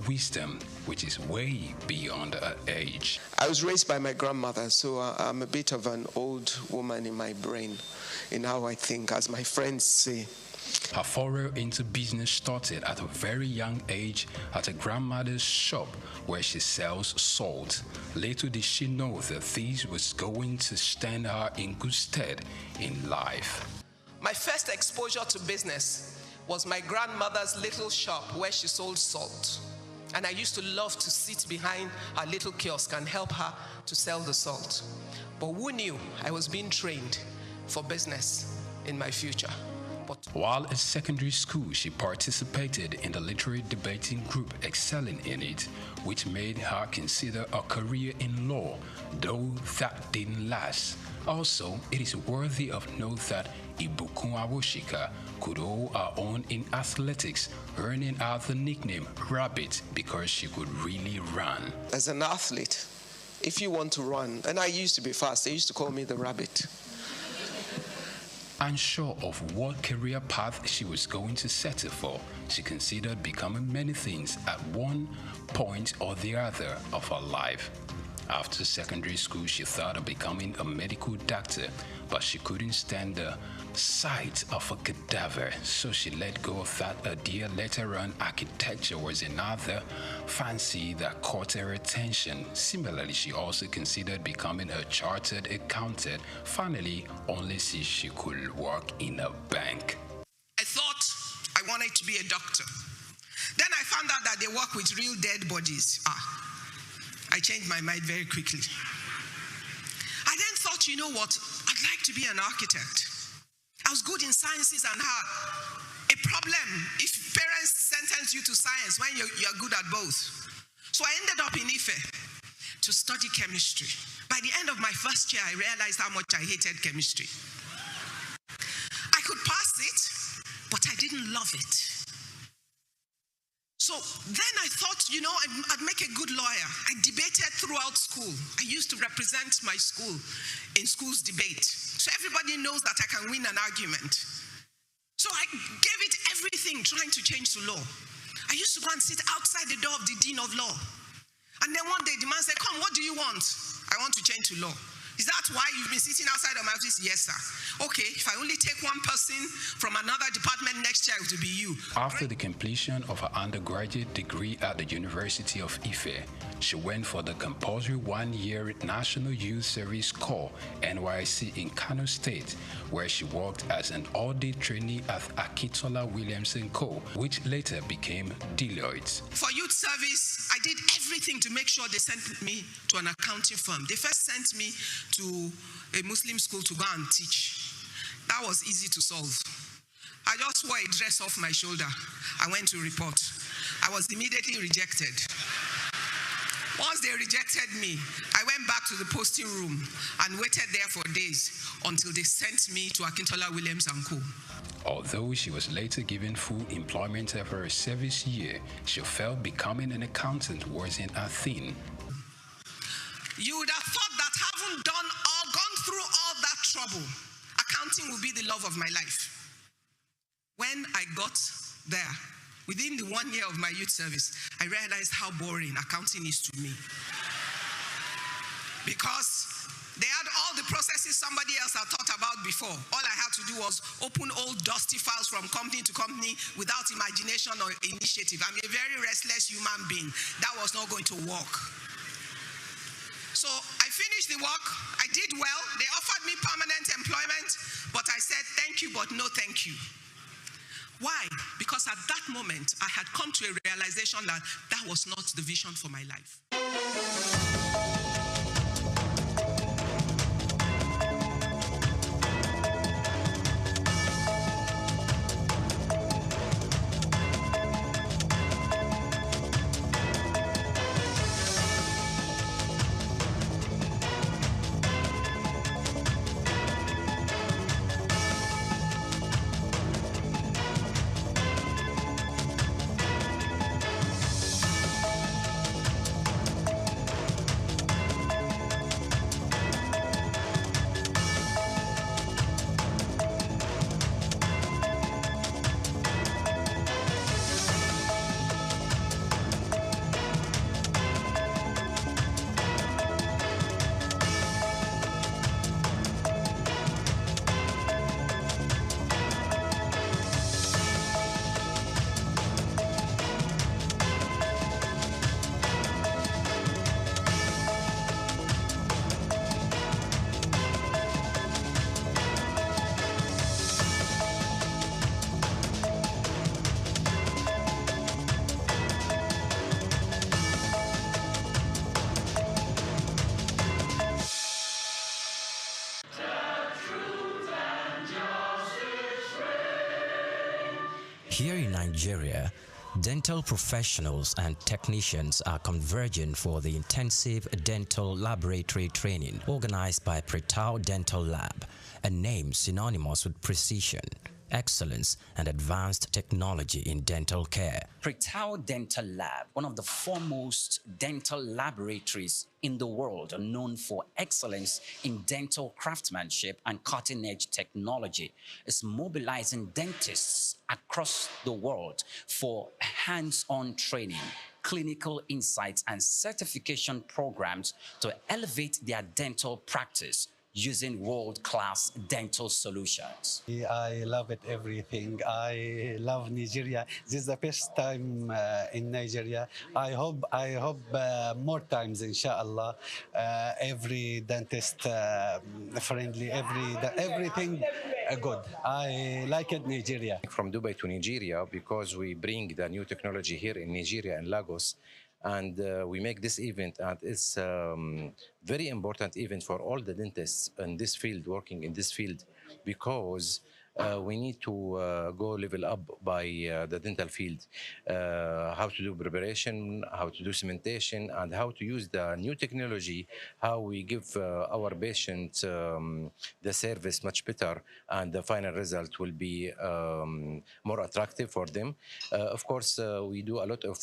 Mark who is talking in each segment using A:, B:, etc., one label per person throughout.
A: wisdom which is way beyond her age.
B: I was raised by my grandmother, so I'm a bit of an old woman in my brain, in how I think, as my friends say.
A: Her foray into business started at a very young age at her grandmother's shop where she sells salt. Little did she know that this was going to stand her in good stead in life.
B: My first exposure to business was my grandmother's little shop where she sold salt. And I used to love to sit behind her little kiosk and help her to sell the salt. But who knew I was being trained for business in my future?
A: While at secondary school, she participated in the literary debating group, excelling in it, which made her consider a career in law, though that didn't last. Also, it is worthy of note that Ibukun Awoshika could hold her own in athletics, earning her the nickname Rabbit because she could really run.
B: As an athlete, if you want to run, and I used to be fast, they used to call me the Rabbit.
A: Unsure of what career path she was going to settle for, she considered becoming many things at one point or the other of her life. After secondary school, she thought of becoming a medical doctor, but she couldn't stand the sight of a cadaver, so she let go of that idea. Later on, architecture was another fancy that caught her attention. Similarly, she also considered becoming a chartered accountant. Finally, only see she could work in a bank.
B: I thought I wanted to be a doctor. Then I found out that they work with real dead bodies. I changed my mind very quickly. I then thought, you know what? I'd like to be an architect. I was good in sciences and had a problem if parents sentence you to science when you're good at both. So I ended up in Ife to study chemistry. By the end of my first year, I realized how much I hated chemistry. I could pass it, but I didn't love it. So then I thought, you know, I'd make a good lawyer. I debated throughout school. I used to represent my school in school's debate. So everybody knows that I can win an argument. So I gave it everything trying to change to law. I used to go and sit outside the door of the dean of law. And then one day the man said, come, what do you want? I want to change to law. Is that why you've been sitting outside of my office? Yes, sir. Okay, if I only take one person from another department next year, it will be you.
A: After the completion of her undergraduate degree at the University of Ife, she went for the compulsory one-year National Youth Service Corps, NYSC, in Kano State, where she worked as an audit trainee at Akitola Williams & Co., which later became Deloitte.
B: For youth service, I did everything to make sure they sent me to an accounting firm. They first sent me to a Muslim school to go and teach. That was easy to solve. I just wore a dress off my shoulder. I went to report. I was immediately rejected. Once they rejected me, I went back to the posting room and waited there for days until they sent me to Akintola Williams & Co.
A: Although she was later given full employment after her service year, she felt becoming an accountant wasn't a thing.
B: You would have thought that having done or gone through all that trouble, accounting would be the love of my life. When I got there, within the 1 year of my youth service, I realized how boring accounting is to me. Because they had all the processes somebody else had thought about before. All I had to do was open old dusty files from company to company without imagination or initiative. I'm a very restless human being. That was not going to work. So I finished the work. I did well. They offered me permanent employment, but I said, thank you, but no thank you. Why? Because at that moment, I had come to a realization that that was not the vision for my life.
C: Here in Nigeria, dental professionals and technicians are converging for the intensive dental laboratory training organized by Pretau Dental Lab, a name synonymous with precision, excellence, and advanced technology in dental care.
D: Pretau Dental Lab, one of the foremost dental laboratories in the world, known for excellence in dental craftsmanship and cutting-edge technology, is mobilizing dentists across the world for hands-on training, clinical insights, and certification programs to elevate their dental practice using world-class dental solutions.
E: I love it, everything. I love Nigeria. This is the first time in Nigeria. I hope more times, inshallah. Every dentist friendly, everything good. I like it, Nigeria.
F: From Dubai to Nigeria, because we bring the new technology here in Nigeria and Lagos, and we make this event, and it's very important event for all the dentists in this field, working in this field, because we need to go level up by the dental field, how to do preparation, how to do cementation, and how to use the new technology, how we give our patients the service much better, and the final result will be more attractive for them. Of course, we do a lot of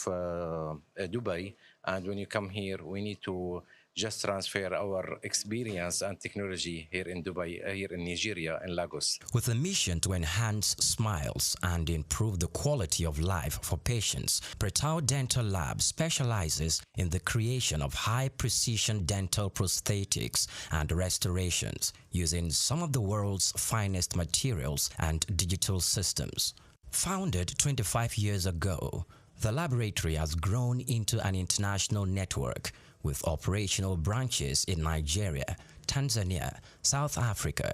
F: Dubai, and when you come here, we need to just transfer our experience and technology here in Dubai, here in Nigeria and Lagos.
C: With a mission to enhance smiles and improve the quality of life for patients, Pretau Dental Lab specializes in the creation of high-precision dental prosthetics and restorations using some of the world's finest materials and digital systems. Founded 25 years ago, the laboratory has grown into an international network with operational branches in Nigeria, Tanzania, South Africa,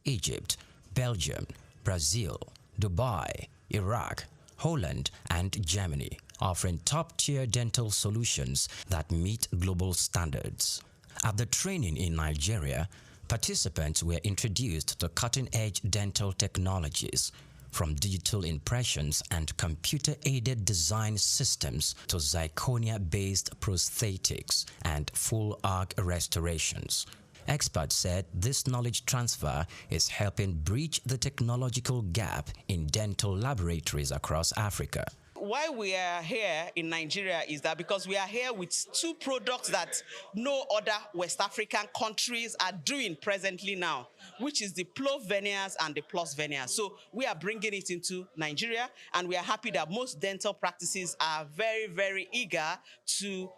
C: Egypt, Belgium, Brazil, Dubai, Iraq, Holland, and Germany, offering top-tier dental solutions that meet global standards. At the training in Nigeria, participants were introduced to cutting-edge dental technologies, from digital impressions and computer-aided design systems to zirconia-based prosthetics and full arch restorations. Experts said this knowledge transfer is helping bridge the technological gap in dental laboratories across Africa.
G: Why we are here in Nigeria is that because we are here with two products that no other West African countries are doing presently now, which is the Plov veneers and the Plus veneers. So we are bringing it into Nigeria, and we are happy that most dental practices are very, very eager to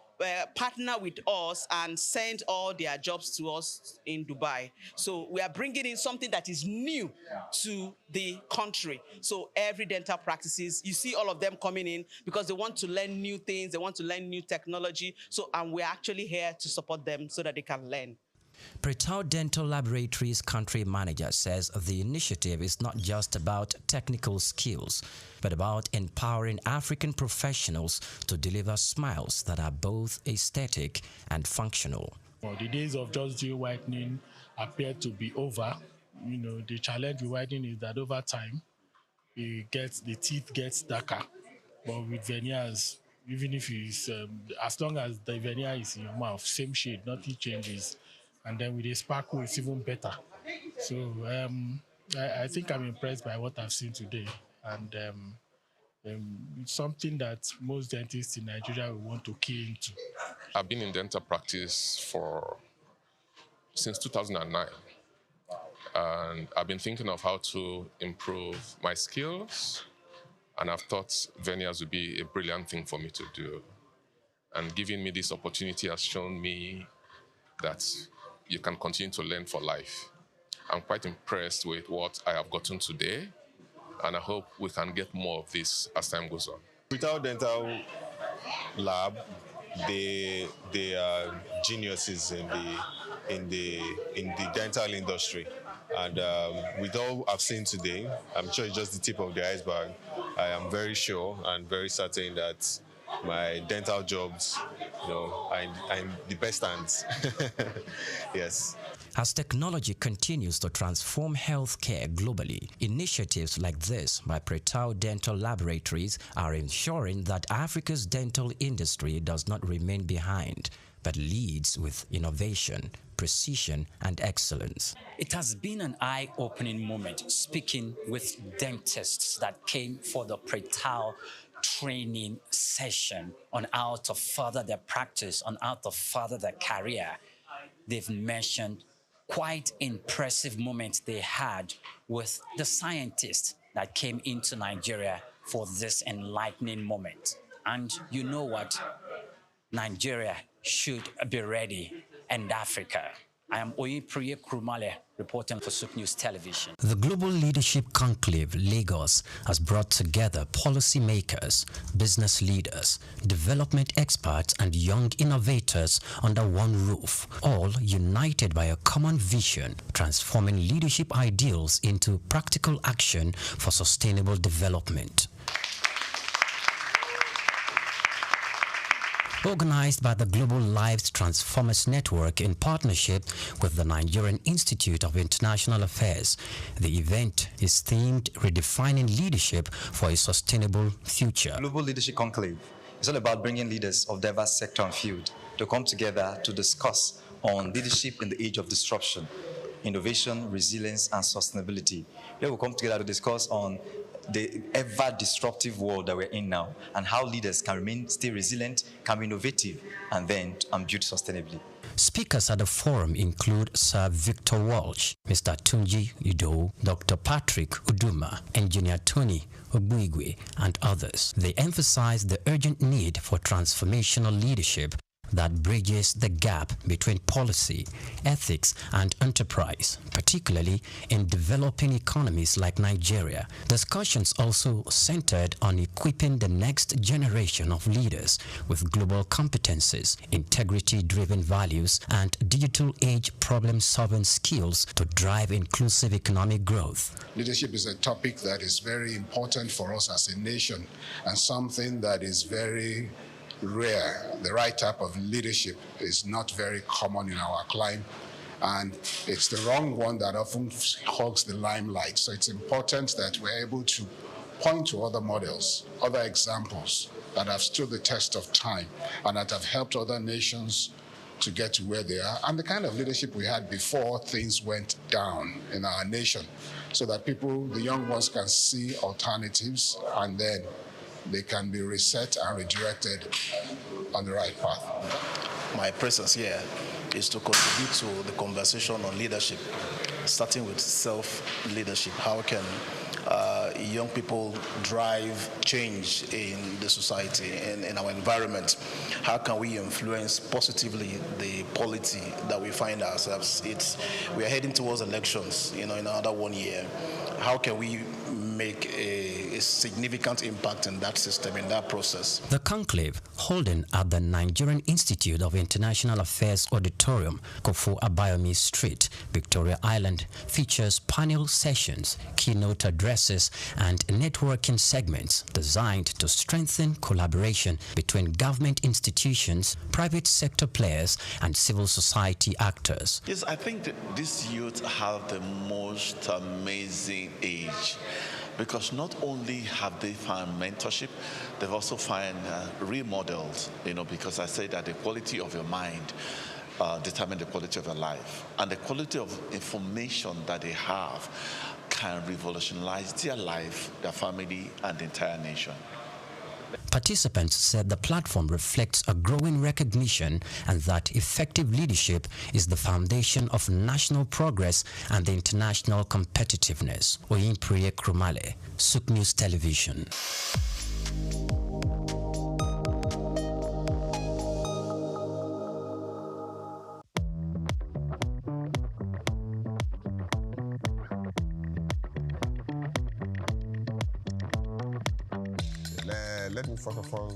G: partner with us and send all their jobs to us in Dubai. So we are bringing in something that is new to the country. So every dental practices, you see all of them coming in because they want to learn new things, they want to learn new technology. So, and we're actually here to support them so that they can learn.
C: Pretau Dental Laboratories country manager says the initiative is not just about technical skills, but about empowering African professionals to deliver smiles that are both aesthetic and functional.
H: Well, the days of just doing whitening appear to be over. You know, the challenge with whitening is that over time, the teeth gets darker. But with veneers, even if it's, as long as the veneer is in your mouth, same shade, nothing changes. And then with a sparkle, it's even better. So I think I'm impressed by what I've seen today. And it's something that most dentists in Nigeria will want to key into.
I: I've been in dental practice since 2009. And I've been thinking of how to improve my skills. And I've thought veneers would be a brilliant thing for me to do. And giving me this opportunity has shown me that you can continue to learn for life. I'm quite impressed with what I have gotten today, and I hope we can get more of this as time goes on.
J: Pretau Dental Lab, they are geniuses in the dental industry. And with all I've seen today, I'm sure it's just the tip of the iceberg. I am very sure and very certain that my dental jobs, are in the best hands. Yes.
C: As technology continues to transform healthcare globally, initiatives like this by Pretau Dental Laboratories are ensuring that Africa's dental industry does not remain behind, but leads with innovation, precision, and excellence.
D: It has been an eye-opening moment speaking with dentists that came for the Pretau training session on how to further their practice, on how to further their career. They've mentioned quite impressive moments they had with the scientists that came into Nigeria for this enlightening moment. And you know what? Nigeria should be ready, and Africa. I am Oyepriye Krumale, reporting for SOUQ News Television.
C: The Global Leadership Conclave Lagos has brought together policymakers, business leaders, development experts, and young innovators under one roof, all united by a common vision, transforming leadership ideals into practical action for sustainable development. Organized by the Global Lives Transformers Network in partnership with the Nigerian Institute of International Affairs, the event is themed Redefining Leadership for a Sustainable Future.
K: Global Leadership Conclave is all about bringing leaders of diverse sector and field to come together to discuss on leadership in the age of disruption, innovation, resilience, and sustainability. Here we'll come together to discuss on the ever-disruptive world that we're in now and how leaders can stay resilient, can be innovative, and build sustainably.
C: Speakers at the forum include Sir Victor Walsh, Mr. Tunji Udo, Dr. Patrick Uduma, Engineer Tony Obuigwe, and others. They emphasize the urgent need for transformational leadership that bridges the gap between policy, ethics, and enterprise, particularly in developing economies like Nigeria. Discussions also centered on equipping the next generation of leaders with global competencies, integrity-driven values, and digital age problem-solving skills to drive inclusive economic growth.
L: Leadership is a topic that is very important for us as a nation and something that is very rare. The right type of leadership is not very common in our climate, and it's the wrong one that often hogs the limelight. So it's important that we're able to point to other models, other examples that have stood the test of time and that have helped other nations to get to where they are, and the kind of leadership we had before things went down in our nation, so that people, the young ones, can see alternatives and then they can be reset and redirected on the right path.
M: My presence here is to contribute to the conversation on leadership, starting with self-leadership. How can young people drive change in the society and in our environment? How can we influence positively the polity that we find ourselves? We are heading towards elections, in another 1 year. How can we make a significant impact in that system, in that process?
C: The conclave, holding at the Nigerian Institute of International Affairs Auditorium, Kofo Abayomi Street, Victoria Island, features panel sessions, keynote addresses, and networking segments designed to strengthen collaboration between government institutions, private sector players, and civil society actors.
N: Yes, I think that these youth have the most amazing age, because not only have they found mentorship, they've also found real models, because I say that the quality of your mind determines the quality of your life. And the quality of information that they have can revolutionize their life, their family, and the entire nation.
C: Participants said the platform reflects a growing recognition and that effective leadership is the foundation of national progress and the international competitiveness. Oyepriye Krumale, SOUQ News Television.
O: Let me first of all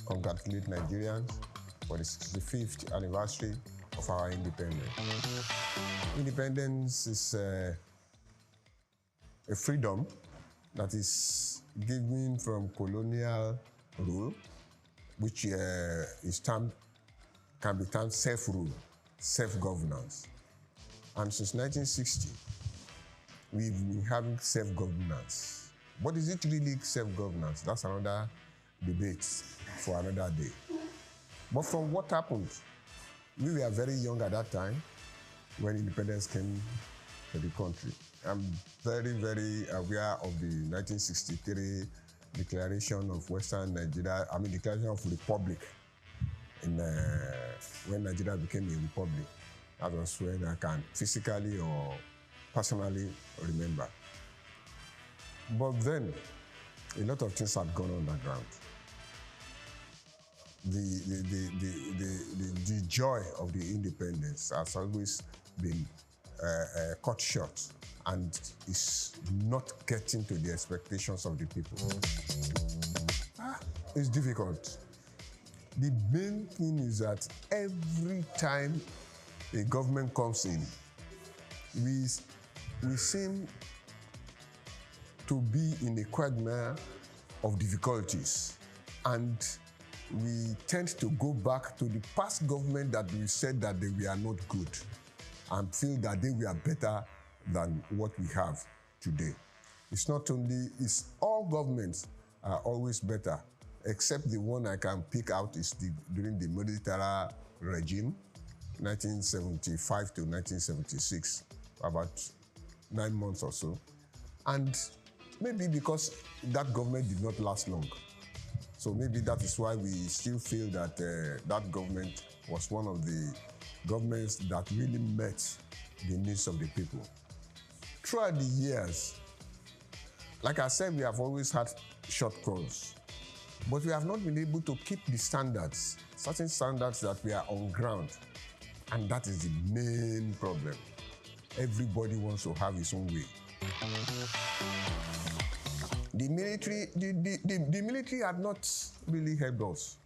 O: congratulate Nigerians for the 65th anniversary of our independence. Independence is a freedom that is given from colonial rule, which can be termed self-rule, self-governance. And since 1960, we've been having self-governance. What is it really self-governance? That's another debate for another day. But from what happened, we were very young at that time when independence came to the country. I'm very, very aware of the 1963 declaration of Western Nigeria, declaration of republic when Nigeria became a republic. That was when I can physically or personally remember. But then, a lot of things had gone underground. The joy of the independence has always been cut short and is not getting to the expectations of the people. It's difficult. The main thing is that every time a government comes in, we seem to be in a quagmire of difficulties, and we tend to go back to the past government that we said that they were not good and feel that they were better than what we have today. It's not only, it's all governments are always better, except the one I can pick out is during the military regime, 1975 to 1976, about 9 months or so. And maybe because that government did not last long. So maybe that is why we still feel that that government was one of the governments that really met the needs of the people. Throughout the years, like I said, we have always had shortcomings, but we have not been able to keep the standards, certain standards that we are on ground, and that is the main problem. Everybody wants to have his own way. The military had not really helped us.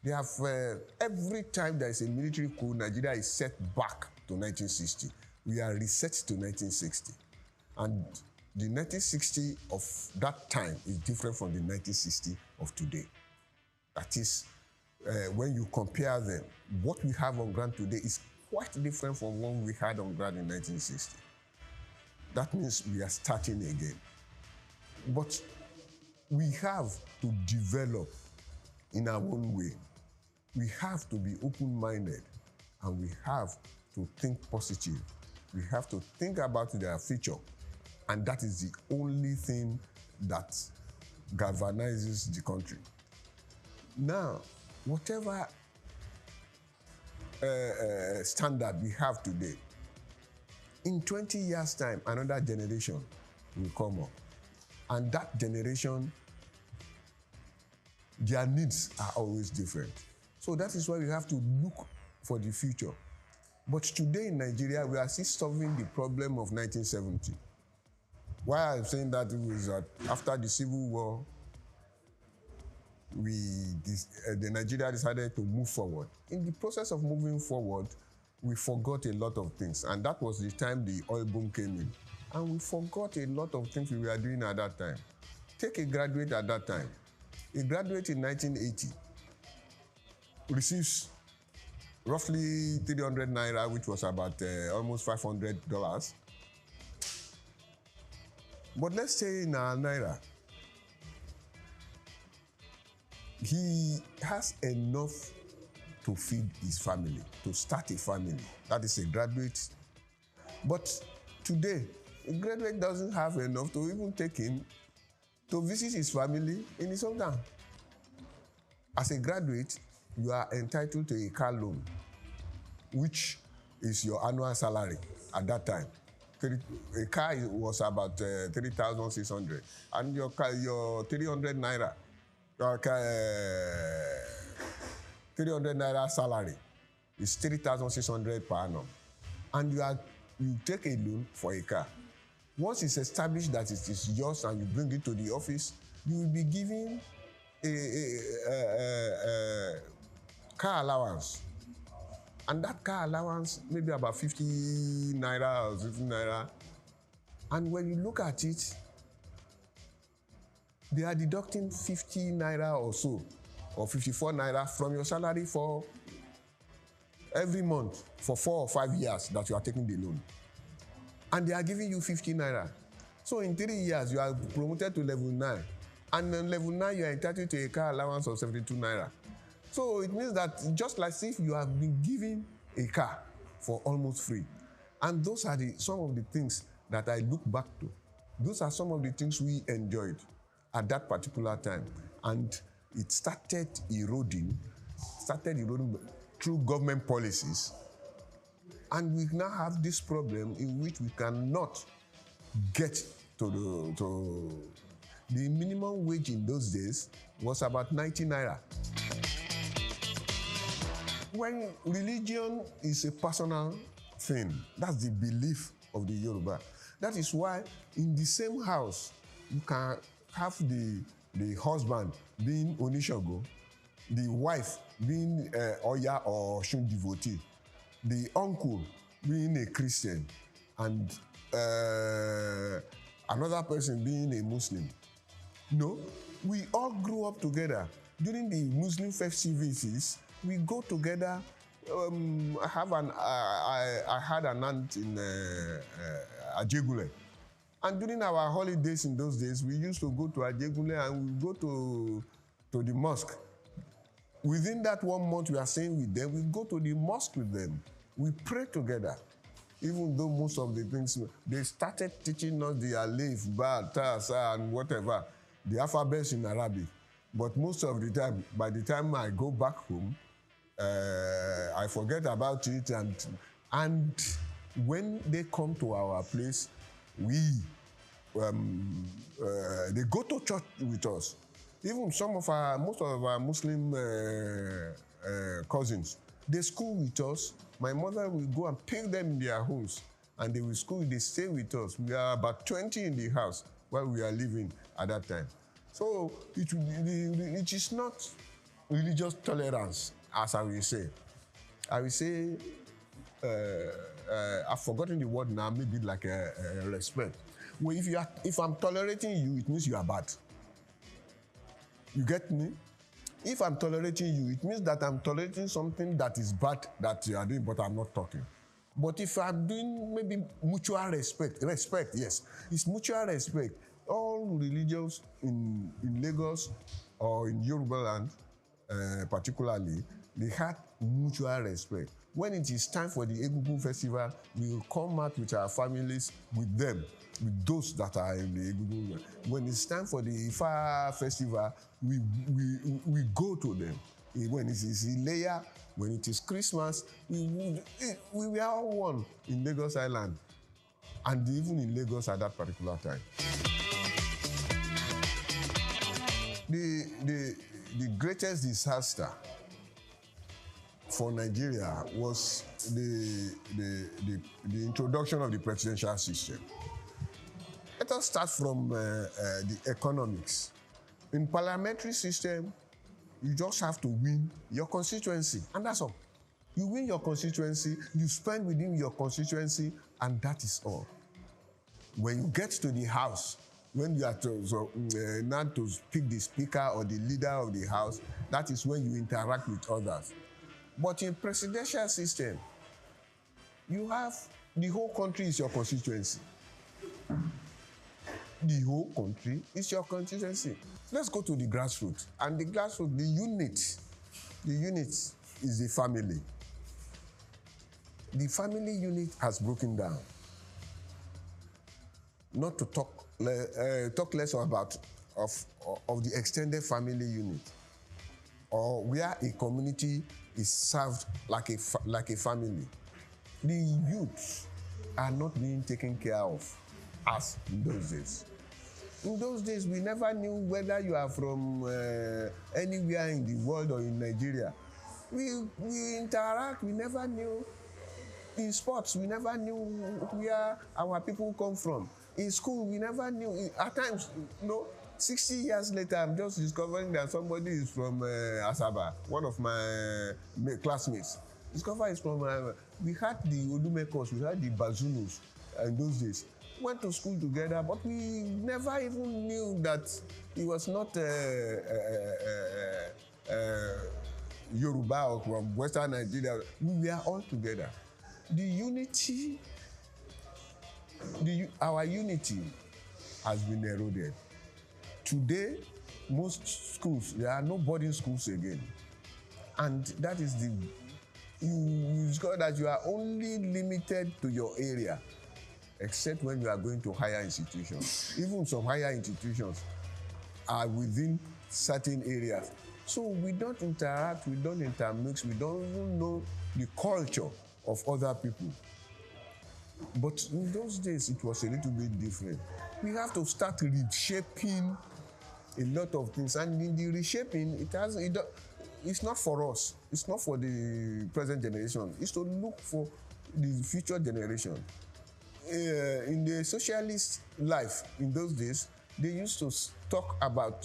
O: They have, every time there is a military coup, Nigeria is set back to 1960. We are reset to 1960. And the 1960 of that time is different from the 1960 of today. That is, when you compare them, what we have on ground today is quite different from what we had on ground in 1960. That means we are starting again. But we have to develop in our own way. We have to be open-minded, and we have to think positive. We have to think about their future, and that is the only thing that galvanizes the country. Now, whatever standard we have today, in 20 years' time, another generation will come up. And that generation, their needs are always different. So that is why we have to look for the future. But today in Nigeria, we are still solving the problem of 1970. Why I'm saying that is that after the Civil War, the Nigeria decided to move forward. In the process of moving forward, we forgot a lot of things. And that was the time the oil boom came in. And we forgot a lot of things we were doing at that time. Take a graduate at that time. A graduate in 1980 receives roughly 300 naira, which was about almost $500. But let's say in our naira, he has enough to feed his family, to start a family. That is a graduate. But today, a graduate doesn't have enough to even take him to visit his family in his hometown. As a graduate, you are entitled to a car loan, which is your annual salary at that time. A car was about 3,600, and your 300 naira, 300 naira salary is 3,600 per annum, and you take a loan for a car. Once it's established that it is yours and you bring it to the office, you will be given a car allowance. And that car allowance may be about 50 naira or 60 naira. And when you look at it, they are deducting 50 naira or so, or 54 naira from your salary for every month for 4 or 5 years that you are taking the loan. And they are giving you 50 naira. So in 3 years, you are promoted to level 9. And on level 9, you are entitled to a car allowance of 72 naira. So it means that just like if you have been given a car for almost free. And those are some of the things that I look back to. Those are some of the things we enjoyed at that particular time. And it started eroding through government policies. And we now have this problem in which we cannot get to the minimum wage in those days was about 90 naira. When religion is a personal thing, that's the belief of the Yoruba. That is why in the same house, you can have the husband being Onishogo, the wife being Oya or Shun devotee, the uncle being a Christian, and another person being a Muslim. No, we all grew up together. During the Muslim festivities, we go together. I had an aunt in Ajegule. And during our holidays in those days, we used to go to Ajegule and we go to the mosque. Within that 1 month we are staying with them, we go to the mosque with them. We pray together. Even though most of the things, they started teaching us the alif, ba, ta, sa, and whatever, the alphabets in Arabic. But most of the time, by the time I go back home, I forget about it. And when they come to our place, they go to church with us. Even most of our Muslim cousins, they school with us. My mother will go and pick them in their homes, and they will school, they stay with us. We are about 20 in the house while we are living at that time. So it is not religious tolerance, as I will say. I will say, I've forgotten the word now, maybe like respect. Well, if I'm tolerating you, it means you are bad. You get me? If I'm tolerating you, it means that I'm tolerating something that is bad that you are doing, but I'm not talking. But if I'm doing maybe mutual respect, yes, it's mutual respect. All religions in Lagos or in Yoruba land, particularly, they had mutual respect. When it is time for the Egungun festival, we will come out with our families, with them, with those that are in the Egungun. When it's time for the Ifa festival, we go to them. When it is Ileya, when it is Christmas, we were all one in Lagos Island, and even in Lagos at that particular time. The greatest disaster for Nigeria was the introduction of the presidential system. Let us start from the economics. In parliamentary system, you just have to win your constituency, and that's all. You win your constituency, you spend within your constituency, and that is all. When you get to the house, when you are not to pick the speaker or the leader of the house, that is when you interact with others. But in presidential system, you have the whole country is your constituency. The whole country is your constituency. Let's go to the grassroots. And the grassroots, the unit is the family. The family unit has broken down. Not to talk less about of the extended family unit, or where a community is served like a family. The youths are not being taken care of as in those days. In those days, we never knew whether you are from anywhere in the world or in Nigeria. We interact, we never knew. In sports, we never knew where our people come from. In school, we never knew. At times, 60 years later, I'm just discovering that somebody is from Asaba, one of my classmates. Discover is from, we had the Olumekos, we had the Bazunos in those days. Went to school together, but we never even knew that he was not Yoruba or from Western Nigeria. We are all together. The unity, our unity has been eroded. Today, most schools, there are no boarding schools again. And that is you discover that you are only limited to your area, except when you are going to higher institutions. Even some higher institutions are within certain areas. So we don't interact, we don't intermix, we don't even know the culture of other people. But in those days, it was a little bit different. We have to start reshaping a lot of things. And in the reshaping, it's not for us. It's not for the present generation. It's to look for the future generation. In the socialist life in those days, they used to talk about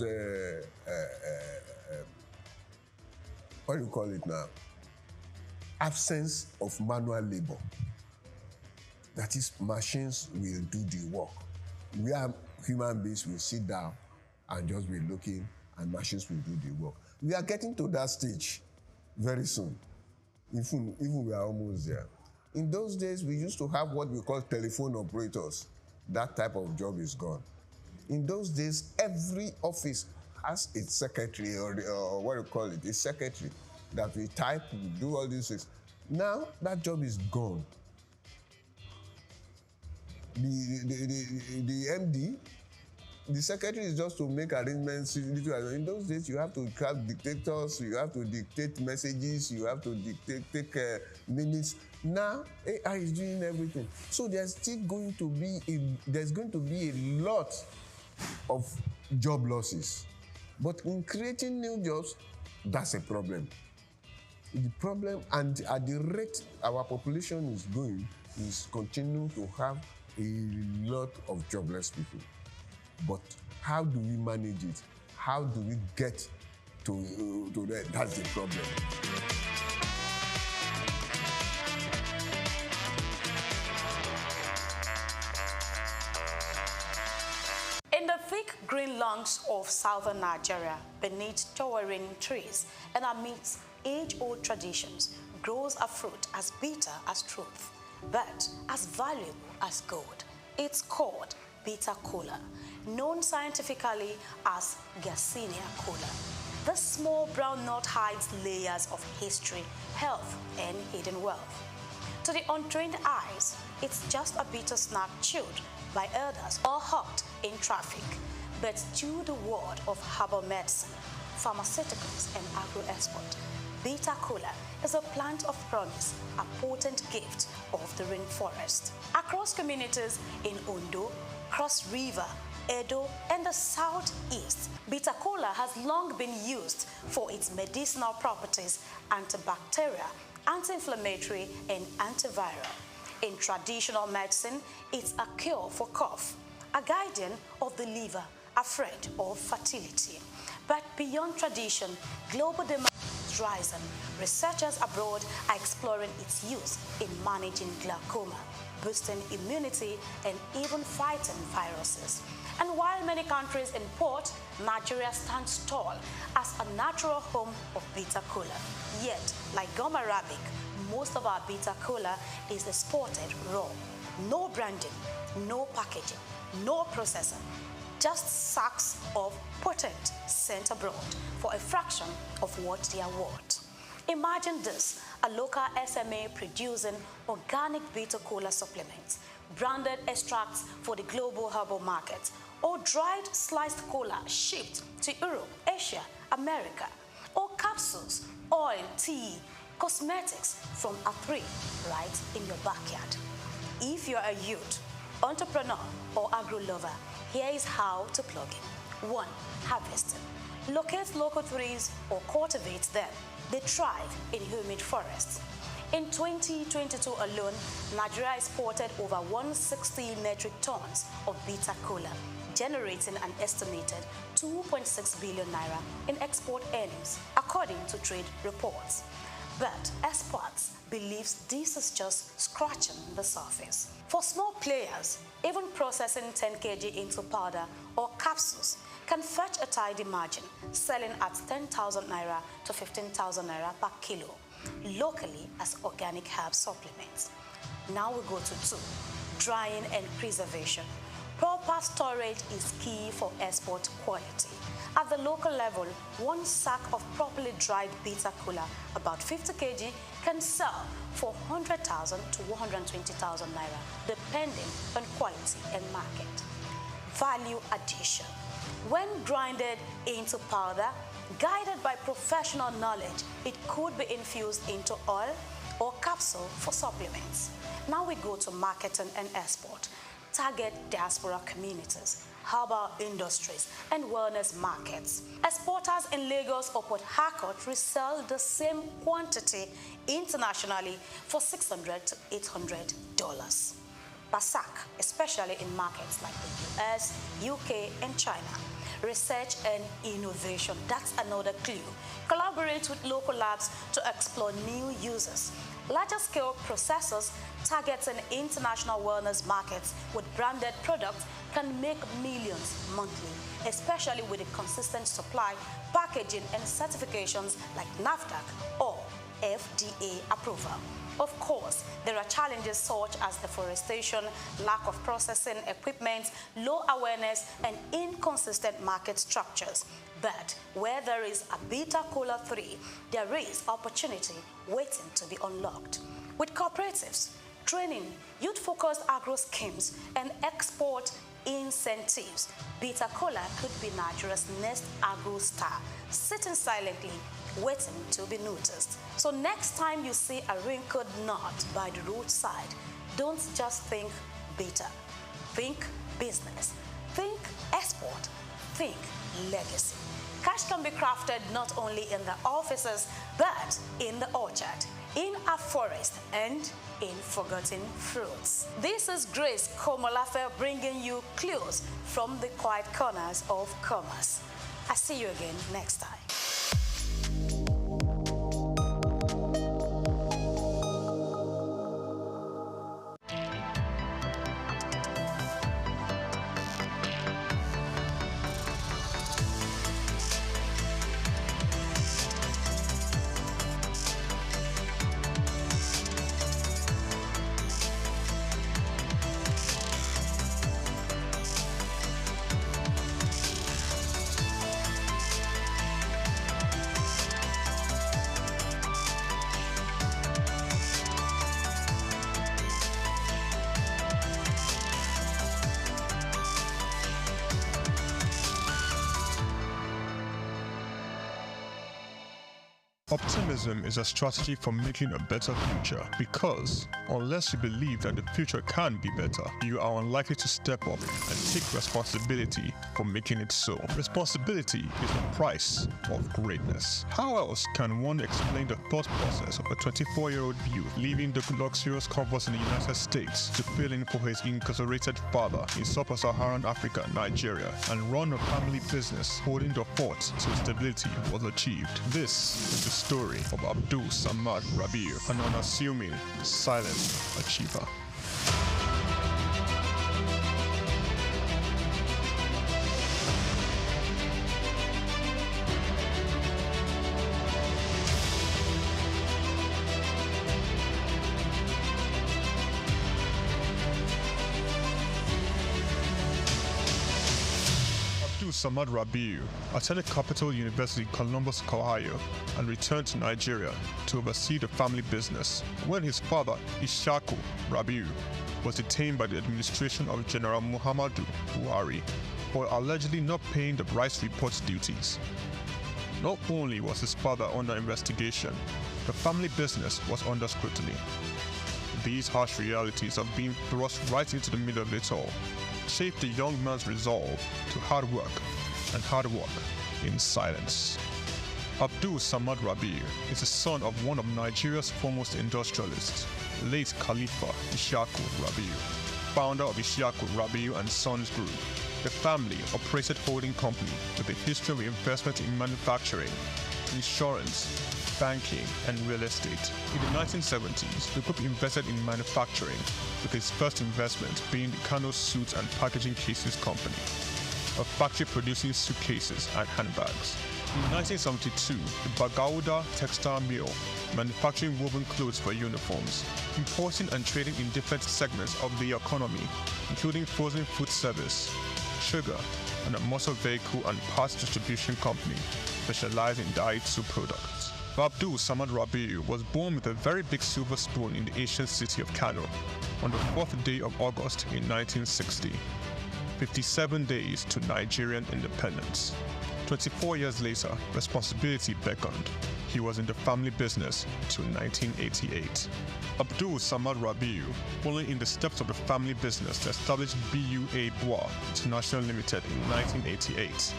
O: what do you call it now? Absence of manual labor. That is, machines will do the work. We are human beings will sit down and just be looking, and machines will do the work. We are getting to that stage very soon. Even we are almost there. In those days, we used to have what we call telephone operators. That type of job is gone. In those days, every office has its secretary, or what do you call it, a secretary that we type, we do all these things. Now, that job is gone. The MD, the secretary is just to make arrangements. In those days, you have to have dictators, you have to dictate messages, you have to take minutes. Now, AI is doing everything. So there's going to be a lot of job losses. But in creating new jobs, that's a problem. The problem, and at the rate our population is going, is continuing to have a lot of jobless people. But how do we manage it? How do we get to that? That's the problem.
P: In the thick green lawns of southern Nigeria, beneath towering trees and amidst age-old traditions, grows a fruit as bitter as truth, but as valuable as gold. It's called bitter kola, known scientifically as Garcinia kola. This small brown nut hides layers of history, health, and hidden wealth. To the untrained eyes, it's just a bitter snack chewed by elders or hawked in traffic. But to the world of herbal medicine, pharmaceuticals, and agro-export, bitter kola is a plant of promise, a potent gift of the rainforest. Across communities in Ondo, Cross River, Edo, and the southeast, bitter kola has long been used for its medicinal properties, antibacterial, anti-inflammatory, and antiviral. In traditional medicine, it's a cure for cough, a guardian of the liver, a friend of fertility. But beyond tradition, global demand is rising. Researchers abroad are exploring its use in managing glaucoma, boosting immunity, and even fighting viruses. And while many countries import, Nigeria stands tall as a natural home of bitter kola. Yet, like gum arabic, most of our bitter kola is exported raw. No branding, no packaging, no processing. Just sacks of potent sent abroad for a fraction of what they are worth. Imagine this, a local SMA producing organic bitter kola supplements, branded extracts for the global herbal market, or dried sliced kola shipped to Europe, Asia, America, or capsules, oil, tea, cosmetics from a tree right in your backyard. If you're a youth, entrepreneur, or agro-lover, here is how to plug in. 1. Harvesting. Locate local trees or cultivate them. They thrive in humid forests. In 2022 alone, Nigeria exported over 160 metric tons of bitter kola, generating an estimated 2.6 billion naira in export earnings, according to trade reports. But experts believe this is just scratching the surface. For small players, even processing 10 kg into powder or capsules can fetch a tidy margin, selling at 10,000 naira to 15,000 naira per kilo, locally as organic herb supplements. Now we go to 2, drying and preservation. Proper storage is key for export quality. At the local level, 1 sack of properly dried bitter kola, about 50 kg, can sell for 100,000 to 120,000 naira, depending on quality and market. Value addition. When grinded into powder, guided by professional knowledge, it could be infused into oil or capsule for supplements. Now we go to marketing and export. Target diaspora communities, herbal industries, and wellness markets. Exporters in Lagos or Port Harcourt resell the same quantity internationally for $600 to $800 per sack, especially in markets like the US, UK, and China. Research and innovation, that's another clue. Collaborate with local labs to explore new uses. Larger-scale processors targeting international wellness markets with branded products can make millions monthly, especially with a consistent supply, packaging, and certifications like NAFDAC or FDA approval. Of course, there are challenges such as deforestation, lack of processing equipment, low awareness, and inconsistent market structures. But where there is a bitter kola 3, there is opportunity waiting to be unlocked. With cooperatives, training, youth-focused agro schemes, and export incentives, bitter kola could be Nigeria's next agro star, sitting silently, waiting to be noticed. So next time you see a wrinkled nut by the roadside, don't just think bitter. Think business. Think export. Think legacy. Cash can be crafted not only in the offices, but in the orchard, in a forest, and in forgotten fruits. This is Grace Komolafe bringing you clues from the quiet corners of commerce. I'll see you again next time.
Q: Optimism is a strategy for making a better future, because unless you believe that the future can be better, you are unlikely to step up and take responsibility for making it so. Responsibility is the price of greatness. How else can one explain the thought process of a 24-year-old youth leaving the luxurious comforts in the United States to fill in for his incarcerated father in sub-Saharan Africa, Nigeria, and run a family business holding the fort till stability was achieved? This is the story of Abdul Samad Rabiu, an unassuming, silent achiever. Samad Rabiu attended Capital University, Columbus, Ohio, and returned to Nigeria to oversee the family business when his father, Ishaku Rabiu, was detained by the administration of General Muhammadu Buhari for allegedly not paying the rice report duties. Not only was his father under investigation, the family business was under scrutiny. These harsh realities of being thrust right into the middle of it all shaped the young man's resolve to hard work in silence. Abdul Samad Rabiu is the son of one of Nigeria's foremost industrialists, late Khalifa Ishaku Rabiu, founder of Ishaku Rabiu and Sons Group. The family operated holding company with a history of investment in manufacturing, insurance, banking, and real estate. In the 1970s, the group invested in manufacturing, with its first investment being the Kano Suits and Packaging Cases Company. a factory producing suitcases and handbags. In 1972, the Bagauda Textile Mill, manufacturing woven clothes for uniforms, importing and trading in different segments of the economy, including frozen food service, sugar, and a motor vehicle and parts distribution company specialized in dyed soup products. Abdul Samad Rabiu was born with a very big silver spoon in the ancient city of Kano on the 4th day of August in 1960, 57 days to Nigerian independence. 24 years later, responsibility beckoned. He was in the family business till 1988. Abdul Samad Rabiu, following in the steps of the family business, established BUA Bois International Limited in 1988.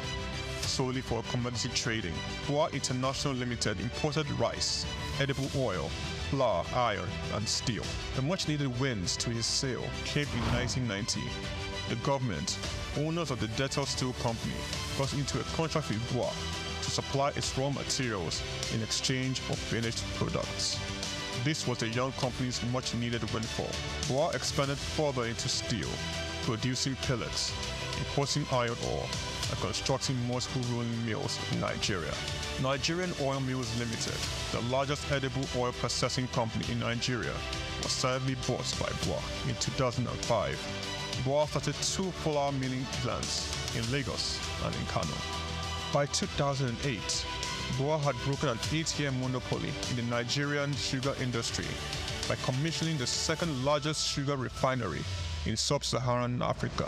Q: Solely for commodity trading, Bois International Limited imported rice, edible oil, flour, iron, and steel. The much-needed wins to his sale came in 1990. The government, owners of the Dettol Steel Company, got into a contract with Bois to supply its raw materials in exchange for finished products. This was the young company's much-needed windfall. Bois expanded further into steel, producing pellets, importing iron ore, and constructing multiple rolling mills in Nigeria. Nigerian Oil Mills Limited, the largest edible oil processing company in Nigeria, was sadly bought by Bois in 2005. Bois started 2 flour milling plants in Lagos and in Kano. By 2008, Bois had broken an 8-year monopoly in the Nigerian sugar industry by commissioning the second largest sugar refinery in sub-Saharan Africa.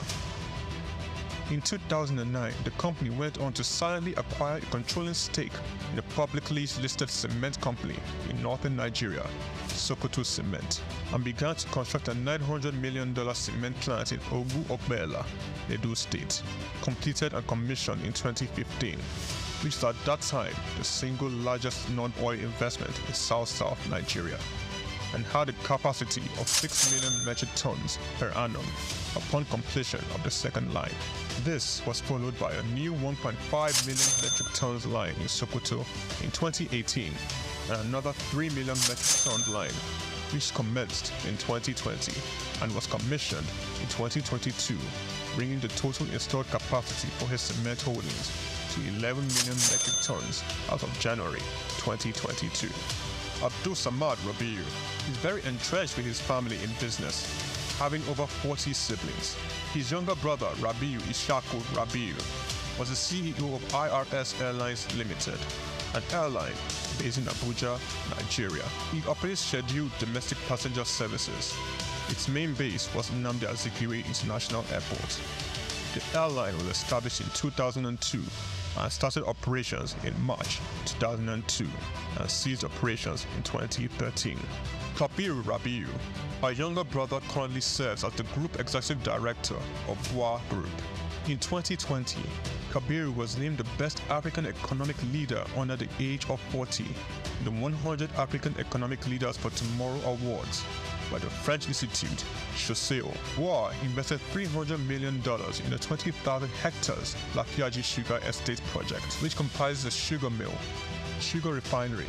Q: In 2009, the company went on to silently acquire a controlling stake in a publicly listed cement company in northern Nigeria, Sokoto Cement, and began to construct a $900 million cement plant in Ogu-Okbela, Edo State, completed and commissioned in 2015, which was at that time the single largest non-oil investment in South-South Nigeria, and had a capacity of 6 million metric tons per annum upon completion of the second line. This was followed by a new 1.5 million metric tons line in Sokoto in 2018 and another 3 million metric ton line, which commenced in 2020 and was commissioned in 2022, bringing the total installed capacity for his cement holdings to 11 million metric tons as of January 2022. Abdul Samad Rabiu is very entrenched with his family in business, having over 40 siblings. His younger brother, Rabiu Ishaku Rabiu, was the CEO of IRS Airlines Limited, an airline based in Abuja, Nigeria. He operates scheduled domestic passenger services. Its main base was Nnamdi Azikiwe International Airport. The airline was established in 2002 and started operations in March 2002 and ceased operations in 2013. Kabiru Rabiu, my younger brother, currently serves as the Group Executive Director of Bois Group. In 2020, Kabiru was named the Best African Economic Leader under the age of 40 in the 100 African Economic Leaders for Tomorrow Awards by the French Institute, SOUQ. Bois invested $300 million in the 20,000 hectares Lafiaji Sugar Estate project, which comprises a sugar mill, sugar refinery,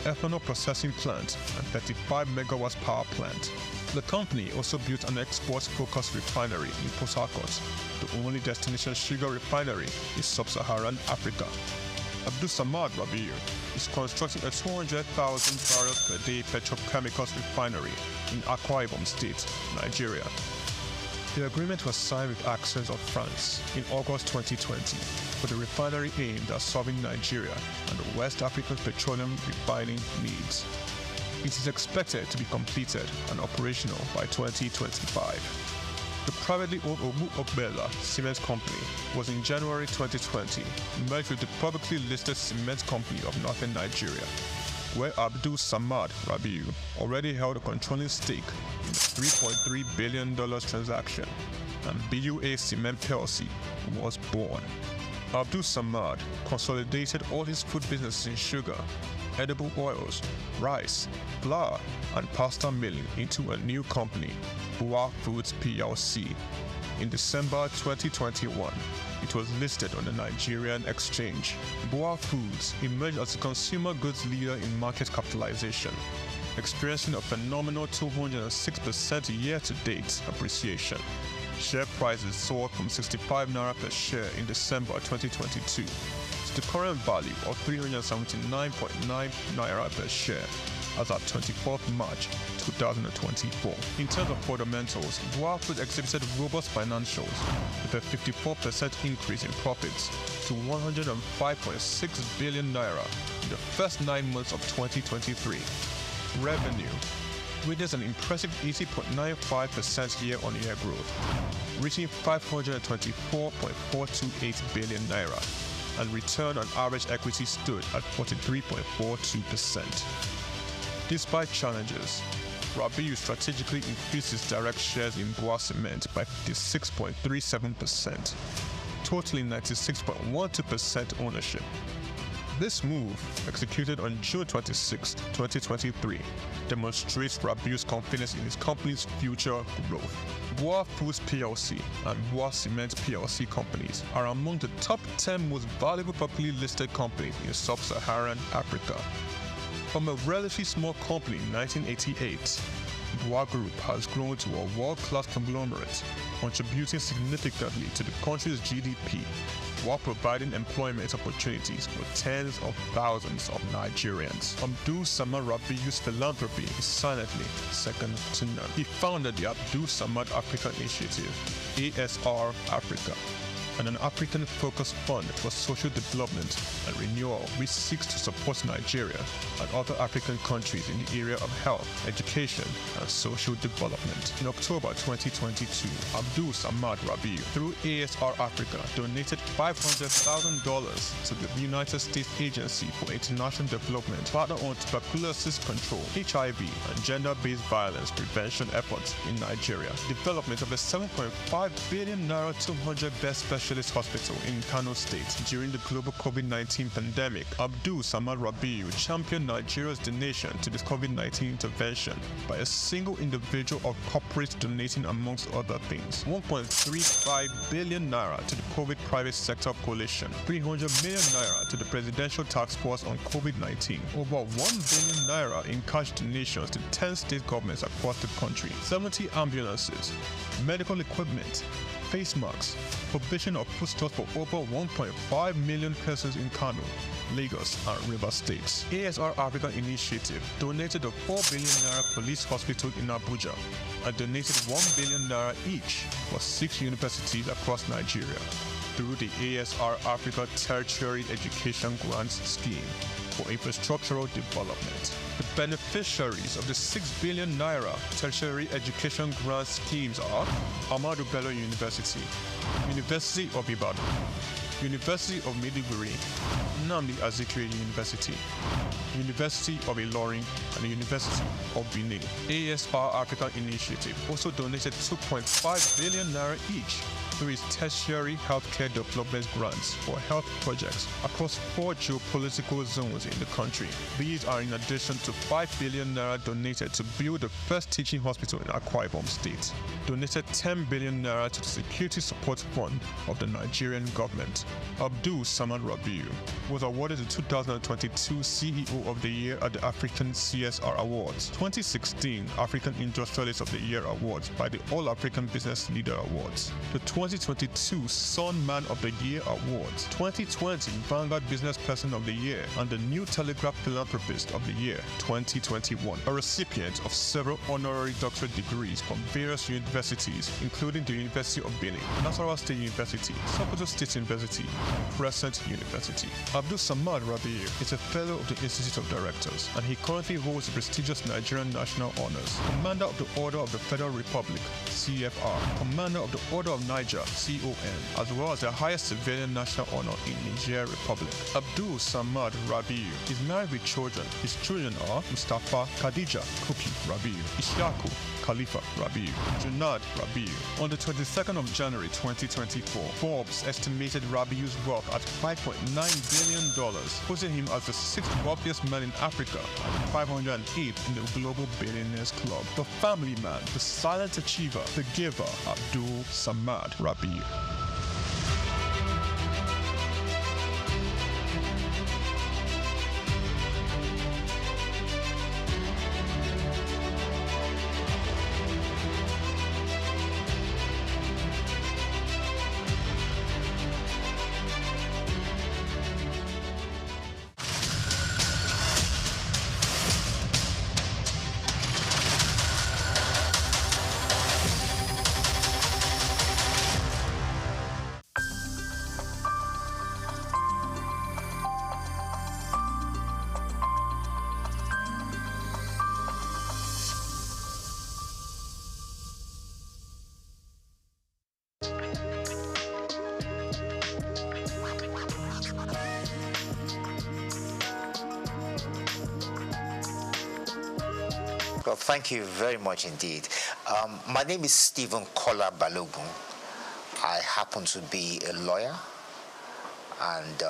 Q: ethanol processing plant, and 35 megawatts power plant. The company also built an export-focused refinery in Port Harcourt, the only destination sugar refinery in sub-Saharan Africa. Abdul Samad Rabiu is constructing a 200,000 barrels per day petrochemicals refinery in Akwa Ibom State, Nigeria. The agreement was signed with Access of France in August 2020 for the refinery aimed at serving Nigeria and the West African petroleum refining needs. It is expected to be completed and operational by 2025. The privately owned Ogu-Okbela Cement Company was in January 2020 merged with the publicly listed Cement Company of Northern Nigeria, where Abdul Samad Rabiu already held a controlling stake in the $3.3 billion transaction, and BUA Cement PLC was born. Abdul Samad consolidated all his food businesses in sugar, edible oils, rice, flour, and pasta milling into a new company, Bois Foods PLC. In December 2021, it was listed on the Nigerian exchange. Bois Foods emerged as a consumer goods leader in market capitalization, experiencing a phenomenal 206% year-to-date appreciation. Share prices soared from 65 naira per share in December 2022 to the current value of 379.9 naira per share as at 24th March 2024. In terms of fundamentals, BUA Foods exhibited robust financials with a 54% increase in profits to 105.6 billion naira in the first 9 months of 2023. Revenue witnessed an impressive 80.95% year-on-year growth, reaching 524.428 billion naira, and return on average equity stood at 43.42%. Despite challenges, Rabiu strategically increased its direct shares in BUA Cement by 56.37%, totaling 96.12% ownership. This move, executed on June 26, 2023, demonstrates Rabiu's confidence in his company's future growth. BUA Foods PLC and BUA Cement PLC companies are among the top 10 most valuable publicly listed companies in sub-Saharan Africa. From a relatively small company in 1988, BUA Group has grown to a world-class conglomerate, contributing significantly to the country's GDP while providing employment opportunities for tens of thousands of Nigerians. Abdul Samad Rabiu's philanthropy is silently second to none. He founded the Abdul Samad Africa Initiative, ASR Africa, and an African-focused fund for social development and renewal which seeks to support Nigeria and other African countries in the area of health, education, and social development. In October 2022, Abdul Samad Rabiu, through ASR Africa, donated $500,000 to the United States Agency for International Development, partner on tuberculosis control, HIV, and gender-based violence prevention efforts in Nigeria. Development of a 7.5 billion naira 200-bed specialist hospital in Kano State during the global COVID-19 pandemic. Abdul Samad Rabiu championed Nigeria's donation to this COVID-19 intervention by a single individual or corporate donating, amongst other things, 1.35 billion naira to the COVID private sector coalition, 300 million naira to the Presidential Task Force on COVID-19, over 1 billion naira in cash donations to 10 state governments across the country, 70 ambulances, medical equipment, face masks, provision of foodstuffs for over 1.5 million persons in Kano, Lagos, and River States. ASR Africa Initiative donated a 4 billion naira police hospital in Abuja and donated 1 billion naira each for 6 universities across Nigeria through the ASR Africa Tertiary Education Grants Scheme for infrastructural development. The beneficiaries of the 6 billion naira tertiary education grant schemes are Ahmadu Bello University, University of Ibadan, University of Maiduguri, Nnamdi Azikiwe University, University of Ilorin, and the University of Benin. ASR Africa Initiative also donated 2.5 billion naira each through its tertiary healthcare development grants for health projects across 4 geopolitical zones in the country. These are in addition to 5 billion naira donated to build the first teaching hospital in Akwa Ibom State, donated 10 billion naira to the Security Support Fund of the Nigerian government. Abdul Samad Rabiu was awarded the 2022 CEO of the Year at the African CSR Awards, 2016 African Industrialist of the Year Awards by the All African Business Leader Awards, the 2022 Sun Man of the Year Awards, 2020 Vanguard Business Person of the Year, and the New Telegraph Philanthropist of the Year 2021. A recipient of several honorary doctorate degrees from various universities, including the University of Benin, Nasarawa State University, Sokoto State University, and Crescent University. Abdul Samad Rabiu is a fellow of the Institute of Directors, and he currently holds the prestigious Nigerian National Honors, Commander of the Order of the Federal Republic, CFR, Commander of the Order of Niger, CON, as well as the highest civilian national honor in Niger Republic. Abdul Samad Rabiu is married with children. His children are Mustafa Khadija Kuki Rabiu, Ishaku Khalifa Rabiu, Junad Rabiu. On the 22nd of January 2024, Forbes estimated Rabiu's wealth at $5.9 billion, putting him as the 6th wealthiest man in Africa and 508th in the Global Billionaires Club. The family man, the silent achiever, the giver, Abdul Samad Rabiu.
R: Well, thank you very much indeed. My name is Stephen Kola Balogun. I happen to be a lawyer, and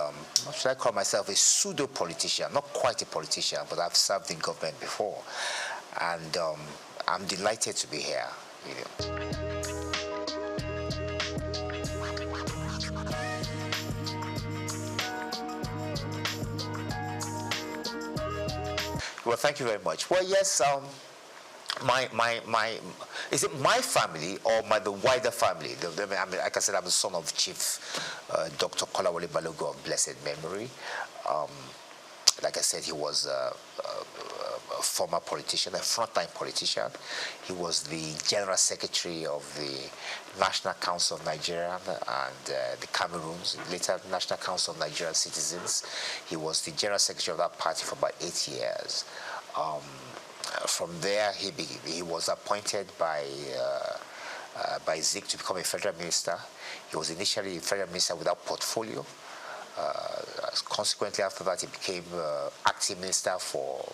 R: should I call myself a pseudo-politician? Not quite a politician, but I've served in government before, and I'm delighted to be here. Well, thank you very much. Well, yes, is it my family or the wider family? I mean, like I said, I'm the son of Chief Dr. Kolawole Balogun of blessed memory. Like I said, he was a former politician, a frontline politician. He was the General Secretary of the National Council of Nigeria and the Cameroons, later National Council of Nigerian Citizens. He was the General Secretary of that party for about 8 years. From there, he was appointed by SOUQ to become a federal minister. He was initially a federal minister without portfolio. Consequently, after that, he became acting minister for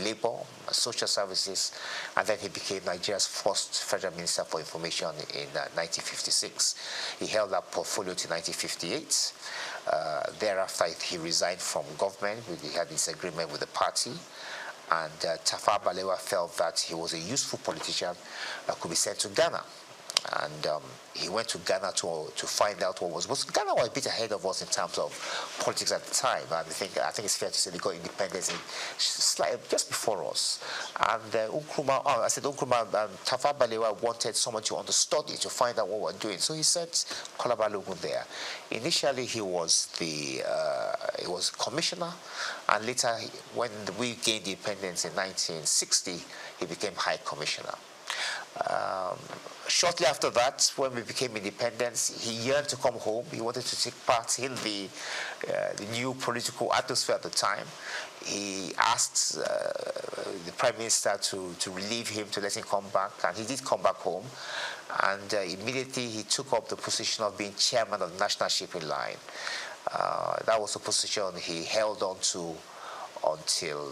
R: labor, social services, and then he became Nigeria's first federal minister for information in 1956. He held that portfolio to 1958. Thereafter, he resigned from government. He had this agreement with the party. And Tafawa Balewa felt that he was a useful politician that could be sent to Ghana. And he went to Ghana to find out what was Ghana was a bit ahead of us in terms of politics at the time. And I think it's fair to say they got independence just before us. And Tafawa Balewa wanted someone to understudy to find out what we're doing. So he sent Kola Balogun there. Initially, he was commissioner, and later, when we gained independence in 1960, he became high commissioner. Shortly after that, when we became independent, he yearned to come home. He wanted to take part in the new political atmosphere at the time. He asked the Prime Minister to relieve him, to let him come back, and he did come back home. And immediately he took up the position of being chairman of the National Shipping Line. That was a position he held on to until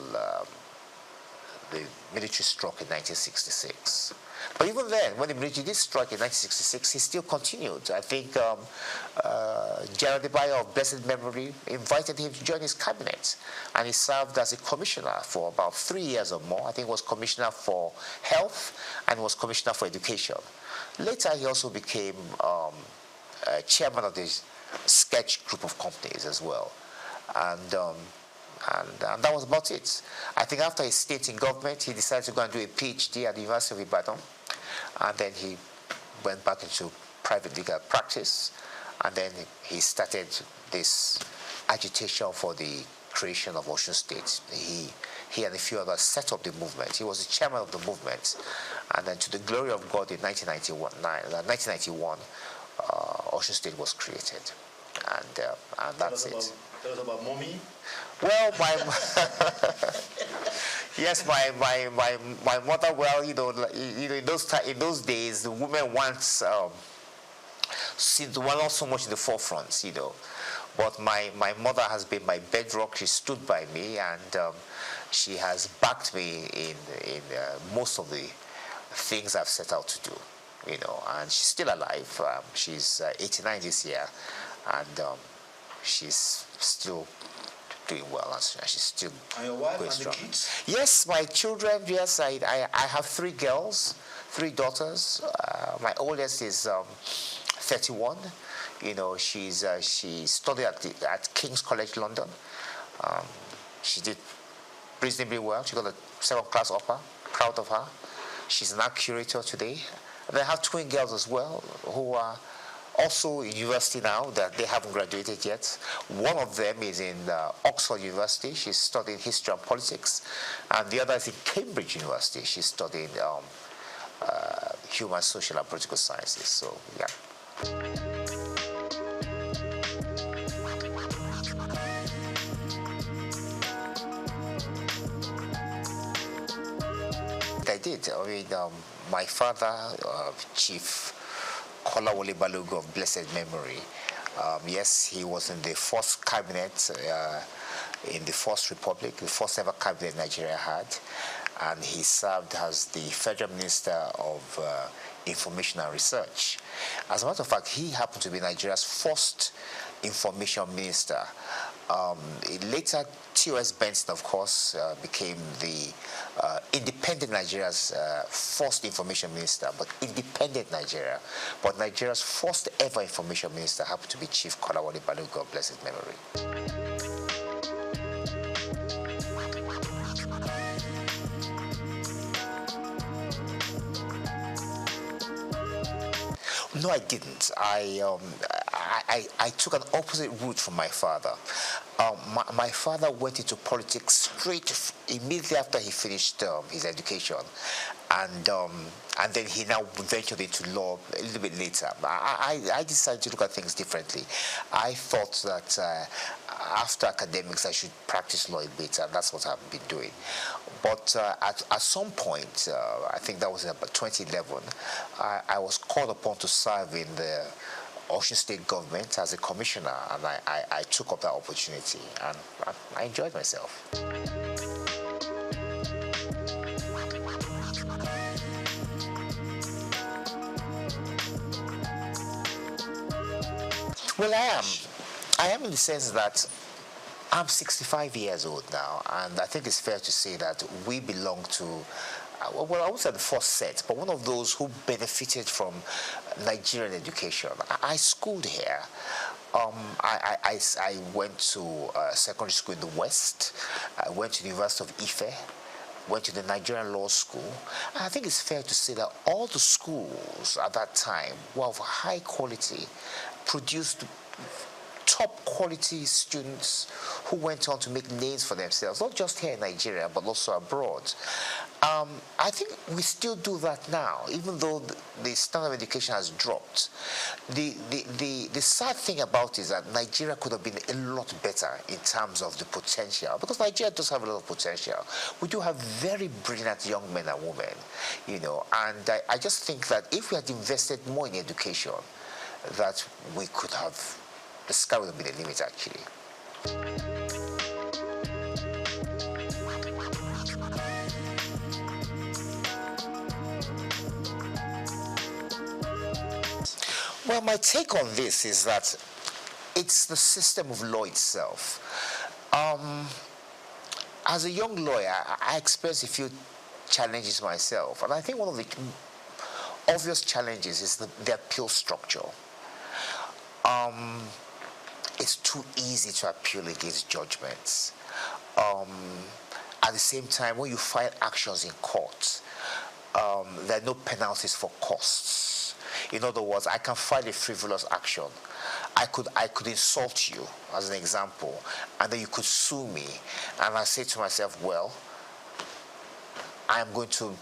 R: the military struck in 1966. But even then, when the military did strike in 1966, he still continued. I think General Debayo of blessed memory invited him to join his cabinet, and he served as a commissioner for about 3 years or more. I think he was commissioner for health and was commissioner for education. Later, he also became chairman of the sketch group of companies as well. And that was about it. I think after his stint in government, he decided to go and do a PhD at the University of Ibadan. And then he went back into private legal practice. And then he started this agitation for the creation of Osun State. He and a few others set up the movement. He was the chairman of the movement. And then to the glory of God, in 1991, Osun State was created. And that's it.
M: Tell us about mommy.
R: Well, yes, my mother. Well, in those days, the women were not so much in the forefront, But my mother has been my bedrock. She stood by me, and she has backed me in most of the things I've set out to do, And she's still alive. She's 89 this year, and she's still doing well, and she's still
M: and your wife
R: going
M: and
R: strong.
M: The kids?
R: Yes, my children. Yes, I have 3 girls, 3 daughters. My oldest is 31. She studied at King's College London. She did reasonably well. She got a 7th class upper. Proud of her. She's an art curator today. And I have twin girls as well who are also in university now, that they haven't graduated yet. One of them is in Oxford University. She's studying history and politics. And the other is in Cambridge University. She's studying human, social, and political sciences. So, yeah. I did. I mean, my father, Chief Kolawole Balogun of blessed memory. Yes, he was in the first cabinet in the First Republic, the first ever cabinet Nigeria had. and he served as the Federal Minister of Information and Research. As a matter of fact, he happened to be Nigeria's first information minister. Later, T.O.S. Benson, of course, became the independent Nigeria's first information minister, but independent Nigeria. But Nigeria's first ever information minister happened to be Chief Kolawole Balogun, God bless his memory. No, I didn't. I took an opposite route from my father. My father went into politics immediately after he finished his education, and then he now ventured into law a little bit later. I decided to look at things differently. I thought that after academics I should practice law a bit, and that's what I've been doing. But at some point, I think that was in about 2011, I was called upon to serve in the Osun State government as a commissioner, and I took up that opportunity, and I enjoyed myself. Well, I am in the sense that I'm 65 years old now, and I think it's fair to say that we belong to, well, I won't say the first set, but one of those who benefited from Nigerian education. I schooled here. I went to secondary school in the West. I went to the University of Ife, went to the Nigerian Law School. And I think it's fair to say that all the schools at that time were of high quality, produced top quality students who went on to make names for themselves, not just here in Nigeria, but also abroad. I think we still do that now, even though the standard of education has dropped. The sad thing about it is that Nigeria could have been a lot better in terms of the potential, because Nigeria does have a lot of potential. We do have very brilliant young men and women, you know, and I just think that if we had invested more in education, that we could have, the sky would have been the limit, actually. Well, my take on this is that it's the system of law itself. As a young lawyer, I experienced a few challenges myself, and I think one of the obvious challenges is the appeal structure. It's too easy to appeal against judgments. At the same time, when you file actions in court, there are no penalties for costs. In other words, I can file a frivolous action. I could insult you, as an example, and then you could sue me. And I say to myself, well, I'm going to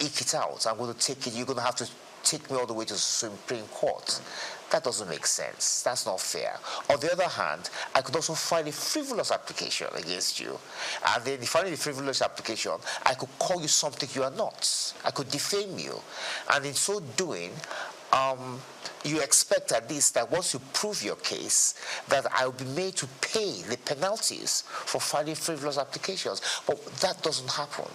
R: eke it out. I'm going to take it. You're going to have to take me all the way to the Supreme Court. That doesn't make sense. That's not fair. On the other hand, I could also file a frivolous application against you. And then filing a frivolous application, I could call you something you are not. I could defame you. And in so doing, you expect at least that once you prove your case, that I will be made to pay the penalties for filing frivolous applications. But that doesn't happen.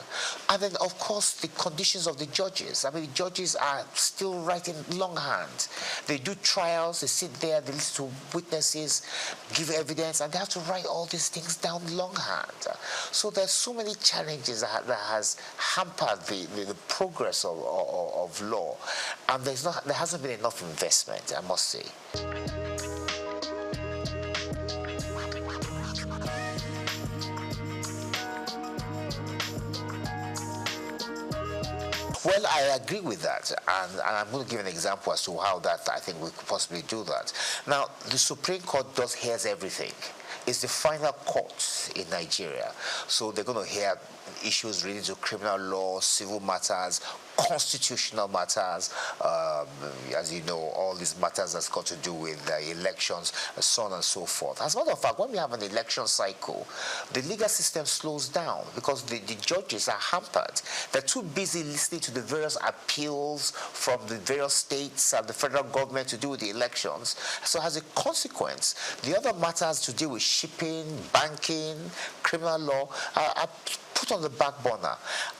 R: And then, of course, the conditions of the judges. I mean, the judges are still writing longhand. They do trials, they sit there, they listen to witnesses, give evidence, and they have to write all these things down longhand. So there's so many challenges that has hampered the progress of law. And there hasn't been enough investment, I must say. Well, I agree with that, and I'm going to give an example as to how that I think we could possibly do that. Now, the Supreme Court hears everything. It's the final court in Nigeria, so they're going to hear issues related to criminal law, civil matters, constitutional matters, as you know, all these matters that's got to do with elections, and so on and so forth. As a matter of fact, when we have an election cycle, the legal system slows down because the judges are hampered. They're too busy listening to the various appeals from the various states and the federal government to do with the elections. So as a consequence, the other matters to deal with shipping, banking, criminal law are put on the back burner.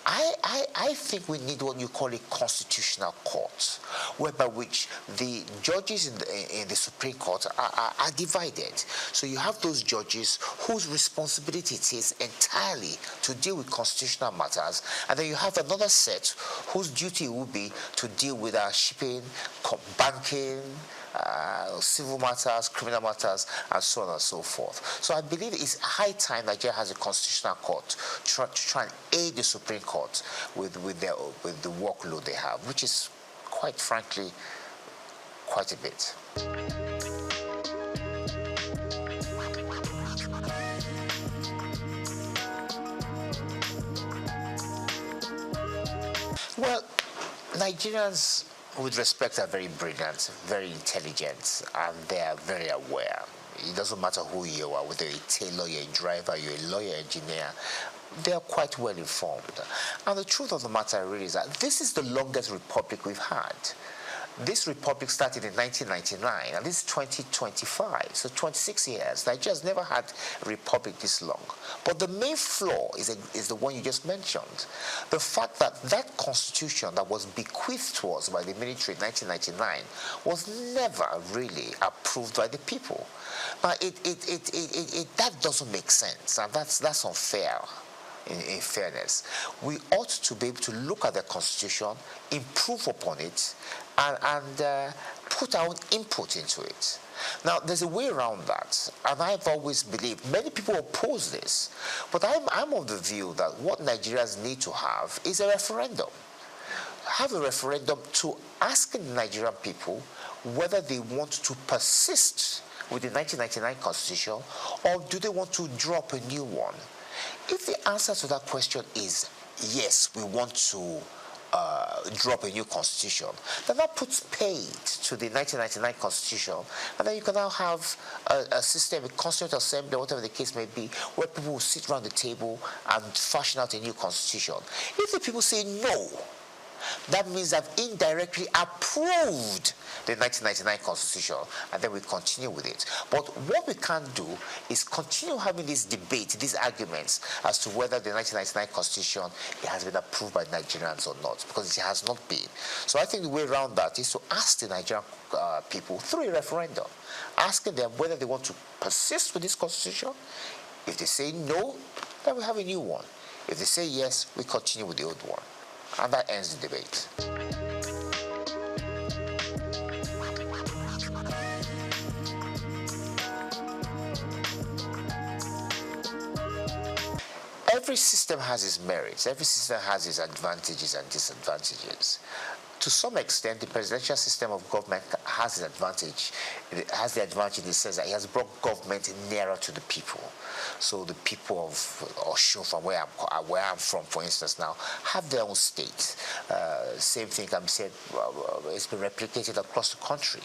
R: I think we need what you call a constitutional court, whereby which the judges in the Supreme Court are divided. So you have those judges whose responsibility it is entirely to deal with constitutional matters, and then you have another set whose duty will be to deal with shipping, banking, civil matters, criminal matters, and so on and so forth. So I believe it's high time Nigeria has a constitutional court to try and aid the Supreme Court with the workload they have, which is, quite frankly, quite a bit. Well, Nigerians, with respect, are very brilliant, very intelligent, and they are very aware. It doesn't matter who you are, whether you're a tailor, you're a driver, you're a lawyer, engineer, they are quite well informed. And the truth of the matter really is that this is the longest republic we've had. This republic started in 1999, and this is 2025, so 26 years. Nigeria's never had a republic this long. But the main flaw is the one you just mentioned. The fact that that constitution that was bequeathed to us by the military in 1999 was never really approved by the people. Now, that doesn't make sense, and that's unfair. In fairness, we ought to be able to look at the constitution, improve upon it, and put our own input into it. Now, there's a way around that, and I've always believed, many people oppose this, but I'm of the view that what Nigerians need to have is a referendum. Have a referendum to ask the Nigerian people whether they want to persist with the 1999 constitution, or do they want to drop a new one. If the answer to that question is yes, we want to drop a new constitution, then that puts paid to the 1999 constitution, and then you can now have a system, a constituent assembly, whatever the case may be, where people will sit around the table and fashion out a new constitution. If the people say no, that means they've indirectly approved the 1999 constitution, and then we continue with it. But what we can't do is continue having this debate, these arguments as to whether the 1999 constitution has been approved by Nigerians or not, because it has not been. So I think the way around that is to ask the Nigerian people through a referendum, asking them whether they want to persist with this constitution. If they say no, then we have a new one. If they say yes, we continue with the old one. And that ends the debate. Every system has its merits. Every system has its advantages and disadvantages. To some extent, the presidential system of government has an advantage. It has the advantage in the sense that it has brought government nearer to the people. So the people of Osun, from where I'm from, for instance, now, have their own state. Same thing can be said, it's been replicated across the country.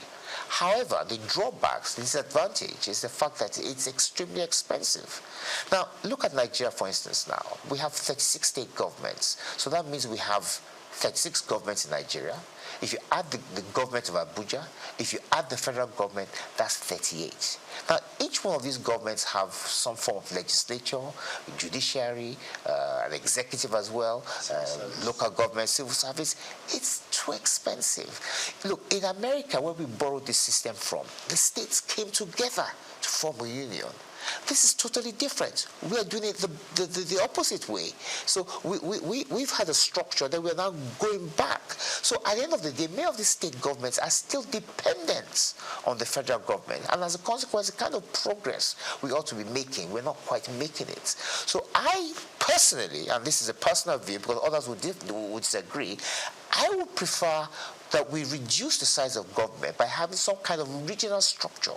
R: However, the drawbacks, the disadvantage, is the fact that it's extremely expensive. Now, look at Nigeria, for instance, now. We have 36 state governments. So that means we have 36 governments in Nigeria. If you add the government of Abuja, if you add the federal government, that's 38. Now, each one of these governments have some form of legislature, judiciary, an executive as well, local government, civil service. It's too expensive. Look, in America, where we borrowed this system from, the states came together to form a union. This is totally different. We are doing it the opposite way. So we've had a structure that we're now going back. So at the end of the day, many of the state governments are still dependent on the federal government. And as a consequence, the kind of progress we ought to be making, we're not quite making it. So I personally, and this is a personal view because others would disagree, I would prefer that we reduce the size of government by having some kind of regional structure.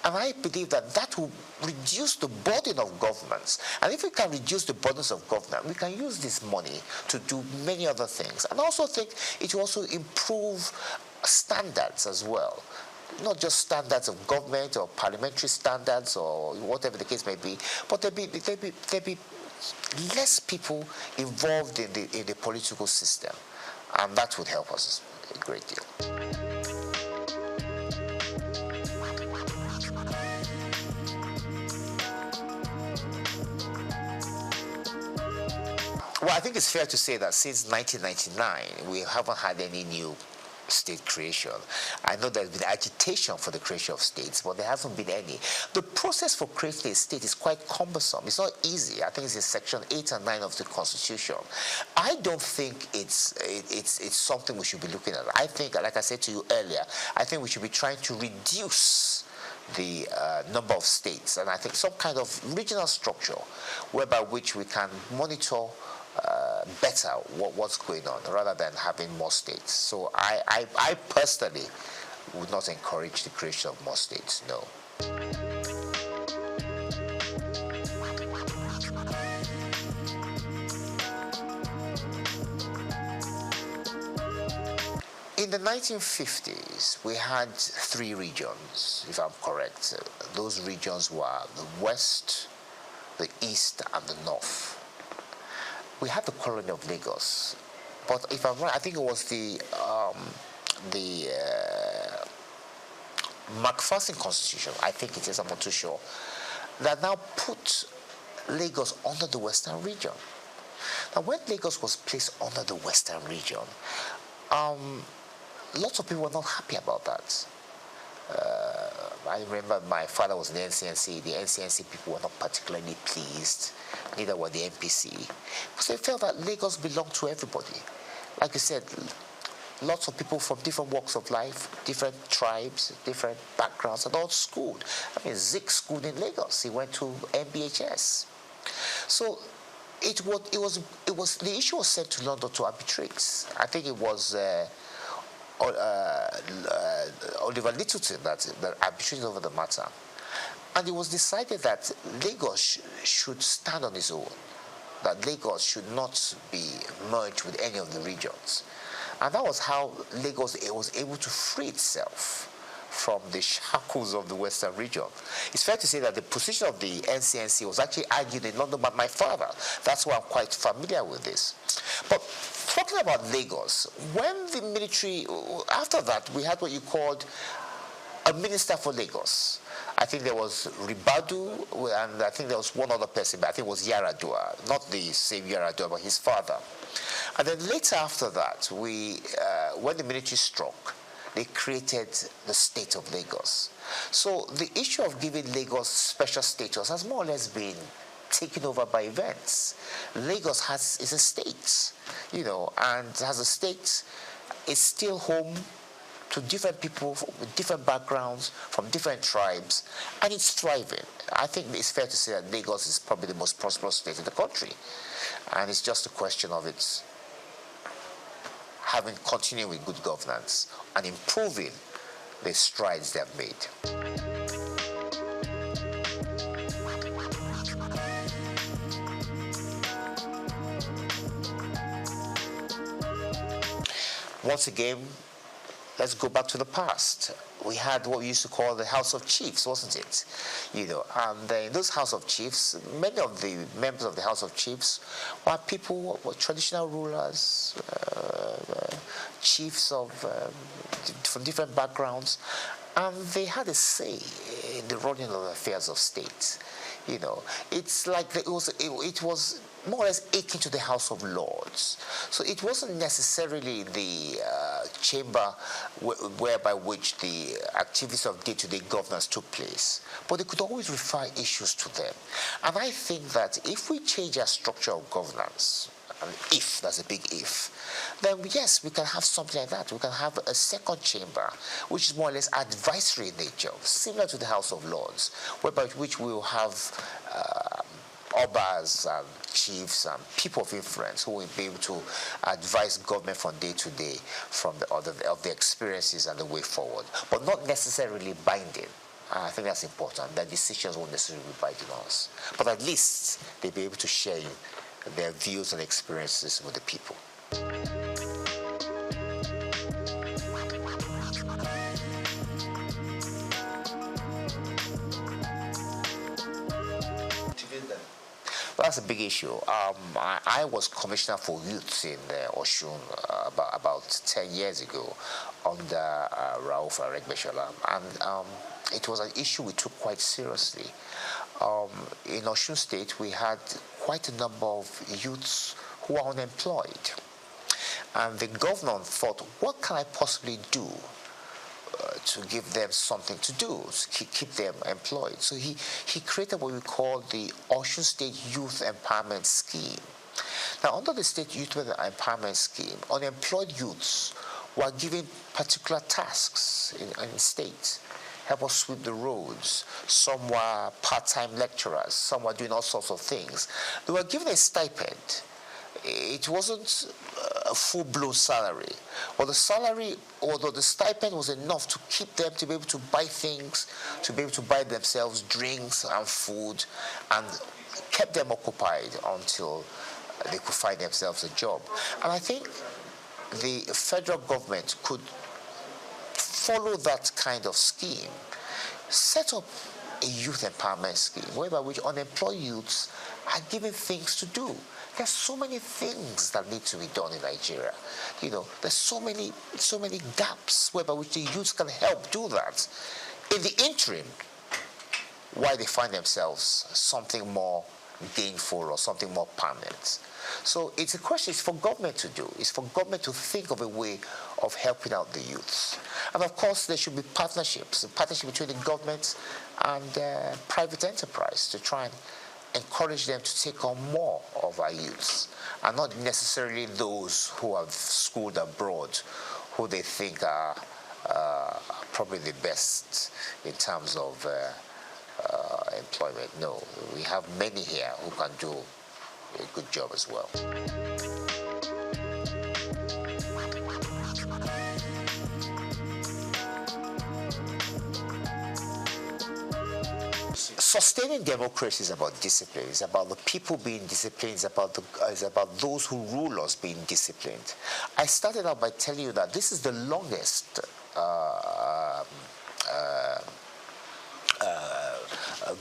R: And I believe that that will reduce the burden of governments. And if we can reduce the burdens of government, we can use this money to do many other things. And I also think it will also improve standards as well. Not just standards of government or parliamentary standards or whatever the case may be, but there'll be less people involved in the political system. And that would help us a great deal. Well, I think it's fair to say that since 1999, we haven't had any new state creation. I know there's been agitation for the creation of states, but there hasn't been any. The process for creating a state is quite cumbersome. It's not easy. I think it's in Section 8 and 9 of the Constitution. I don't think it's something we should be looking at. I think, like I said to you earlier, I think we should be trying to reduce the number of states, and I think some kind of regional structure whereby which we can monitor better what's going on rather than having more states. So I personally would not encourage the creation of more states, no. In the 1950s, we had 3 regions, if I'm correct. Those regions were the West, the East, and the North. We had the colony of Lagos, but if I'm right, I think it was the MacPherson Constitution, I think it is, I'm not too sure, that now put Lagos under the Western region. Now, when Lagos was placed under the Western region, lots of people were not happy about that. I remember my father was in the NCNC. The NCNC people were not particularly pleased, neither were the NPC, because they felt that Lagos belonged to everybody. Like you said, lots of people from different walks of life, different tribes, different backgrounds, and all schooled. I mean, SOUQ schooled in Lagos. He went to MBHS. So it was the issue was sent to London to arbitrate. I think it was Oliver Littleton that arbitrated over the matter. And it was decided that Lagos should stand on its own, that Lagos should not be merged with any of the regions. And that was how Lagos was able to free itself from the shackles of the Western region. It's fair to say that the position of the NCNC was actually argued in London by my father. That's why I'm quite familiar with this. But talking about Lagos, when the military, after that, we had what you called a minister for Lagos. I think there was Ribadu, and I think there was one other person, but I think it was Yaradua, not the same Yaradua, but his father. And then later after that, when the military struck, they created the state of Lagos. So the issue of giving Lagos special status has more or less been taken over by events. Lagos is a state, and as a state, it's still home to different people with different backgrounds, from different tribes, and it's thriving. I think it's fair to say that Lagos is probably the most prosperous state in the country, and it's just a question of its continuing with good governance and improving the strides they have made. Once again, let's go back to the past. We had what we used to call the House of Chiefs, wasn't it? And in those House of Chiefs, many of the members of the House of Chiefs were people, were traditional rulers, chiefs from different backgrounds, and they had a say in the running of the affairs of state. It's like it was more or less akin to the House of Lords. So it wasn't necessarily the chamber whereby which the activities of day-to-day governance took place, but they could always refer issues to them. And I think that if we change our structure of governance, and if, that's a big if, then yes, we can have something like that. We can have a second chamber, which is more or less advisory in nature, similar to the House of Lords, whereby which we will have obas and chiefs and people of influence who will be able to advise government from day to day from of the experiences and the way forward, but not necessarily binding. I think that's important. Their decisions won't necessarily be binding on us, but at least they'll be able to share their views and experiences with the people. Well, that's a big issue. I was commissioner for youth in Osun about 10 years ago under Rauf Aregbesola, and it was an issue we took quite seriously. In Osun State, we had quite a number of youths who are unemployed. And the governor thought, what can I possibly do to give them something to do, to keep them employed? So he created what we call the Osun State Youth Empowerment Scheme. Now, under the State Youth Empowerment Scheme, unemployed youths were given particular tasks in states. Help us sweep the roads. Some were part-time lecturers. Some were doing all sorts of things. They were given a stipend. It wasn't a full-blown salary. Well, the salary, although the stipend was enough to keep them to be able to buy things, to be able to buy themselves drinks and food, and kept them occupied until they could find themselves a job. And I think the federal government could follow that kind of scheme, set up a youth empowerment scheme whereby which unemployed youths are given things to do. There's so many things that need to be done in Nigeria. You know, there's so many gaps whereby which the youths can help do that. In the interim, while they find themselves something more gainful or something more permanent. So it's a question, it's for government to do. It's for government to think of a way of helping out the youths. And of course, there should be partnerships, a partnership between the government and private enterprise to try and encourage them to take on more of our youths, and not necessarily those who have schooled abroad, who they think are probably the best in terms of employment. No, we have many here who can do a good job as well. Sustaining democracy is about discipline. It's about the people being disciplined. It's about those who rule us being disciplined. I started out by telling you that this is the longest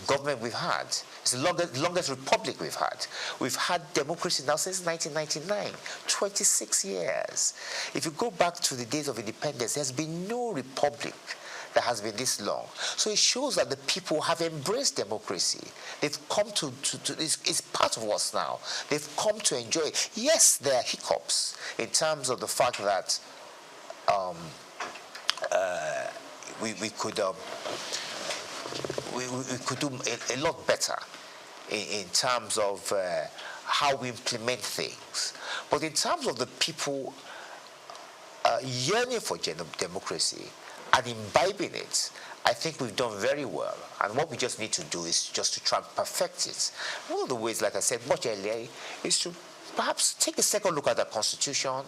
R: government we've had. It's the longest republic we've had. We've had democracy now since 1999, 26 years. If you go back to the days of independence, there's been no republic that has been this long. So it shows that the people have embraced democracy. They've come to it's part of us now. They've come to enjoy it. Yes, there are hiccups in terms of the fact that we could do a lot better in terms of how we implement things. But in terms of the people yearning for democracy and imbibing it, I think we've done very well. And what we just need to do is just to try and perfect it. One of the ways, like I said much earlier, is to perhaps take a second look at the Constitution,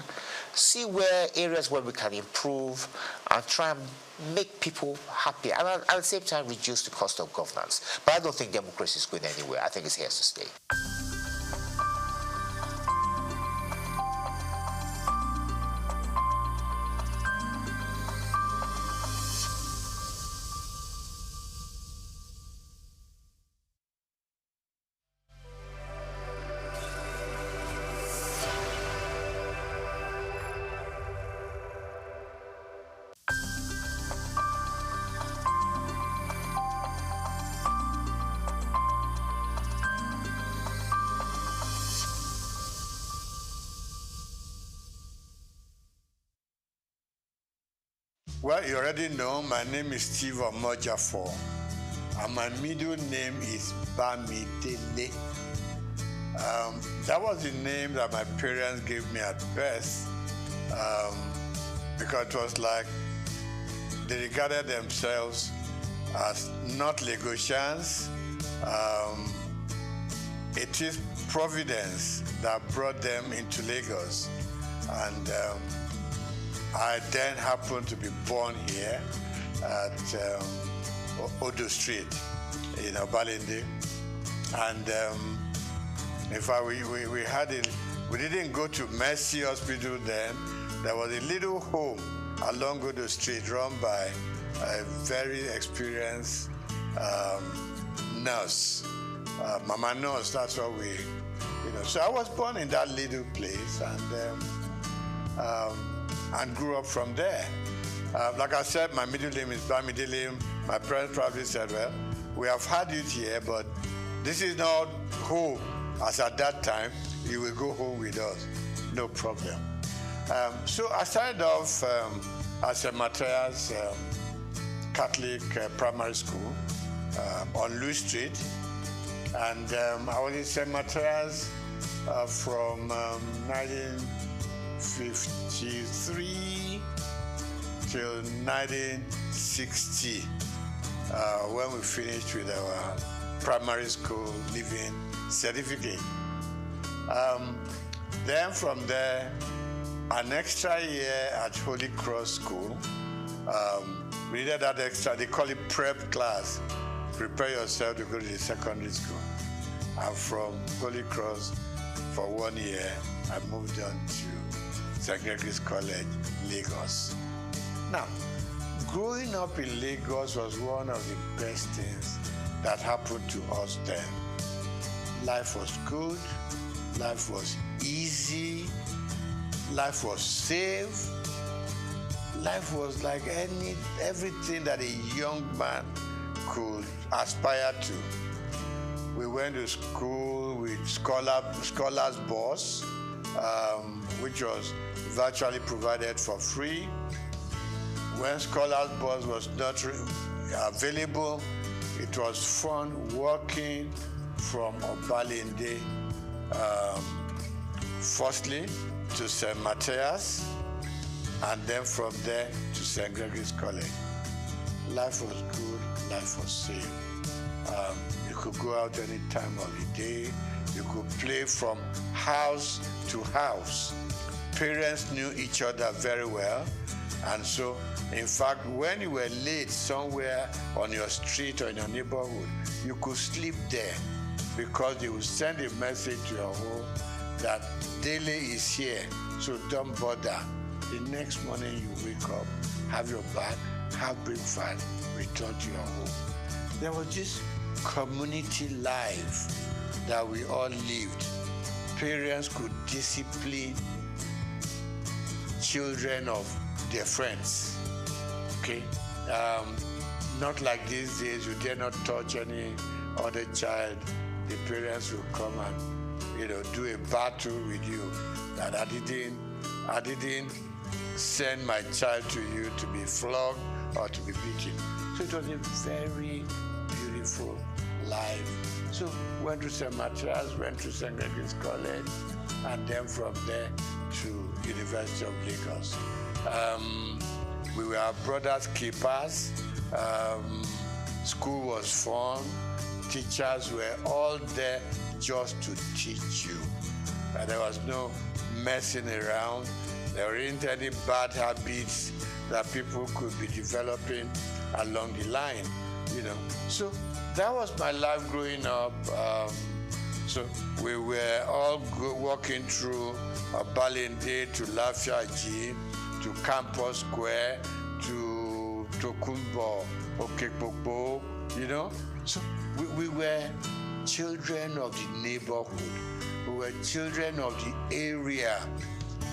R: see where areas where we can improve, and try and make people happy, and at the same time reduce the cost of governance. But I don't think democracy is going anywhere. I think it's here to stay.
S: Well, you already know, my name is Steve Omojafo, and my middle name is Bamidele. That was the name that my parents gave me at birth, because it was like they regarded themselves as not Lagosians. It is Providence that brought them into Lagos, and I then happened to be born here at Odo Street, in Balinde. And in fact, we had it. We didn't go to Mercy Hospital then. There was a little home along Odo Street run by a very experienced nurse, Mama Nurse. That's what we, So I was born in that little place, and grew up from there. Like I said, my middle name is Bamidele. My parents probably said, well, we have had it here, but this is not home as at that time. you will go home with us. No problem. So I started off at St. Matthias Catholic Primary School on Louis Street. And I was in St. Matthias from 1953 till 1960, when we finished with our primary school leaving certificate. Then from there, an extra year at Holy Cross School. We needed that extra, they call it prep class. Prepare yourself to go to the secondary school. And from Holy Cross, for 1 year, I moved on to St. Gregory's College, Lagos. Now, growing up in Lagos was one of the best things that happened to us then. Life was good, life was easy, life was safe, life was like everything that a young man could aspire to. We went to school with scholars bus, which was virtually provided for free. When scholars bus was not available, it was fun walking from Obalende, firstly to St. Matthias, and then from there to St. Gregory's College. Life was good, life was safe. You could go out any time of the day. You could play from house to house. Parents knew each other very well. And so, in fact, when you were late somewhere on your street or in your neighborhood, you could sleep there because they would send a message to your home that Dele is here, so don't bother. The next morning you wake up, have your bath, have breakfast, return to your home. There was this community life that we all lived. Parents could discipline children of their friends, okay? Not like these days, you dare not touch any other child. The parents will come and, do a battle with you that I didn't send my child to you to be flogged or to be beaten. So it was a very beautiful life. So went to St. Matthias, went to St. Gregory's College, and then from there to University of Lagos. We were brothers keepers. School was fun. Teachers were all there just to teach you. There was no messing around. There weren't any bad habits that people could be developing along the line, So that was my life growing up. So we were all walking through Balinde to Lafiaji, to Campus Square, to Tokunbo, Okekpokpo, So we were children of the neighborhood. We were children of the area.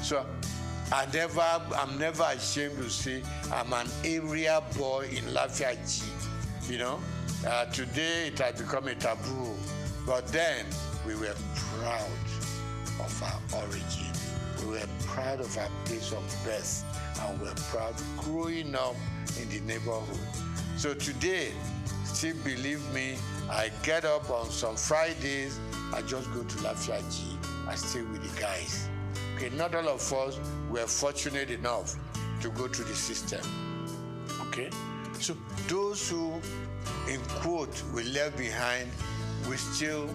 S: So I'm never ashamed to say I'm an area boy in Lafiaji. Today it has become a taboo, but then we were proud of our origin. We were proud of our place of birth, and we were proud growing up in the neighborhood. So today, still believe me, I get up on some Fridays, I just go to Lafiaji, I stay with the guys. Okay, not all of us were fortunate enough to go through the system. Okay? So those who, in quote, we left behind, we still,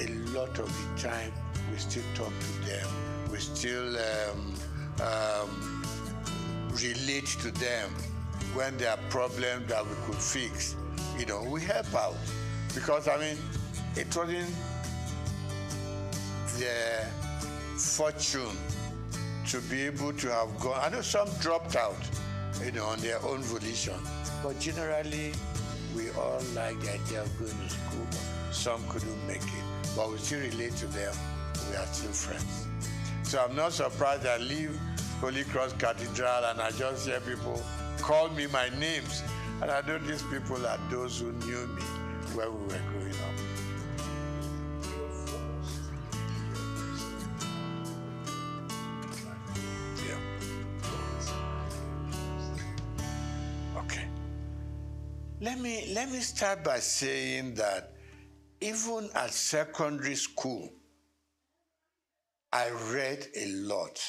S: a lot of the time, we still talk to them. We still relate to them when there are problems that we could fix. We help out. Because, it wasn't their fortune to be able to have gone. I know some dropped out, on their own volition. But generally, we all like the idea of going to school. Some couldn't make it, but we still relate to them. We are still friends. So I'm not surprised I leave Holy Cross Cathedral and I just hear people call me my names. And I know these people are those who knew me when we were growing up. Let me start by saying that even at secondary school, I read a lot.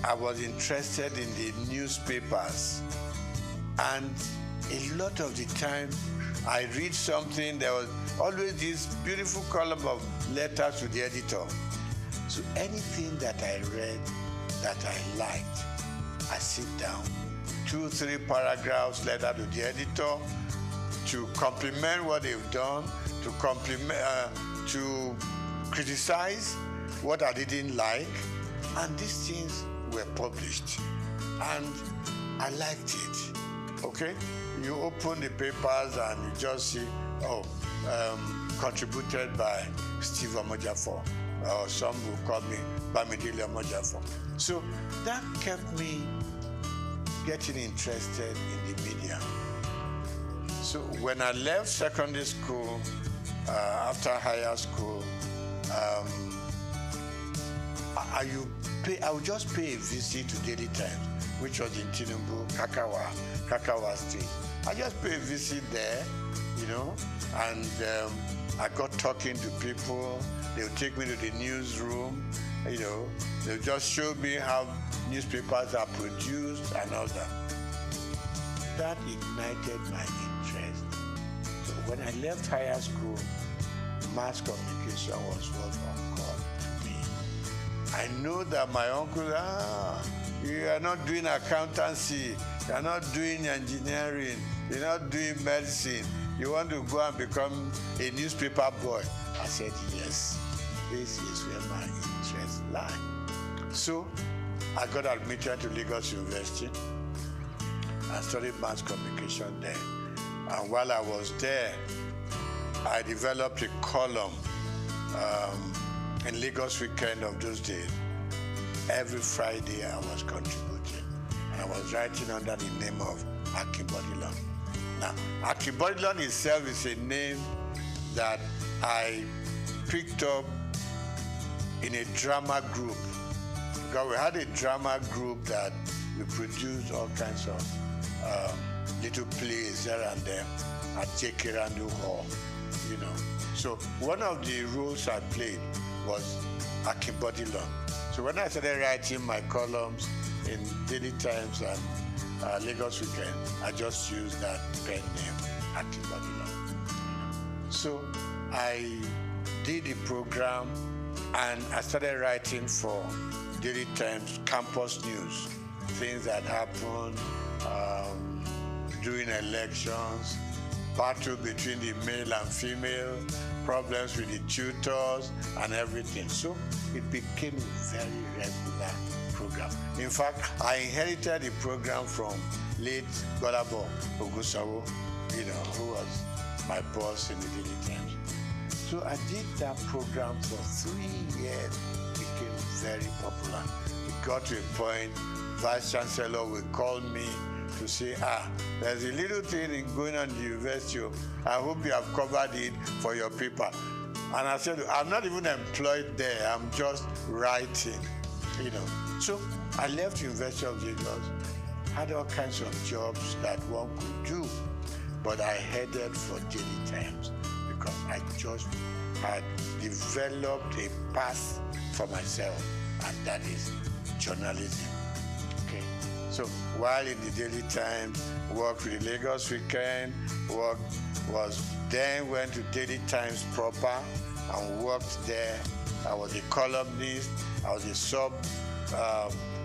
S: I was interested in the newspapers, and a lot of the time I read something, there was always this beautiful column of letters to the editor. So anything that I read that I liked, I sit down, 2-3 paragraphs letter to the editor to compliment what they've done, to criticize what I didn't like, and these things were published, and I liked it. Okay, you open the papers and you just see, contributed by Steve Omojafor, or some will call me Bamidele Omojafor. So that kept me getting interested in the media. So when I left secondary school, after higher school, I would just pay a visit to Daily Times, which was in Tinubu, Kakawa Street. I just pay a visit there, and I got talking to people. They would take me to the newsroom, they would just show me how newspapers are produced and all that. That ignited my interest. So when I left higher school, mass communication was what occurred to me. I know that my uncle, you are not doing accountancy, you are not doing engineering, you're not doing medicine, you want to go and become a newspaper boy. I said, yes, this is where my interests lie. So I got admitted to Lagos University. I studied mass communication there. And while I was there, I developed a column in Lagos Weekend of those days. Every Friday I was contributing. And I was writing under the name of Akibodilon. Now, Akibodilon itself is a name that I picked up in a drama group. Because we had a drama group that we produced all kinds of little plays here and there at Jekirandu Hall, So one of the roles I played was Akibodilon. So when I started writing my columns in Daily Times and Lagos Weekend, I just used that pen name, Akibodilon. So I did the program and I started writing for Daily Times campus news, things that happened during elections, battle between the male and female, problems with the tutors and everything. So it became a very regular program. In fact, I inherited the program from late Golabo Ogusawo, who was my boss in the Daily Times. So I did that program for 3 years. It became very popular. It got to a point, Vice Chancellor would call me to say, there's a little thing going on in the university. I hope you have covered it for your paper. And I said, I'm not even employed there. I'm just writing, So I left University of Lagos, had all kinds of jobs that one could do. But I headed for Daily Times because I just had developed a path for myself, and that is journalism. Okay. So while in the Daily Times, worked with the Lagos Weekend, went to Daily Times proper and worked there. I was a columnist, I was a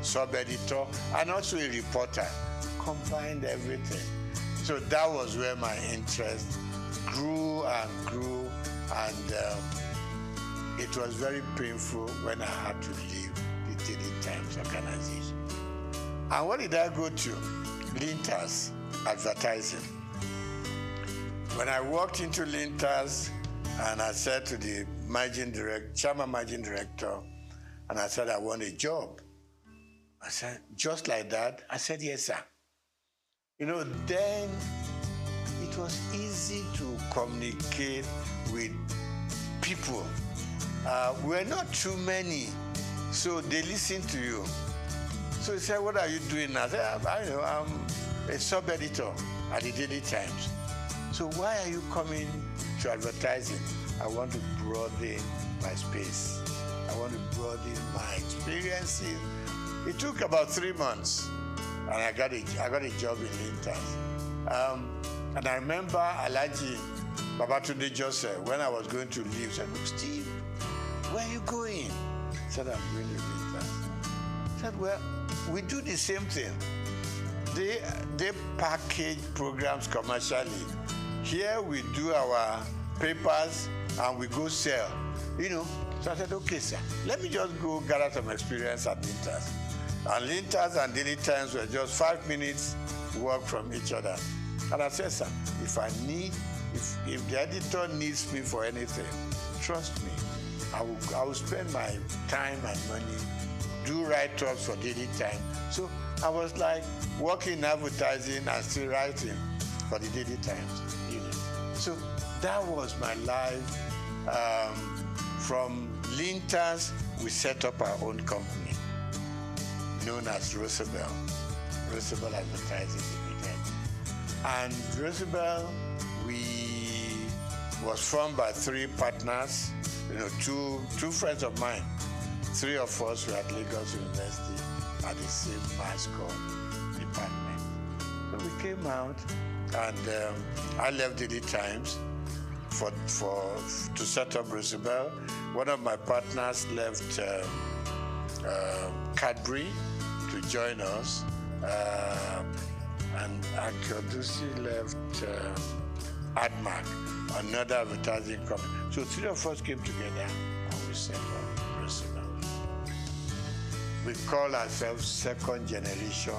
S: sub-editor, and also a reporter. Combined everything. So that was where my interest grew and grew, and it was very painful when I had to leave the Daily Times organization. And what did I go to? Lintas Advertising. When I walked into Lintas, and I said to the chairman managing director, and I said, I want a job. I said, just like that? I said, yes, sir. Then it was easy to communicate with people. We're not too many, so they listen to you. So he said, what are you doing now? I said, I'm a sub-editor. at the Daily Times. So why are you coming to advertising? I want to broaden my space. I want to broaden my experiences. It took about 3 months, and I got a job in Lintas. And I remember Alhaji Babatunde Joseph, when I was going to leave, said, "Look, Steve, where are you going?" I said, "I'm going to Lintas." I said, "Well, we do the same thing. They package programs commercially. Here we do our papers and we go sell, you know." So I said, "Okay, sir, let me just go gather some experience at Lintas." And Lintas and Daily Times were just 5 minutes walk from each other. And I said, "Sir, if the editor needs me for anything, trust me, I will spend my time and money, do write-ups for Daily Times." So I was like working in advertising and still writing for the Daily Times, you know. So that was my life. From Lintas, we set up our own company known as Roosevelt Advertising Limited. And Roosevelt, was formed by 3 partners, you know, two friends of mine. 3 of us were at Lagos University at the same mass comm department. So we came out, and I left Daily Times to set up Roosevelt. One of my partners left Cadbury to join us, and Akiodusi left Admark, another advertising company. So 3 of us came together and we set up Roosevelt. We call ourselves second generation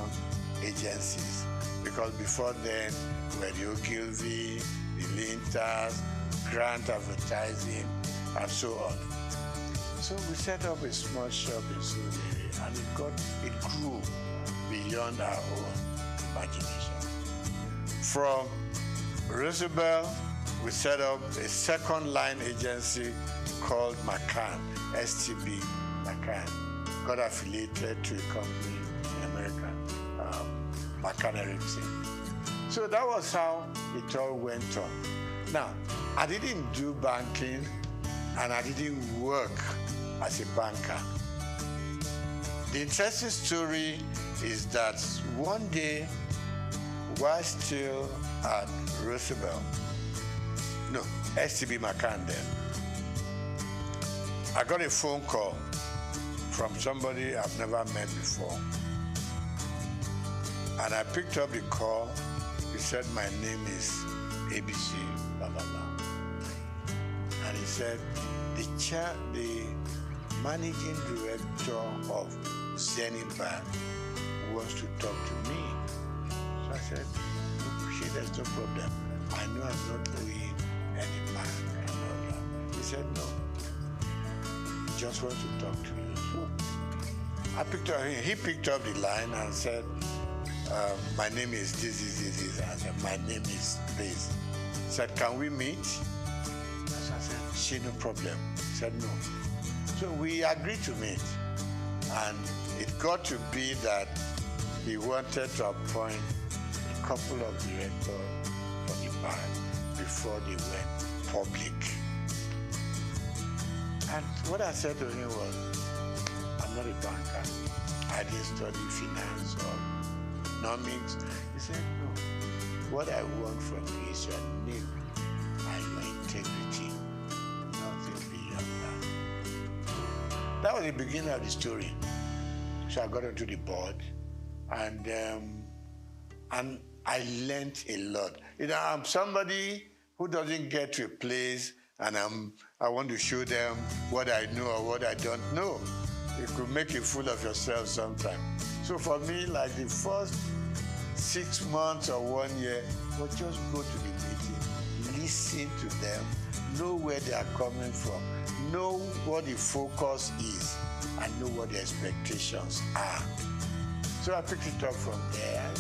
S: agencies, because before then we were the Ogilvy, the Lintas, Grant Advertising, and so on. So we set up a small shop in Surulere, and it grew beyond our own imagination. From Roosevelt, we set up a second line agency called McCann, STB McCann. Got affiliated to a company in America, McCann Erickson. So that was how it all went on. Now, I didn't do banking, and I didn't work as a banker. The interesting story is that one day, while still at Roosevelt, no, STB McCann then, I got a phone call from somebody I've never met before. And I picked up the call. He said, "My name is ABC, blah, blah, blah." And he said, the managing director of Zenith Bank wants to talk to me. So I said, "Okay, there's no problem. I know I'm not owing any bank and all that." He said, "No, he just wants to talk to you." So I picked up, he picked up the line and said, "My name is this. I said, "My name is this." He said, "Can we meet?" So I said, "She, no problem." He said, "No." So we agreed to meet. And it got to be that he wanted to appoint a couple of directors for the bank before they went public. And what I said to him was, "I'm not a banker. I didn't study finance or economics." He said, "No. What I want from you is your name and your integrity. Nothing beyond that." That was the beginning of the story. So I got onto the board, and I learned a lot. You know, I'm somebody who doesn't get to a place and I want to show them what I know or what I don't know. You could make a fool of yourself sometimes. So for me, like the first 6 months or 1 year, was just go to the meeting, listen to them, know where they are coming from, know what the focus is, and know what the expectations are. So I picked it up from there.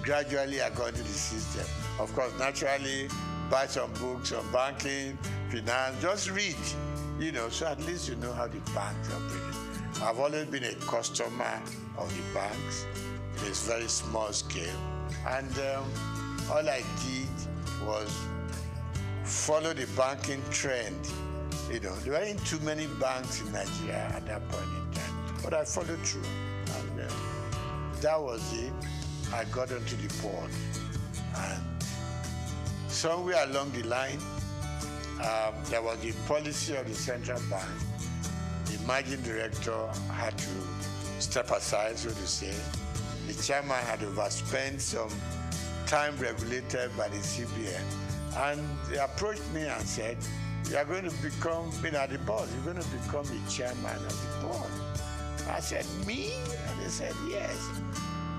S: Gradually, I got into the system. Of course, naturally, buy some books on banking, finance, just read, you know, so at least you know how the banks operate. I've always been a customer of the banks. It is very small scale. And All I did was follow the banking trend. You know, there weren't too many banks in Nigeria at that point in time, but I followed through, and that was it. I got onto the board, and somewhere along the line, there was the policy of the central bank. The managing director had to step aside, so to say. The chairman had overspent some time regulated by the CBN, and they approached me and said, "You are going to become, at the board, you're going to become the chairman of the board." I said, "Me?" And they said, "Yes.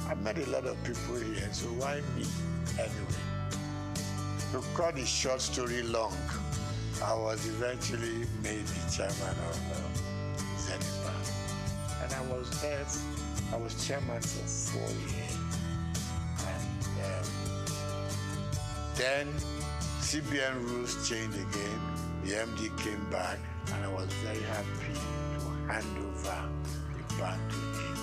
S: I've met a lot of people here, so why me?" Anyway, to cut the short story long, I was eventually made the chairman of Zenith Bank. And I was there, I was chairman for 4 years. And then CBN rules changed again. The MD came back, and I was very happy to hand over the bank to him.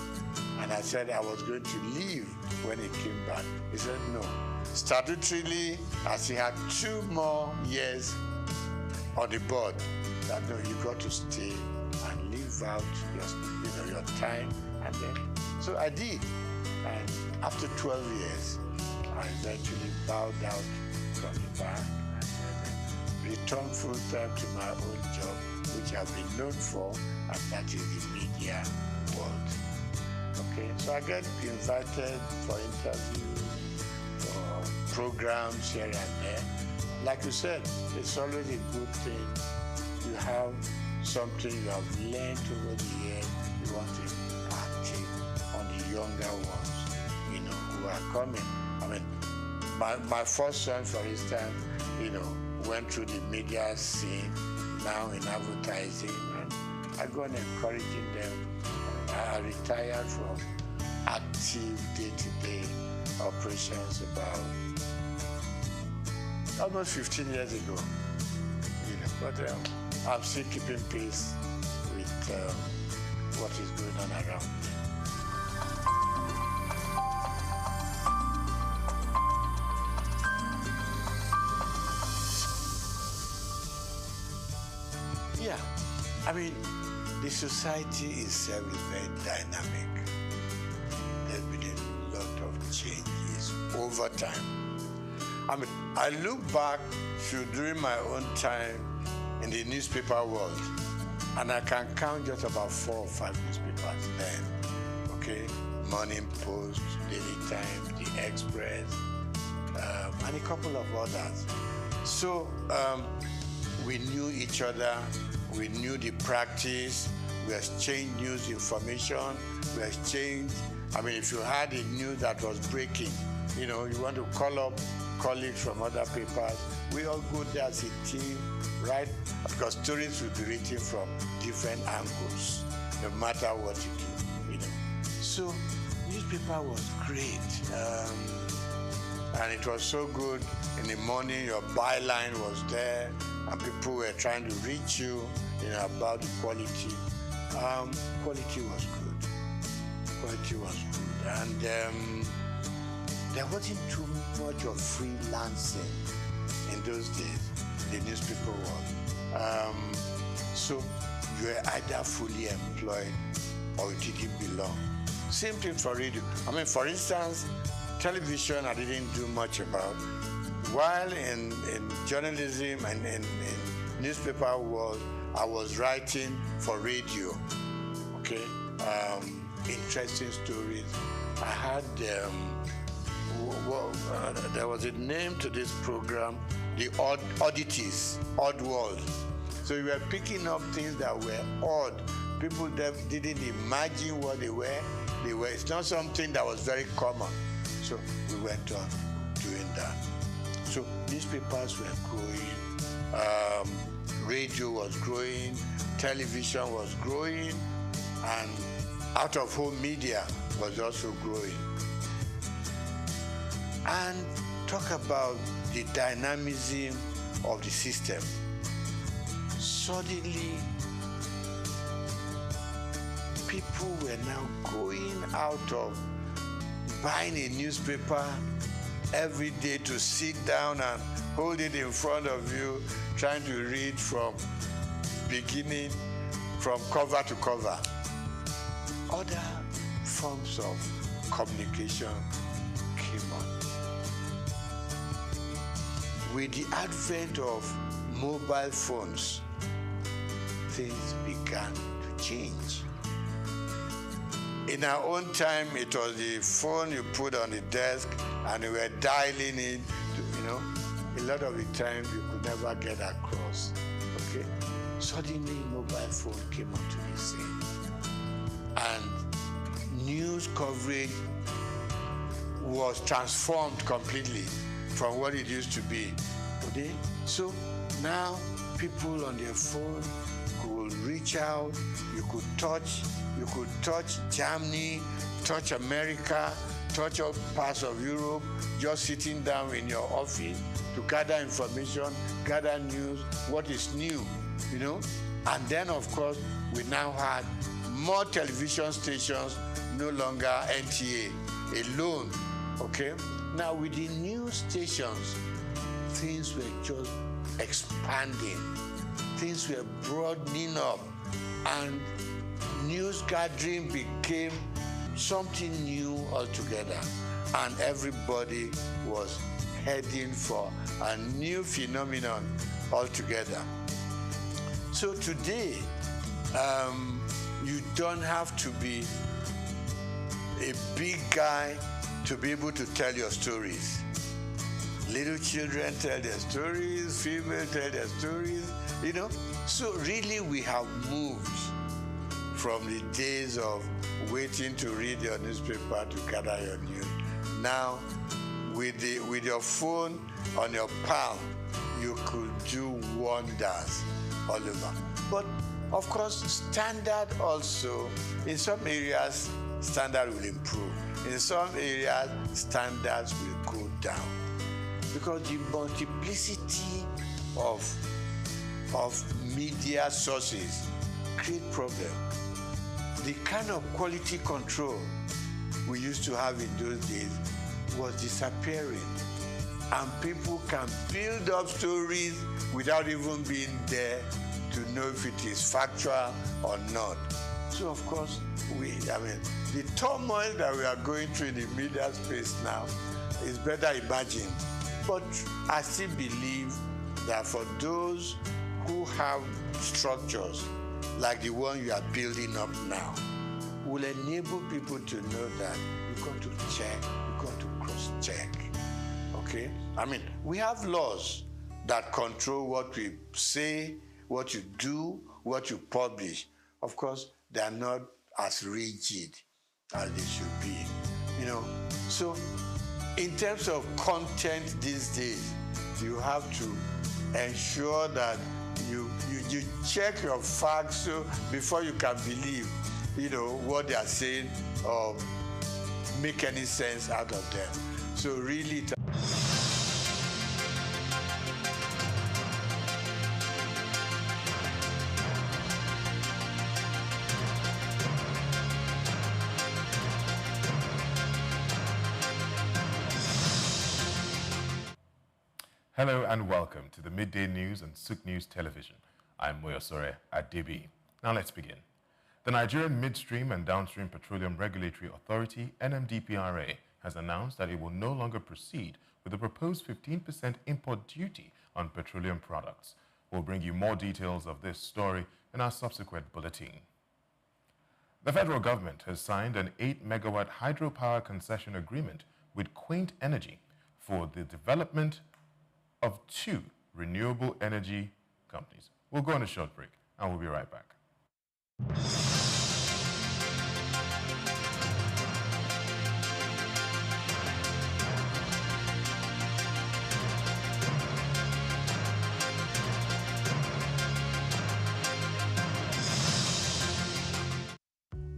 S: And I said I was going to leave when he came back. He said no. Statutorily, as he had 2 more years on the board, that no, you got to stay and live out your time. And then, so I did. And after 12 years, I eventually bowed out from the bank and returned full time to my own job, which I've been known for, and that is the media world. Okay, so I get invited for interviews, for programs here and there. Like you said, it's always a good thing. You have something you have learned over the years, you want to impact it on the younger ones, who are coming. I mean, my first son, for instance, went through the media scene, now in advertising, and I go on encouraging them. I retired from active day-to-day operations about almost 15 years ago. But I'm still keeping pace with what is going on around me. Yeah, I mean, the society is very dynamic. There's been a lot of changes over time. I mean, I look back to during my own time in the newspaper world, and I can count just about 4 or 5 newspapers then. Okay, Morning Post, Daily Times, The Express, and a couple of others. So we knew each other. We knew the practice, we exchanged news information, we exchanged, I mean, if you had a news that was breaking, you want to call up colleagues from other papers, we all go there as a team, right? Because stories will be written from different angles, no matter what you do, So, newspaper was great. And it was so good. In the morning, your byline was there, and people were trying to reach you, about the quality. Quality was good. Quality was good. And there wasn't too much of freelancing in those days, in the newspaper world. So you were either fully employed or you didn't belong. Same thing for radio. I mean, for instance, television I didn't do much about. While in journalism and in newspaper world, I was writing for radio, okay? Interesting stories. I had, there was a name to this program, the Oddities, Odd World. So we were picking up things that were odd. People that didn't imagine what they were. It's not something that was very common. So we went on doing that. So newspapers were growing, radio was growing, television was growing, and out-of-home media was also growing. And talk about the dynamism of the system. Suddenly, people were now going out of buying a newspaper every day to sit down and hold it in front of you, trying to read from beginning, from cover to cover. Other forms of communication came on. With the advent of mobile phones, things began to change. In our own time, it was the phone you put on the desk and you were dialing it, a lot of the time you could never get across, okay? Suddenly, mobile phone came onto the scene. And news coverage was transformed completely from what it used to be. Okay? So now people on their phone could reach out, you could touch Germany, touch America, touch all parts of Europe, just sitting down in your office to gather information, gather news, what is new, And then, of course, we now had more television stations, no longer NTA alone, okay? Now, with the news stations, things were just expanding. Things were broadening up, and news gathering became something new altogether, and everybody was heading for a new phenomenon altogether. So today, you don't have to be a big guy to be able to tell your stories. Little children tell their stories, females tell their stories, So really we have moved from the days of waiting to read your newspaper to gather your news. Now, with your phone on your palm, you could do wonders all over. But of course, standard also, in some areas, standard will improve. In some areas, standards will go down. Because the multiplicity of media sources create problems. The kind of quality control we used to have in those days was disappearing. And people can build up stories without even being there to know if it is factual or not. So of course, the turmoil that we are going through in the media space now is better imagined. But I still believe that for those who have structures like the one you are building up now, will enable people to know that you've got to check, you've got to cross-check, okay? We have laws that control what we say, what you do, what you publish. Of course, they are not as rigid as they should be, So in terms of content these days, you have to ensure that you check your facts before you can believe, what they are saying or make any sense out of them. So really.
T: Hello and welcome to the Midday News on SOUQ News Television. I'm Moyosore Adebi. Now let's begin. The Nigerian Midstream and Downstream Petroleum Regulatory Authority, NMDPRA, has announced that it will no longer proceed with the proposed 15% import duty on petroleum products. We'll bring you more details of this story in our subsequent bulletin. The federal government has signed an 8-megawatt hydropower concession agreement with Quaint Energy for the development of 2 renewable energy companies. We'll go on a short break and we'll be right back.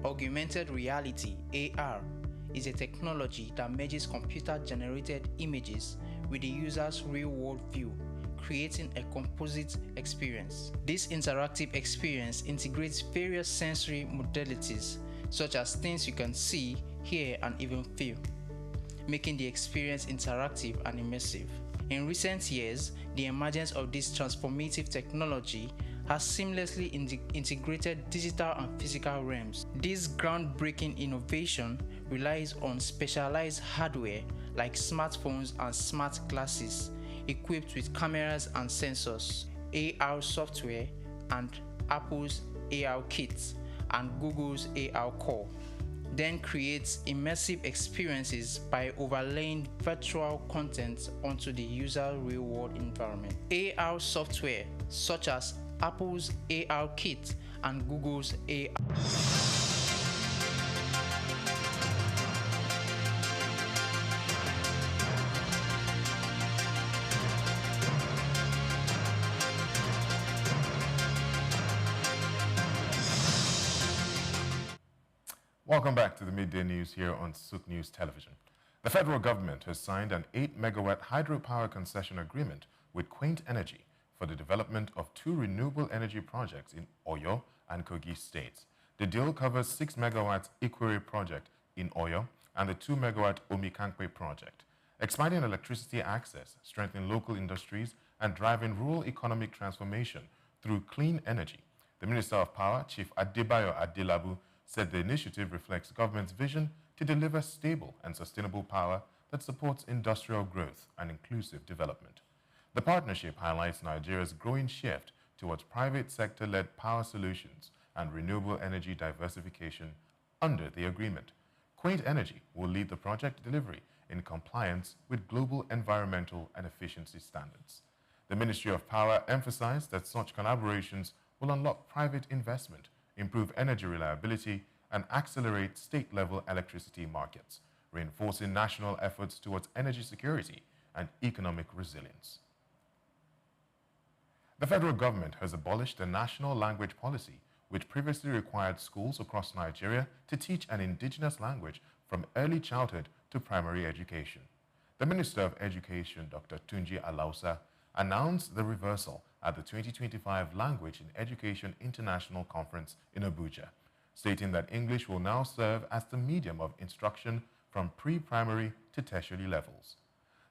U: Augmented reality, AR, is a technology that merges computer-generated images with the user's real-world view, creating a composite experience. This interactive experience integrates various sensory modalities, such as things you can see, hear, and even feel. making the experience interactive and immersive. In recent years, the emergence of this transformative technology has seamlessly integrated digital and physical realms. This groundbreaking innovation relies on specialized hardware like smartphones and smart glasses equipped with cameras and sensors, AR software, and Apple's AR Kit and Google's AR Core. Then creates immersive experiences by overlaying virtual content onto the user's real-world environment. AR software such as Apple's AR Kit and Google's AR.
T: Welcome back to the Midday News here on SOUQ News Television. The federal government has signed an 8-megawatt hydropower concession agreement with Quaint Energy for the development of 2 renewable energy projects in Oyo and Kogi states. The deal covers 6 megawatts Ikwere project in Oyo and the 2-megawatt Omikankwe project, expanding electricity access, strengthening local industries, and driving rural economic transformation through clean energy. The Minister of Power, Chief Adebayo Adelabu, said the initiative reflects government's vision to deliver stable and sustainable power that supports industrial growth and inclusive development. The partnership highlights Nigeria's growing shift towards private sector-led power solutions and renewable energy diversification under the agreement. Quaint Energy will lead the project delivery in compliance with global environmental and efficiency standards. The Ministry of Power emphasized that such collaborations will unlock private investment, improve energy reliability, and accelerate state-level electricity markets, reinforcing national efforts towards energy security and economic resilience. The federal government has abolished the national language policy, which previously required schools across Nigeria to teach an indigenous language from early childhood to primary education. The Minister of Education, Dr. Tunji Alausa, announced the reversal at the 2025 Language in Education International Conference in Abuja, stating that English will now serve as the medium of instruction from pre-primary to tertiary levels.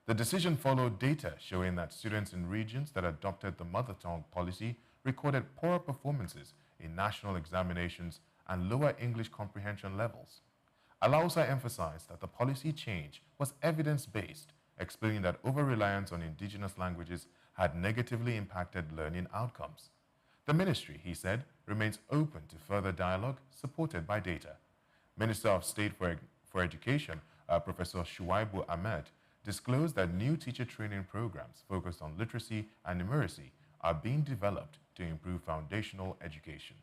T: The decision followed data showing that students in regions that adopted the mother tongue policy recorded poorer performances in national examinations and lower English comprehension levels. Alausa emphasized that the policy change was evidence-based, explaining that over-reliance on indigenous languages had negatively impacted learning outcomes. The ministry, he said, remains open to further dialogue supported by data. Minister of State for Education, Professor Shuaibu Ahmed, disclosed that new teacher training programs focused on literacy and numeracy are being developed to improve foundational education.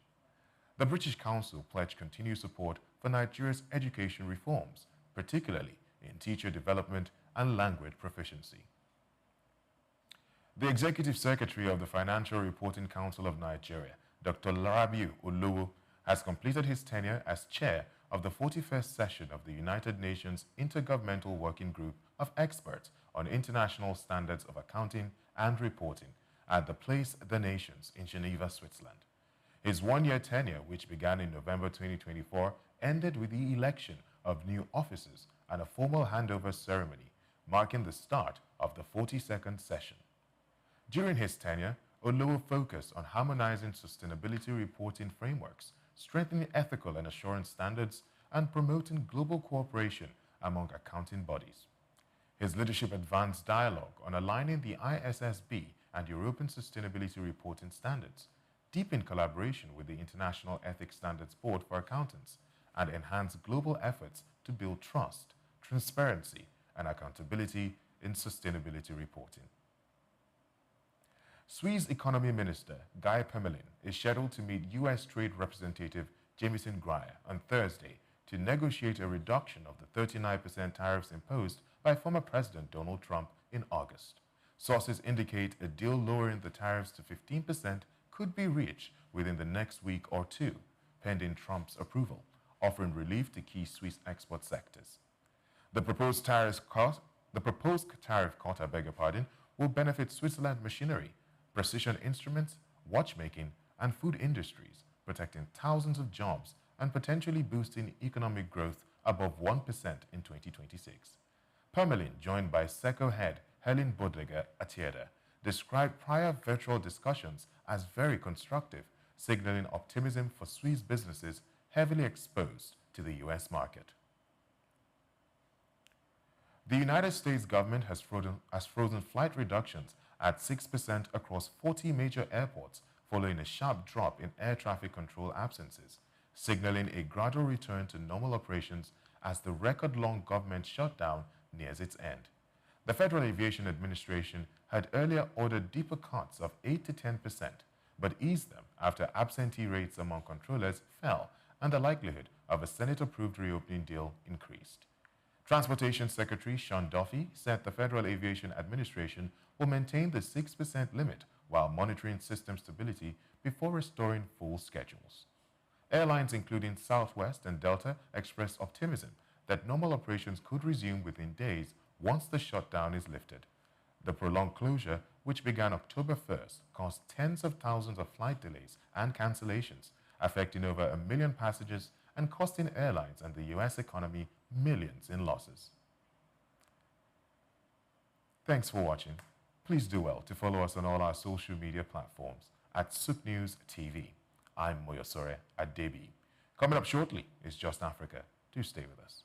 T: The British Council pledged continued support for Nigeria's education reforms, particularly in teacher development and language proficiency. The Executive Secretary of the Financial Reporting Council of Nigeria, Dr. Rabiu Olowo, has completed his tenure as chair of the 41st session of the United Nations Intergovernmental Working Group of Experts on International Standards of Accounting and Reporting at the Place des Nations in Geneva, Switzerland. His one-year tenure, which began in November 2024, ended with the election of new officers and a formal handover ceremony, marking the start of the 42nd session. During his tenure, Olowo focused on harmonizing sustainability reporting frameworks, strengthening ethical and assurance standards, and promoting global cooperation among accounting bodies. His leadership advanced dialogue on aligning the ISSB and European Sustainability Reporting Standards, deepened collaboration with the International Ethics Standards Board for Accountants, and enhanced global efforts to build trust, transparency, and accountability in sustainability reporting. Swiss Economy Minister Guy Parmelin is scheduled to meet U.S. Trade Representative Jamieson Greer on Thursday to negotiate a reduction of the 39% tariffs imposed by former President Donald Trump in August. Sources indicate a deal lowering the tariffs to 15% could be reached within the next week or two, pending Trump's approval, offering relief to key Swiss export sectors. The proposed tariff cut, will benefit Switzerland machinery, precision instruments, watchmaking, and food industries, protecting thousands of jobs and potentially boosting economic growth above 1% in 2026. Permelin, joined by SECO head Helen Bodega Atieda, described prior virtual discussions as very constructive, signaling optimism for Swiss businesses heavily exposed to the U.S. market. The United States government has frozen flight reductions at 6% across 40 major airports following a sharp drop in air traffic control absences, signaling a gradual return to normal operations as the record-long government shutdown nears its end. The Federal Aviation Administration had earlier ordered deeper cuts of 8 to 10%, but eased them after absentee rates among controllers fell and the likelihood of a Senate-approved reopening deal increased. Transportation Secretary Sean Duffy said the Federal Aviation Administration will maintain the 6% limit while monitoring system stability before restoring full schedules. Airlines including Southwest and Delta expressed optimism that normal operations could resume within days once the shutdown is lifted. The prolonged closure, which began October 1st, caused tens of thousands of flight delays and cancellations, affecting over 1 million passengers and costing airlines and the U.S. economy millions in losses. Thanks for watching. Please do well to follow us on all our social media platforms at SOUQ News TV. I'm Moyosore Adebi. Coming up shortly is Just Africa. Do stay with us.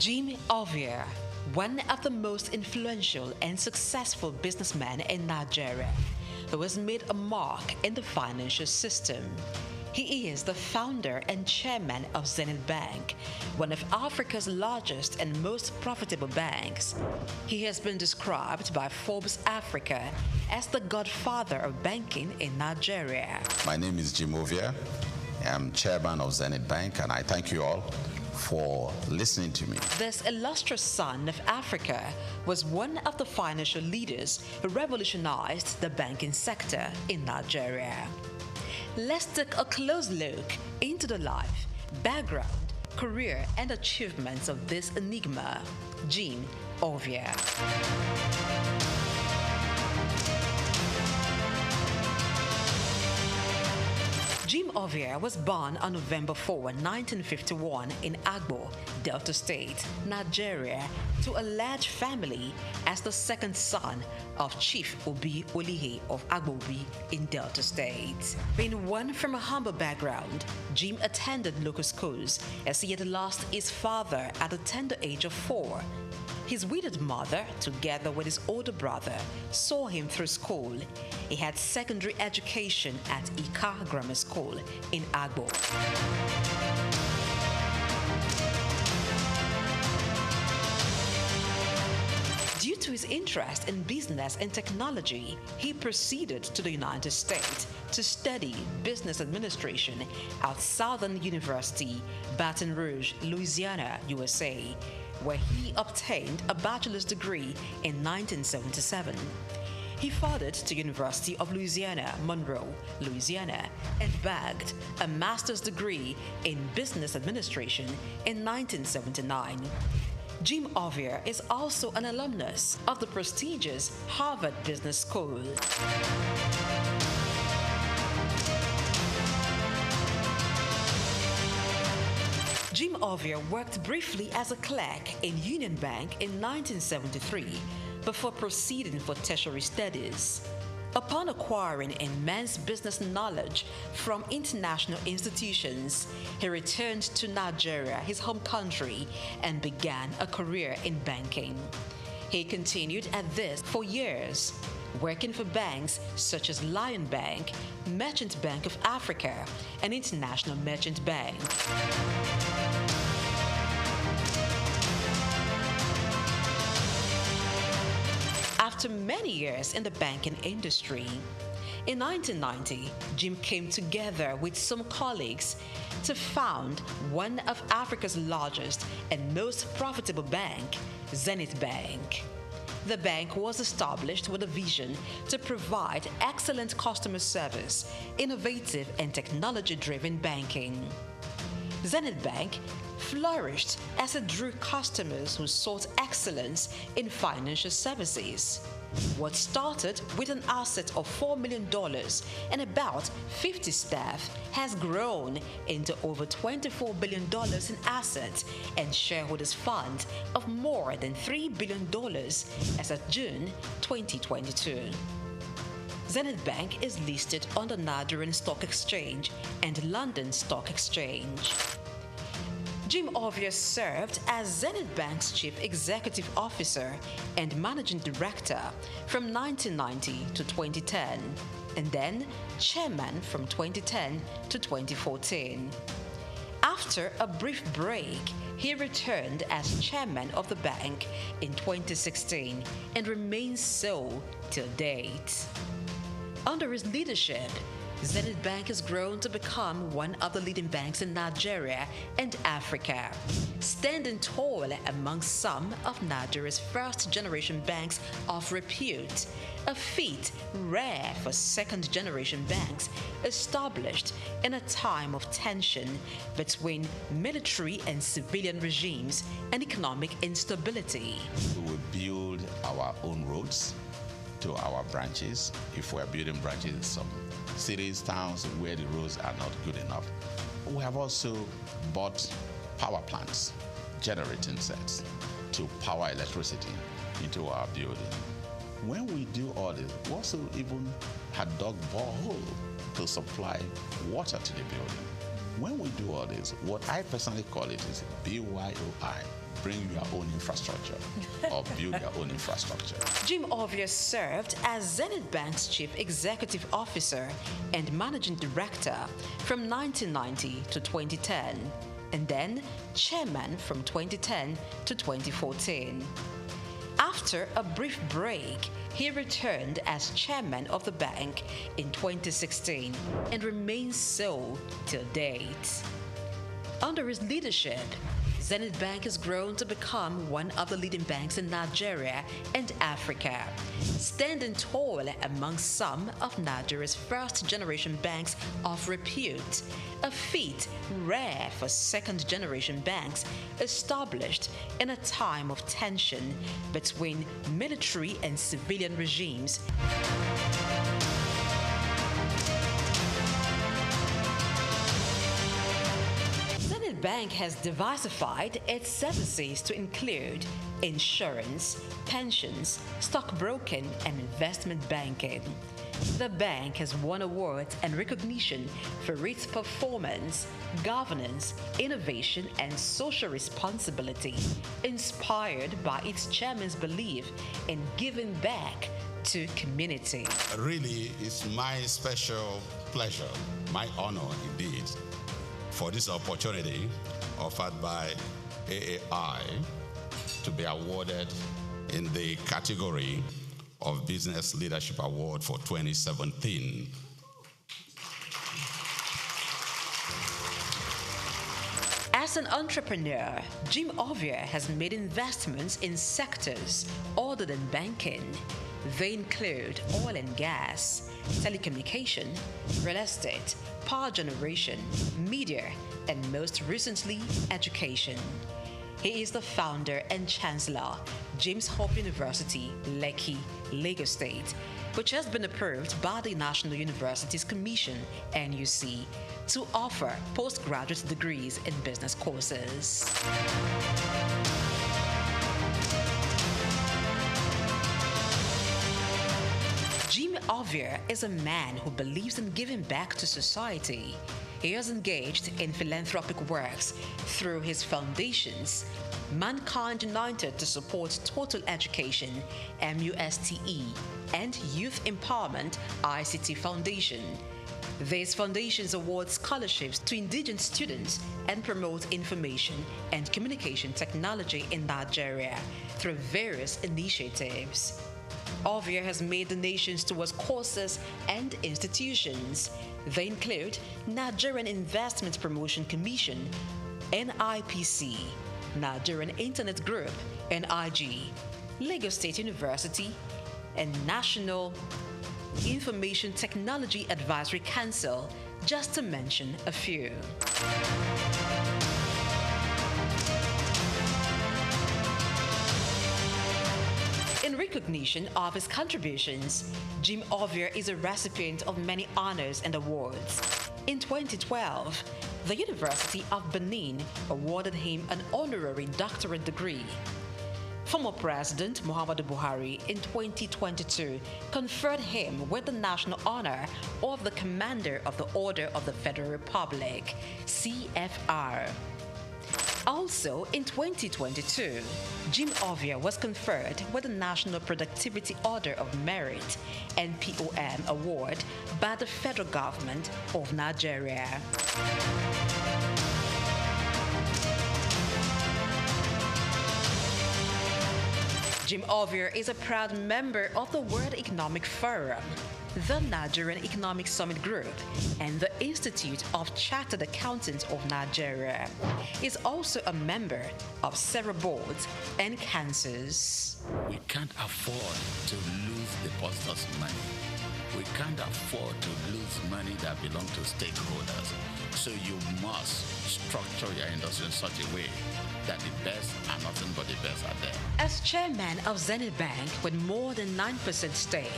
A: Jim Ovia, one of the most influential and successful businessmen in Nigeria, who has made a mark in the financial system. He is the founder and chairman of Zenith Bank, one of Africa's largest and most profitable banks. He has been described by Forbes Africa as the godfather of banking in Nigeria.
V: My name is Jim Ovia. I'm chairman of Zenith Bank, and I thank you all for listening to me.
A: This illustrious son of Africa was one of the financial leaders who revolutionized the banking sector in Nigeria. Let's take a close look into the life, background, career, and achievements of this enigma, Jim Ovia. Jim Ovia was born on November 4, 1951 in Agbo, Delta State, Nigeria, to a large family as the second son of Chief Obi Olihe of Agbobi in Delta State. Being one from a humble background, Jim attended local schools as he had lost his father at the tender age of 4. His widowed mother, together with his older brother, saw him through school. He had secondary education at Ika Grammar School in Agbo. Due to his interest in business and technology, he proceeded to the United States to study business administration at Southern University, Baton Rouge, Louisiana, USA, where he obtained a bachelor's degree in 1977. He furthered to University of Louisiana, Monroe, Louisiana, and bagged a master's degree in business administration in 1979. Jim Ovia is also an alumnus of the prestigious Harvard Business School. Jim Ovia worked briefly as a clerk in Union Bank in 1973 before proceeding for tertiary studies. Upon acquiring immense business knowledge from international institutions, he returned to Nigeria, his home country, and began a career in banking. He continued at this for years, working for banks such as Lion Bank, Merchant Bank of Africa, and International Merchant Bank. After many years in the banking industry, in 1990, Jim came together with some colleagues to found one of Africa's largest and most profitable bank, Zenith Bank. The bank was established with a vision to provide excellent customer service, innovative and technology-driven banking. Zenith Bank flourished as it drew customers who sought excellence in financial services. What started with an asset of $4 million and about 50 staff has grown into over $24 billion in assets and shareholders' funds of more than $3 billion as of June 2022. Zenith Bank is listed on the Nigerian Stock Exchange and London Stock Exchange. Jim Ovia served as Zenith Bank's Chief Executive Officer and Managing Director from 1990 to 2010, and then Chairman from 2010 to 2014. After a brief break, he returned as Chairman of the bank in 2016 and remains so till date. Under his leadership, Zenith Bank has grown to become one of the leading banks in Nigeria and Africa, standing tall among some of Nigeria's first-generation banks of repute, a feat rare for second-generation banks established in a time of tension between military and civilian regimes and economic instability.
V: We will build our own roads to our branches if we're building branches in some cities, towns where the roads are not good enough. We have also bought power plants, generating sets to power electricity into our building. When we do all this, we also even had dug borehole to supply water to the building. When we do all this, what I personally call it is BYOI. Bring your own infrastructure or build your own infrastructure.
A: Jim Ovia served as Zenith Bank's Chief Executive Officer and Managing Director from 1990 to 2010, and then Chairman from 2010 to 2014. After a brief break, he returned as Chairman of the bank in 2016 and remains so till date. Under his leadership, Zenith Bank has grown to become one of the leading banks in Nigeria and Africa, standing tall among some of Nigeria's first-generation banks of repute, a feat rare for second-generation banks established in a time of tension between military and civilian regimes. Bank has diversified its services to include insurance, pensions, stockbroking, and investment banking. The bank has won awards and recognition for its performance, governance, innovation, and social responsibility, inspired by its chairman's belief in giving back to community.
V: Really, it's my special pleasure, my honor indeed, for this opportunity offered by AAI to be awarded in the category of Business Leadership Award for 2017.
A: As an entrepreneur, Jim Ovia has made investments in sectors other than banking. They include oil and gas, telecommunication, real estate, power generation, media, and most recently, education. He is the founder and chancellor, James Hope University, Lekki, Lagos State, which has been approved by the National Universities Commission, NUC, to offer postgraduate degrees in business courses. Jim Ovia is a man who believes in giving back to society. He has engaged in philanthropic works through his foundations, Mankind United to Support Total Education, MUSTE, and Youth Empowerment, ICT Foundation. These foundations award scholarships to indigenous students and promote information and communication technology in Nigeria through various initiatives. Ovia has made donations towards courses and institutions. They include Nigerian Investment Promotion Commission, NIPC, Nigerian Internet Group, NIG, Lagos State University, and National Information Technology Advisory Council, just to mention a few. In recognition of his contributions, Jim Ovia is a recipient of many honors and awards. In 2012, the University of Benin awarded him an honorary doctorate degree. Former President Muhammadu Buhari in 2022 conferred him with the national honor of the Commander of the Order of the Federal Republic, CFR. Also, in 2022, Jim Ovia was conferred with the National Productivity Order of Merit, NPOM Award, by the federal government of Nigeria. Jim Ovia is a proud member of the World Economic Forum, the Nigerian Economic Summit Group, and the Institute of Chartered Accountants of Nigeria. He is also a member of several boards and councils.
B: We can't afford to lose depositors' money. We can't afford to lose money that belongs to stakeholders. So you must structure your industry in such a way that the best and nothing but the best are there.
A: As chairman of Zenith Bank with more than 9% stake,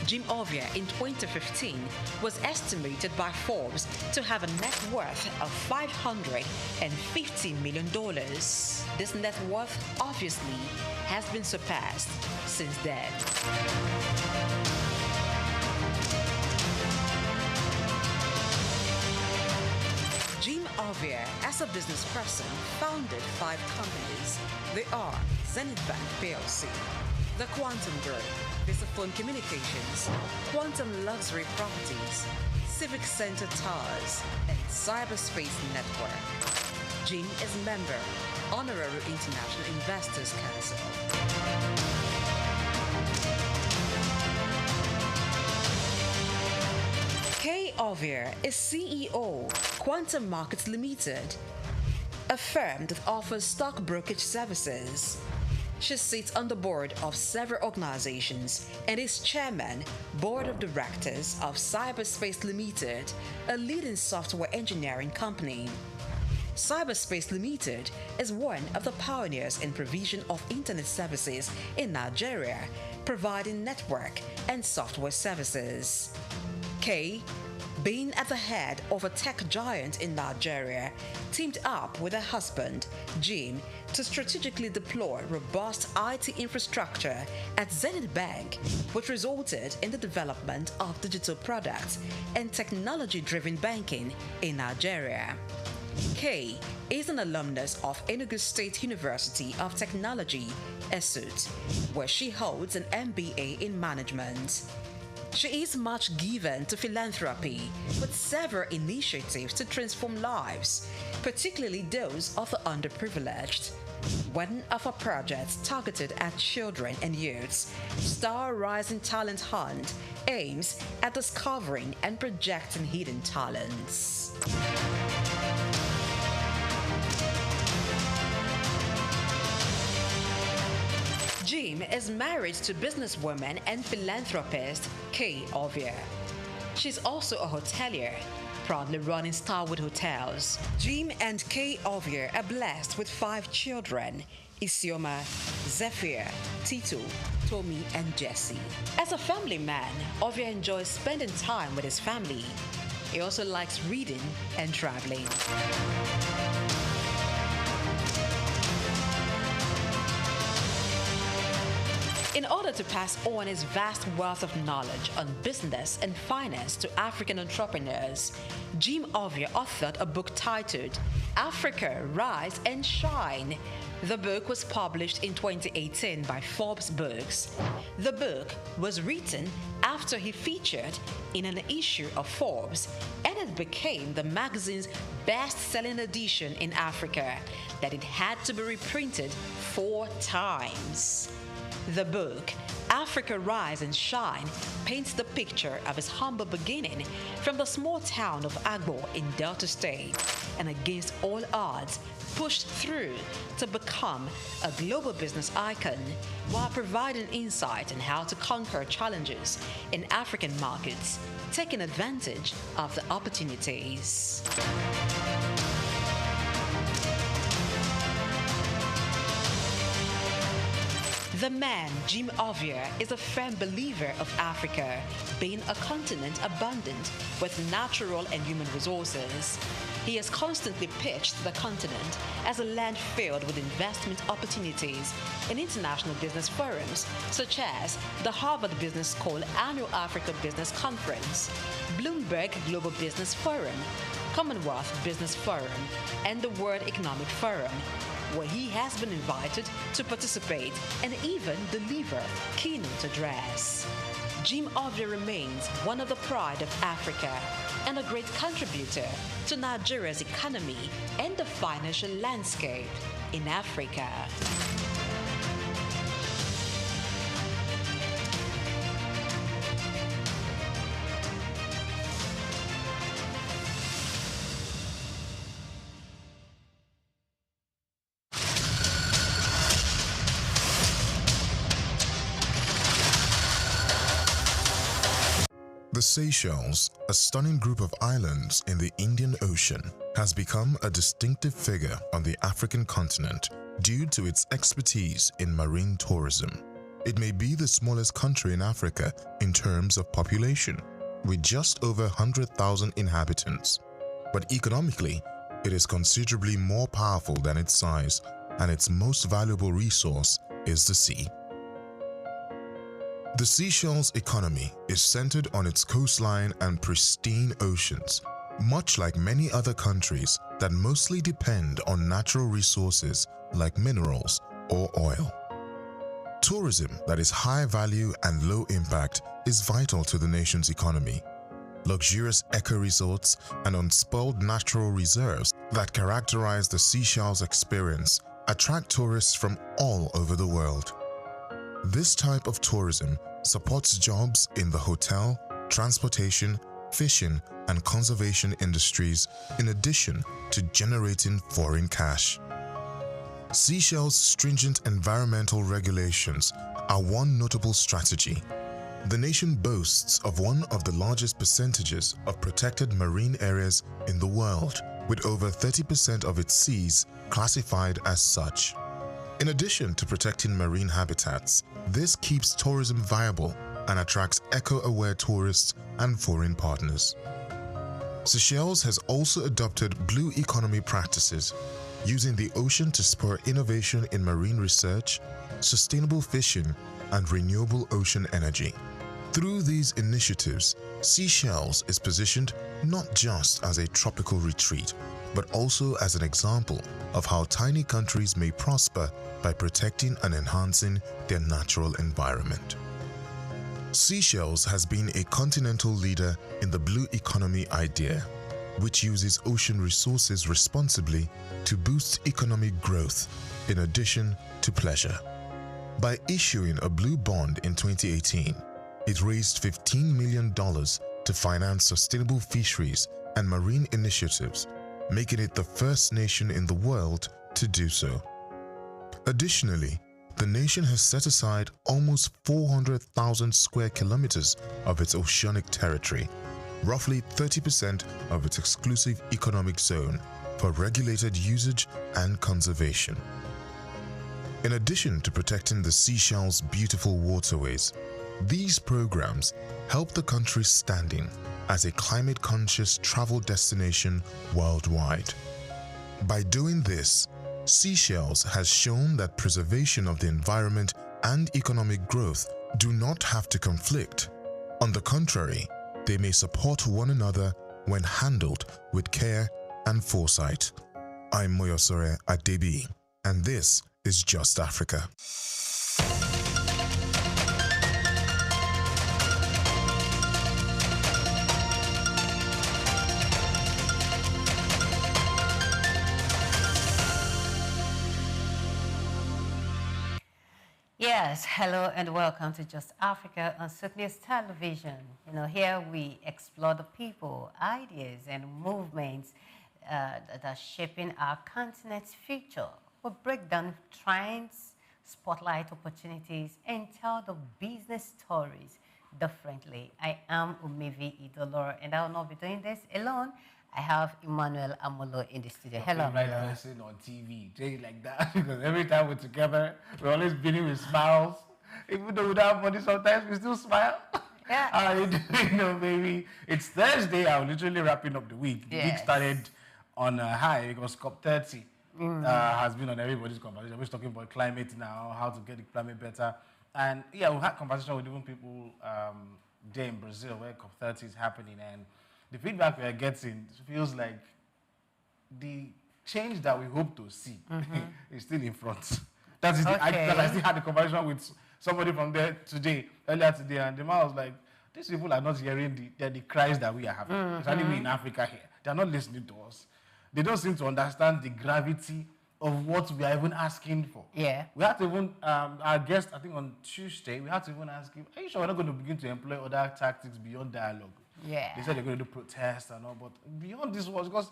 A: Jim Ovia in 2015 was estimated by Forbes to have a net worth of $550 million. This net worth obviously has been surpassed since then. Jim Ovia, as a business person, founded 5 companies. They are Zenith Bank PLC, the Quantum Group, Visaphone Communications, Quantum Luxury Properties, Civic Center Towers, and Cyberspace Network. Jim is member, Honorary International Investors Council. Kay Ovia is CEO, Quantum Markets Limited, a firm that offers stock brokerage services. She sits on the board of several organizations and is chairman, board of directors of Cyberspace Limited, a leading software engineering company. Cyberspace Limited is one of the pioneers in provision of internet services in Nigeria, providing network and software services. Kay, being at the head of a tech giant in Nigeria, teamed up with her husband, Jim, to strategically deploy robust IT infrastructure at Zenith Bank, which resulted in the development of digital products and technology-driven banking in Nigeria. Kay is an alumnus of Enugu State University of Technology, SOUQ, where she holds an MBA in management. She is much given to philanthropy, with several initiatives to transform lives, particularly those of the underprivileged. One of her projects targeted at children and youths, Star Rising Talent Hunt, aims at discovering and projecting hidden talents. Jim is married to businesswoman and philanthropist Kay Ovia. She's also a hotelier. proudly running Starwood Hotels. Jim and Kay Ovia are blessed with 5 children: Isioma, Zephyr, Tito, Tommy, and Jesse. As a family man, Ovia enjoys spending time with his family. He also likes reading and traveling. In order to pass on his vast wealth of knowledge on business and finance to African entrepreneurs, Jim Ovia authored a book titled Africa, Rise and Shine. The book was published in 2018 by Forbes Books. The book was written after he featured in an issue of Forbes, and it became the magazine's best-selling edition in Africa, that it had to be reprinted 4 times. The book, Africa Rise and Shine, paints the picture of his humble beginning from the small town of Agbo in Delta State, and against all odds, pushed through to become a global business icon, while providing insight on how to conquer challenges in African markets, taking advantage of the opportunities. The man, Jim Ovia, is a firm believer of Africa being a continent abundant with natural and human resources. He has constantly pitched the continent as a land filled with investment opportunities in international business forums, such as the Harvard Business School Annual Africa Business Conference, Bloomberg Global Business Forum, Commonwealth Business Forum, and the World Economic Forum, where he has been invited to participate and even deliver keynote address. Jim Ovia remains one of the pride of Africa and a great contributor to Nigeria's economy and the financial landscape in Africa.
E: The Seychelles, a stunning group of islands in the Indian Ocean, has become a distinctive figure on the African continent due to its expertise in marine tourism. It may be the smallest country in Africa in terms of population, with just over 100,000 inhabitants. But economically, it is considerably more powerful than its size, and its most valuable resource is the sea. The Seychelles' economy is centered on its coastline and pristine oceans, much like many other countries that mostly depend on natural resources like minerals or oil. Tourism that is high value and low impact is vital to the nation's economy. Luxurious eco-resorts and unspoiled natural reserves that characterize the Seychelles experience attract tourists from all over the world. This type of tourism supports jobs in the hotel, transportation, fishing, and conservation industries, in addition to generating foreign cash. Seychelles' stringent environmental regulations are one notable strategy. The nation boasts of one of the largest percentages of protected marine areas in the world, with over 30% of its seas classified as such. In addition to protecting marine habitats, this keeps tourism viable and attracts eco-aware tourists and foreign partners. Seychelles has also adopted blue economy practices, using the ocean to spur innovation in marine research, sustainable fishing, and renewable ocean energy. Through these initiatives, Seychelles is positioned not just as a tropical retreat, but also as an example of how tiny countries may prosper by protecting and enhancing their natural environment. Seychelles has been a continental leader in the blue economy idea, which uses ocean resources responsibly to boost economic growth in addition to pleasure. By issuing a blue bond in 2018, it raised $15 million to finance sustainable fisheries and marine initiatives, making it the first nation in the world to do so. Additionally, the nation has set aside almost 400,000 square kilometers of its oceanic territory, roughly 30% of its exclusive economic zone for regulated usage and conservation. In addition to protecting the Seychelles' beautiful waterways, these programs help the country's standing as a climate-conscious travel destination worldwide. By doing this, Seychelles has shown that preservation of the environment and economic growth do not have to conflict. On the contrary, they may support one another when handled with care and foresight. I'm Moyosore Adebi, and this is Just Africa.
F: Yes, hello and welcome to Just Africa on SOUQ News Television. Here we explore the people, ideas, and movements that are shaping our continent's future. We break down trends, spotlight opportunities, and tell the business stories differently. I am Umevi Idolor, and I will not be doing this alone. I have Emmanuel Amolo in the studio. Hello,
G: right person on TV, just like that. Because every time we're together, we're always beginning with smiles. Even though we don't have money, sometimes we still smile.
F: Yeah.
G: How are you doing, baby? It's Thursday. I'm literally wrapping up the week. The week started on a high because COP30 has been on everybody's conversation. We're talking about climate now, how to get the climate better. And yeah, we had conversation with even people there in Brazil where COP30 is happening. And the feedback we are getting feels like the change that we hope to see is still in front. That is I still had a conversation with somebody from there earlier today, and the man was like, these people are not hearing the cries that we are having. Especially we in Africa here. They are not listening to us. They don't seem to understand the gravity of what we are even asking for.
F: Yeah.
G: We had to even, our guest, I think on Tuesday, we had to even ask him, are you sure we're not going to begin to employ other tactics beyond dialogue?
F: Yeah.
G: They said they're going to do protests and all, but beyond this was because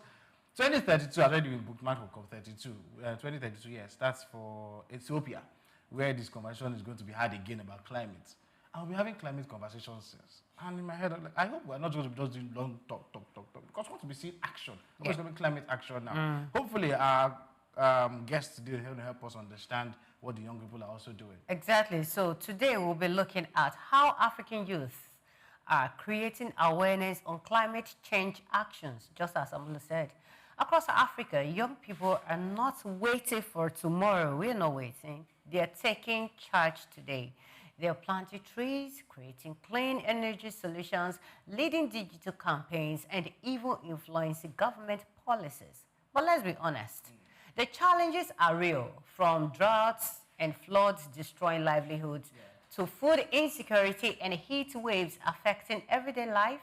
G: 2032 has already been bookmarked for COP32. 2032, yes, that's for Ethiopia, where this conversation is going to be had again about climate. And we'll be having climate conversations since. And in my head, I'm like, I hope we're not going to be just doing long talk, because we want to be seeing action. We're going to be climate action now. Hopefully, our guests today will help us understand what the young people are also doing.
F: Exactly. So today we'll be looking at how African youth are creating awareness on climate change actions, just as Amula said. Across Africa, young people are not waiting for tomorrow. We're not waiting. They're taking charge today. They're planting trees, creating clean energy solutions, leading digital campaigns, and even influencing government policies. But let's be honest, the challenges are real, from droughts and floods destroying livelihoods to food insecurity and heat waves affecting everyday life.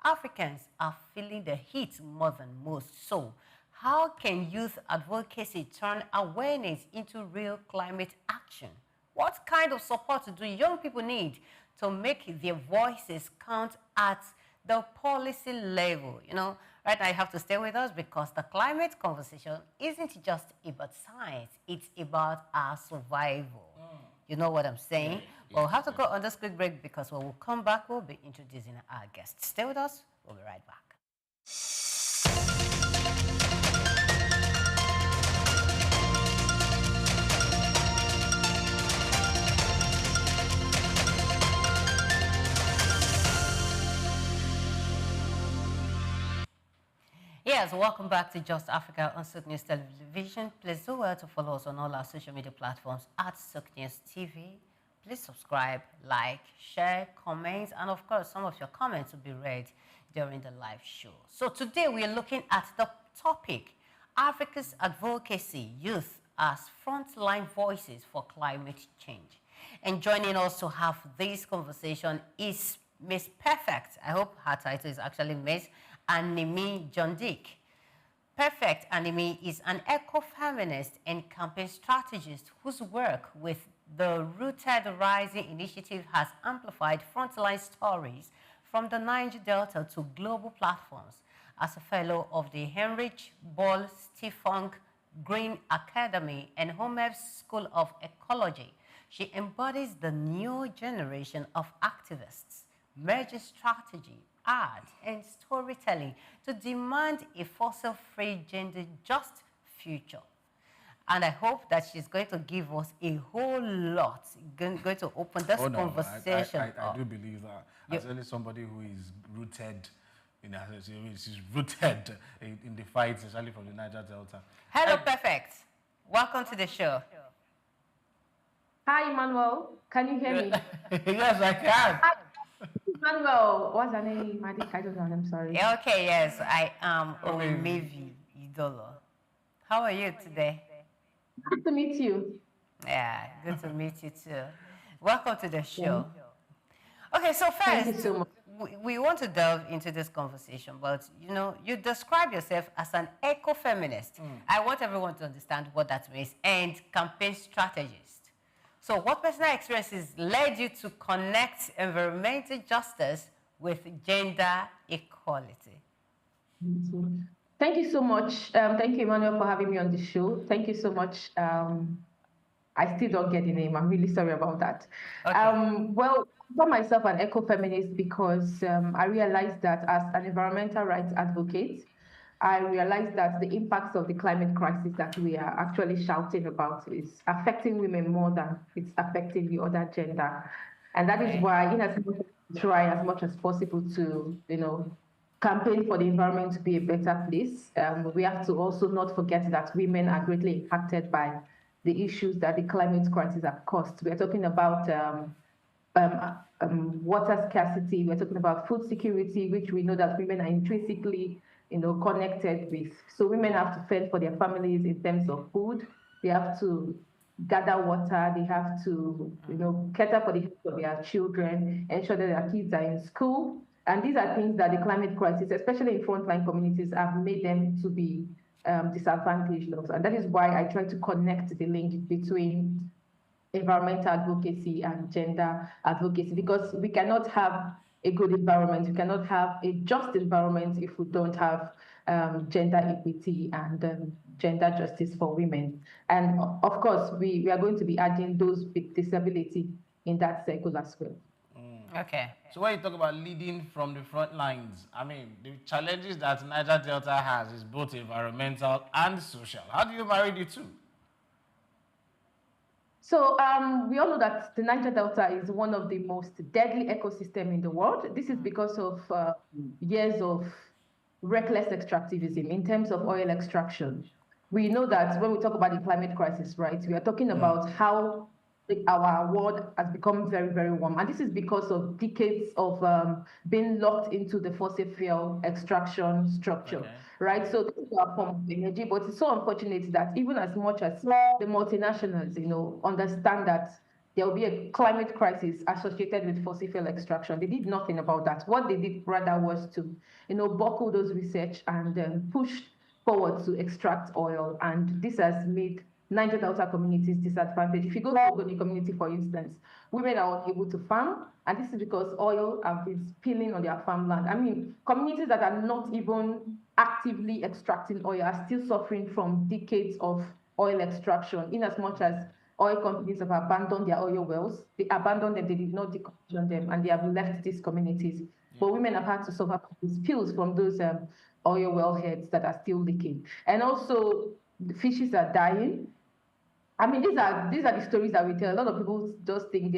F: Africans are feeling the heat more than most. So, how can youth advocacy turn awareness into real climate action? What kind of support do young people need to make their voices count at the policy level? Right now you have to stay with us because the climate conversation isn't just about science, it's about our survival. You know what I'm saying? We'll have to go on this quick break because when we'll come back, we'll be introducing our guests. Stay with us. We'll be right back. Yes, welcome back to Just Africa on SOUQ News Television. Please do well to follow us on all our social media platforms at SOUQ News TV. Please subscribe, like, share, comment, and of course, some of your comments will be read during the live show. So today we are looking at the topic, Africa's advocacy, youth as frontline voices for climate change. And joining us to have this conversation is Miss Perfect. I hope her title is actually Miss Animi John Dick. Perfect Animi is an eco-feminist and campaign strategist whose work with the Rooted Rising initiative has amplified frontline stories from the Niger Delta to global platforms. As a fellow of the Heinrich Böll Stiftung Green Academy and Homer's School of Ecology, she embodies the new generation of activists, merging strategy, art and storytelling to demand a fossil-free, gender-just future. And I hope that she's going to give us a whole lot, going to open this conversation
G: I do believe that. As only somebody who is rooted she's rooted in the fight, especially from the Niger Delta.
F: Hello, Perfect. Welcome to the show.
H: Hi, Emmanuel. Can you hear me?
G: Yes, I can.
H: Hi, Emmanuel. What's her name? I don't know. I'm sorry.
F: Okay, yes. I am Omevi Idolo. How are you today?
H: Good to meet you.
F: Yeah, good to meet you too. Welcome to the show. Okay, so first, thank you so much. We want to delve into this conversation, but you describe yourself as an eco-feminist. I want everyone to understand what that means, and campaign strategist. So what personal experiences led you to connect environmental justice with gender equality?
H: Thank you so much. Thank you, Emmanuel, for having me on the show. Thank you so much. I still don't get the name. I'm really sorry about that. Okay. Well, I call myself an eco-feminist because I realized that as an environmental rights advocate, I realized that the impacts of the climate crisis that we are actually shouting about is affecting women more than it's affecting the other gender. And that is why, in as much as we try as much as possible to, campaign for the environment to be a better place, we have to also not forget that women are greatly impacted by the issues that the climate crisis have caused. We are talking about water scarcity. We're talking about food security, which we know that women are intrinsically, connected with. So women have to fend for their families in terms of food. They have to gather water. They have to, cater for the health of their children, ensure that their kids are in school. And these are things that the climate crisis, especially in frontline communities, have made them to be disadvantaged of. And that is why I try to connect the link between environmental advocacy and gender advocacy, because we cannot have a good environment, we cannot have a just environment if we don't have gender equity and gender justice for women. And of course, we are going to be adding those with disability in that circle as well.
F: Okay.
G: So when you talk about leading from the front lines, I mean, the challenges that Niger Delta has is both environmental and social. How do you marry the two?
H: So we all know that the Niger Delta is one of the most deadly ecosystems in the world. This is because of years of reckless extractivism in terms of oil extraction. We know that when we talk about the climate crisis, right, we are talking about how our world has become very, very warm. And this is because of decades of being locked into the fossil fuel extraction structure, right? So this is our form of energy, but it's so unfortunate that even as much as the multinationals, understand that there will be a climate crisis associated with fossil fuel extraction, they did nothing about that. What they did rather was to, buckle those research and push forward to extract oil. And this has made Niger Delta communities disadvantaged. If you go to Ogoni community, for instance, women are unable to farm, and this is because oil have been spilling on their farmland. I mean, communities that are not even actively extracting oil are still suffering from decades of oil extraction, in as much as oil companies have abandoned their oil wells. They abandoned them, they did not decommission them, and they have left these communities. But women have had to suffer spills from those oil well heads that are still leaking. And also, the fishes are dying. I mean, these are the stories that we tell. A lot of people just think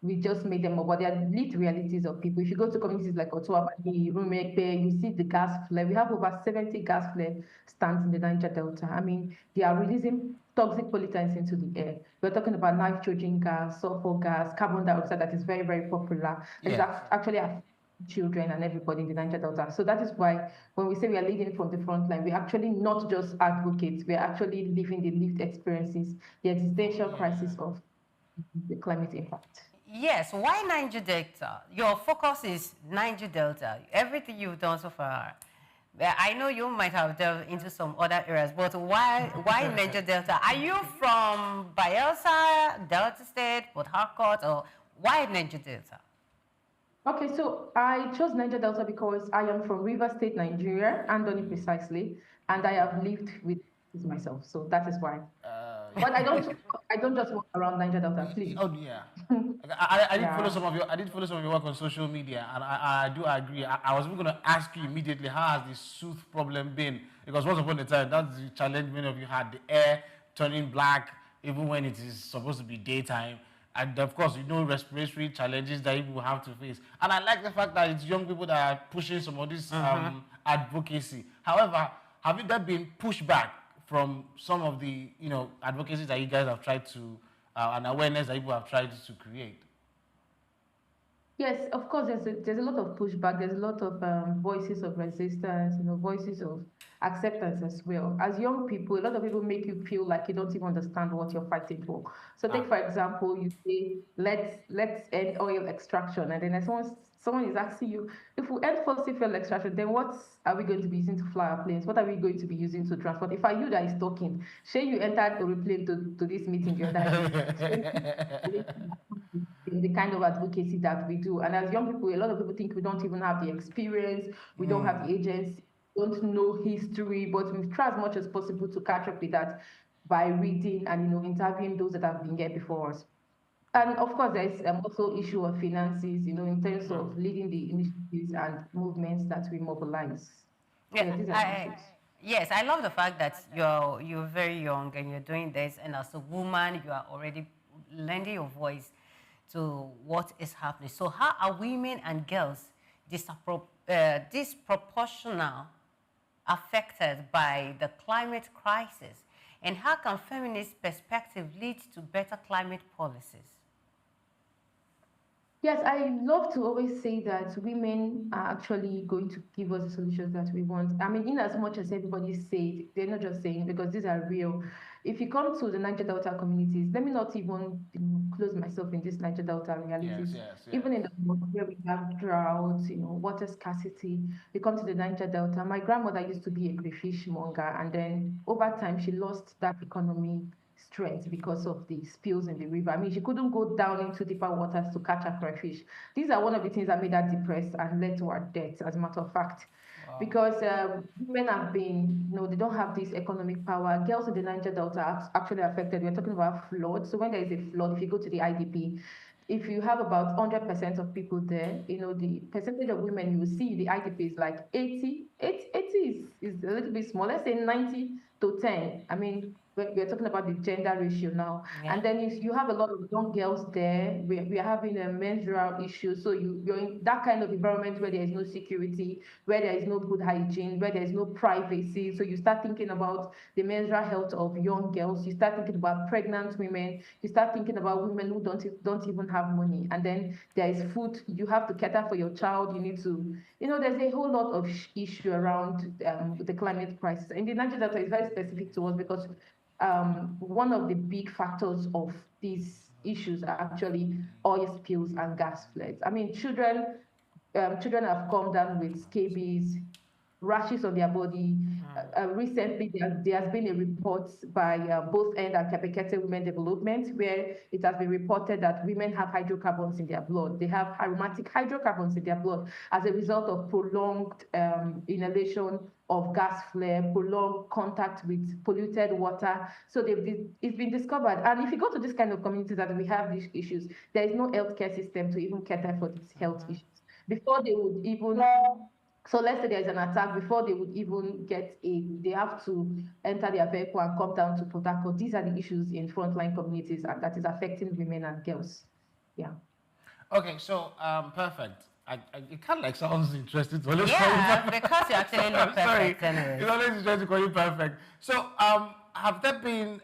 H: we just made them up, but they are lived realities of people. If you go to communities like Otuabani, Rumekpe, you see the gas flare. We have over 70 gas flare stands in the Niger Delta. I mean, they are releasing toxic pollutants into the air. We're talking about nitrogen gas, sulfur gas, carbon dioxide that is very, very popular. It's actually children and everybody in the Niger Delta. So that is why when we say we are leading from the front line, we're actually not just advocates, we're actually living the lived experiences, the existential crisis of the climate impact.
F: Yes, why Niger Delta? Your focus is Niger Delta. Everything you've done so far. I know you might have delved into some other areas, but why Niger Delta? Are you from Bayelsa, Delta State, Port Harcourt, or why Niger Delta?
H: Okay, so I chose Niger Delta because I am from River State, Nigeria, Andoni precisely, and I have lived with is myself. So that is why. But I don't just walk around Niger Delta, please.
G: Oh yeah. I did follow some of your work on social media, and I do agree. I was even going to ask you immediately, how has the SOUQ problem been? Because once upon a time, that's the challenge many of you had: the air turning black even when it is supposed to be daytime, and of course, respiratory challenges that people have to face. And I like the fact that it's young people that are pushing some of this advocacy. However, have there been pushback from some of the advocacy that you guys have tried to and awareness that people have tried to create?
H: Yes, of course, there's a lot of pushback. There's a lot of voices of resistance, voices of acceptance as well. As young people, a lot of people make you feel like you don't even understand what you're fighting for. So take, for example, you say, let's end oil extraction. And then as someone is asking you, if we end fossil fuel extraction, then what are we going to be using to fly our planes? What are we going to be using to transport? If I you that is talking, say you entered a plane to this meeting the other day. The kind of advocacy that we do. And as young people, a lot of people think we don't even have the experience, we don't have the agency, don't know history, but we've tried as much as possible to catch up with that by reading and interviewing those that have been here before us. And of course, there's also issue of finances, in terms of leading the initiatives and movements that we mobilize.
F: Yes, I love the fact that you're very young and you're doing this, and as a woman, you are already lending your voice to what is happening. So how are women and girls disproportional affected by the climate crisis? And how can feminist perspective lead to better climate policies?
H: Yes, I love to always say that women are actually going to give us the solutions that we want. I mean, in as much as everybody says, they're not just saying, because these are real. If you come to the Niger Delta communities, let me not even close myself in this Niger Delta realities.
G: Yes.
H: Even in the north where we have droughts, water scarcity, you come to the Niger Delta. My grandmother used to be a crayfish monger, and then over time she lost that economy strength because of the spills in the river. I mean, she couldn't go down into deeper waters to catch her crayfish. These are one of the things that made her depressed and led to her death, as a matter of fact. Wow. Because women have been, they don't have this economic power. Girls in the Niger Delta are actually affected. We're talking about flood. So when there is a flood, if you go to the IDP, if you have about 100% of people there, the percentage of women you will see the IDP is like 80. 80 is a little bit small. Let's say 90 to 10. I mean, we're talking about the gender ratio now. Yeah. And then if you have a lot of young girls there, we are having a menstrual issue. So you're in that kind of environment where there is no security, where there is no good hygiene, where there is no privacy. So you start thinking about the menstrual health of young girls. You start thinking about pregnant women. You start thinking about women who don't even have money. And then there is food. You have to cater for your child. You need to, there's a whole lot of issue around the climate crisis. And the Niger Delta is very specific to us because one of the big factors of these issues are actually oil spills and gas floods. I mean, children have come down with scabies, rashes on their body. Recently, there has been a report by both END and Kepekete Women Development where it has been reported that women have hydrocarbons in their blood. They have aromatic hydrocarbons in their blood as a result of prolonged inhalation of gas flare, prolonged contact with polluted water. So it's been discovered. And if you go to this kind of communities that we have these issues, there is no healthcare system to even cater for these health issues. Before they would even... So let's say there's an attack, before they would even get aid, they have to enter their vehicle and come down to Port Harcourt. These are the issues in frontline communities and that is affecting women and girls. Yeah.
G: Okay, so perfect. It kind of sounds interesting to always
F: because you actually look perfect.
G: Sorry, anyway. It's always interesting to call you perfect. So have there been,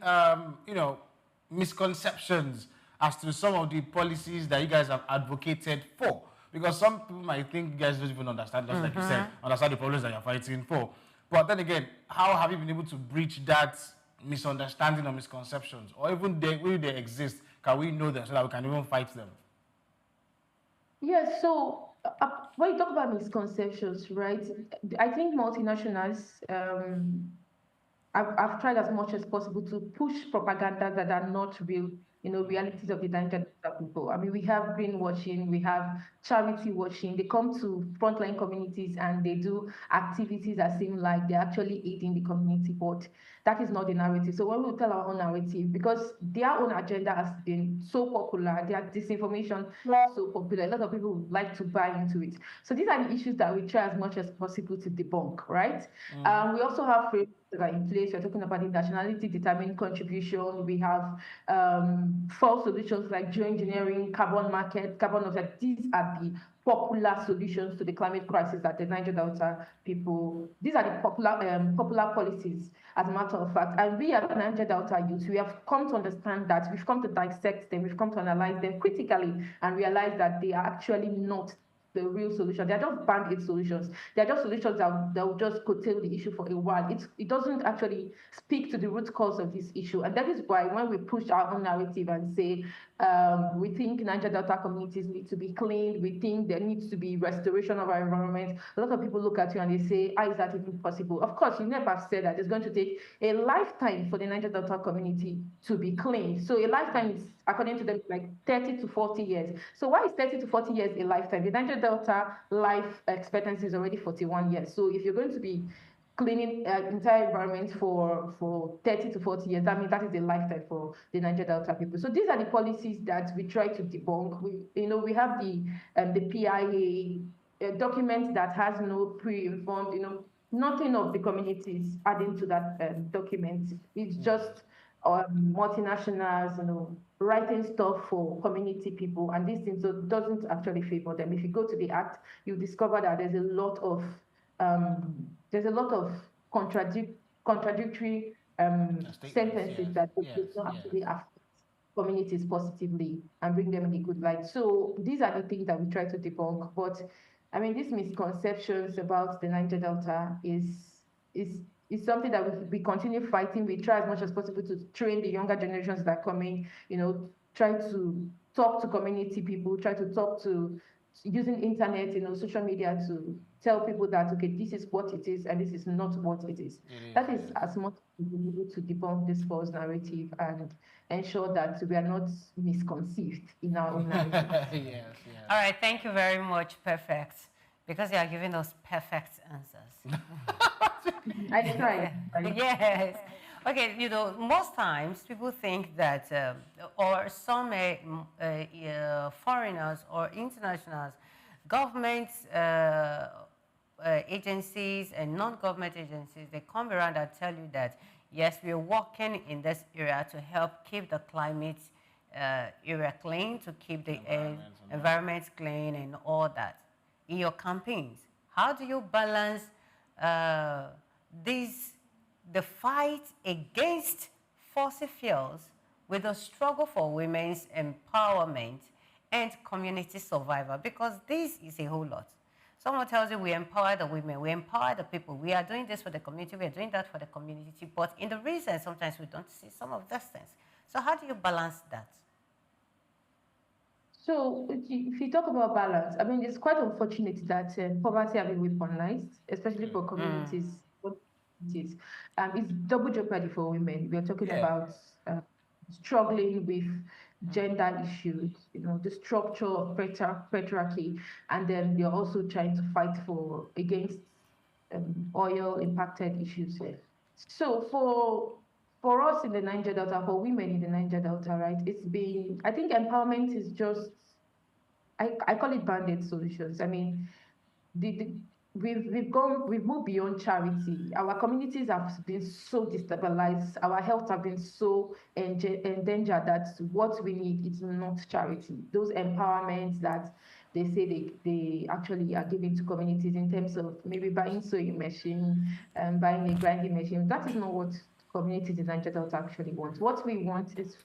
G: misconceptions as to some of the policies that you guys have advocated for? Because some people might think you guys don't even understand, just like you said, understand the problems that you're fighting for. But then again, how have you been able to breach that misunderstanding or misconceptions? Or even when they exist, can we know them so that we can even fight them?
H: Yes, so when you talk about misconceptions, right, I think multinationals, I've tried as much as possible to push propaganda that are not real realities of the Niger Delta people. I mean, we have greenwashing, we have charity washing. They come to frontline communities and they do activities that seem like they're actually aiding the community, but that is not the narrative. So when we tell our own narrative, because their own agenda has been so popular, their disinformation so popular, a lot of people would like to buy into it. So these are the issues that we try as much as possible to debunk, right? We also have frameworks that are in place. We're talking about the nationality determined contribution. We have false solutions like geoengineering, carbon market, carbon offset. These are the popular solutions to the climate crisis that the Niger Delta people, these are the popular policies, as a matter of fact. And we as Niger Delta youth, we have come to understand that, we've come to dissect them, we've come to analyze them critically and realize that they are actually not the real solution. They're just band-aid solutions. They're just solutions that will just curtail the issue for a while. It doesn't actually speak to the root cause of this issue. And that is why when we push our own narrative and say, we think Niger Delta communities need to be cleaned, we think there needs to be restoration of our environment, a lot of people look at you and they say, how is that even possible? Of course, you never have said that it's going to take a lifetime for the Niger Delta community to be cleaned. So a lifetime is, according to them, like 30 to 40 years. So why is 30 to 40 years a lifetime? The Niger Delta life expectancy is already 41 years. So if you're going to be cleaning entire environment for 30 to 40 years, that means that is a lifetime for the Niger Delta people. So these are the policies that we try to debunk. We have the PIA document that has no pre-informed, nothing of the communities adding to that document. It's just multinationals, writing stuff for community people, and these things doesn't actually favor them. If you go to the act, you discover that there's a lot of contradictory sentences that do not actually affect communities positively and bring them in a good light. So these are the things that we try to debunk. But I mean, these misconceptions about the Niger Delta is something that we continue fighting. We try as much as possible to train the younger generations that are coming, try to talk to community people, try to talk to using internet, social media to tell people that, okay, this is what it is and this is not what it is. That is as much as we're able to debunk this false narrative and ensure that we are not misconceived in our own narrative.
F: Yes. All right, thank you very much. Perfect. Because you are giving us perfect answers.
H: I try.
F: Yes. Okay, most times people think that, or some foreigners or internationals, governments, agencies and non-government agencies, they come around and tell you that, yes, we're working in this area to help keep the climate area clean, to keep the environment clean and all that. In your campaigns, how do you balance the fight against fossil fuels with the struggle for women's empowerment and community survival? Because this is a whole lot. Someone tells you we empower the women, we empower the people, we are doing this for the community, we are doing that for the community, but in the reason, sometimes we don't see some of those things. So how do you balance that?
H: So if you talk about balance, I mean, it's quite unfortunate that poverty has been weaponized, especially for communities. It's double jeopardy for women. We are talking about struggling with gender issues, the structure of patriarchy, and then they're also trying to fight against oil-impacted issues. So for us in the Niger Delta, for women in the Niger Delta, right, I think empowerment is just, I call it band-aid solutions. I mean, we've moved beyond charity. Our communities have been so destabilized. Our health have been so endangered that what we need is not charity. Those empowerments that they say they actually are giving to communities in terms of maybe buying sewing machine and buying a grinding machine, that is not what communities in Niger Delta actually want. What we want is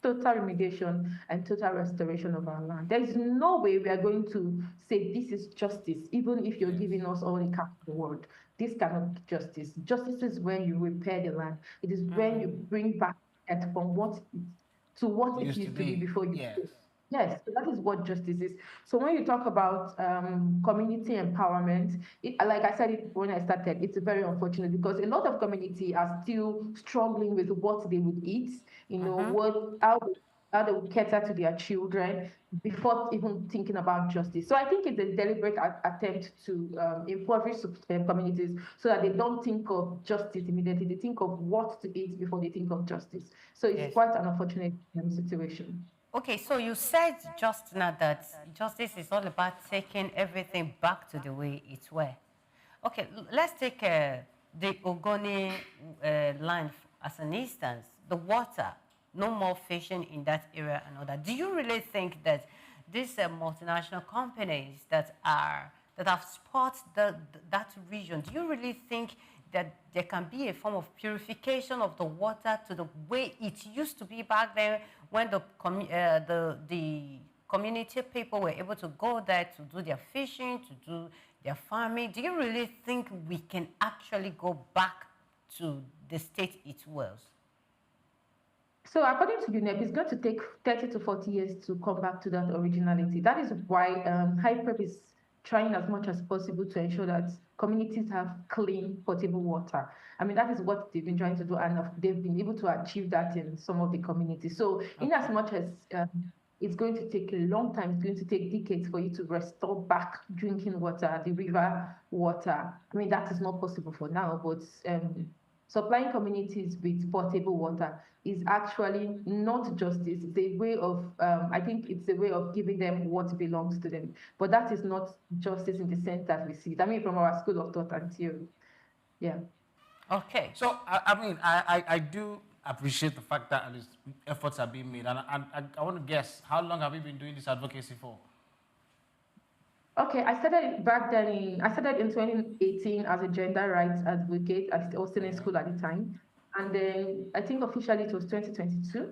H: total remediation and total restoration of our land. There is no way we are going to say this is justice, even if you're giving us all the cash in the world. This cannot be justice. Justice is when you repair the land. It is when you bring back it from what it used to be before you. Yes, so that is what justice is. So when you talk about community empowerment, like I said it when I started, it's very unfortunate because a lot of community are still struggling with what they would eat, how how they will cater to their children before even thinking about justice. So I think it's a deliberate attempt to impoverish communities so that they don't think of justice immediately. They think of what to eat before they think of justice. So it's quite an unfortunate situation.
F: Okay, so you said just now that justice is all about taking everything back to the way it were. Okay, let's take the Ogoni land as an instance. The water, no more fishing in that area and all that. Do you really think that these multinational companies that have spot that region, do you really think that there can be a form of purification of the water to the way it used to be back then, when the community people were able to go there to do their fishing, to do their farming? Do you really think we can actually go back to the state it was?
H: So according to UNEP, it's going to take 30 to 40 years to come back to that originality. That is why HyPrep is trying as much as possible to ensure that communities have clean, potable water. I mean, that is what they've been trying to do, and they've been able to achieve that in some of the communities. So in as much as it's going to take a long time, it's going to take decades for you to restore back drinking water, the river water. I mean, that is not possible for now, but supplying communities with potable water is actually not justice. It's a way of, I think it's a way of giving them what belongs to them. But that is not justice in the sense that we see it. I mean, from our school of thought and theory. Yeah.
F: Okay.
G: So, I mean, I do appreciate the fact that at least efforts are being made. And I want to guess, how long have you been doing this advocacy for?
H: Okay, I started back then I started in 2018 as a gender rights advocate. I was still in school at the time. And then I think officially it was 2022.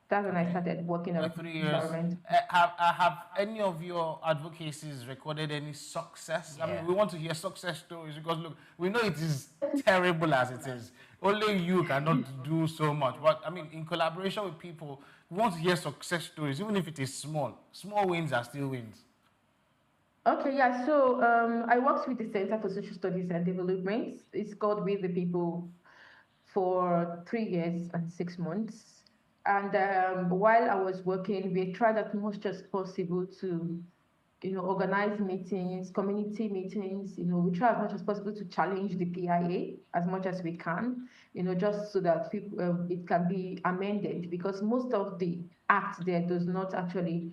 H: That's when I started working on
G: 3 years.
H: environment.
G: Have any of your advocacies recorded any success? I mean, we want to hear success stories because, look, we know it is terrible as it is. Only you cannot do so much. But, I mean, in collaboration with people, we want to hear success stories, even if it is small. Small wins are still wins.
H: Okay, yeah, so I worked with the Center for Social Studies and Development. It's called With the People for 3 years and 6 months. And while I was working, we tried as much as possible to, organize meetings, community meetings. We try as much as possible to challenge the PIA as much as we can, just so that people, it can be amended, because most of the act there does not actually,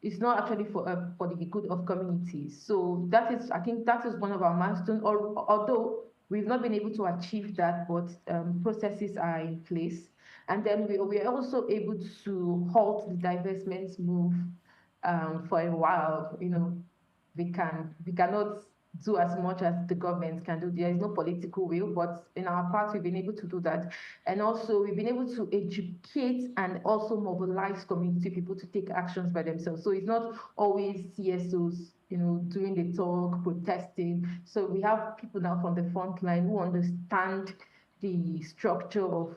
H: it's not actually for the good of communities. So that is, I think that is one of our milestones, although we've not been able to achieve that, but processes are in place. And then we are also able to halt the divestment move for a while. We cannot do as much as the government can do. There is no political will, but in our part, we've been able to do that. And also, we've been able to educate and also mobilize community people to take actions by themselves. So it's not always CSOs, doing the talk, protesting. So we have people now from the front line who understand the structure of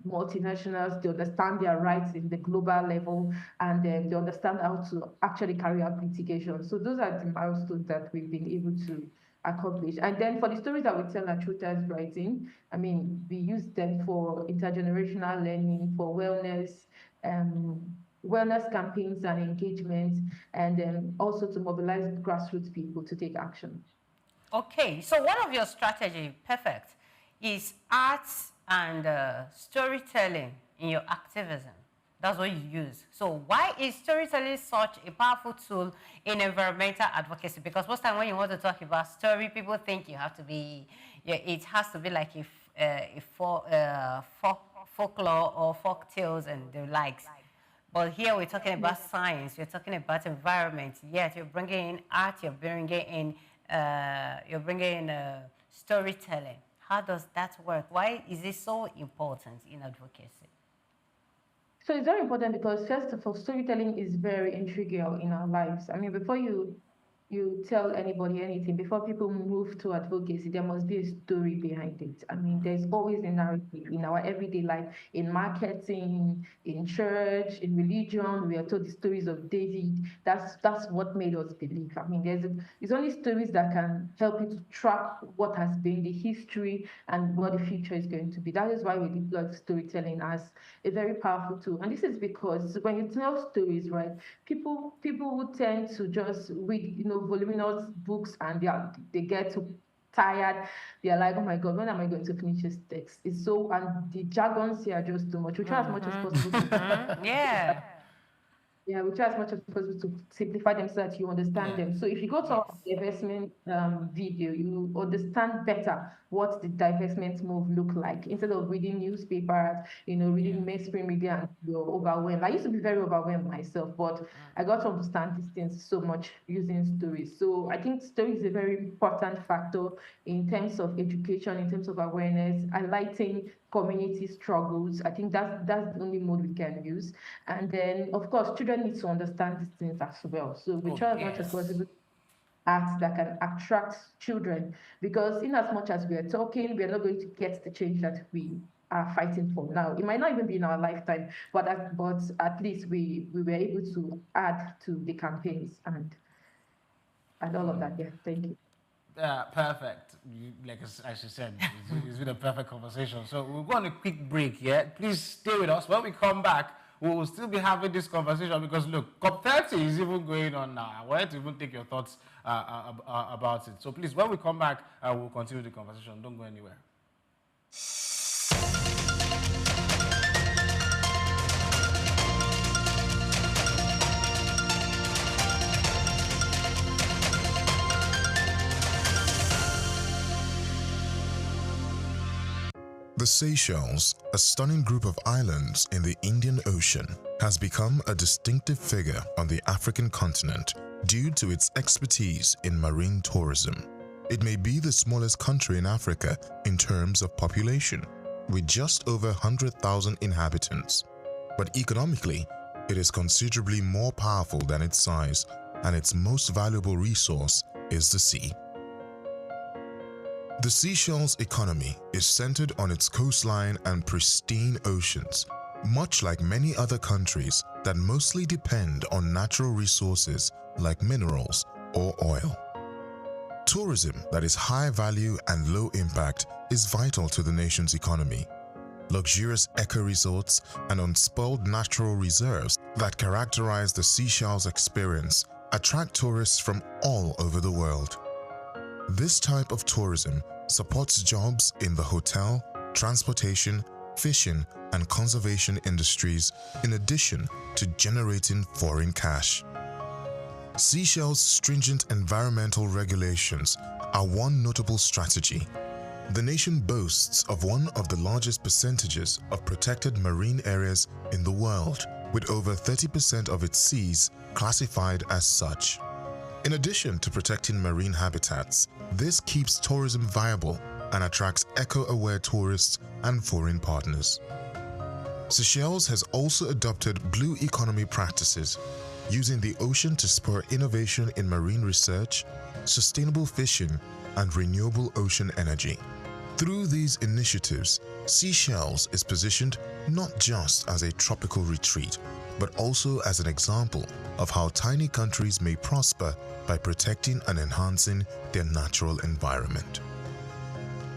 H: multinationals, they understand their rights in the global level, and they understand how to actually carry out litigation. So those are the milestones that we've been able to accomplish. And then for the stories that we tell at Truthers Writing, I mean, we use them for intergenerational learning, for wellness, wellness campaigns and engagement, and then also to mobilize grassroots people to take action.
F: Okay, so one of your strategy, perfect, is arts and storytelling in your activism. That's what you use. So why is storytelling such a powerful tool in environmental advocacy? Because most time when you want to talk about story, people think you have to be, it has to be like folklore or folk tales and the likes. But here we're talking about science, we're talking about environment. Yet you're bringing in art, you're bringing in storytelling. How does that work? Why is it so important in advocacy?
H: So it's very important because, first of all, storytelling is very integral in our lives. I mean, before you you tell anybody anything, before people move to advocacy, there must be a story behind it. I mean, there's always a narrative in our everyday life, in marketing, in church, in religion. We are told the stories of David. That's what made us believe. I mean, it's only stories that can help you to track what has been the history and what the future is going to be. That is why we deploy storytelling as a very powerful tool. And this is because when you tell stories, right, people who tend to just read, voluminous books, and they get too tired. They're like, oh my God, when am I going to finish this text? It's so, and the jargons here are just too much. We try as much as possible to
F: yeah.
H: Yeah, we try as much as possible to simplify them so that you understand them. So if you go to our divestment video, you understand better what the divestment move look like, instead of reading newspapers, reading mainstream media, and you're overwhelmed. I used to be very overwhelmed myself, but I got to understand these things so much using stories. So I think story is a very important factor in terms of education, in terms of awareness, highlighting community struggles. I think that's the only mode we can use. And then, of course, children need to understand these things as well. So we try as much as possible acts that can attract children, because in as much as we are talking, we are not going to get the change that we are fighting for now. It might not even be in our lifetime, but at least we were able to add to the campaigns and all of that. Yeah, thank you.
G: Perfect. Like as you said, it's been a perfect conversation. So we'll go on a quick break, yeah? Please stay with us. When we come back, we will still be having this conversation, because look, COP30 is even going on now. I wanted to even take your thoughts about it. So please, when we come back, we'll continue the conversation. Don't go anywhere.
E: The Seychelles, a stunning group of islands in the Indian Ocean, has become a distinctive figure on the African continent due to its expertise in marine tourism. It may be the smallest country in Africa in terms of population, with just over 100,000 inhabitants. But economically, it is considerably more powerful than its size, and its most valuable resource is the sea. The Seychelles economy is centered on its coastline and pristine oceans, much like many other countries that mostly depend on natural resources like minerals or oil. Tourism that is high value and low impact is vital to the nation's economy. Luxurious eco-resorts and unspoiled natural reserves that characterize the Seychelles experience attract tourists from all over the world. This type of tourism supports jobs in the hotel, transportation, fishing, and conservation industries, in addition to generating foreign cash. Seychelles' stringent environmental regulations are one notable strategy. The nation boasts of one of the largest percentages of protected marine areas in the world, with over 30% of its seas classified as such. In addition to protecting marine habitats, this keeps tourism viable and attracts eco-aware tourists and foreign partners. Seychelles has also adopted blue economy practices, using the ocean to spur innovation in marine research, sustainable fishing, and renewable ocean energy. Through these initiatives, Seychelles is positioned not just as a tropical retreat, but also as an example of how tiny countries may prosper by protecting and enhancing their natural environment.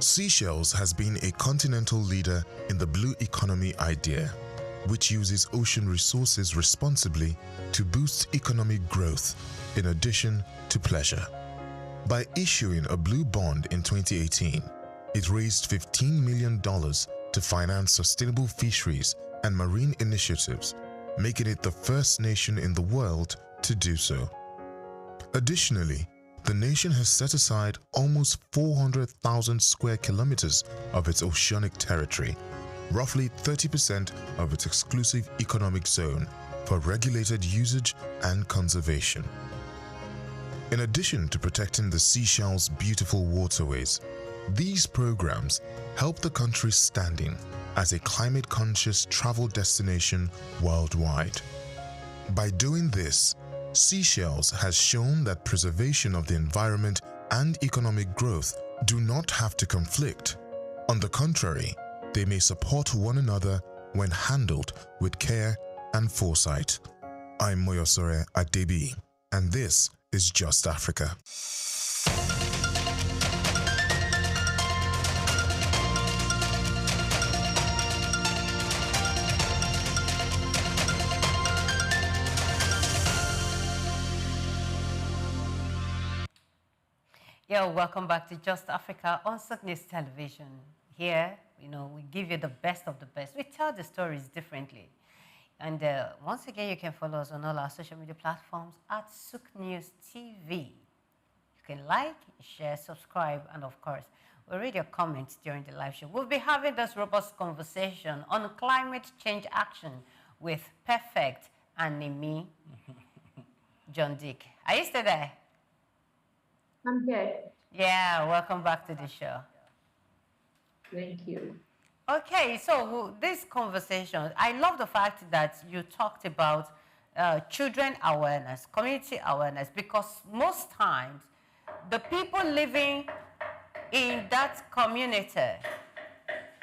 E: Seychelles has been a continental leader in the blue economy idea, which uses ocean resources responsibly to boost economic growth in addition to pleasure. By issuing a blue bond in 2018, it raised $15 million to finance sustainable fisheries and marine initiatives, making it the first nation in the world to do so. Additionally, the nation has set aside almost 400,000 square kilometers of its oceanic territory, roughly 30% of its exclusive economic zone, for regulated usage and conservation. In addition to protecting the Seychelles' beautiful waterways, these programs help the country's standing as a climate-conscious travel destination worldwide. By doing this, Seychelles has shown that preservation of the environment and economic growth do not have to conflict. On the contrary, they may support one another when handled with care and foresight. I'm Moyosore Adebi, and this is Just Africa.
F: Yeah, welcome back to Just Africa on SOUQ News Television. Here, we give you the best of the best. We tell the stories differently. And once again, you can follow us on all our social media platforms at SOUQ News TV. You can like, share, subscribe, and of course, we'll read your comments during the live show. We'll be having this robust conversation on climate change action with Perfect and Nimi John Dick. Are you still there?
H: I'm here.
F: Yeah, welcome back to the show.
H: Thank you.
F: Okay, so this conversation, I love the fact that you talked about children awareness, community awareness, because most times the people living in that community.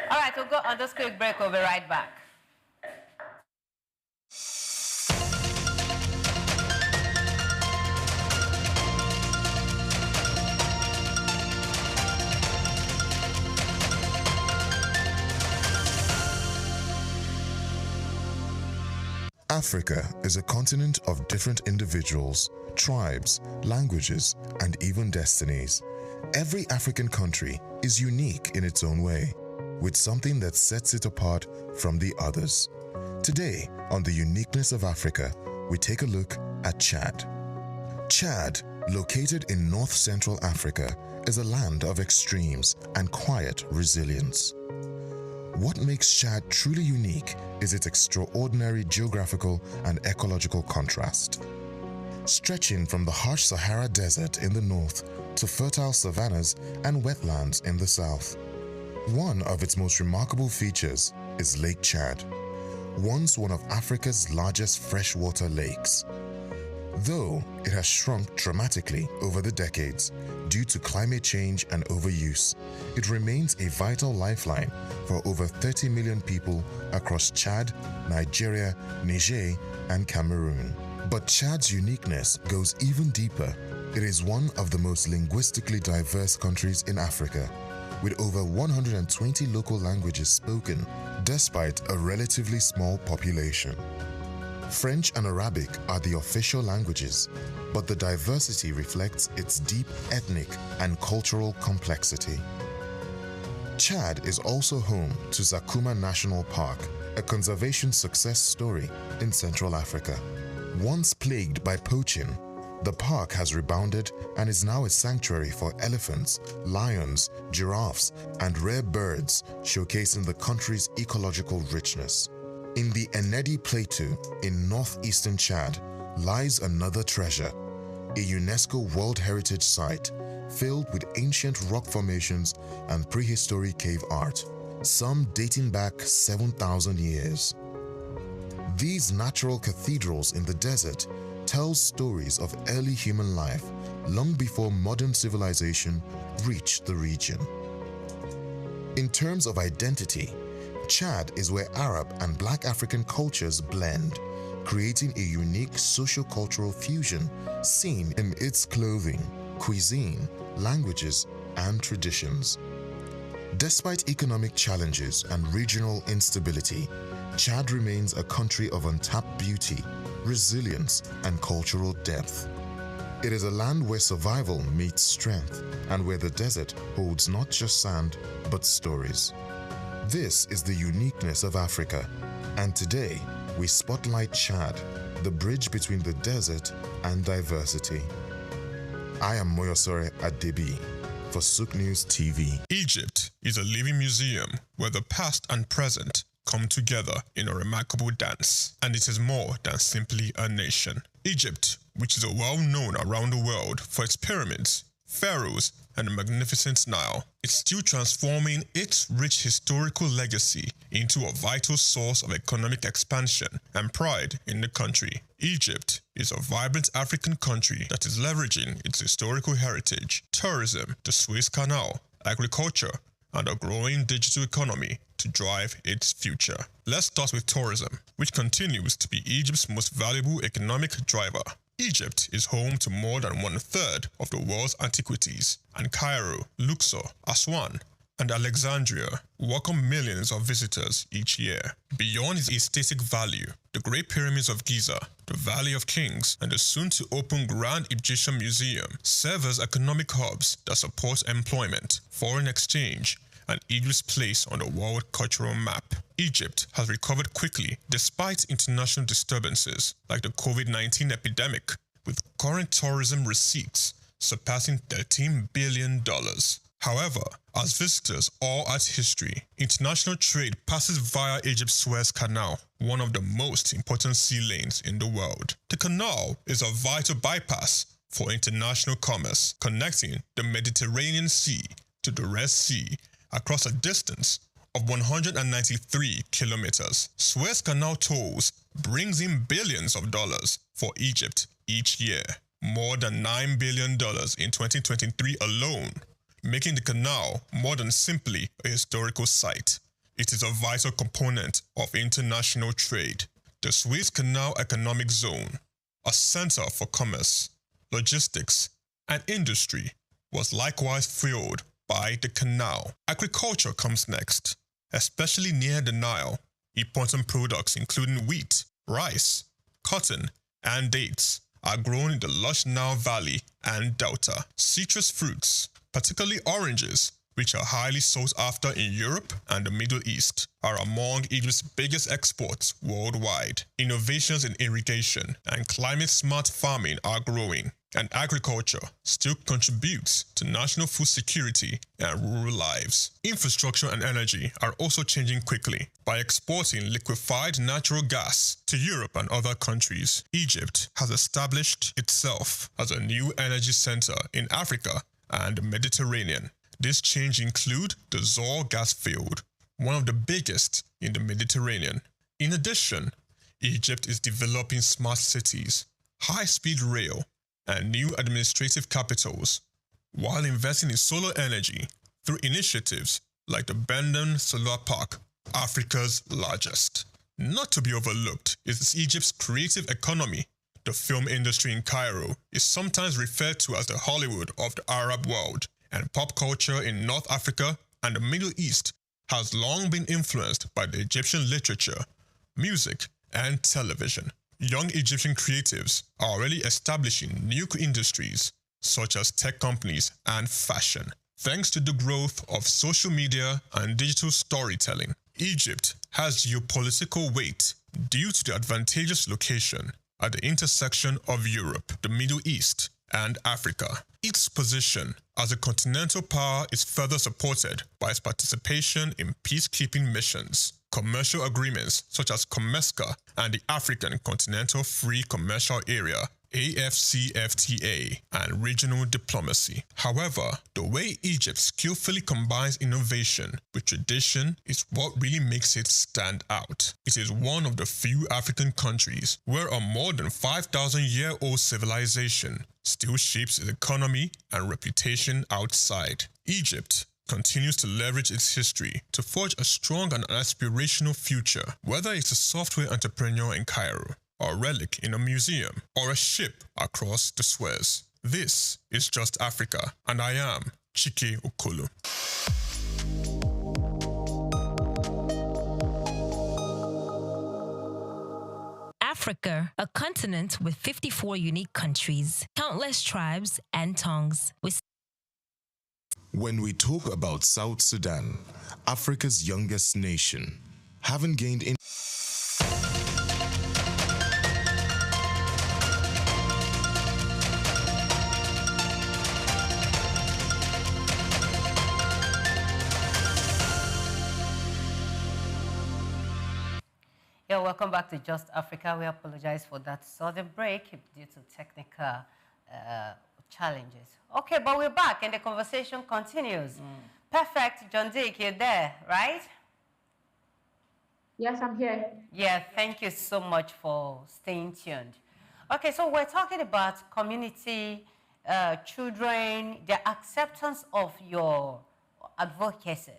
F: All right, we'll go on this quick break. We'll be right back.
E: Africa is a continent of different individuals, tribes, languages, and even destinies. Every African country is unique in its own way, with something that sets it apart from the others. Today, on the uniqueness of Africa, we take a look at Chad. Chad, located in north-central Africa, is a land of extremes and quiet resilience. What makes Chad truly unique is its extraordinary geographical and ecological contrast. Stretching from the harsh Sahara Desert in the north to fertile savannas and wetlands in the south. One of its most remarkable features is Lake Chad, once one of Africa's largest freshwater lakes. Though it has shrunk dramatically over the decades due to climate change and overuse, it remains a vital lifeline for over 30 million people across Chad, Nigeria, Niger, and Cameroon. But Chad's uniqueness goes even deeper. It is one of the most linguistically diverse countries in Africa, with over 120 local languages spoken, despite a relatively small population. French and Arabic are the official languages, but the diversity reflects its deep ethnic and cultural complexity. Chad is also home to Zakuma National Park, a conservation success story in Central Africa. Once plagued by poaching, the park has rebounded and is now a sanctuary for elephants, lions, giraffes, and rare birds, showcasing the country's ecological richness. In the Enedi Plateau in northeastern Chad lies another treasure, a UNESCO World Heritage Site filled with ancient rock formations and prehistoric cave art, some dating back 7,000 years. These natural cathedrals in the desert tell stories of early human life long before modern civilization reached the region. In terms of identity, Chad is where Arab and Black African cultures blend, creating a unique socio-cultural fusion seen in its clothing, cuisine, languages, and traditions. Despite economic challenges and regional instability, Chad remains a country of untapped beauty, resilience, and cultural depth. It is a land where survival meets strength and where the desert holds not just sand, but stories. This is the uniqueness of Africa, and today we spotlight Chad, the bridge between the desert and diversity. I am Moyosore Adebi for SOUQ News TV.
Q: Egypt is a living museum where the past and present come together in a remarkable dance, and it is more than simply a nation. Egypt, which is well known around the world for its pyramids, pharaohs,
I: and the magnificent Nile. It's still transforming its rich historical legacy into a vital source of economic expansion and pride in the country. Egypt is a vibrant African country that is leveraging its historical heritage, tourism, the Suez Canal, agriculture, and a growing digital economy to drive its future. Let's start with tourism, which continues to be Egypt's most valuable economic driver. Egypt is home to more than 1/3 of the world's antiquities, and Cairo, Luxor, Aswan, and Alexandria welcome millions of visitors each year. Beyond its aesthetic value, the Great Pyramids of Giza, the Valley of Kings, and the soon-to-open Grand Egyptian Museum serve as economic hubs that support employment, foreign exchange, and Egypt's place on the world cultural map. Egypt has recovered quickly despite international disturbances like the COVID-19 epidemic, with current tourism receipts surpassing $13 billion. However, as visitors awe at history, international trade passes via Egypt's Suez Canal, one of the most important sea lanes in the world. The canal is a vital bypass for international commerce, connecting the Mediterranean Sea to the Red Sea across a distance of 193 kilometers. Suez Canal tolls brings in billions of dollars for Egypt each year, more than $9 billion in 2023 alone, making the canal more than simply a historical site. It is a vital component of international trade. The Suez Canal Economic Zone, a center for commerce, logistics, and industry, was likewise fueled by the canal. Agriculture comes next, especially near the Nile. Important products including wheat, rice, cotton, and dates are grown in the lush Nile Valley and Delta. Citrus fruits, particularly oranges, which are highly sought after in Europe and the Middle East, are among Egypt's biggest exports worldwide. Innovations in irrigation and climate-smart farming are growing, and agriculture still contributes to national food security and rural lives. Infrastructure and energy are also changing quickly. By exporting liquefied natural gas to Europe and other countries, Egypt has established itself as a new energy center in Africa and the Mediterranean. This change includes the Zohr gas field, one of the biggest in the Mediterranean. In addition, Egypt is developing smart cities, high-speed rail, and new administrative capitals, while investing in solar energy through initiatives like the Bendon Solar Park, Africa's largest. Not to be overlooked is Egypt's creative economy. The film industry in Cairo is sometimes referred to as the Hollywood of the Arab world, and pop culture in North Africa and the Middle East has long been influenced by the Egyptian literature, music, and television. Young Egyptian creatives are already establishing new industries, such as tech companies and fashion. Thanks to the growth of social media and digital storytelling, Egypt has geopolitical weight due to the advantageous location at the intersection of Europe, the Middle East, and Africa. Its position as a continental power is further supported by its participation in peacekeeping missions, commercial agreements such as COMESCA and the African Continental Free Commercial Area AFCFTA, and regional diplomacy. However, the way Egypt skillfully combines innovation with tradition is what really makes it stand out. It is one of the few African countries where a more than 5,000-year-old civilization still shapes its economy and reputation outside. Egypt continues to leverage its history to forge a strong and aspirational future, whether it's a software entrepreneur in Cairo, or a relic in a museum, or a ship across the Suez. This is Just Africa, and I am Chike Okolo.
J: Africa, a continent with 54 unique countries, countless tribes and tongues.
E: When we talk about South Sudan, Africa's youngest nation, having gained in
F: Yeah, welcome back to Just Africa. We apologize for that sudden break due to technical challenges. Okay, but we're back and the conversation continues. Perfect, John Dick, you're there, right?
H: Yes, I'm here.
F: Yeah, thank you so much for staying tuned. Okay, so we're talking about community, children, the acceptance of your advocacy.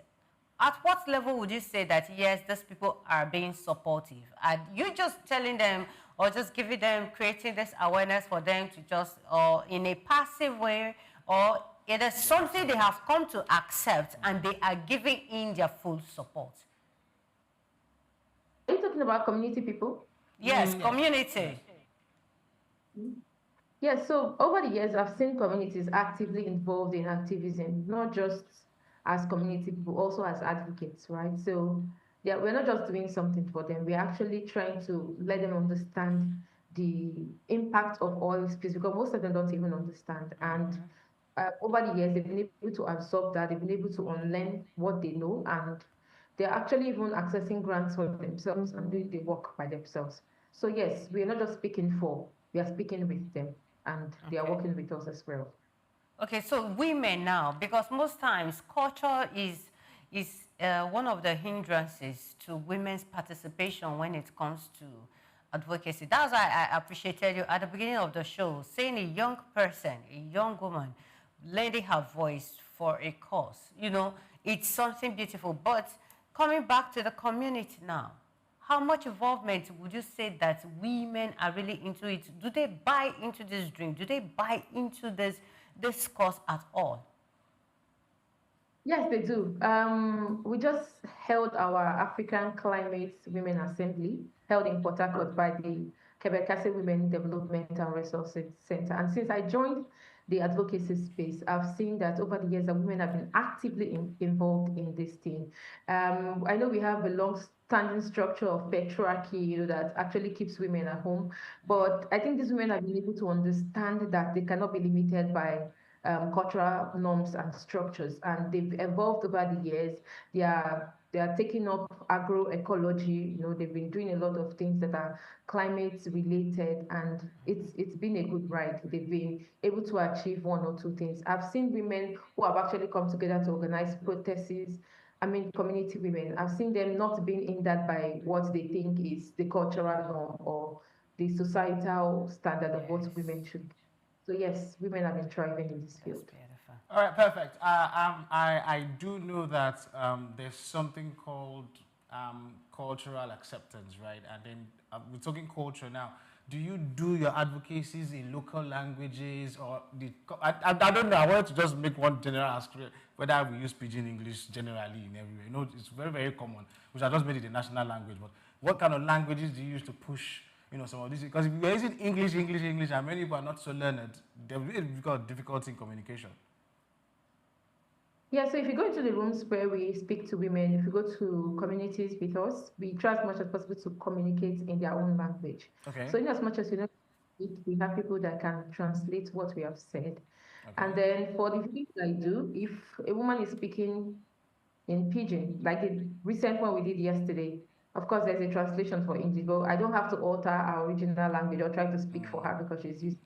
F: At what level would you say that, yes, these people are being supportive? Are you just telling them or just giving them, creating this awareness for them to just, or in a passive way, or it is something they have come to accept and they are giving in their full support?
H: Are you talking about community people?
F: Yes, community.
H: Yes, so over the years, I've seen communities actively involved in activism, not just as community people, also as advocates, right? So we're not just doing something for them, we're actually trying to let them understand the impact of oil spills, because most of them don't even understand. And over the years, they've been able to absorb that, they've been able to unlearn what they know, and they're actually even accessing grants for themselves and doing the work by themselves. So yes, we're not just speaking for, we are speaking with them, and they are working with us as well.
F: Okay, so women now, because most times culture is one of the hindrances to women's participation when it comes to advocacy. That's why I appreciated you at the beginning of the show, saying a young person, a young woman, lending her voice for a cause. You know, it's something beautiful. But coming back to the community now, how much involvement would you say that women are really into it? Do they buy into this dream? Do they buy into this cause at all?
H: Yes, they do. We just held our African Climate Women Assembly, held in Port Harcourt by the Quebec Women Development and Resources Center. And since I joined the advocacy space, I've seen that over the years that women have been actively involved in this thing. I know we have a long-standing structure of patriarchy, you know, that actually keeps women at home, but I think these women have been able to understand that they cannot be limited by cultural norms and structures, and they've evolved over the years. They are taking up agroecology. You know, they've been doing a lot of things that are climate related, and it's been a good ride. They've been able to achieve one or two things. I've seen women who have actually come together to organize protests. I mean, community women. I've seen them not being hindered by what they think is the cultural norm or the societal standard of what women should be. So yes, women have been thriving in this field.
G: All right, perfect. I do know that there's something called cultural acceptance, right? And then we're talking culture now. Do you do your advocacies in local languages, or I don't know. I wanted to just make one general ask whether we use Pidgin English generally in everywhere. You know, it's very, very common, which I just made it the national language. But what kind of languages do you use to push, you know, some of these? Because if you're using English, and many people are not so learned, there will be difficulty in communication.
H: Yeah, so if you go into the rooms where we speak to women, if you go to communities with us, we try as much as possible to communicate in their own language.
G: Okay.
H: So in as much as we have people that can translate what we have said. Okay. And then for the things I do, if a woman is speaking in Pidgin, like the recent one we did yesterday, of course, there's a translation for Indigo. I don't have to alter our original language or try to speak for her because she's used.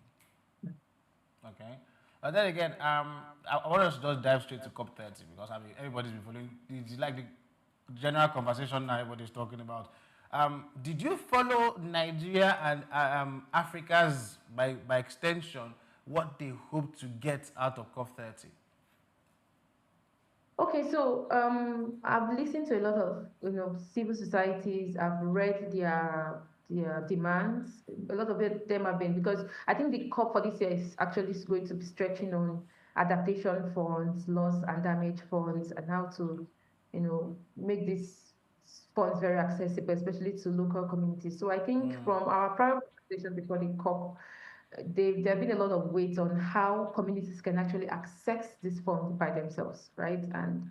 G: Okay. Then again, I want us to just dive straight to COP30 because I mean everybody's been following. It's like the general conversation now everybody's talking about. Did you follow Nigeria and Africa's, by extension, what they hope to get out of COP30?
H: Okay, so I've listened to a lot of civil societies. I've read their demands. A lot of them have been, because I think the COP for this year is actually going to be stretching on adaptation funds, loss and damage funds, and how to make these funds very accessible, especially to local communities. So I think from our prior conversation before the COP, there have been a lot of weight on how communities can actually access these funds by themselves, right? And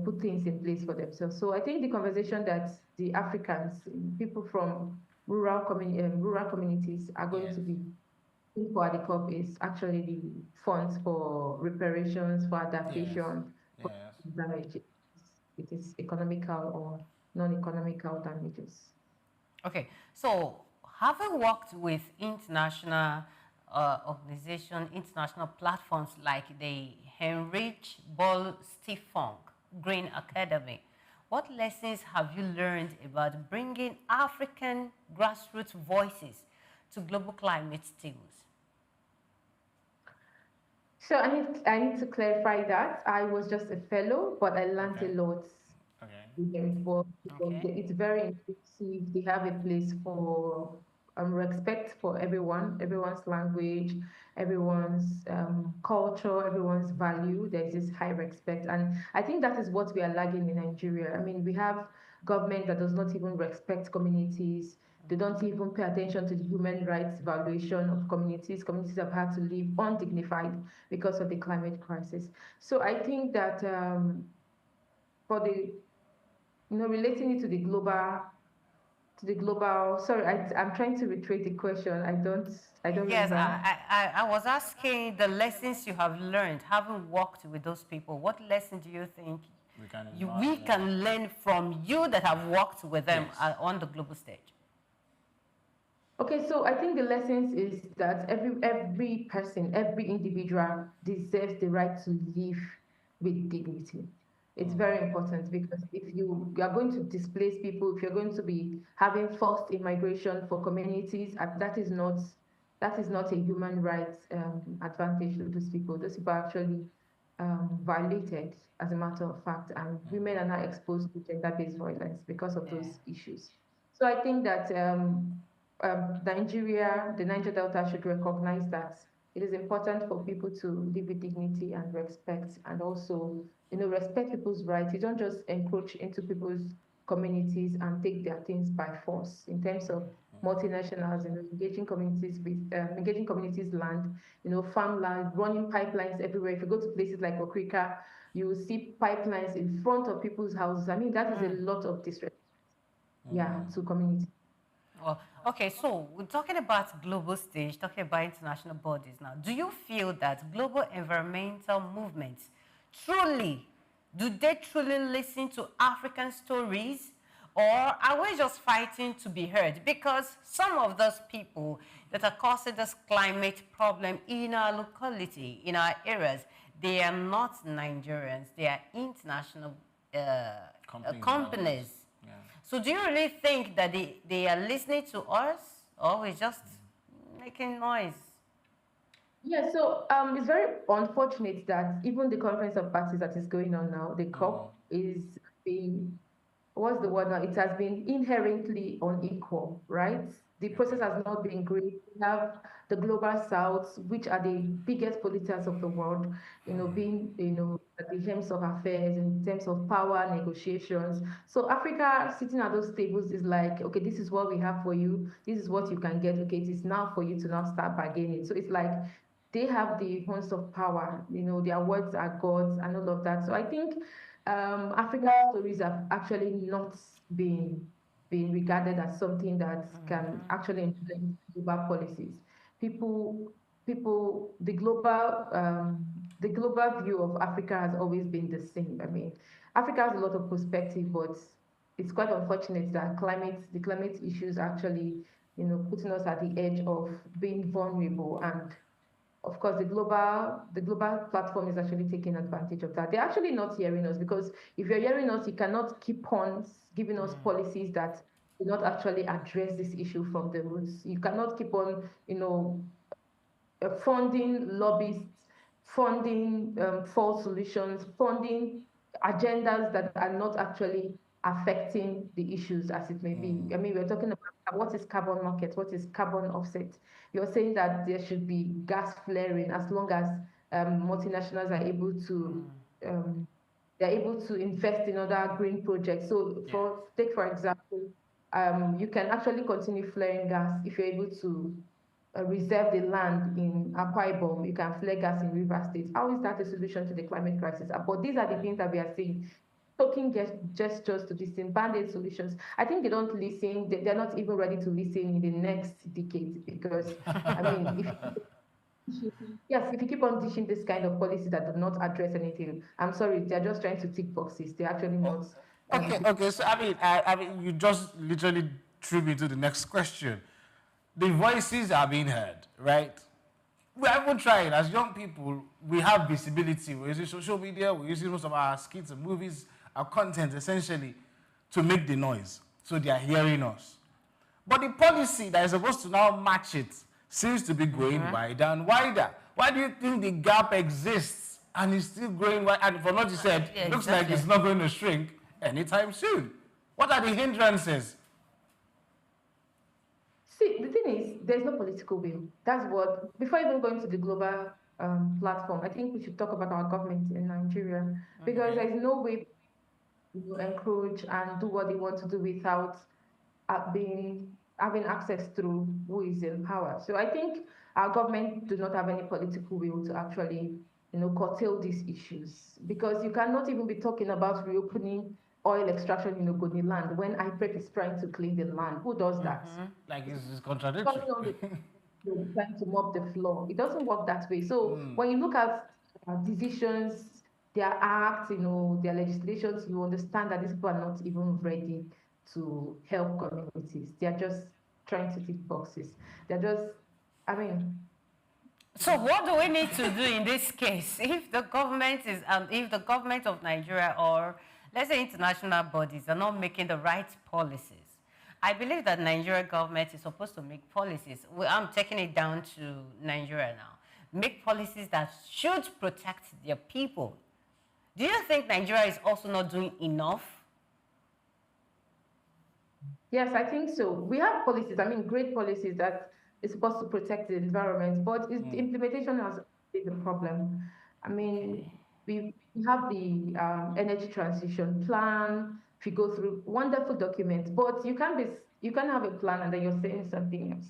H: put things in place for themselves. So I think the conversation that the Africans, people from rural communities are going to be in for the COP is actually the funds for reparations, for adaptation, for damage. It is economical or non-economical damages.
F: Okay, so having worked with international organization, international platforms like the Heinrich Böll Stiftung Green Academy. What lessons have you learned about bringing African grassroots voices to global climate deals?
H: So I need to clarify that I was just a fellow, but I learned a lot with them because it's very inclusive. They have a place for respect for everyone, everyone's language, everyone's culture, everyone's value. There's this high respect, and I think that is what we are lagging in Nigeria. I mean, we have government that does not even respect communities. They don't even pay attention to the human rights valuation of communities. Communities have had to live undignified because of the climate crisis. So I think that for the, relating it to the global, sorry, I'm trying to reiterate the question. I don't
F: Yes,
H: remember.
F: I was asking the lessons you have learned, having worked with those people. What lesson do you think we can learn from you that have worked with them on the global stage?
H: Okay, so I think the lessons is that every person, every individual deserves the right to live with dignity. It's very important because if you are going to displace people, if you're going to be having forced immigration for communities, that is not a human rights advantage to those people. Those people are actually violated, as a matter of fact, and women are now exposed to gender-based violence because of those issues. So I think that Nigeria, the Niger Delta should recognize that it is important for people to live with dignity and respect, and also, respect people's rights. You don't just encroach into people's communities and take their things by force. In terms of multinationals, engaging communities' land, farmland, running pipelines everywhere. If you go to places like Okrika, you will see pipelines in front of people's houses. I mean, that is a lot of disrespect, to communities.
F: Well, okay, so we're talking about global stage, talking about international bodies now. Do you feel that global environmental movements do they truly listen to African stories, or are we just fighting to be heard? Because some of those people that are causing this climate problem in our locality, in our areas, they are not Nigerians, they are international companies. So do you really think that they are listening to us, or we're just making noise?
H: Yeah, so it's very unfortunate that even the Conference of Parties that is going on now, the COP, is being, what's the word now? It has been inherently unequal, right? The process has not been great. We have the global south, which are the biggest polluters of the world, being, at the helms of affairs in terms of power negotiations. So Africa sitting at those tables is like, okay, this is what we have for you. This is what you can get. Okay, it is now for you to now start bargaining. So it's like they have the horns of power. Their words are gods and all of that. So I think African stories have actually not been regarded as something that can actually influence global policies. People, the global view of Africa has always been the same. I mean, Africa has a lot of perspective, but it's quite unfortunate that the climate issues actually, putting us at the edge of being vulnerable. And of course, the global platform is actually taking advantage of that. They're actually not hearing us, because if you're hearing us, you cannot keep on giving us policies that do not actually address this issue from the roots. You cannot keep on, funding lobbyists, funding false solutions, funding agendas that are not actually affecting the issues as it may be. I mean, we're talking about what is carbon market, what is carbon offset. You're saying that there should be gas flaring as long as multinationals are able to they're able to invest in other green projects. So take for example, you can actually continue flaring gas if you're able to reserve the land in Akwa Ibom. You can flare gas in River State. How is that a solution to the climate crisis? But these are the things that we are seeing. Talking gestures to this thing, band-aid solutions. I think they don't listen. They're not even ready to listen in the next decade, because I mean, if you keep on dishing this kind of policy that do not address anything, I'm sorry, they're just trying to tick boxes. They're actually not.
G: Okay. So I mean, you just literally threw me to the next question. The voices are being heard, right? we are even trying, as young people, we have visibility. We're using social media, we're using most of our skits and movies, our content, essentially, to make the noise. So they are hearing us. But the policy that is supposed to now match it seems to be going wider and wider. Why do you think the gap exists and is still growing wide? And from what you said, it looks like it's not going to shrink anytime soon. What are the hindrances?
H: See, the thing is, there's no political will. That's what, before even going to the global platform, I think we should talk about our government in Nigeria, because there's no way to encourage and do what they want to do without having access through who is in power. So I think our government do not have any political will to actually, curtail these issues, because you cannot even be talking about reopening oil extraction in Ogoni land when IPREC is trying to clean the land. Who does that?
G: Like it's contradictory.
H: Trying to mop the floor. It doesn't work that way. So when you look at decisions, their acts, their legislations, you understand that these people are not even ready to help communities. They are just trying to tick boxes. They're just,
F: So what do we need to do in this case? If the government of Nigeria, or let's say international bodies, are not making the right policies, I believe that Nigerian government is supposed to make policies. I'm taking it down to Nigeria now. Make policies that should protect their people. Do you think Nigeria is also not doing enough?
H: Yes, I think so. We have policies, great policies that is supposed to protect the environment, but the implementation has been the problem. We have the energy transition plan. If you go through wonderful documents, but you can't have a plan and then you're saying something else.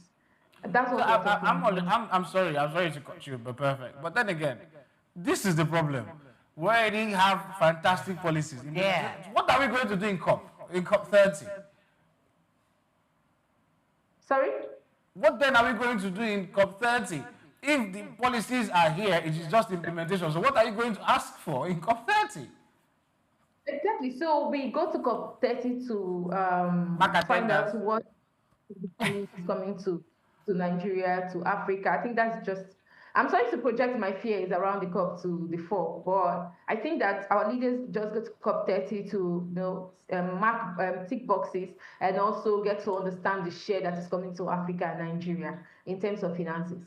H: That's what
G: I'm sorry to cut you, but perfect. But then again, this is the problem. We already have fantastic policies.
F: Yeah.
G: What are we going to do in COP 30?
H: Sorry?
G: What then are we going to do in COP 30? If the policies are here, it is just implementation. So what are you going to ask for in COP 30?
H: Exactly. So we go to COP 30 to find out what is coming to Nigeria, to Africa. I think that's just, I'm sorry to project my fears around the COP to the fore, but I think that our leaders just go to COP 30 to mark tick boxes and also get to understand the share that is coming to Africa and Nigeria in terms of finances.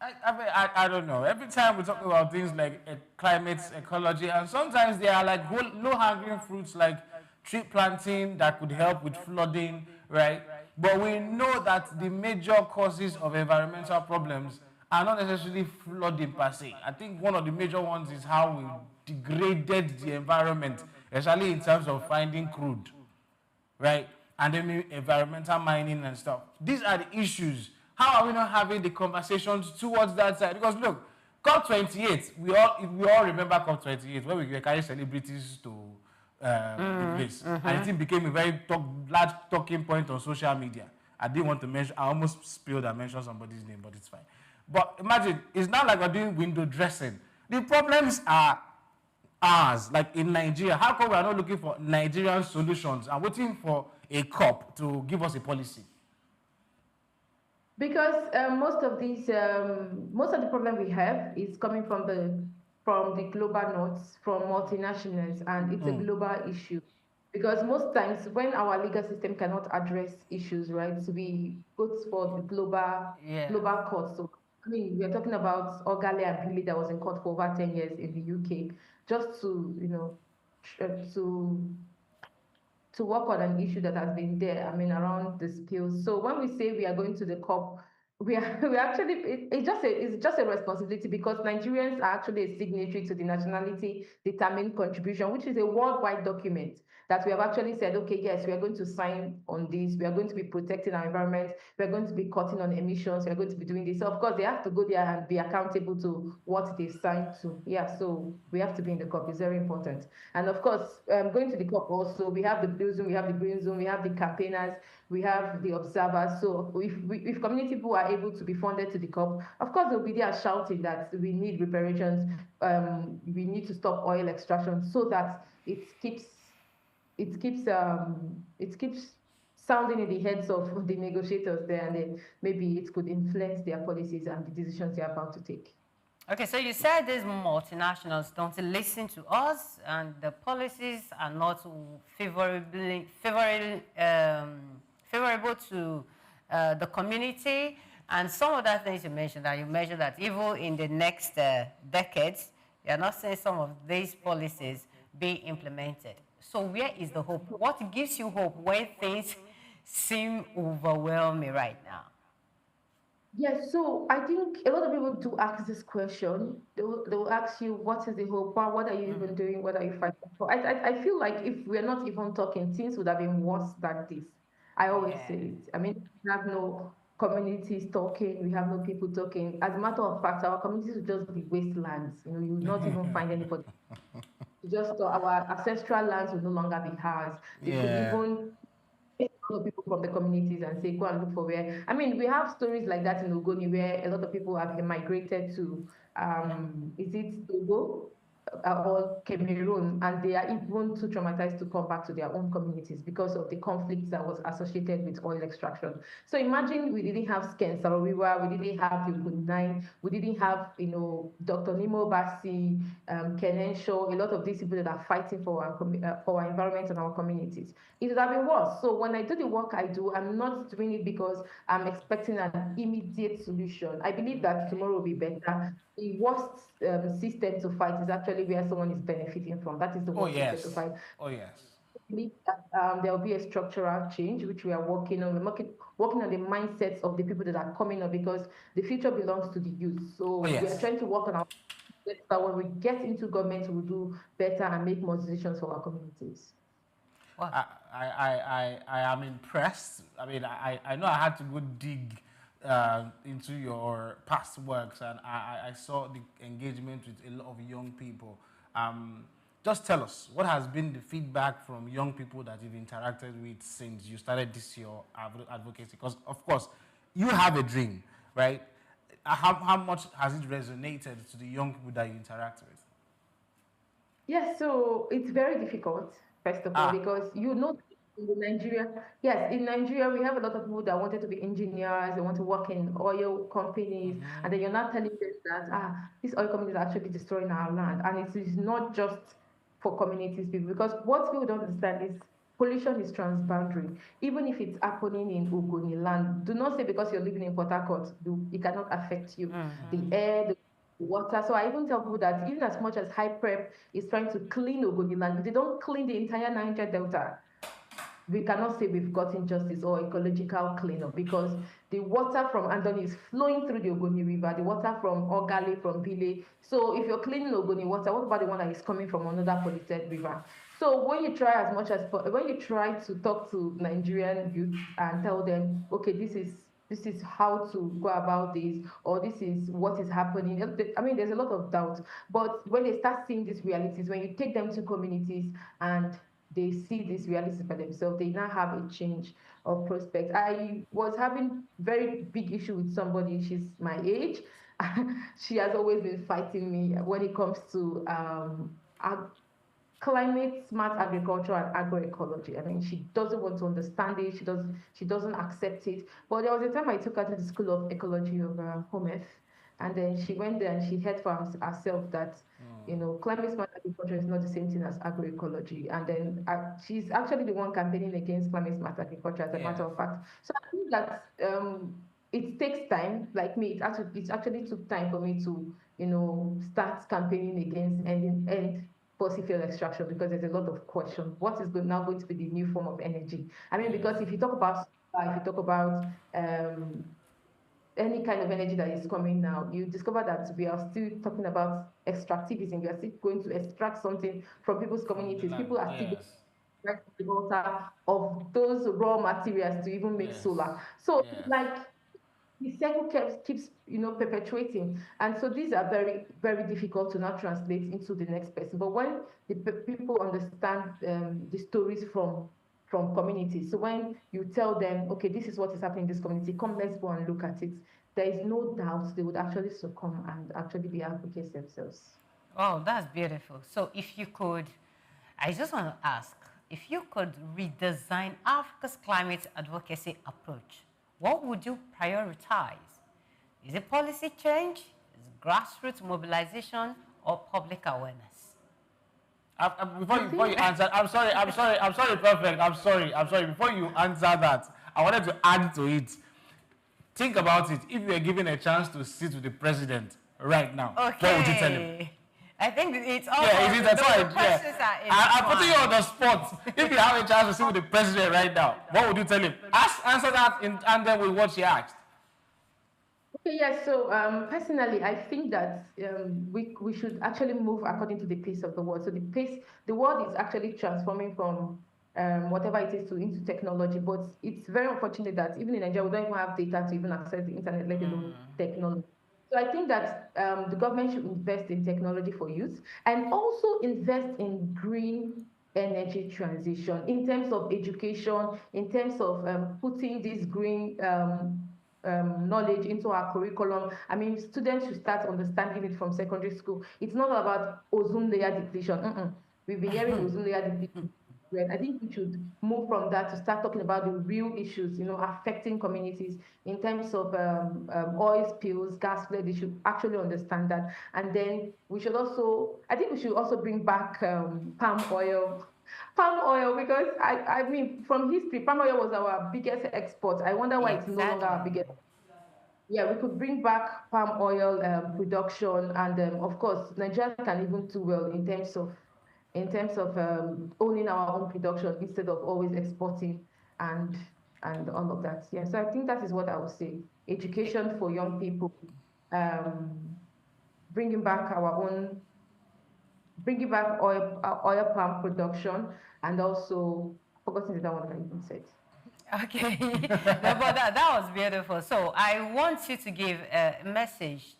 G: I don't know. Every time we talk about things like climate, ecology, and sometimes they are like low-hanging fruits like tree planting that could help with flooding, right? But we know that the major causes of environmental problems are not necessarily flooding per se. I think one of the major ones is how we degraded the environment, especially in terms of finding crude, right? And then environmental mining and stuff. These are the issues. How are we not having the conversations towards that side? Because look, COP28, we all remember COP28, where we were carrying celebrities to the place. And it became a very large talking point on social media. I didn't want to mention, I almost spilled and mentioned somebody's name, but it's fine. But imagine, it's not like we're doing window dressing. The problems are ours, like in Nigeria. How come we are not looking for Nigerian solutions and waiting for a COP to give us a policy?
H: Because most of the problem we have is coming from the global north, from multinationals, and it's a global issue. Because most times when our legal system cannot address issues, right, so we go for the global court. So we are talking about Ogale and Billy that was in court for over 10 years in the UK, just to to work on an issue that has been there, around the skills. So when we say we are going to the COP, we actually, it's just a responsibility, because Nigerians are actually a signatory to the Nationality Determined Contribution, which is a worldwide document that we have actually said, okay, yes, we are going to sign on this, we are going to be protecting our environment, we are going to be cutting on emissions, we are going to be doing this. So of course, they have to go there and be accountable to what they signed to. Yeah, so we have to be in the COP, it's very important. And of course, going to the COP also, we have the blue zone, we have the green zone, we have the campaigners, we have the observers. So if community people are able to be funded to the COP, of course they'll be there shouting that we need reparations, we need to stop oil extraction, so that it keeps sounding in the heads of the negotiators there, and then maybe it could influence their policies and the decisions they're about to take.
F: Okay, so you said these multinationals don't listen to us, and the policies are not favorable to the community, and some of that things you mentioned, that you mentioned that even in the next decades, you're not seeing some of these policies being implemented. So where is the hope? What gives you hope when things seem overwhelming right now?
H: Yes, so I think a lot of people do ask this question. They will ask you, what is the hope? What are you even doing? What are you fighting for? I feel like if we're not even talking, things would have been worse than this. I always say it. I mean, we have no communities talking, we have no people talking. As a matter of fact, our communities would just be wastelands. You know, you will not even find anybody. Just our ancestral lands will no longer be ours. They could even take a lot of people from the communities and say, go and look for where. I mean, we have stories like that in Ogoni where a lot of people have migrated to, is it Togo? Or Cameroon, and they are even too traumatized to come back to their own communities because of the conflicts that was associated with oil extraction. So imagine we didn't have Sken Sarawiwa, we didn't have Yukun, we didn't have, Dr. Nimo Basi, Ken Henshaw, a lot of these people that are fighting for our environment and our communities. It would have been worse. So when I do the work I do, I'm not doing it because I'm expecting an immediate solution. I believe that tomorrow will be better. The worst system to fight is actually where someone is benefiting from. That is the worst system to fight.
G: Oh, yes.
H: I believe that there will be a structural change, which we are working on. We're working on the mindsets of the people that are coming up because the future belongs to the youth. So we are trying to work on our that when we get into government, we'll do better and make more decisions for our communities.
G: Wow. I am impressed. I mean, I know I had to go dig into your past works, and I saw the engagement with a lot of young people. Just tell us, what has been the feedback from young people that you've interacted with since you started this your advocacy? Because, of course, you have a dream, right? How much has it resonated to the young people that you interact with?
H: Yes, so it's very difficult, first of all, because in Nigeria, yes, in Nigeria, we have a lot of people that wanted to be engineers, they want to work in oil companies, and then you're not telling them that, this oil company is actually destroying our land. And it is not just for communities people, because what people don't understand is pollution is transboundary. Even if it's happening in Ogoni land, do not say because you're living in Port Harcourt, it cannot affect you. The air, the water. So I even tell people that even as much as High Prep is trying to clean Ogoni land, if they don't clean the entire Niger Delta, we cannot say we've gotten justice or ecological cleanup because the water from Andoni is flowing through the Ogoni River, the water from Ogale, from Bile. So if you're cleaning Ogoni water, what about the one that is coming from another polluted river? So when you try to talk to Nigerian youth and tell them, okay, this is how to go about this, or this is what is happening. I mean, there's a lot of doubt. But when they start seeing these realities, when you take them to communities and they see these realities for themselves, they now have a change of prospect. I was having very big issue with somebody, she's my age. She has always been fighting me when it comes to climate smart agriculture and agroecology. I mean, she doesn't want to understand it. She doesn't accept it. But there was a time I took her to the School of Ecology of Home Earth, and then she went there and she heard for herself that climate smart agriculture is not the same thing as agroecology. And then she's actually the one campaigning against climate smart agriculture, as a matter of fact. So I think that it takes time. Like me, it actually took time for me to start campaigning against end fossil fuel extraction, because there's a lot of questions. What is now going to be the new form of energy? I mean, because if you talk about any kind of energy that is coming now, you discover that we are still talking about extractivism. We are still going to extract something from people's communities. People are still the water of those raw materials to even make solar. So like the cycle keeps perpetuating, and so these are very, very difficult to now translate into the next person. But when the people understand the stories from communities, so when you tell them, okay, this is what is happening in this community, come, let's go and look at it, there is no doubt they would actually succumb and actually be advocates themselves.
F: Oh, that's beautiful. So if you could, I just want to ask, if you could redesign Africa's climate advocacy approach, what would you prioritize? Is it policy change, is it grassroots mobilization, or public awareness?
G: Before you answer, I'm sorry, Perfect. I'm sorry. Before you answer that, I wanted to add to it. Think about it. If you were given a chance to sit with the president right now, what would you tell him?
F: I think it's all.
G: Yeah, that's right. I'm putting you on the spot. If you have a chance to sit with the president right now, what would you tell him? Answer that in tandem with what she asked.
H: Okay, yes. So personally, I think that we should actually move according to the pace of the world. So the world is actually transforming from whatever it is into technology. But it's very unfortunate that even in Nigeria, we don't even have data to even access the internet, let alone technology. So I think that the government should invest in technology for youth and also invest in green energy transition in terms of education, in terms of putting this green knowledge into our curriculum. I mean, students should start understanding it from secondary school. It's not about ozone layer depletion. We've been hearing ozone layer depletion. I think we should move from that to start talking about the real issues, affecting communities in terms of oil spills, gas flood. They should actually understand that. And then we should also bring back palm oil. Because I mean, from history, palm oil was our biggest export. I wonder why it's no longer our biggest. Yeah, we could bring back palm oil production, and of course, Nigeria can even do well in terms of owning our own production instead of always exporting and all of that. Yeah, so I think that is what I would say. Education for young people, bringing back oil palm production, and also forgetting that one I even said.
F: Okay, no, but that was beautiful. So I want you to give a message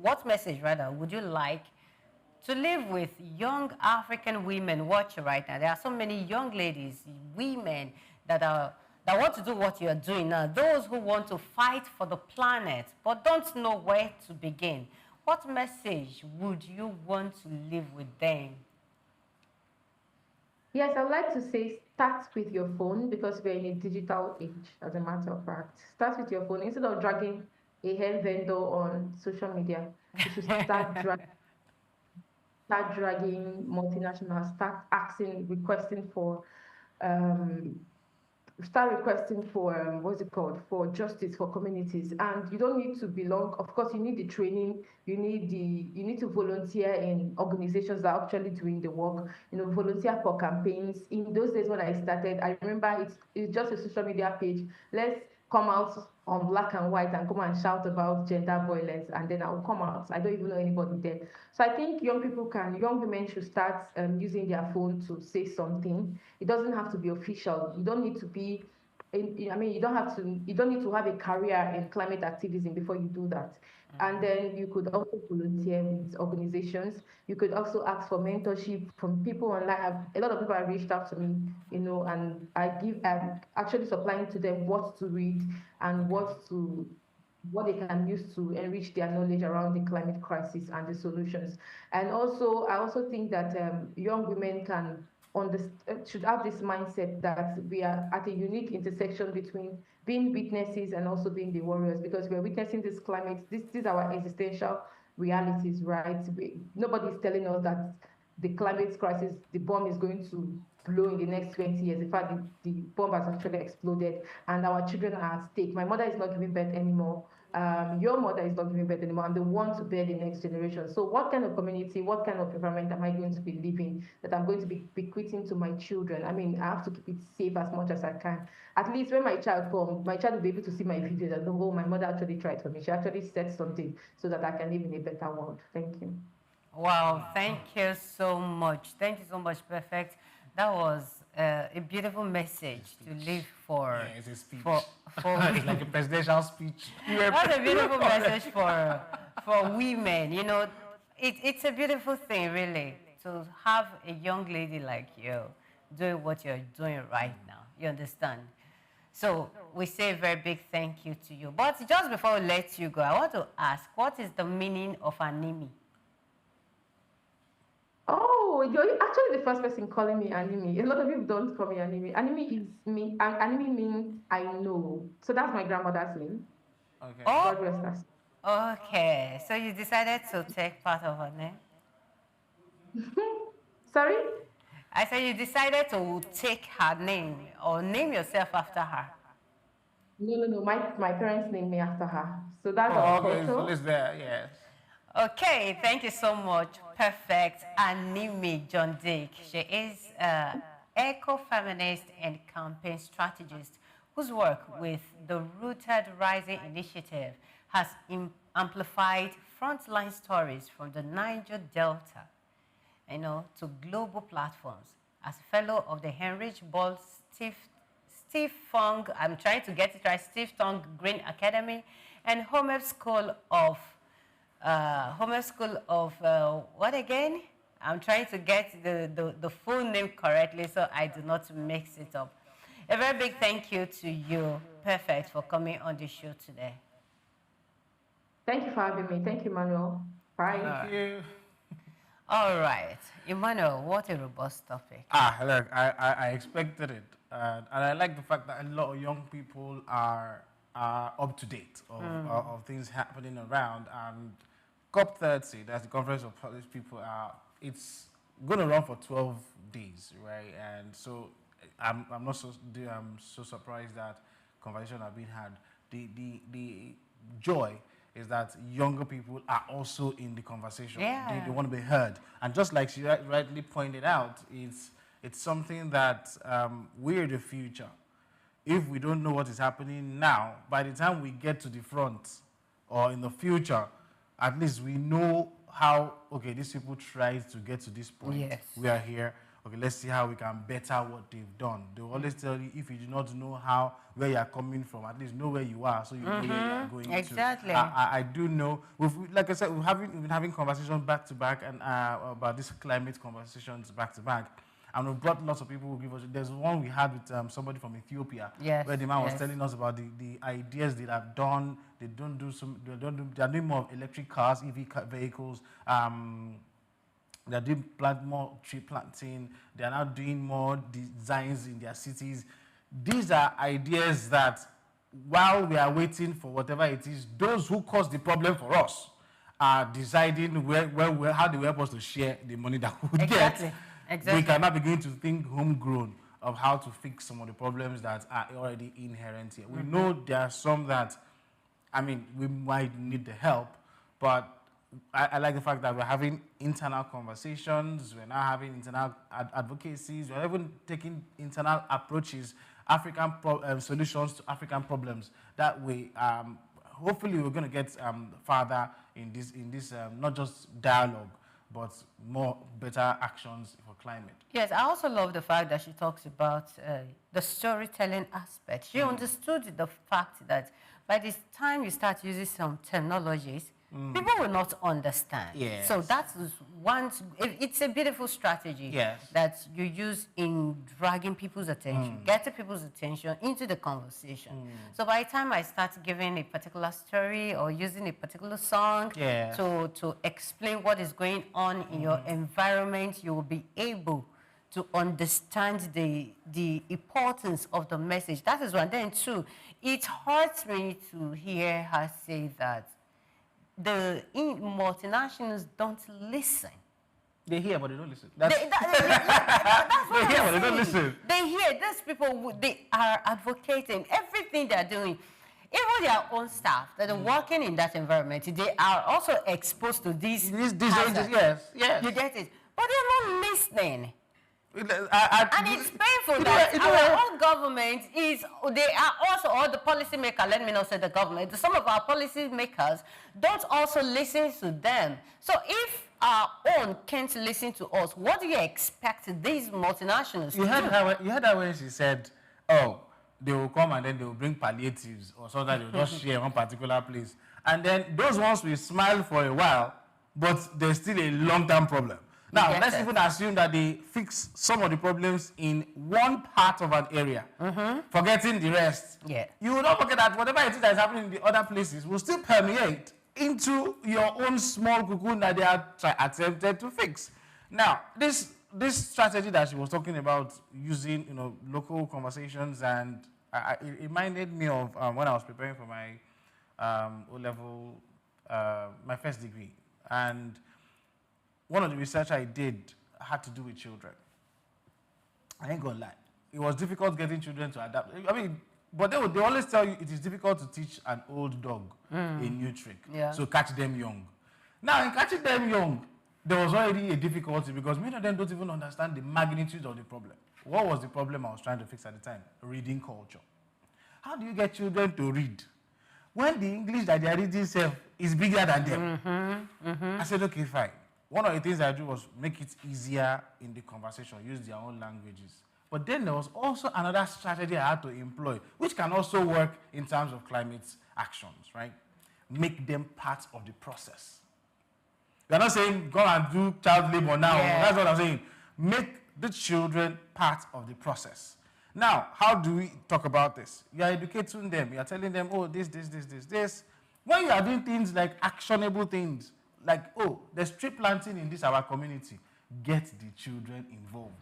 F: what message would you like to live with young African women watching right now? There are so many young ladies, women that want to do what you are doing now. Those who want to fight for the planet but don't know where to begin. What message would you want to leave with them?
H: Yes, I'd like to say start with your phone, because we're in a digital age, as a matter of fact. Start with your phone. Instead of dragging a hair vendor on social media, you should start dragging multinationals, requesting for for justice for communities. And you don't need to belong. Of course, you need the training. You need to volunteer in organizations that are actually doing the work. Volunteer for campaigns. In those days when I started, I remember it's just a social media page. Let's come out on black and white and come and shout about gender violence, and then I'll come out. I don't even know anybody there. So I think young women should start using their phone to say something. It doesn't have to be official. You don't need to be, you don't need to have a career in climate activism before you do that. And then you could also volunteer with organizations. You could also ask for mentorship from people online. A lot of people have reached out to me, and I'm actually supplying to them what to read and what they can use to enrich their knowledge around the climate crisis and the solutions. And also, I also think that young women should have this mindset that we are at a unique intersection between being witnesses and also being the warriors, because we're witnessing this climate. These are our existential realities, right? Nobody's telling us that the climate crisis, the bomb is going to blow in the next 20 years. In fact, the bomb has actually exploded and our children are at stake. My mother is not giving birth anymore. Your mother is not giving birth anymore. I'm the one to bear the next generation. So what kind of community, what kind of environment am I going to be living that I'm going to be bequeathing to my children? I mean, I have to keep it safe as much as I can. At least when my child comes, my child will be able to see my videos and know, oh, my mother actually tried for me. She actually said something so that I can live in a better world. Thank you.
F: Wow, thank you so much. Thank you so much, Perfect. That was a beautiful message to live for.
G: Yeah, it's a speech. It's like a presidential speech.
F: That's a beautiful message for women. It's a beautiful thing, really, to have a young lady like you doing what you're doing right now. You understand? So we say a very big thank you to you. But just before we let you go, I want to ask, what is the meaning of anemia?
H: Oh, Oh, you're actually the first person calling me anime. A lot of people don't call me anime. Anime is me. Anime means I know. So that's my grandmother's name.
F: Okay.
H: God rest her.
F: Okay. So you decided to take part of her name?
H: Sorry?
F: I said you decided to take her name or name yourself after her.
H: No. My parents named me after her. So that's
G: our
H: culture.
G: So it's there, yes.
F: Okay, thank you so much. Perfect. Anime John Dick. She is an eco-feminist and campaign strategist whose work with the Rooted Rising Initiative has amplified frontline stories from the Niger Delta, to global platforms. As fellow of the Heinrich Ball Steve Fung, I'm trying to get it right, Steve Fung Green Academy, and Homer School of what again? I'm trying to get the full name correctly so I do not mix it up. A very big thank you to you, Perfect, for coming on the show today.
H: Thank you for having me. Thank you, Manuel. Bye.
G: Thank you.
F: All right. Emmanuel, what a robust topic.
G: Look, I expected it. And I like the fact that a lot of young people are up to date of things happening around. And COP30, that's the Conference of Policy People, it's going to run for 12 days, right? And so I'm not so surprised that conversations are being had. The joy is that younger people are also in the conversation.
F: Yeah.
G: They want to be heard. And just like she rightly pointed out, it's something that we're the future. If we don't know what is happening now, by the time we get to the front or in the future, at least we know how, okay, these people tried to get to this point.
F: Yes.
G: We are here. Okay, let's see how we can better what they've done. They always tell you, if you do not know where you are coming from, at least know where you are, so you know where you are going
F: exactly.
G: to. I do know. Like I said, we've been having conversations back to back and about these climate conversations back to back. And we've brought lots of people who give us. There's one we had with somebody from Ethiopia, where the man was telling us about the ideas they have done. They are doing more of electric cars, EV vehicles. They're doing more tree planting. They are now doing more designs in their cities. These are ideas that, while we are waiting for whatever it is, those who cause the problem for us are deciding how they help us to share the money that we get. Exactly. We can now begin to think homegrown of how to fix some of the problems that are already inherent here. We know there are some that, we might need the help, but I like the fact that we're having internal conversations, we're now having internal advocacies, we're even taking internal approaches, African solutions to African problems. That way, hopefully we're going to get further in this not just dialogue, but better actions for climate.
F: Yes, I also love the fact that she talks about the storytelling aspect. She understood the fact that by the time you start using some terminologies, people will not understand.
G: Yes.
F: So that's it's a beautiful strategy that you use in dragging people's attention, getting people's attention into the conversation. So by the time I start giving a particular story or using a particular song to explain what is going on in your environment, you will be able to understand the importance of the message. That is one. Then two, it hurts me to hear her say that the multinationals don't listen.
G: They hear, but they don't listen.
F: That's
G: they hear, but they don't listen.
F: They hear. These people, they are advocating everything they're doing. Even their own staff that are working in that environment, they are also exposed to these hazards.
G: Yes.
F: You get it? But they're not listening. And it's painful that our own government they are also, all the policymakers, let me not say the government, some of our policymakers don't also listen to them. So if our own can't listen to us, what do you expect these multinationals to do?
G: You heard her when she said, oh, they will come and then they will bring palliatives or so that they will just share one particular place. And then those ones will smile for a while, but there's still a long-term problem. Now, let's even assume that they fix some of the problems in one part of an area, forgetting the rest. You will not forget that whatever it is that is happening in the other places will still permeate into your own small cocoon that they are attempted to fix. Now, this strategy that she was talking about, using local conversations, and it reminded me of when I was preparing for my O-level, my first degree, and one of the research I did had to do with children. I ain't gonna lie, it was difficult getting children to adapt. I mean, but they always tell you it is difficult to teach an old dog a new trick. Yeah. So catch them young. Now, in catching them young, there was already a difficulty because many of them don't even understand the magnitude of the problem. What was the problem I was trying to fix at the time? Reading culture. How do you get children to read when the English that they are reading itself is bigger than them? I said, okay, fine. One of the things I do was make it easier in the conversation, use their own languages. But then there was also another strategy I had to employ, which can also work in terms of climate actions, right? Make them part of the process. They're not saying go and do child labor now. Yeah. That's what I'm saying. Make the children part of the process. Now, how do we talk about this? You are educating them. You are telling them, oh, this. When you are doing things like actionable things, like, oh, there's tree planting in this our community, get the children involved.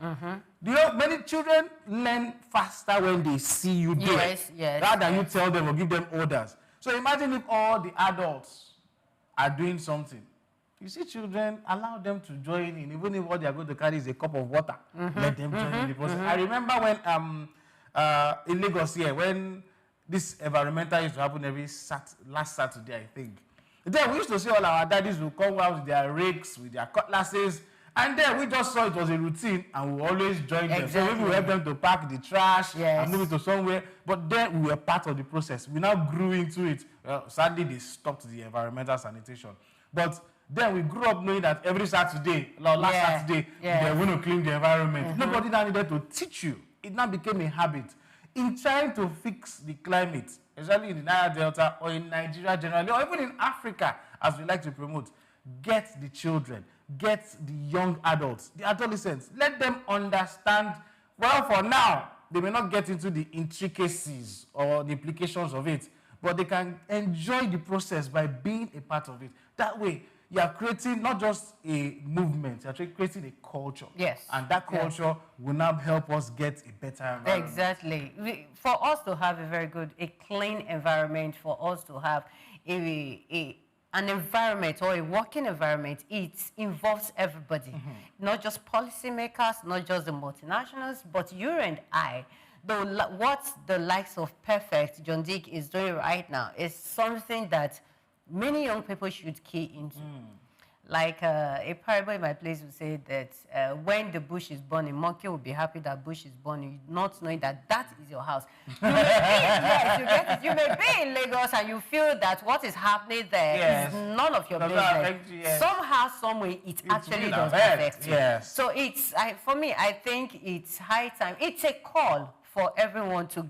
G: Do you know, many children learn faster when they see you do it, rather than you tell them or give them orders. So imagine if all the adults are doing something. You see children, allow them to join in, even if what they are going to carry is a cup of water. Let them join in the process. I remember when in Lagos here, when this environmental used to happen every last Saturday, I think. Then we used to see all our daddies who come out with their rakes, with their cutlasses, and then we just saw it was a routine, and we always joined them. So we help them to pack the trash and move it to somewhere. But then we were part of the process. We now grew into it. Well, sadly, they stopped the environmental sanitation. But then we grew up knowing that every Saturday, last Saturday, they're going to clean the environment. Nobody now needed to teach you. It now became a habit. In trying to fix the climate, especially in the Niger Delta or in Nigeria generally, or even in Africa, as we like to promote, get the children, get the young adults, the adolescents. Let them understand, well, for now, they may not get into the intricacies or the implications of it, but they can enjoy the process by being a part of it. That way, you are creating not just a movement, you're actually creating a culture. Yes. And that culture will now help us get a better environment.
F: Exactly. For us to have a very good, a clean environment, for us to have an environment or a working environment, it involves everybody. Not just policymakers, not just the multinationals, but you and I. What the likes of Perfect, John Dick, is doing right now is something that many young people should key into. Like a parable in my place would say that when the bush is burning, monkey will be happy that bush is burning, not knowing that that is your house. You may be, you may be in Lagos and you feel that what is happening there is none of your business. Somehow, some way, it actually does affect you. So it's, for me, I think it's high time. It's a call for everyone to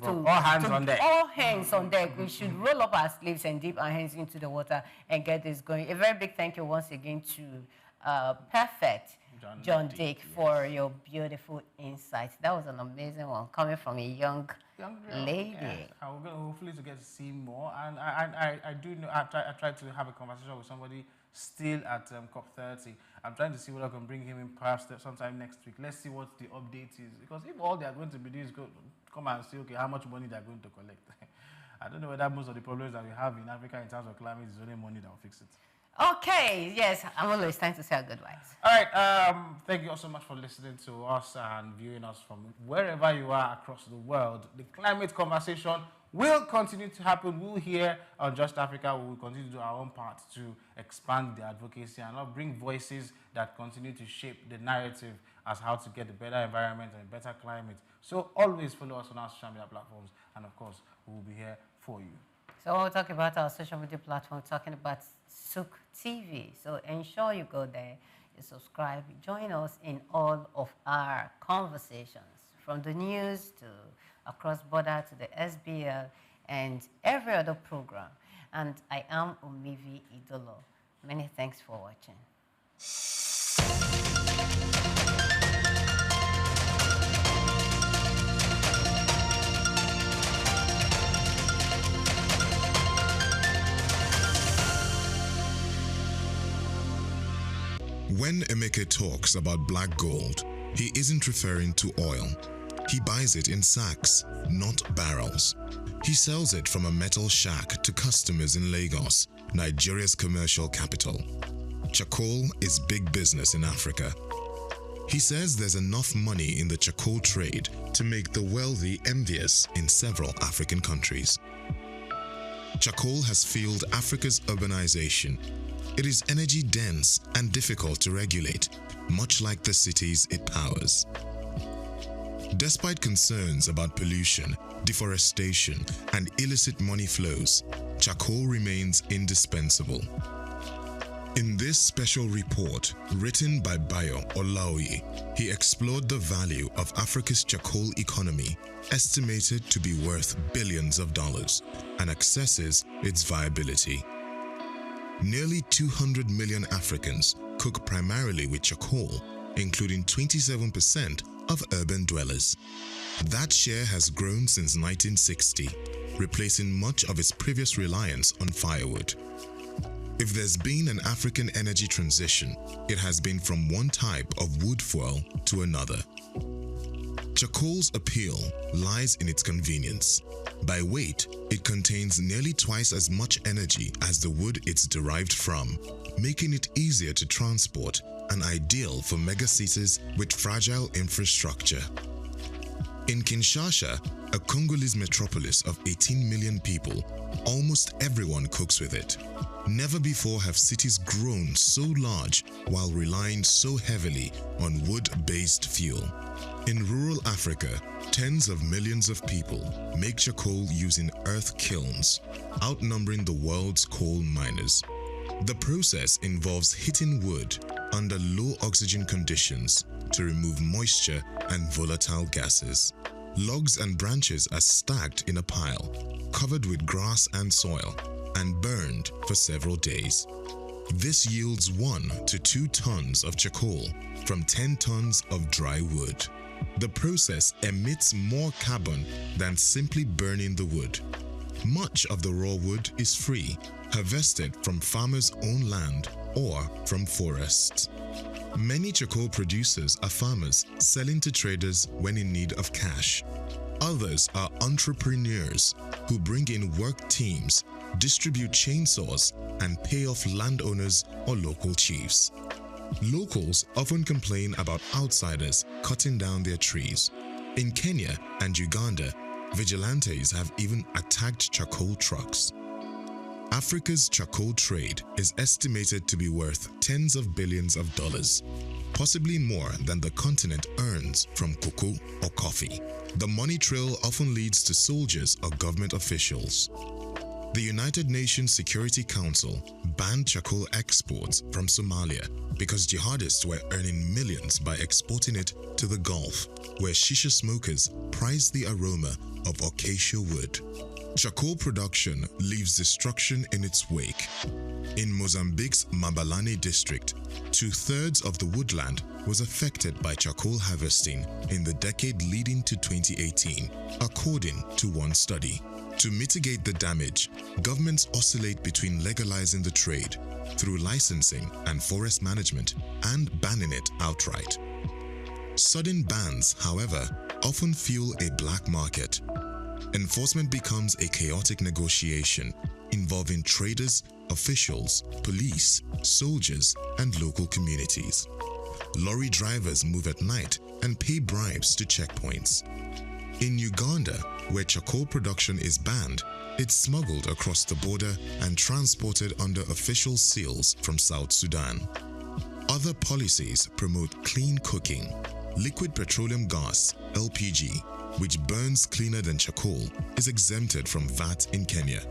F: all hands on deck. All hands on deck. We should roll up our sleeves and dip our hands into the water and get this going. A very big thank you once again to Perfect John Dick for your beautiful insights. That was an amazing one coming from a young lady.
G: I'm going to hopefully to get to see more. And I do know, I tried to have a conversation with somebody still at COP30. I'm trying to see whether I can bring him in perhaps sometime next week. Let's see what the update is. Because if all they are going to be doing is come and see, okay, how much money they're going to collect. I don't know whether most of the problems that we have in Africa in terms of climate is only money that will fix it.
F: Okay, yes, I'm always trying to say our goodbyes.
G: All right, thank you all so much for listening to us and viewing us from wherever you are across the world. The climate conversation will continue to happen. We'll here on Just Africa. We will continue to do our own part to expand the advocacy and not bring voices that continue to shape the narrative as how to get a better environment and a better climate. So always follow us on our social media platforms, and of course, we will be here for you.
F: So when we talk about our social media platform, we're talking about SOUQ TV. So ensure you go there, you subscribe, join us in all of our conversations, from the news to Across Border to the SBL and every other program. And I am Omivi Idolo. Many thanks for watching.
E: When Emeke talks about black gold, he isn't referring to oil. He buys it in sacks, not barrels. He sells it from a metal shack to customers in Lagos, Nigeria's commercial capital. Charcoal is big business in Africa. He says there's enough money in the charcoal trade to make the wealthy envious in several African countries. Charcoal has fueled Africa's urbanization. It is energy dense and difficult to regulate, much like the cities it powers. Despite concerns about pollution, deforestation, and illicit money flows, charcoal remains indispensable. In this special report, written by Bayo Olaoye, he explored the value of Africa's charcoal economy, estimated to be worth billions of dollars, and assesses its viability. Nearly 200 million Africans cook primarily with charcoal, including 27% of urban dwellers. That share has grown since 1960, replacing much of its previous reliance on firewood. If there's been an African energy transition, it has been from one type of wood fuel to another. Charcoal's appeal lies in its convenience. By weight, it contains nearly twice as much energy as the wood it's derived from, making it easier to transport and ideal for megacities with fragile infrastructure. In Kinshasa, a Congolese metropolis of 18 million people, almost everyone cooks with it. Never before have cities grown so large while relying so heavily on wood-based fuel. In rural Africa, tens of millions of people make charcoal using earth kilns, outnumbering the world's coal miners. The process involves heating wood under low oxygen conditions to remove moisture and volatile gases. Logs and branches are stacked in a pile, covered with grass and soil, and burned for several days. This yields 1 to 2 tons of charcoal from 10 tons of dry wood. The process emits more carbon than simply burning the wood. Much of the raw wood is free, harvested from farmers' own land or from forests. Many charcoal producers are farmers selling to traders when in need of cash. Others are entrepreneurs who bring in work teams, distribute chainsaws, and pay off landowners or local chiefs. Locals often complain about outsiders cutting down their trees. In Kenya and Uganda, vigilantes have even attacked charcoal trucks. Africa's charcoal trade is estimated to be worth tens of billions of dollars, possibly more than the continent earns from cocoa or coffee. The money trail often leads to soldiers or government officials. The United Nations Security Council banned charcoal exports from Somalia because jihadists were earning millions by exporting it to the Gulf, where shisha smokers prize the aroma of acacia wood. Charcoal production leaves destruction in its wake. In Mozambique's Mabalane district, 2/3 of the woodland was affected by charcoal harvesting in the decade leading to 2018, according to one study. To mitigate the damage, governments oscillate between legalizing the trade through licensing and forest management and banning it outright. Sudden bans, however, often fuel a black market. Enforcement becomes a chaotic negotiation involving traders, officials, police, soldiers, and local communities. Lorry drivers move at night and pay bribes to checkpoints. In Uganda, where charcoal production is banned, it's smuggled across the border and transported under official seals from South Sudan. Other policies promote clean cooking. Liquid petroleum gas, LPG, which burns cleaner than charcoal, is exempted from VAT in Kenya.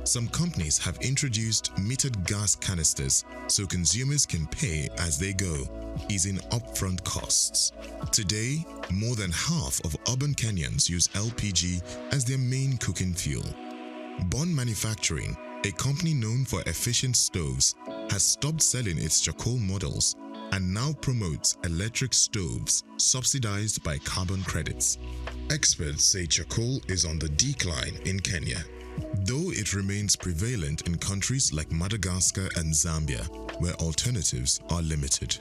E: Some companies have introduced metered gas canisters so consumers can pay as they go, easing upfront costs. Today, more than half of urban Kenyans use LPG as their main cooking fuel. Bond Manufacturing, a company known for efficient stoves, has stopped selling its charcoal models and now promotes electric stoves subsidized by carbon credits. Experts say charcoal is on the decline in Kenya. though it remains prevalent in countries like Madagascar and Zambia, where alternatives are limited.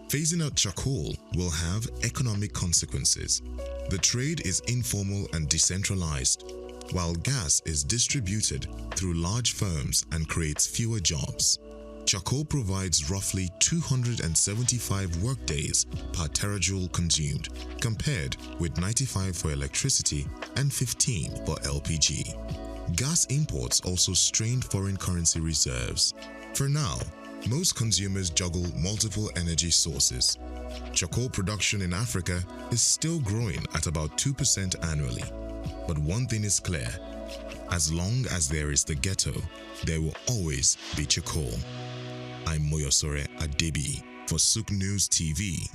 E: Phasing out charcoal will have economic consequences. The trade is informal and decentralized, while gas is distributed through large firms and creates fewer jobs. Charcoal provides roughly 275 workdays per terajoule consumed, compared with 95 for electricity and 15 for LPG. Gas imports also strained foreign currency reserves. For now, most consumers juggle multiple energy sources. Charcoal production in Africa is still growing at about 2% annually. But one thing is clear: as long as there is the ghetto, there will always be charcoal. I'm Moyosore Adebi for SOUQ News TV.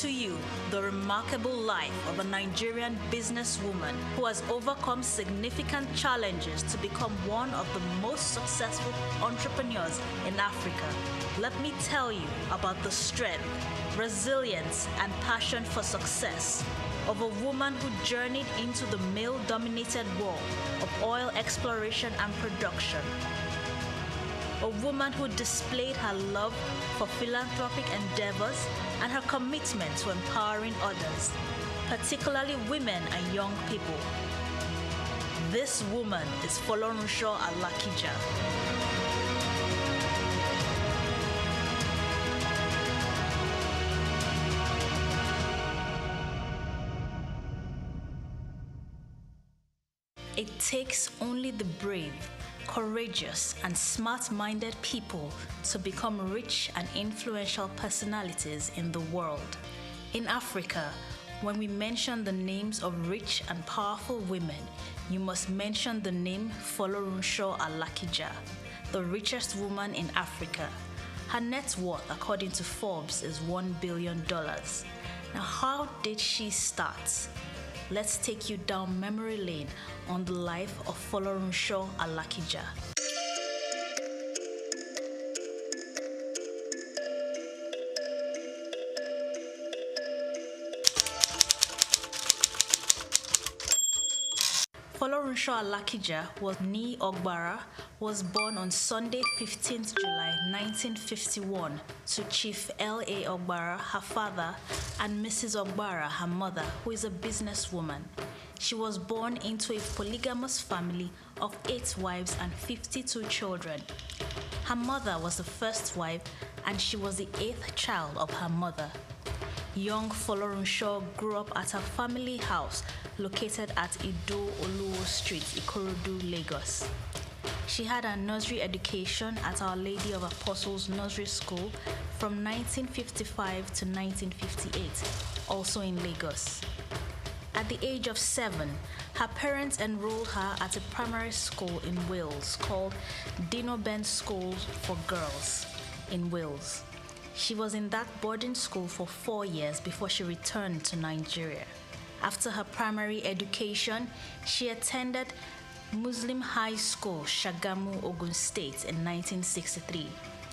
P: To you the remarkable life of a Nigerian businesswoman who has overcome significant challenges to become one of the most successful entrepreneurs in Africa. Let me tell you about the strength, resilience, and passion for success of a woman who journeyed into the male-dominated world of oil exploration and production. A woman who displayed her love for philanthropic endeavors and her commitment to empowering others, particularly women and young people. This woman is Folorunsho Alakija. It takes only the brave, courageous, and smart-minded people to become rich and influential personalities in the world. In Africa, when we mention the names of rich and powerful women, you must mention the name Folorunsho Alakija, the richest woman in Africa. Her net worth, according to Forbes, is $1 billion. Now, how did she start? Let's take you down memory lane on the life of Folorunsho Alakija. Folorunsho Alakija was born on Sunday, 15th July 1951 to Chief L.A. Ogbara, her father, and Mrs. Ogbara, her mother, who is a businesswoman. She was born into a polygamous family of 8 wives and 52 children. Her mother was the first wife, and she was the 8th child of her mother. Young Folorunsho grew up at her family house located at Ido Oluwo Street, Ikorodu, Lagos. She had her nursery education at Our Lady of Apostles Nursery School from 1955 to 1958, also in Lagos. At the age of 7, her parents enrolled her at a primary school in Wales called Dino Ben School for Girls in Wales. She was in that boarding school for 4 years before she returned to Nigeria. After her primary education, she attended Muslim High School, Shagamu, Ogun State in 1963.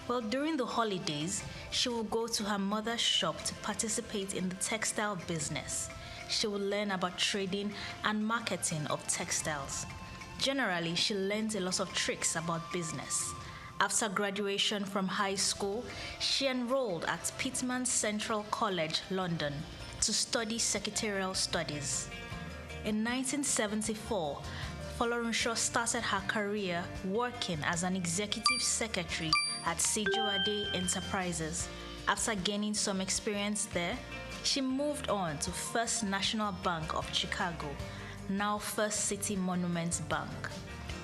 P: Well, during the holidays, she would go to her mother's shop to participate in the textile business. She would learn about trading and marketing of textiles. Generally, she learned a lot of tricks about business. After graduation from high school, she enrolled at Pitman Central College, London, to study secretarial studies. In 1974, Folorunsho started her career working as an executive secretary at Sijuade Enterprises. After gaining some experience there, she moved on to First National Bank of Chicago, now First City Monuments Bank.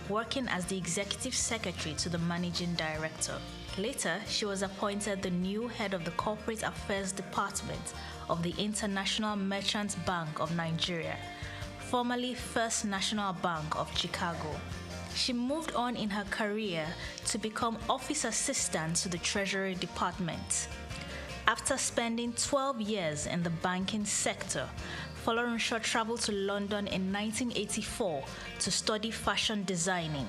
D: working as the executive secretary to the managing director. Later, she was appointed the new head of the Corporate Affairs Department of the International Merchants Bank of Nigeria, formerly First National Bank of Chicago. She moved on in her career to become office assistant to the Treasury Department. After spending 12 years in the banking sector, Folorunsho traveled to London in 1984 to study fashion designing.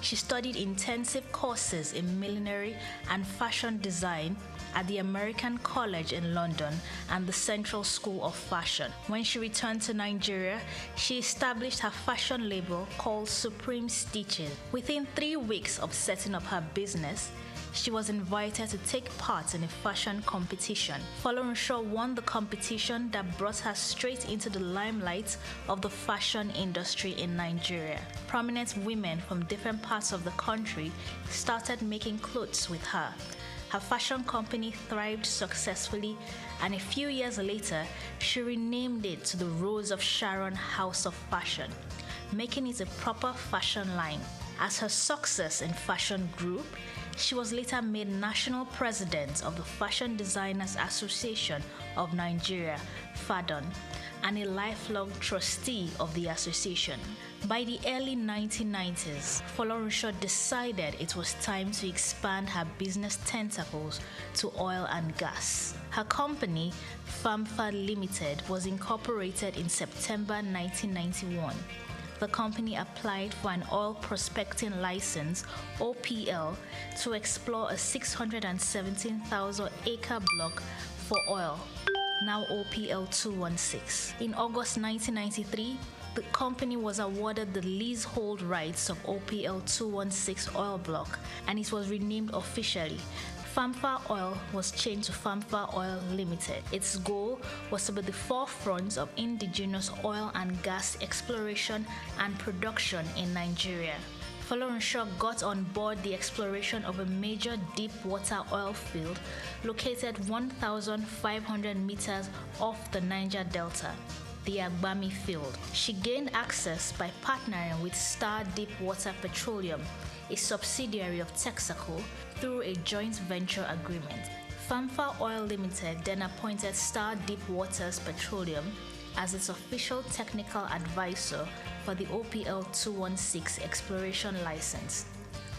D: She studied intensive courses in millinery and fashion design at the American College in London and the Central School of Fashion. When she returned to Nigeria, she established her fashion label called Supreme Stitches. Within 3 weeks of setting up her business, she was invited to take part in a fashion competition. Folorunsho won the competition that brought her straight into the limelight of the fashion industry in Nigeria. Prominent women from different parts of the country started making clothes with her. Her fashion company thrived successfully, and a few years later, she renamed it to the Rose of Sharon House of Fashion, making it a proper fashion line. As her success in fashion grew, she was later made national president of the Fashion Designers Association of Nigeria, FADON, and a lifelong trustee of the association. By the early 1990s, Folorunsho decided it was time to expand her business tentacles to oil and gas. Her company, FAMFA Limited, was incorporated in September 1991. The company applied for an oil prospecting license, OPL, to explore a 617,000-acre block for oil, now OPL 216. In August 1993, the company was awarded the leasehold rights of OPL 216 oil block, and it was renamed officially. FAMFA Oil was changed to FAMFA Oil Limited. Its goal was to be the forefront of indigenous oil and gas exploration and production in Nigeria. Folorunsho got on board the exploration of a major deep water oil field located 1,500 meters off the Niger Delta, the Agbami field. She gained access by partnering with Star Deepwater Petroleum, a subsidiary of Texaco, through a joint venture agreement. FAMFA Oil Limited then appointed Star Deepwater Petroleum as its official technical advisor for the OPL 216 exploration license.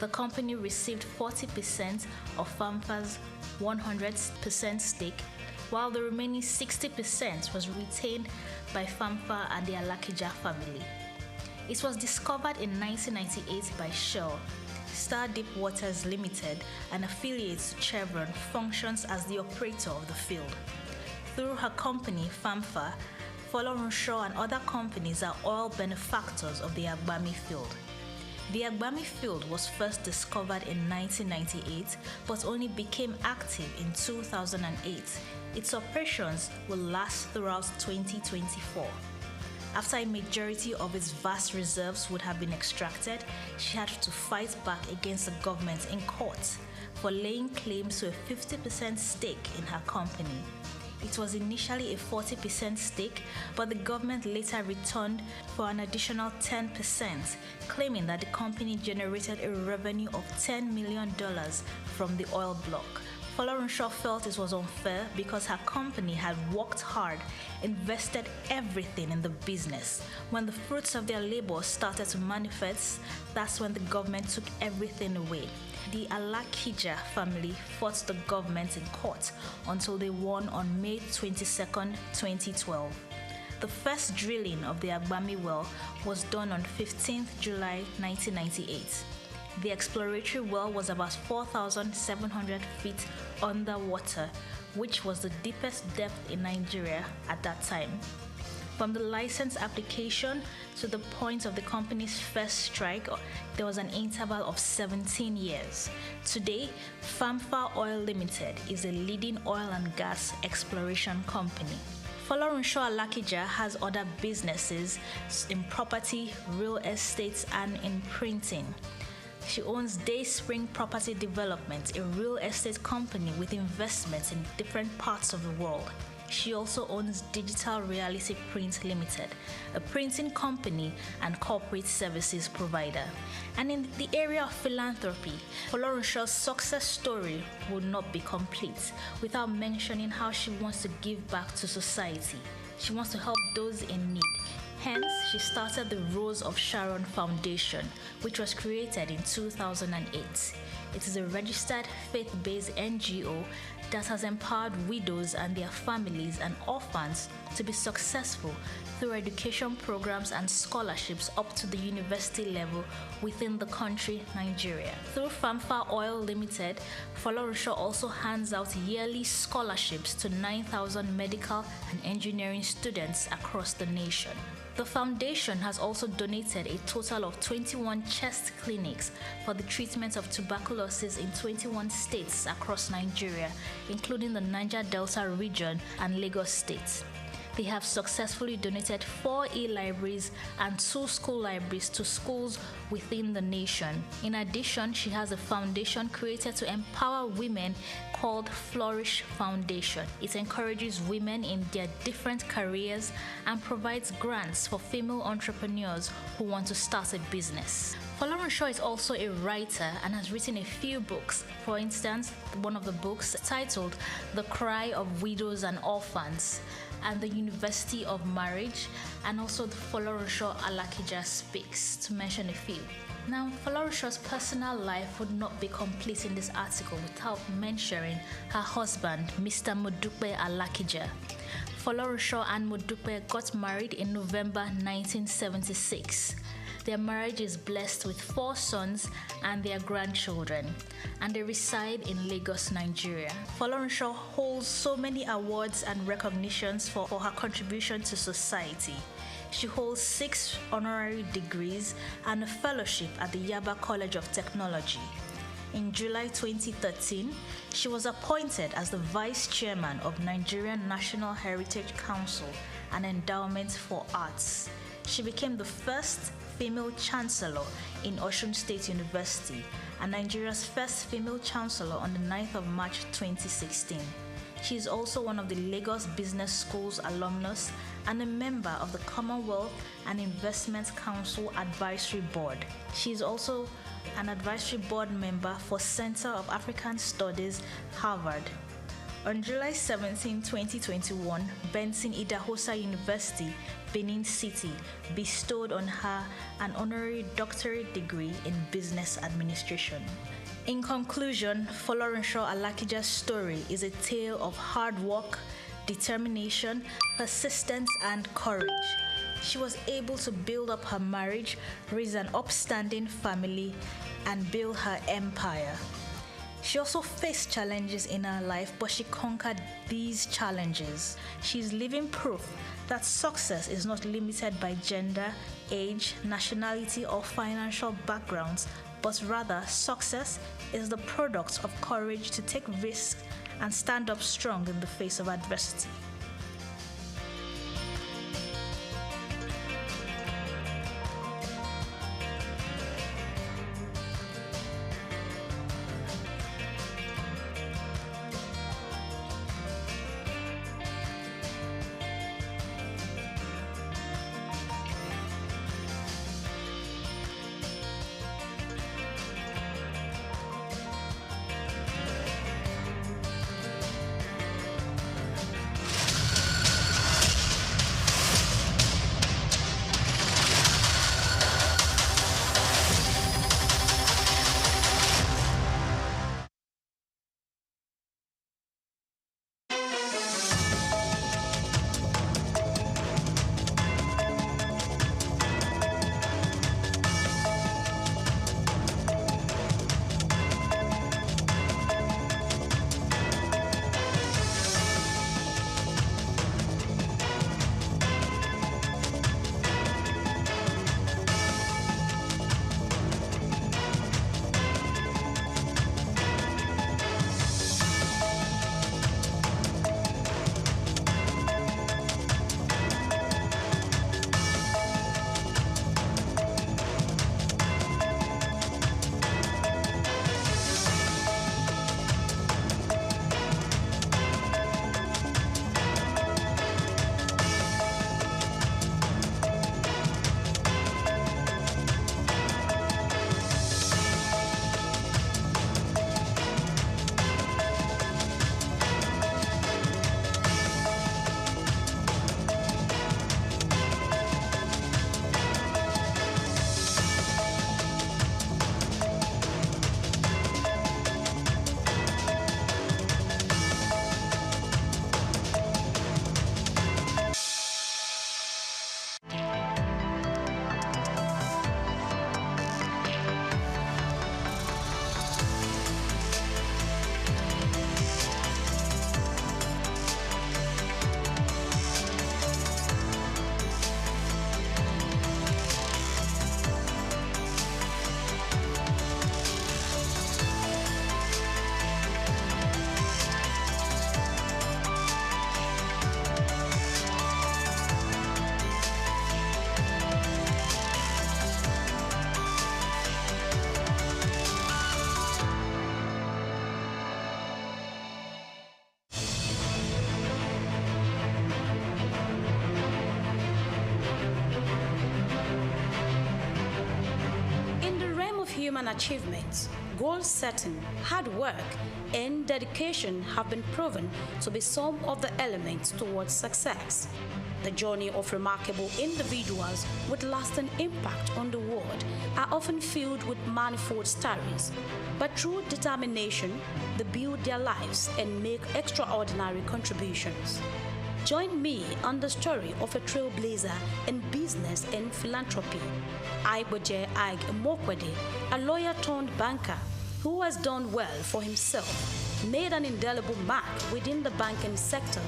D: The company received 40% of FAMFA's 100% stake, while the remaining 60% was retained by FAMFA and the Alakija family. It was discovered in 1998 by Shell. Star Deepwaters Limited, an affiliate to Chevron, functions as the operator of the field. Through her company, FAMFA, Folorunsho and other companies are oil benefactors of the Agbami field. The Agbami field was first discovered in 1998 but only became active in 2008. Its operations will last throughout 2024. After a majority of its vast reserves would have been extracted, she had to fight back against the government in court for laying claims to a 50% stake in her company. It was initially a 40% stake, but the government later returned for an additional 10%, claiming that the company generated a revenue of $10 million from the oil block. Folorunsho felt it was unfair because her company had worked hard, invested everything in the business. When the fruits of their labor started to manifest, that's when the government took everything away. The Alakija family fought the government in court until they won on May 22, 2012. The first drilling of the Agbami well was done on 15 July 1998. The exploratory well was about 4,700 feet underwater, which was the deepest depth in Nigeria at that time. From the license application to the point of the company's first strike, there was an interval of 17 years. Today, FAMFA Oil Limited is a leading oil and gas exploration company. Folorunsho Alakija has other businesses in property, real estate, and in printing. She owns Dayspring Property Development, a real estate company with investments in different parts of the world. She also owns Digital Reality Print Limited, a printing company and corporate services provider. And in the area of philanthropy, Folorunsho's success story would not be complete without mentioning how she wants to give back to society. She wants to help those in need. Hence, she started the Rose of Sharon Foundation, which was created in 2008. It is a registered faith-based NGO that has empowered widows and their families and orphans to be successful through education programs and scholarships up to the university level within the country, Nigeria. Through Famfa Oil Limited, Folorunsho also hands out yearly scholarships to 9,000 medical and engineering students across the nation. The foundation has also donated a total of 21 chest clinics for the treatment of tuberculosis in 21 states across Nigeria, including the Niger Delta region and Lagos State. They have successfully donated 4 e-libraries and 2 school libraries to schools within the nation. In addition, she has a foundation created to empower women called Flourish Foundation. It encourages women in their different careers and provides grants for female entrepreneurs who want to start a business. Folorunsho is also a writer and has written a few books. For instance, one of the books titled The Cry of Widows and Orphans, and the University of Marriage, and also the Folorunsho Alakija Speaks, to mention a few. Now, Folorunsho's personal life would not be complete in this article without mentioning her husband, Mr. Modupe Alakija. Folorunsho and Modupe got married in November 1976. Their marriage is blessed with 4 sons and their grandchildren, and they reside in Lagos, Nigeria. Folorunsho holds so many awards and recognitions for her contribution to society. She holds 6 honorary degrees and a fellowship at the Yaba College of Technology. In July 2013, she was appointed as the Vice Chairman of Nigerian National Heritage Council and Endowment for Arts. She became the first female chancellor in Osun State University and Nigeria's first female chancellor on the 9th of March 2016. She is also one of the Lagos Business School's alumnus and a member of the Commonwealth and Investment Council Advisory Board. She is also an advisory board member for Center of African Studies, Harvard. On July 17, 2021, Benson Idahosa University, Benin City, bestowed on her an honorary doctorate degree in business administration. In conclusion, Folorunsho Alakija's story is a tale of hard work, determination, persistence, and courage. She was able to build up her marriage, raise an upstanding family, and build her empire. She also faced challenges in her life, but she conquered these challenges. She's living proof that success is not limited by gender, age, nationality, or financial backgrounds, but rather success is the product of courage to take risks and stand up strong in the face of adversity.
P: human achievements, goal setting, hard work, and dedication have been proven to be some of the elements towards success. The journey of remarkable individuals with lasting impact on the world are often filled with manifold stories, but through determination, they build their lives and make extraordinary contributions. Join me on the story of a trailblazer in business and philanthropy, Aiboje Ag Mokwede, a lawyer turned banker who has done well for himself, made an indelible mark within the banking sector,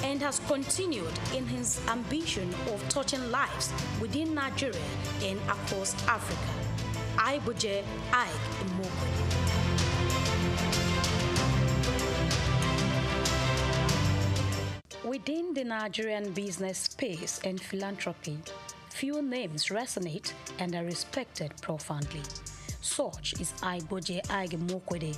P: and has continued in his ambition of touching lives within Nigeria and across Africa. Aiboje Ag Mokwede. Within the Nigerian business space and philanthropy, few names resonate and are respected profoundly. Such is Aiboje Ag Mokwede.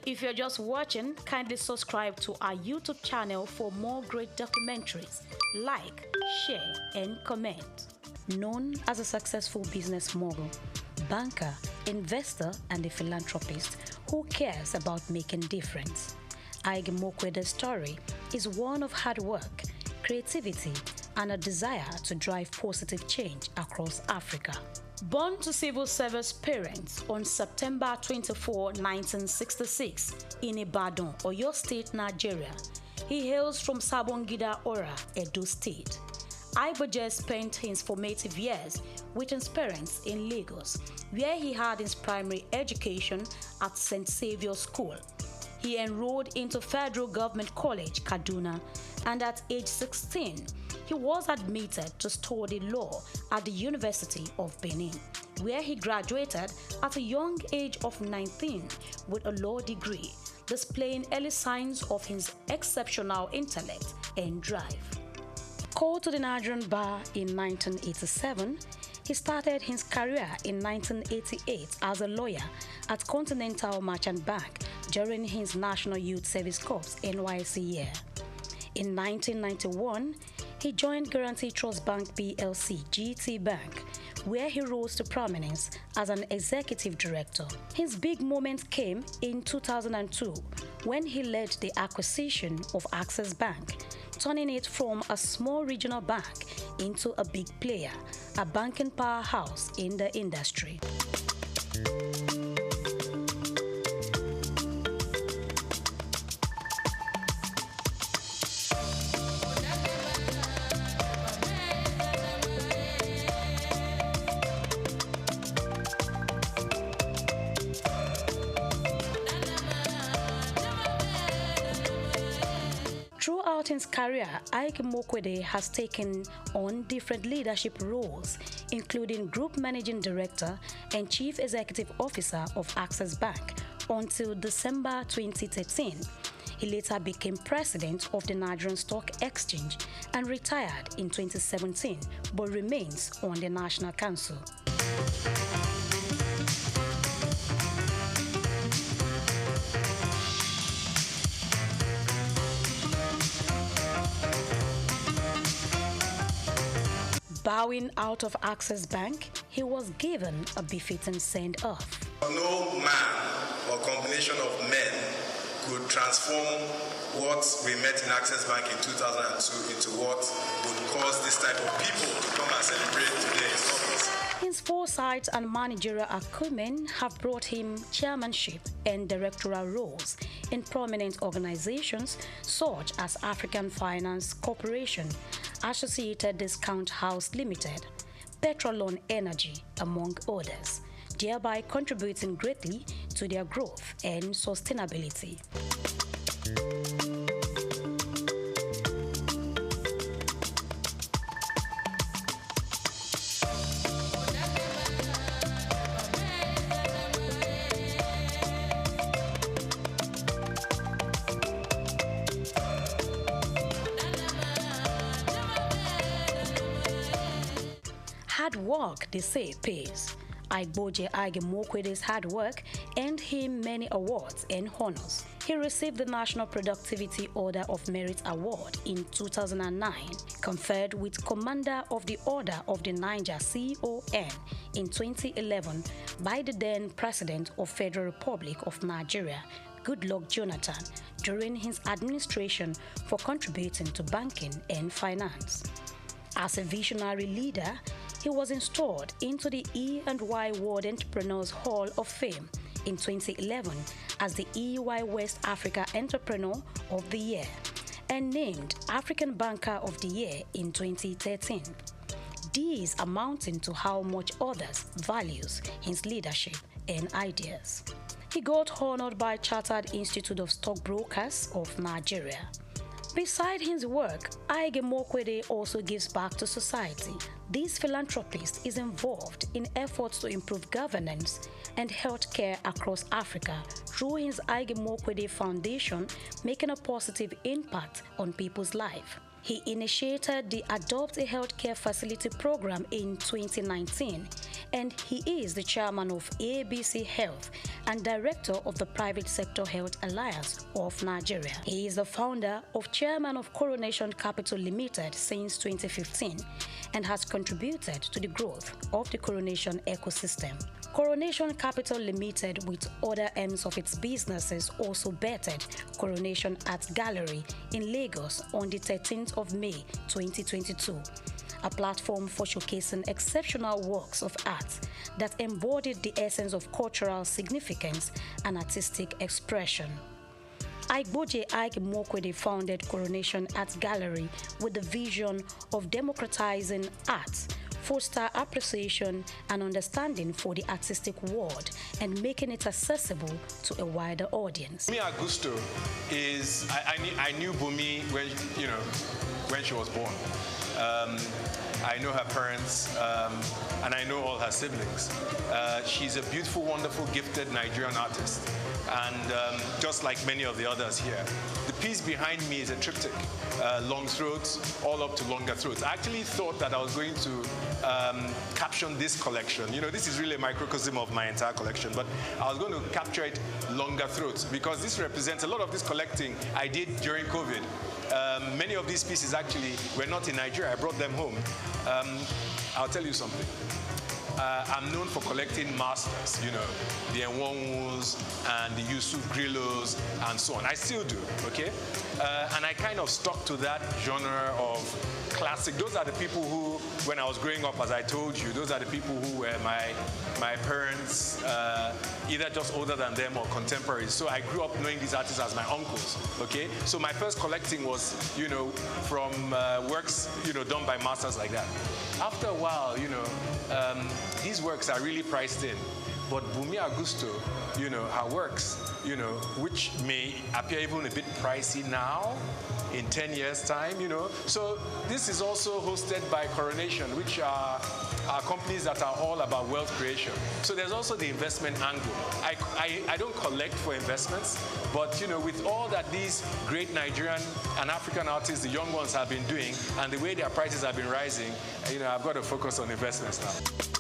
P: If you're just watching, kindly subscribe to our YouTube channel for more great documentaries. Like, share, and comment. Known as a successful business mogul, banker, investor, and a philanthropist who cares about making difference, Ag Mokwede's story is one of hard work, creativity, and a desire to drive positive change across Africa. Born to civil service parents on September 24, 1966 in Ibadan, Oyo State, Nigeria, he hails from Sabongida Ora, Edo State. Aiboje spent his formative years with his parents in Lagos, where he had his primary education at St. Saviour's School. He enrolled into Federal Government College, Kaduna, and at age 16, he was admitted to study law at the University of Benin, where he graduated at a young age of 19 with a law degree, displaying early signs of his exceptional intellect and drive. Called to the Nigerian bar in 1987, he started his career in 1988 as a lawyer at Continental Merchant Bank during his National Youth Service Corps NYSC year. In 1991, he joined Guaranty Trust Bank PLC, GT Bank, where he rose to prominence as an executive director. His big moment came in 2002 when he led the acquisition of Access Bank, turning it from a small regional bank into a big player, a banking powerhouse in the industry. Throughout his career, Ag Mokwede has taken on different leadership roles, including Group Managing Director and Chief Executive Officer of Access Bank until December 2013. He later became president of the Nigerian Stock Exchange and retired in 2017, but remains on the National Council. Bowing out of Access Bank, he was given a befitting send-off.
K: No man or combination of men could transform what we met in Access Bank in 2002 into what would cause this type of people to come and celebrate today in office.
P: His foresight and managerial acumen have brought him chairmanship and directorial roles in prominent organizations such as African Finance Corporation, Associated Discount House Limited, Petrolon Energy, among others, thereby contributing greatly to their growth and sustainability.
L: work, they say, pays. Aigboje Aige-Mokwede's hard work earned him many awards and honors. He received the National Productivity Order of Merit Award in 2009, conferred with Commander of the Order of the Niger CON in 2011 by the then President of Federal Republic of Nigeria, Goodluck Jonathan, during his administration for contributing to banking and finance. As a visionary leader, he was installed into the E&Y World Entrepreneurs Hall of Fame in 2011 as the EY West Africa Entrepreneur of the Year and named African Banker of the Year in 2013. These amounting to how much others values his leadership and ideas. He got honored by Chartered Institute of Stockbrokers of Nigeria. Beside his work, Aige-Mokwede also gives back to society. This philanthropist is involved in efforts to improve governance and healthcare across Africa through his Aige-Mokwede Foundation, making a positive impact on people's life. He initiated the Adopt a Healthcare Facility program in 2019, and he is the chairman of ABC Health and director of the Private Sector Health Alliance of Nigeria. He is the founder of chairman of Coronation Capital Limited since 2015 and has contributed to the growth of the Coronation ecosystem. Coronation Capital Limited, with other arms of its businesses, also bettered Coronation Art Gallery in Lagos on the 13th of May 2022, a platform for showcasing exceptional works of art that embodied the essence of cultural significance and artistic expression. Aigboje Aige-Mokwede founded Coronation Art Gallery with the vision of democratizing art, foster appreciation and understanding for the artistic world, and making it accessible to a wider audience.
N: Bumi Augusto is, I knew Bumi when she was born. I know her parents, and I know all her siblings. She's a beautiful, wonderful, gifted Nigerian artist, and just like many of the others here. The piece behind me is a triptych, long throats, all up to longer throats. I actually thought that I was going to caption this collection. You know, this is really a microcosm of my entire collection, but I was going to capture it longer throats because this represents a lot of this collecting I did during COVID. Many of these pieces actually were not in Nigeria. I brought them home. I'll tell you something. I'm known for collecting masters, you know, the Enwonwus and the Yusuf Grillos and so on. I still do, okay? And I kind of stuck to that genre of classic. Those are the people who, when I was growing up, as I told you, those are the people who were my parents, either just older than them or contemporaries. So I grew up knowing these artists as my uncles, okay? So my first collecting was, you know, from works, you know, done by masters like that. After a while, you know, these works are really priced in. But Bumi Augusto, you know, her works, you know, which may appear even a bit pricey now, in 10 years' time, you know. So this is also hosted by Coronation, which are companies that are all about wealth creation. So there's also the investment angle. I don't collect for investments, but, you know, with all that these great Nigerian and African artists, the young ones, have been doing, and the way their prices have been rising, you know, I've got to focus on investments now.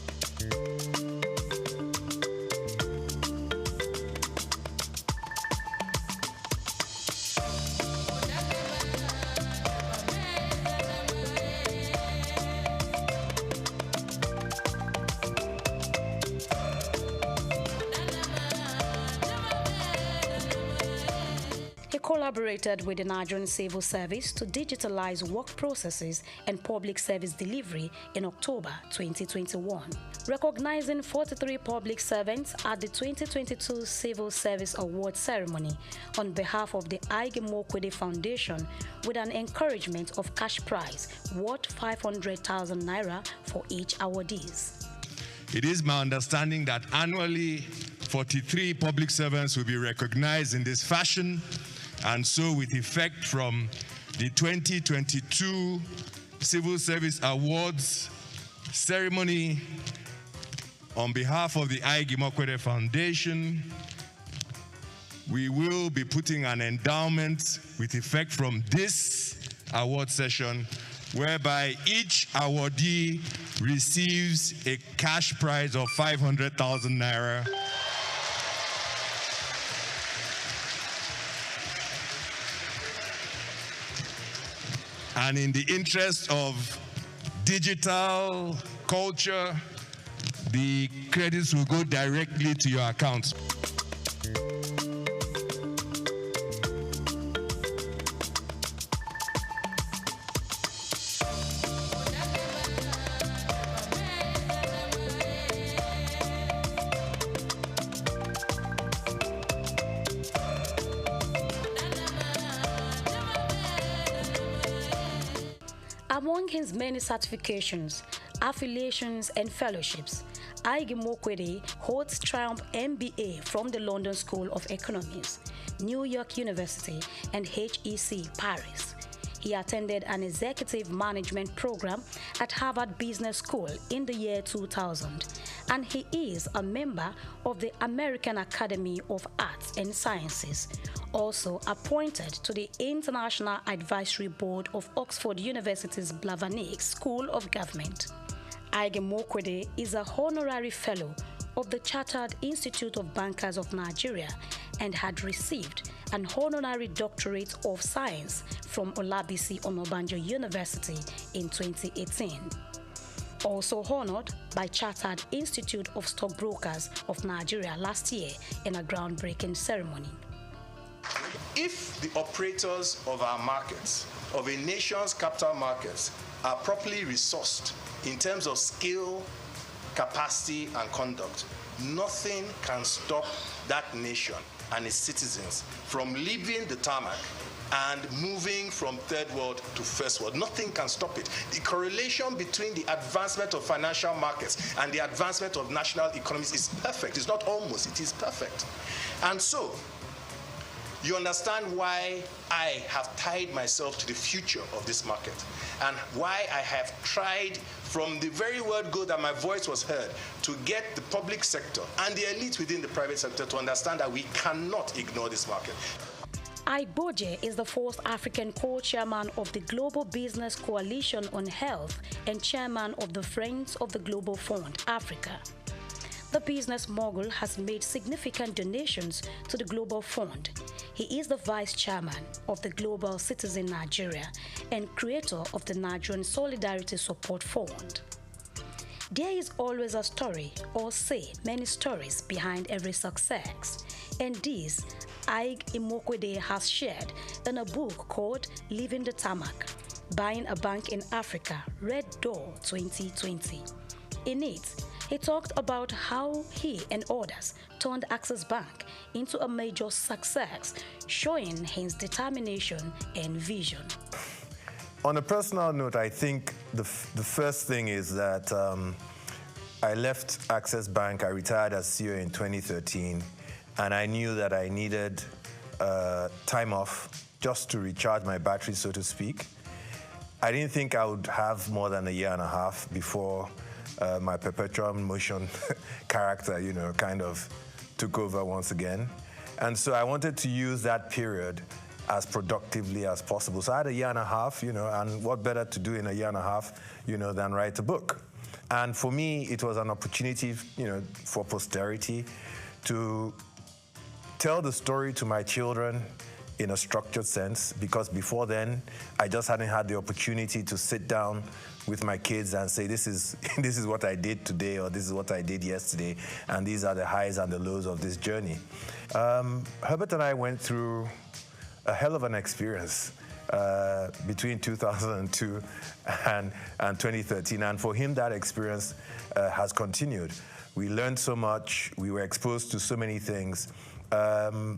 L: Collaborated with the Nigerian Civil Service to digitalize work processes and public service delivery in October 2021. Recognizing 43 public servants at the 2022 Civil Service Award ceremony on behalf of the Aige-Mokwede Foundation with an encouragement of cash prize worth 500,000 naira for each awardees.
W: It is my understanding that annually 43 public servants will be recognized in this fashion. And so with effect from the 2022 Civil Service Awards ceremony, on behalf of the Aige-Mokwede Foundation, we will be putting an endowment with effect from this award session whereby each awardee receives a cash prize of 500,000 naira. And in the interest of digital culture, the credits will go directly to your accounts.
L: Among his many certifications, affiliations, and fellowships, Ige Mokwede holds Triumph MBA from the London School of Economics, New York University, and HEC Paris. He attended an executive management program at Harvard Business School in the year 2000, and he is a member of the American Academy of Arts and Sciences, also appointed to the International Advisory Board of Oxford University's Blavatnik School of Government. Ige Mokwede is a honorary fellow of the Chartered Institute of Bankers of Nigeria and had received an honorary doctorate of science from Olabisi Onabanjo University in 2018. Also honored by Chartered Institute of Stockbrokers of Nigeria last year in a groundbreaking ceremony.
C: If the operators of our markets, of a nation's capital markets, are properly resourced in terms of skill, capacity, and conduct, nothing can stop that nation and its citizens from leaving the tarmac and moving from third world to first world. Nothing can stop it. The correlation between the advancement of financial markets and the advancement of national economies is perfect. It's not almost, it is perfect. And so, you understand why I have tied myself to the future of this market and why I have tried from the very word go that my voice was heard to get the public sector and the elite within the private sector to understand that we cannot ignore this market.
L: Igboje is the fourth African co-chairman of the Global Business Coalition on Health and chairman of the Friends of the Global Fund, Africa. The business mogul has made significant donations to the Global Fund. He is the vice chairman of the Global Citizen Nigeria and creator of the Nigerian Solidarity Support Fund. There is always a story, or say many stories, behind every success, and this Ige Mokwede has shared in a book called Leaving the Tarmac, Buying a Bank in Africa, Red Door 2020. In it, he talked about how he and others turned Access Bank into a major success, showing his determination and vision.
M: On a personal note, I think the first thing is that I left Access Bank. I retired as CEO in 2013, and I knew that I needed time off just to recharge my battery, so to speak. I didn't think I would have more than a year and a half before my perpetual motion character, kind of took over once again. And so I wanted to use that period as productively as possible. So I had a year and a half, and what better to do in a year and a half, than write a book. And for me, it was an opportunity, for posterity to tell the story to my children in a structured sense, because before then, I just hadn't had the opportunity to sit down with my kids and say, this is what I did today, or this is what I did yesterday, and these are the highs and the lows of this journey. Herbert and I went through a hell of an experience between 2002 and 2013, and for him, that experience has continued. We learned so much, we were exposed to so many things.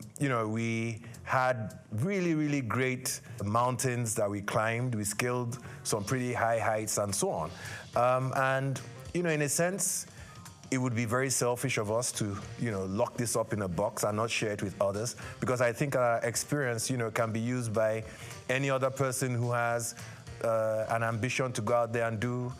M: We had really, really great mountains that we climbed. We scaled some pretty high heights and so on. In a sense, it would be very selfish of us to, lock this up in a box and not share it with others, because I think our experience, can be used by any other person who has an ambition to go out there and do,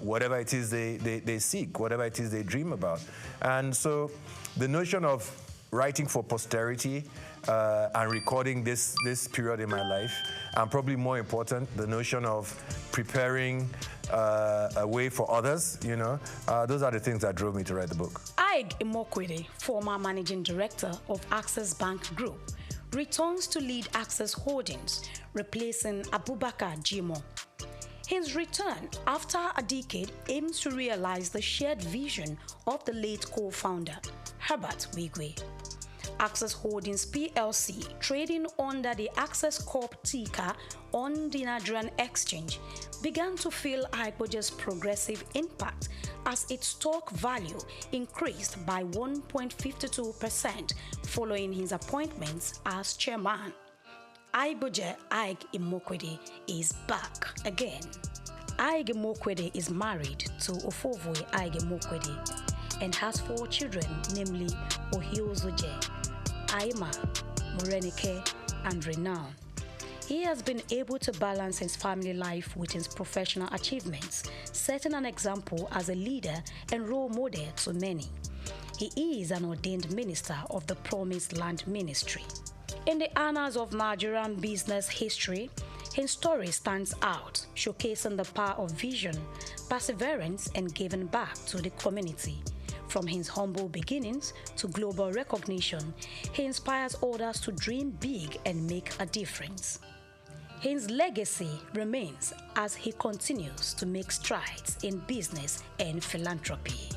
M: whatever it is they seek, whatever it is they dream about. And so the notion of writing for posterity and recording this period in my life, and probably more important, the notion of preparing a way for others, you know. Those are the things that drove me to write the book.
L: Ige Imokwede, former managing director of Access Bank Group, returns to lead Access Holdings, replacing Abubakar Jimo. His return after a decade aims to realize the shared vision of the late co-founder, Herbert Wigwe. Access Holdings PLC, trading under the Access Corp ticker on the Nigerian exchange, began to feel Iboje's progressive impact as its stock value increased by 1.52% following his appointments as chairman. Iboje Ige Imokwede is back again. Ige Imokwede is married to Ofovwe Ige Imokwede and has 4 children, namely Ohiozoje, Aima, Morenike, and Renown. He has been able to balance his family life with his professional achievements, setting an example as a leader and role model to many. He is an ordained minister of the Promised Land Ministry. In the annals of Nigerian business history, his story stands out, showcasing the power of vision, perseverance, and giving back to the community. From his humble beginnings to global recognition, he inspires others to dream big and make a difference. His legacy remains as he continues to make strides in business and philanthropy.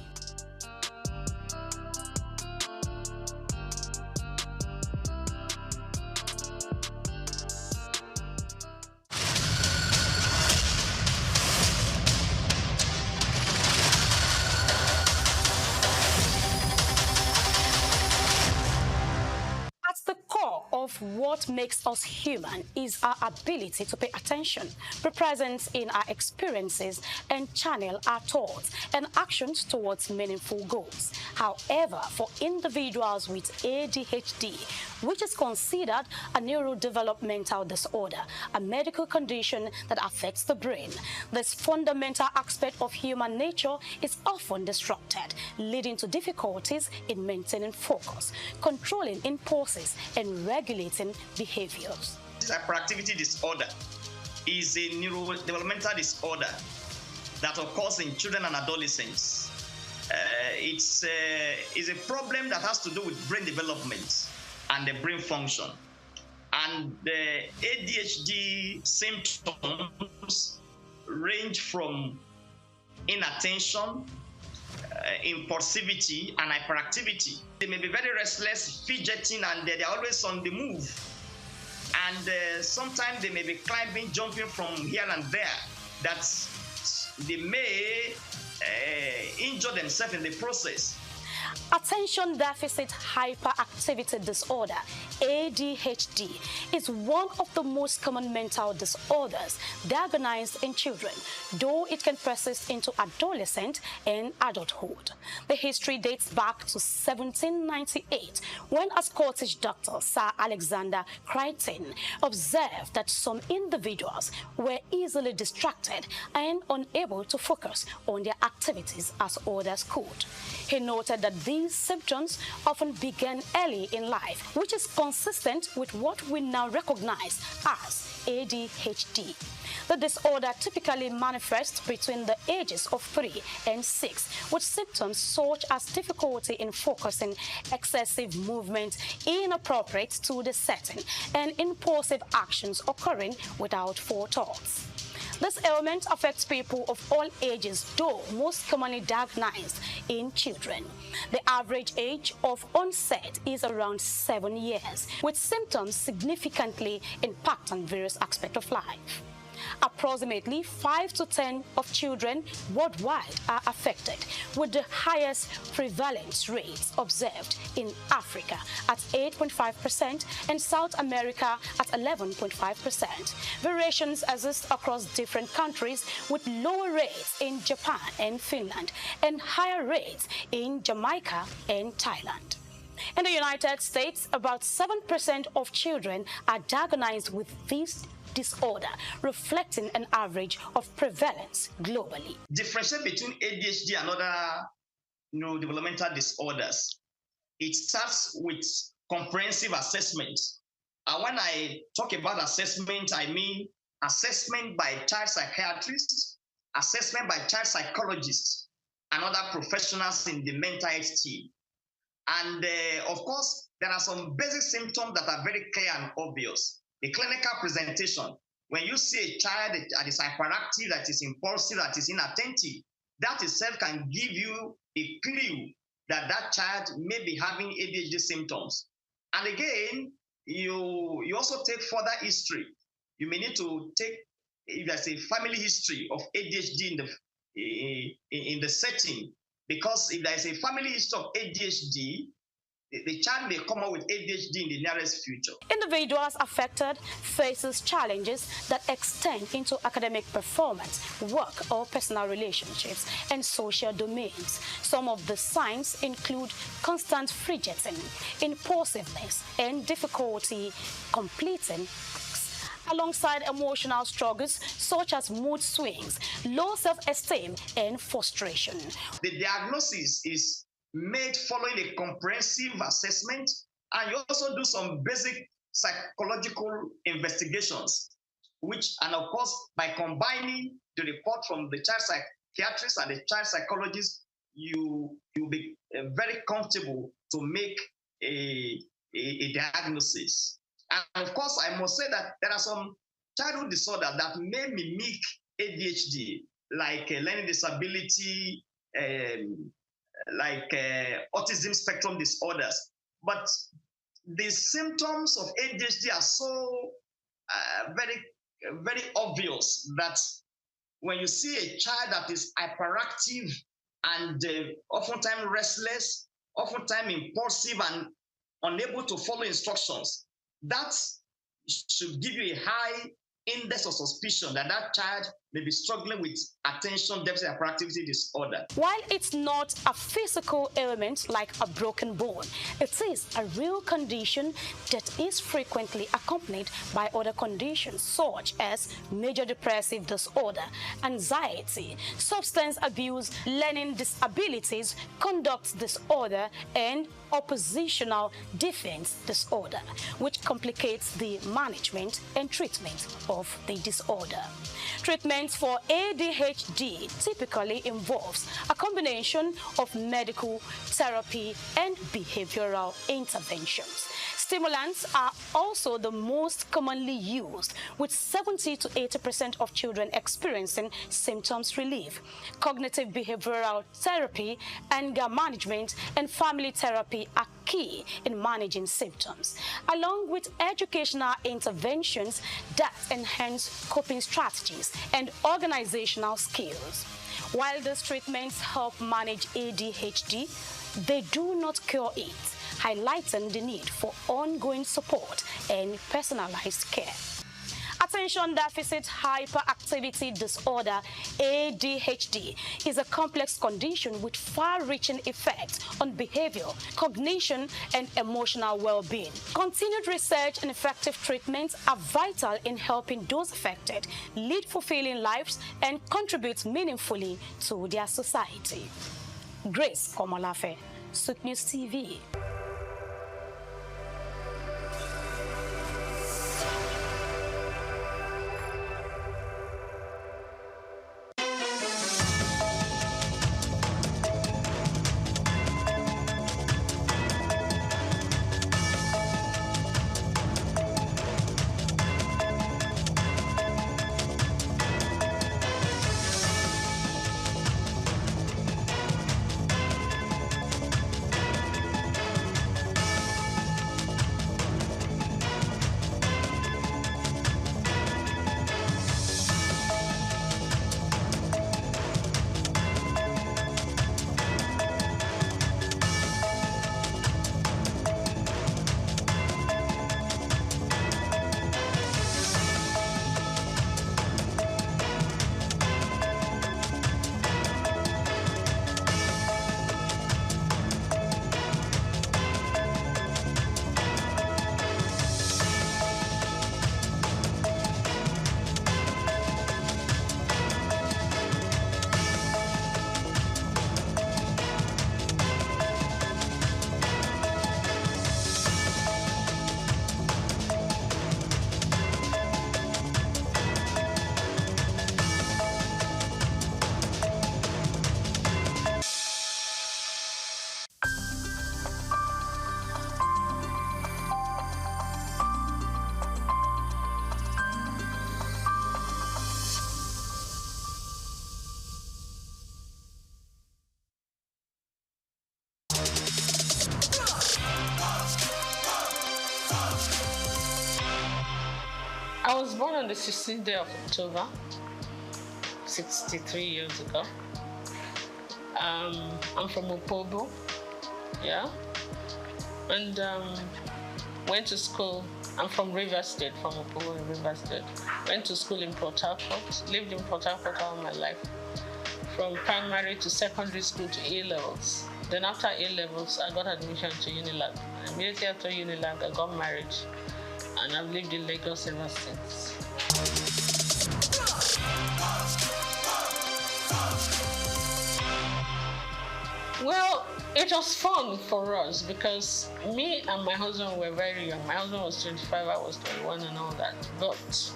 L: Of what makes us human is our ability to pay attention, be present in our experiences, and channel our thoughts and actions towards meaningful goals. However, for individuals with ADHD, which is considered a neurodevelopmental disorder, a medical condition that affects the brain, this fundamental aspect of human nature is often disrupted, leading to difficulties in maintaining focus, controlling impulses, and regulating behaviors.
O: Hyperactivity disorder is a neurodevelopmental disorder that occurs in children and adolescents. It's a problem that has to do with brain development and the brain function. And the ADHD symptoms range from inattention, impulsivity, and hyperactivity. They may be very restless, fidgeting, and they're always on the move. And sometimes they may be climbing, jumping from here and there, that they may injure themselves in the process.
L: Attention Deficit Hyperactivity Disorder, ADHD, is one of the most common mental disorders diagnosed in children, though it can persist into adolescent and adulthood. The history dates back to 1798, when a Scottish doctor, Sir Alexander Crichton, observed that some individuals were easily distracted and unable to focus on their activities as others could. He noted that these symptoms often began early in life, which is consistent with what we now recognize as ADHD. The disorder typically manifests between the ages of 3 and 6, with symptoms such as difficulty in focusing, excessive movement inappropriate to the setting, and impulsive actions occurring without forethought. This ailment affects people of all ages, though most commonly diagnosed in children. The average age of onset is around 7 years, with symptoms significantly impacting various aspects of life. Approximately 5 to 10 of children worldwide are affected, with the highest prevalence rates observed in Africa at 8.5% and South America at 11.5%. Variations exist across different countries, with lower rates in Japan and Finland and higher rates in Jamaica and Thailand. In the United States, about 7% of children are diagnosed with this disorder, reflecting an average of prevalence globally.
O: Differentiate between ADHD and other neurodevelopmental disorders. It starts with comprehensive assessment. And when I talk about assessment, I mean assessment by child psychiatrists, assessment by child psychologists, and other professionals in the mental health team. And of course, there are some basic symptoms that are very clear and obvious. The clinical presentation, when you see a child that is hyperactive, that is impulsive, that is inattentive, that itself can give you a clue that that child may be having ADHD symptoms. And again, you also take further history. You may need to take, if there's a family history of ADHD in the setting, because if there is a family history of ADHD, the child may come up with ADHD in the nearest future.
L: Individuals affected faces challenges that extend into academic performance, work or personal relationships, and social domains. Some of the signs include constant fidgeting, impulsiveness, and difficulty completing, alongside emotional struggles such as mood swings, low self-esteem, and frustration.
O: The diagnosis is made following a comprehensive assessment, and you also do some basic psychological investigations, and of course, by combining the report from the child psychiatrist and the child psychologist, you'll be very comfortable to make a diagnosis. And of course, I must say that there are some childhood disorders that may mimic ADHD, like learning disability, like autism spectrum disorders. But the symptoms of ADHD are so very obvious that when you see a child that is hyperactive and oftentimes restless, oftentimes impulsive and unable to follow instructions, that should give you a high index of suspicion that that child may be struggling with attention deficit hyperactivity disorder.
L: While it's not a physical ailment like a broken bone, it is a real condition that is frequently accompanied by other conditions such as major depressive disorder, anxiety, substance abuse, learning disabilities, conduct disorder, and oppositional defense disorder, which complicates the management and treatment of the disorder. Treatments for ADHD typically involves a combination of medical therapy and behavioral interventions. Stimulants are also the most commonly used, with 70 to 80% of children experiencing symptoms relief. Cognitive behavioral therapy, anger management, and family therapy are key in managing symptoms, along with educational interventions that enhance coping strategies and organizational skills. While these treatments help manage ADHD, they do not cure it, highlighting the need for ongoing support and personalized care. Attention Deficit Hyperactivity Disorder, ADHD, is a complex condition with far-reaching effects on behavior, cognition, and emotional well-being. Continued research and effective treatments are vital in helping those affected lead fulfilling lives and contribute meaningfully to their society. Grace Komolafe, SOUQ News TV.
R: I was born on the 16th day of October, 63 years ago. I'm from Opobo, yeah, and went to school. I'm from River State, from Opobo in River State. Went to school in Port Harcourt, lived in Port Harcourt all my life, from primary to secondary school to A-levels. Then after A-levels, I got admission to Unilag. Immediately after Unilag, I got married, and I've lived in Lagos ever since. Well, it was fun for us because me and my husband were very young. My husband was 25, I was 21 and all that. But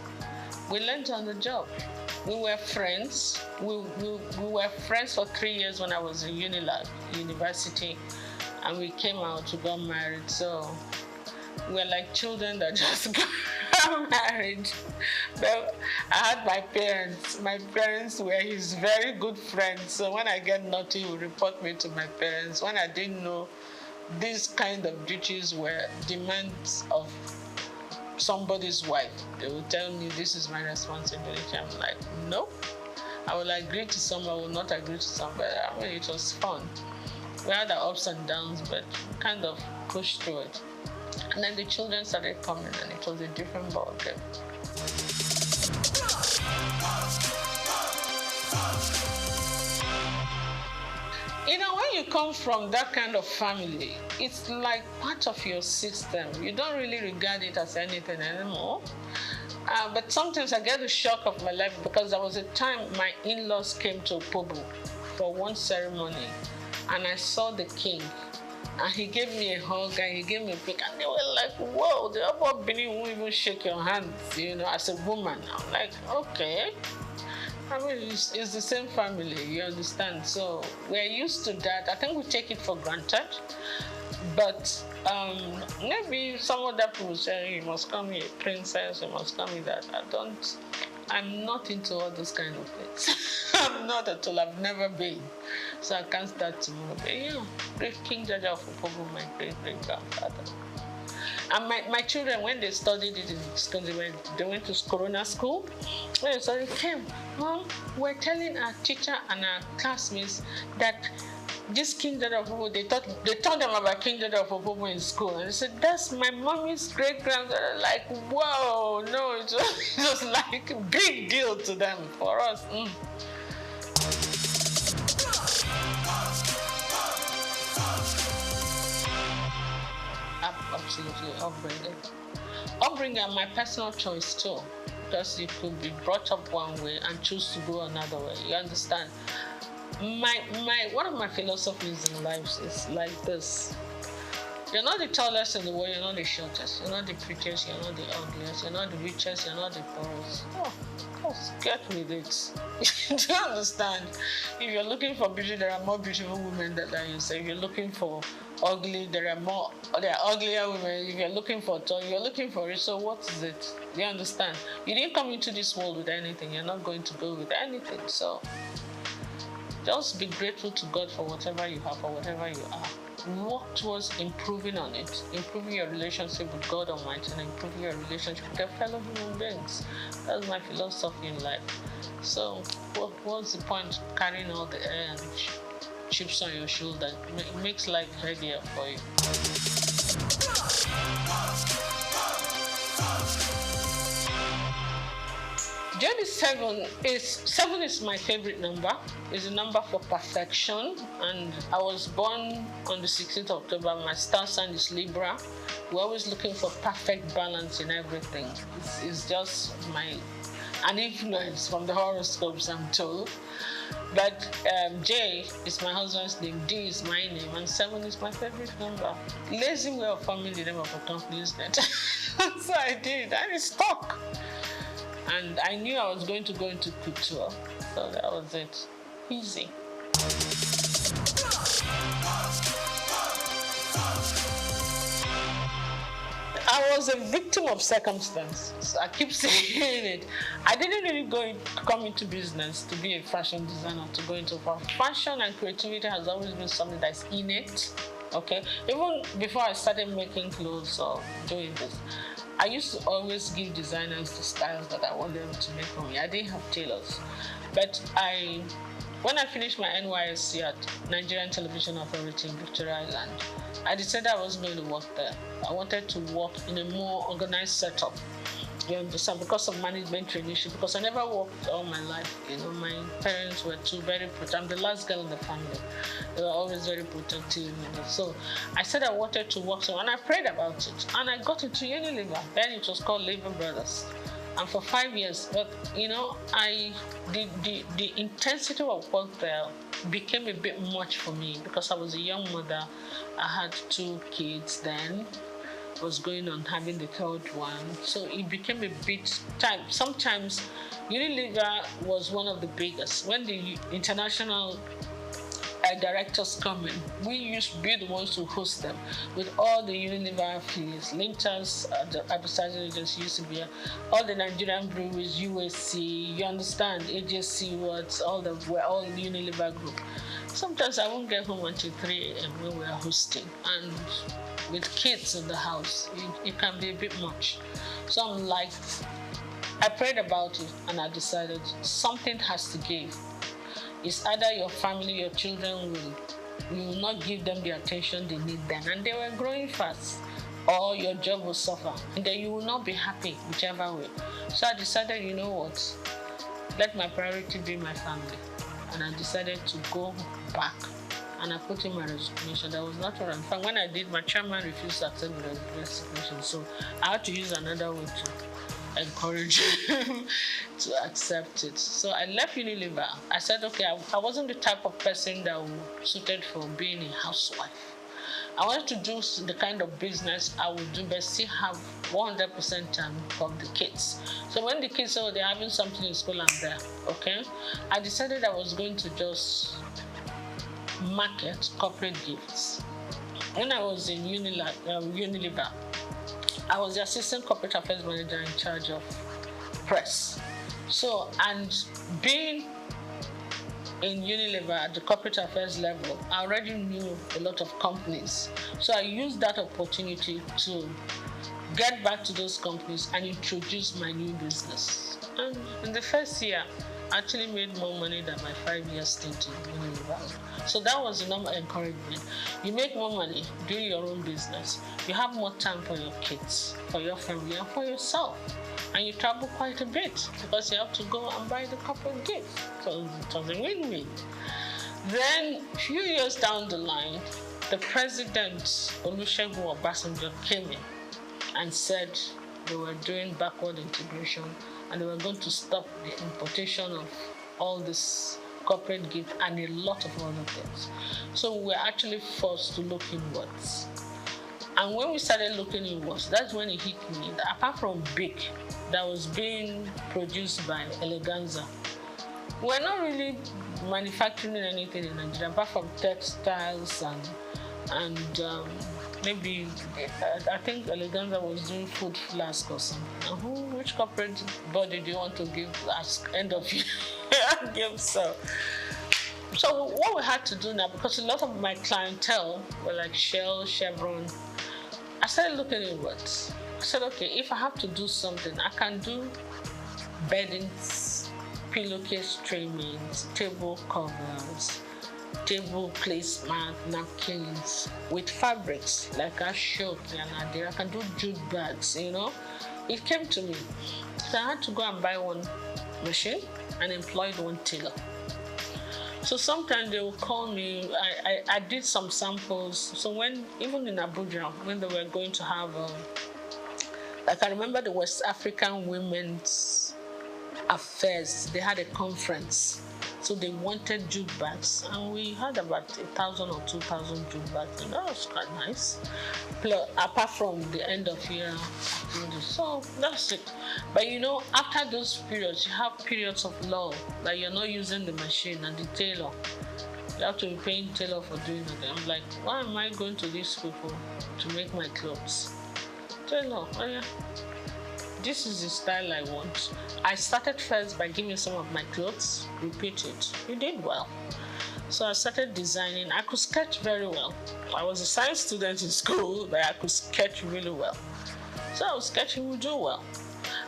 R: we learned on the job. We were friends. We were friends for 3 years when I was in Unilag, university, and we came out to get married. So we're like children that just got married. But I had my parents. My parents were his very good friends. So when I get naughty, he would report me to my parents. When I didn't know these kind of duties were demands of somebody's wife, they would tell me this is my responsibility. I'm like, no. I will agree to some, I will not agree to some. But I mean, it was fun. We had our ups and downs, but kind of pushed through it. And then the children started coming, and it was a different ballgame. You know, when you come from that kind of family, it's like part of your system. You don't really regard it as anything anymore. But sometimes I get the shock of my life because there was a time my in-laws came to Opobo for one ceremony, and I saw the king. And he gave me a hug and he gave me a pic, and they were like, whoa, the upper Benin won't even shake your hands, you know, as a woman. I'm like, okay. I mean, it's the same family, you understand? So we're used to that. I think we take it for granted. But maybe some other people say, you must call me a princess, you must call me that. I'm not into all those kind of things. I'm not at all. I've never been. So I can't start tomorrow. But yeah, great King Jaja of Opobo, my great-great-grandfather. And my children, when they studied it in school, they went to Corona school. When they studied, came, Mom, we're telling our teacher and our classmates that this King Jaja of Opobo, they taught them about King Jaja of Opobo in school. And they said, that's my mommy's great-grandfather. Like, whoa, no, it was like a big deal to them, for us. Absolutely, upbringing and my personal choice too, because you could be brought up one way and choose to go another way. You understand? One of my philosophies in life is like this: you're not the tallest in the world, you're not the shortest, you're not the prettiest, you're not the ugliest, you're not the richest, you're not the poorest. Oh, of course, get with it. Do you understand? If you're looking for beauty, there are more beautiful women than you say. If you're looking for ugly, there are uglier women. If you're looking for tall, you're looking for it. So what is it? Do you understand? You didn't come into this world with anything. You're not going to go with anything. So just be grateful to God for whatever you have or whatever you are. Work towards improving on it, improving your relationship with God Almighty and improving your relationship with your fellow human beings. That's my philosophy in life. So what's the point carrying all the air and chips on your shoulder? It makes life heavier for you. Seven is my favorite number. It's a number for perfection, and I was born on the 16th of October. My star sign is Libra. We're always looking for perfect balance in everything. It's just an influence from the horoscopes, I'm told. But J is my husband's name, D is my name, and 7 is my favorite number. Lazy way of family name of a company, isn't it? So I did, and it stuck. And I knew I was going to go into couture, so that was it. Easy. I was a victim of circumstances. I keep saying it. I didn't really come into business to be a fashion designer, to go into fashion, and creativity has always been something that's innate. Okay, even before I started making clothes or doing this, I used to always give designers the styles that I want them to make for me. I didn't have tailors. But when I finished my NYSC at Nigerian Television Authority in Victoria Island, I decided I wasn't going to work there. I wanted to work in a more organized setup. You understand? Because of management traineeship, because I never worked all my life. You know, my parents were very protective. I'm the last girl in the family. They were always very protective. You know? So I said I wanted to work somewhere, and I prayed about it. And I got into Unilever. Then it was called Lever Brothers. And for 5 years, but you know, the intensity of work there became a bit much for me because I was a young mother. I had 2 kids then. Was going on having the 3rd one, so it became a bit time. Sometimes Unilever was one of the biggest. When the international directors come in, we used to be the ones to host them with all the Unilever affiliates. Linters, the advertising agency used to be here, all the Nigerian breweries, USC, you understand, AJC, we're all Unilever group. Sometimes I won't get home until 3 a.m. when we're hosting, and with kids in the house, it can be a bit much. So I'm like, I prayed about it and I decided something has to give. It's either your family, your children you will not give them the attention they need then, and they were growing fast, or your job will suffer, and then you will not be happy whichever way. So I decided, you know what, let my priority be my family. And I decided to go back. And I put in my resignation. That was not what I'm fine. When I did, my chairman refused to accept the resignation. So I had to use another way to encourage him to accept it. So I left Unilever. I said, okay, I wasn't the type of person that was suited for being a housewife. I wanted to do the kind of business I would do, but still have 100% time for the kids. So when the kids say, oh, they're having something in school, I'm there, okay? I decided I was going to just market corporate gifts. When I was in Unilever, I was the assistant corporate affairs manager in charge of press. So, and being in Unilever at the corporate affairs level, I already knew a lot of companies. So I used that opportunity to get back to those companies and introduce my new business. And in the first year, I actually made more money than my 5-year stint in Unilever. So that was the number encouragement. You make more money doing your own business. You have more time for your kids, for your family, and for yourself. And you travel quite a bit because you have to go and buy the corporate gifts. So it was a win-win. Then, a few years down the line, the president, Olusegun Obasanjo, came in and said they were doing backward integration and they were going to stop the importation of all this corporate gift and a lot of other things. So we were actually forced to look inwards. And when we started looking inwards, that's when it hit me that apart from Big, that was being produced by Eleganza, we're not really manufacturing anything in Nigeria apart from textiles and maybe I think Eleganza was doing food flask or something. Which corporate body do you want to give as end of year gift? So what we had to do now, because a lot of my clientele were like Shell, Chevron, I started looking inwards. I said, okay, if I have to do something, I can do beddings, pillowcase trimmings, table covers, table placemat, napkins with fabrics like I showed I can do jute bags, you know. It came to me. So I had to go and buy one machine and employed one tailor. So sometimes they will call me. I did some samples. So even in Abuja, when they were going to have, like I remember the West African Women's Affairs, they had a conference. So they wanted jute bags, and we had about 1,000 or 2,000 jute bags, and that was quite nice. Plus, apart from the end of year activities. So that's it. But you know, after those periods, you have periods of lull, like you're not using the machine and the tailor. You have to be paying tailor for doing it. I'm like, why am I going to these people to make my clothes? Tailor, oh yeah. This is the style I want. I started first by giving some of my clothes, repeat it. You did well. So I started designing. I could sketch very well. I was a science student in school, but I could sketch really well. So I was sketching will do well.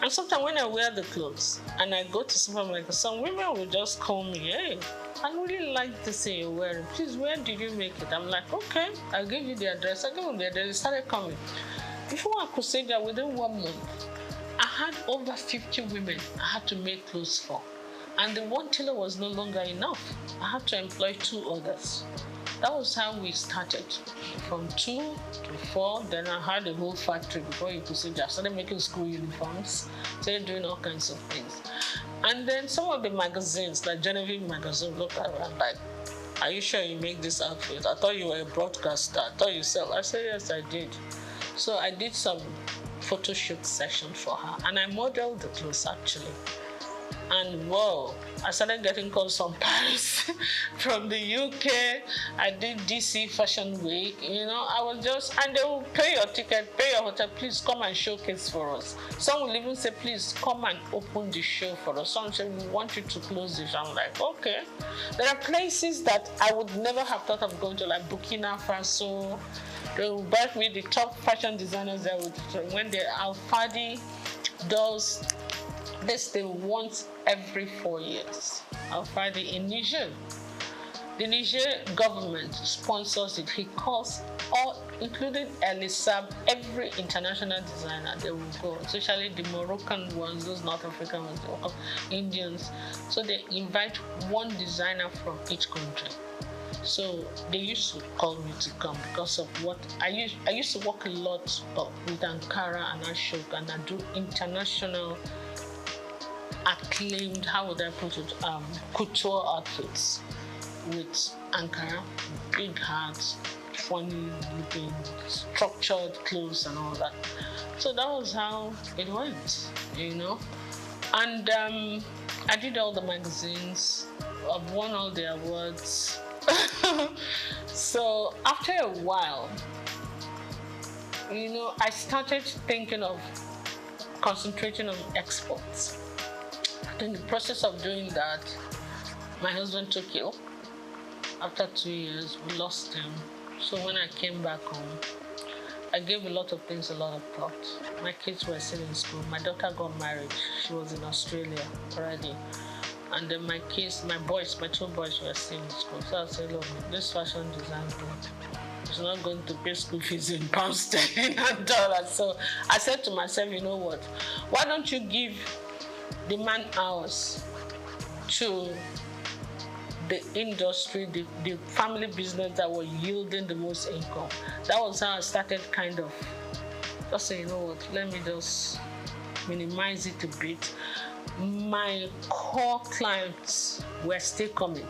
R: And sometimes when I wear the clothes and I go to supermarket, some women will just call me, hey, I really like this thing you're wearing. Please, where did you make it? I'm like, okay, I'll give you the address. I give them the address. They started coming. Before I could say that, within 1 month, I had over 50 women I had to make clothes for. And the one tailor was no longer enough. I had to employ 2 others. That was how we started. From 2 to 4, then I had a whole factory before you could see that. I started making school uniforms, started doing all kinds of things. And then some of the magazines, like Genevieve magazine, looked around like, are you sure you make this outfit? I thought you were a broadcaster. I thought you sell. I said, yes, I did. So I did some photo shoot session for her, and I modeled the clothes actually. And whoa, I started getting calls from Paris, from the UK. I did DC Fashion Week, I was just, and they will pay your ticket, pay your hotel, please come and showcase for us. Some will even say, please come and open the show for us. Some say, we want you to close this. I'm like, okay. There are places that I would never have thought of going to, like Burkina Faso. They will back me the top fashion designers that would, when the Al-Fadi does this thing once every 4 years. Al-Fadi in Niger. The Niger government sponsors it. He calls all, including Elisab, every international designer, they will go, especially the Moroccan ones, those North African ones, Indians. So they invite one designer from each country. So they used to call me to come because of what I used to work a lot with Ankara and SOUQ, and I do international acclaimed, how would I put it, couture outfits with Ankara, big hats, funny looking, structured clothes and all that. So that was how it went, And I did all the magazines. I've won all the awards. So after a while, I started thinking of concentrating on exports. In the process of doing that, my husband took ill. After 2 years, we lost him. So when I came back home, I gave a lot of things a lot of thought. My kids were still in school. My daughter got married. She was in Australia already. And then my kids, my 2 boys were still in school. So I said, look, this fashion design group is not going to pay school fees in pounds sterling and dollars. So I said to myself, you know what? Why don't you give the man hours to the industry, the family business that were yielding the most income? That was how I started kind of just saying, you know what, let me just minimize it a bit. My core clients were still coming.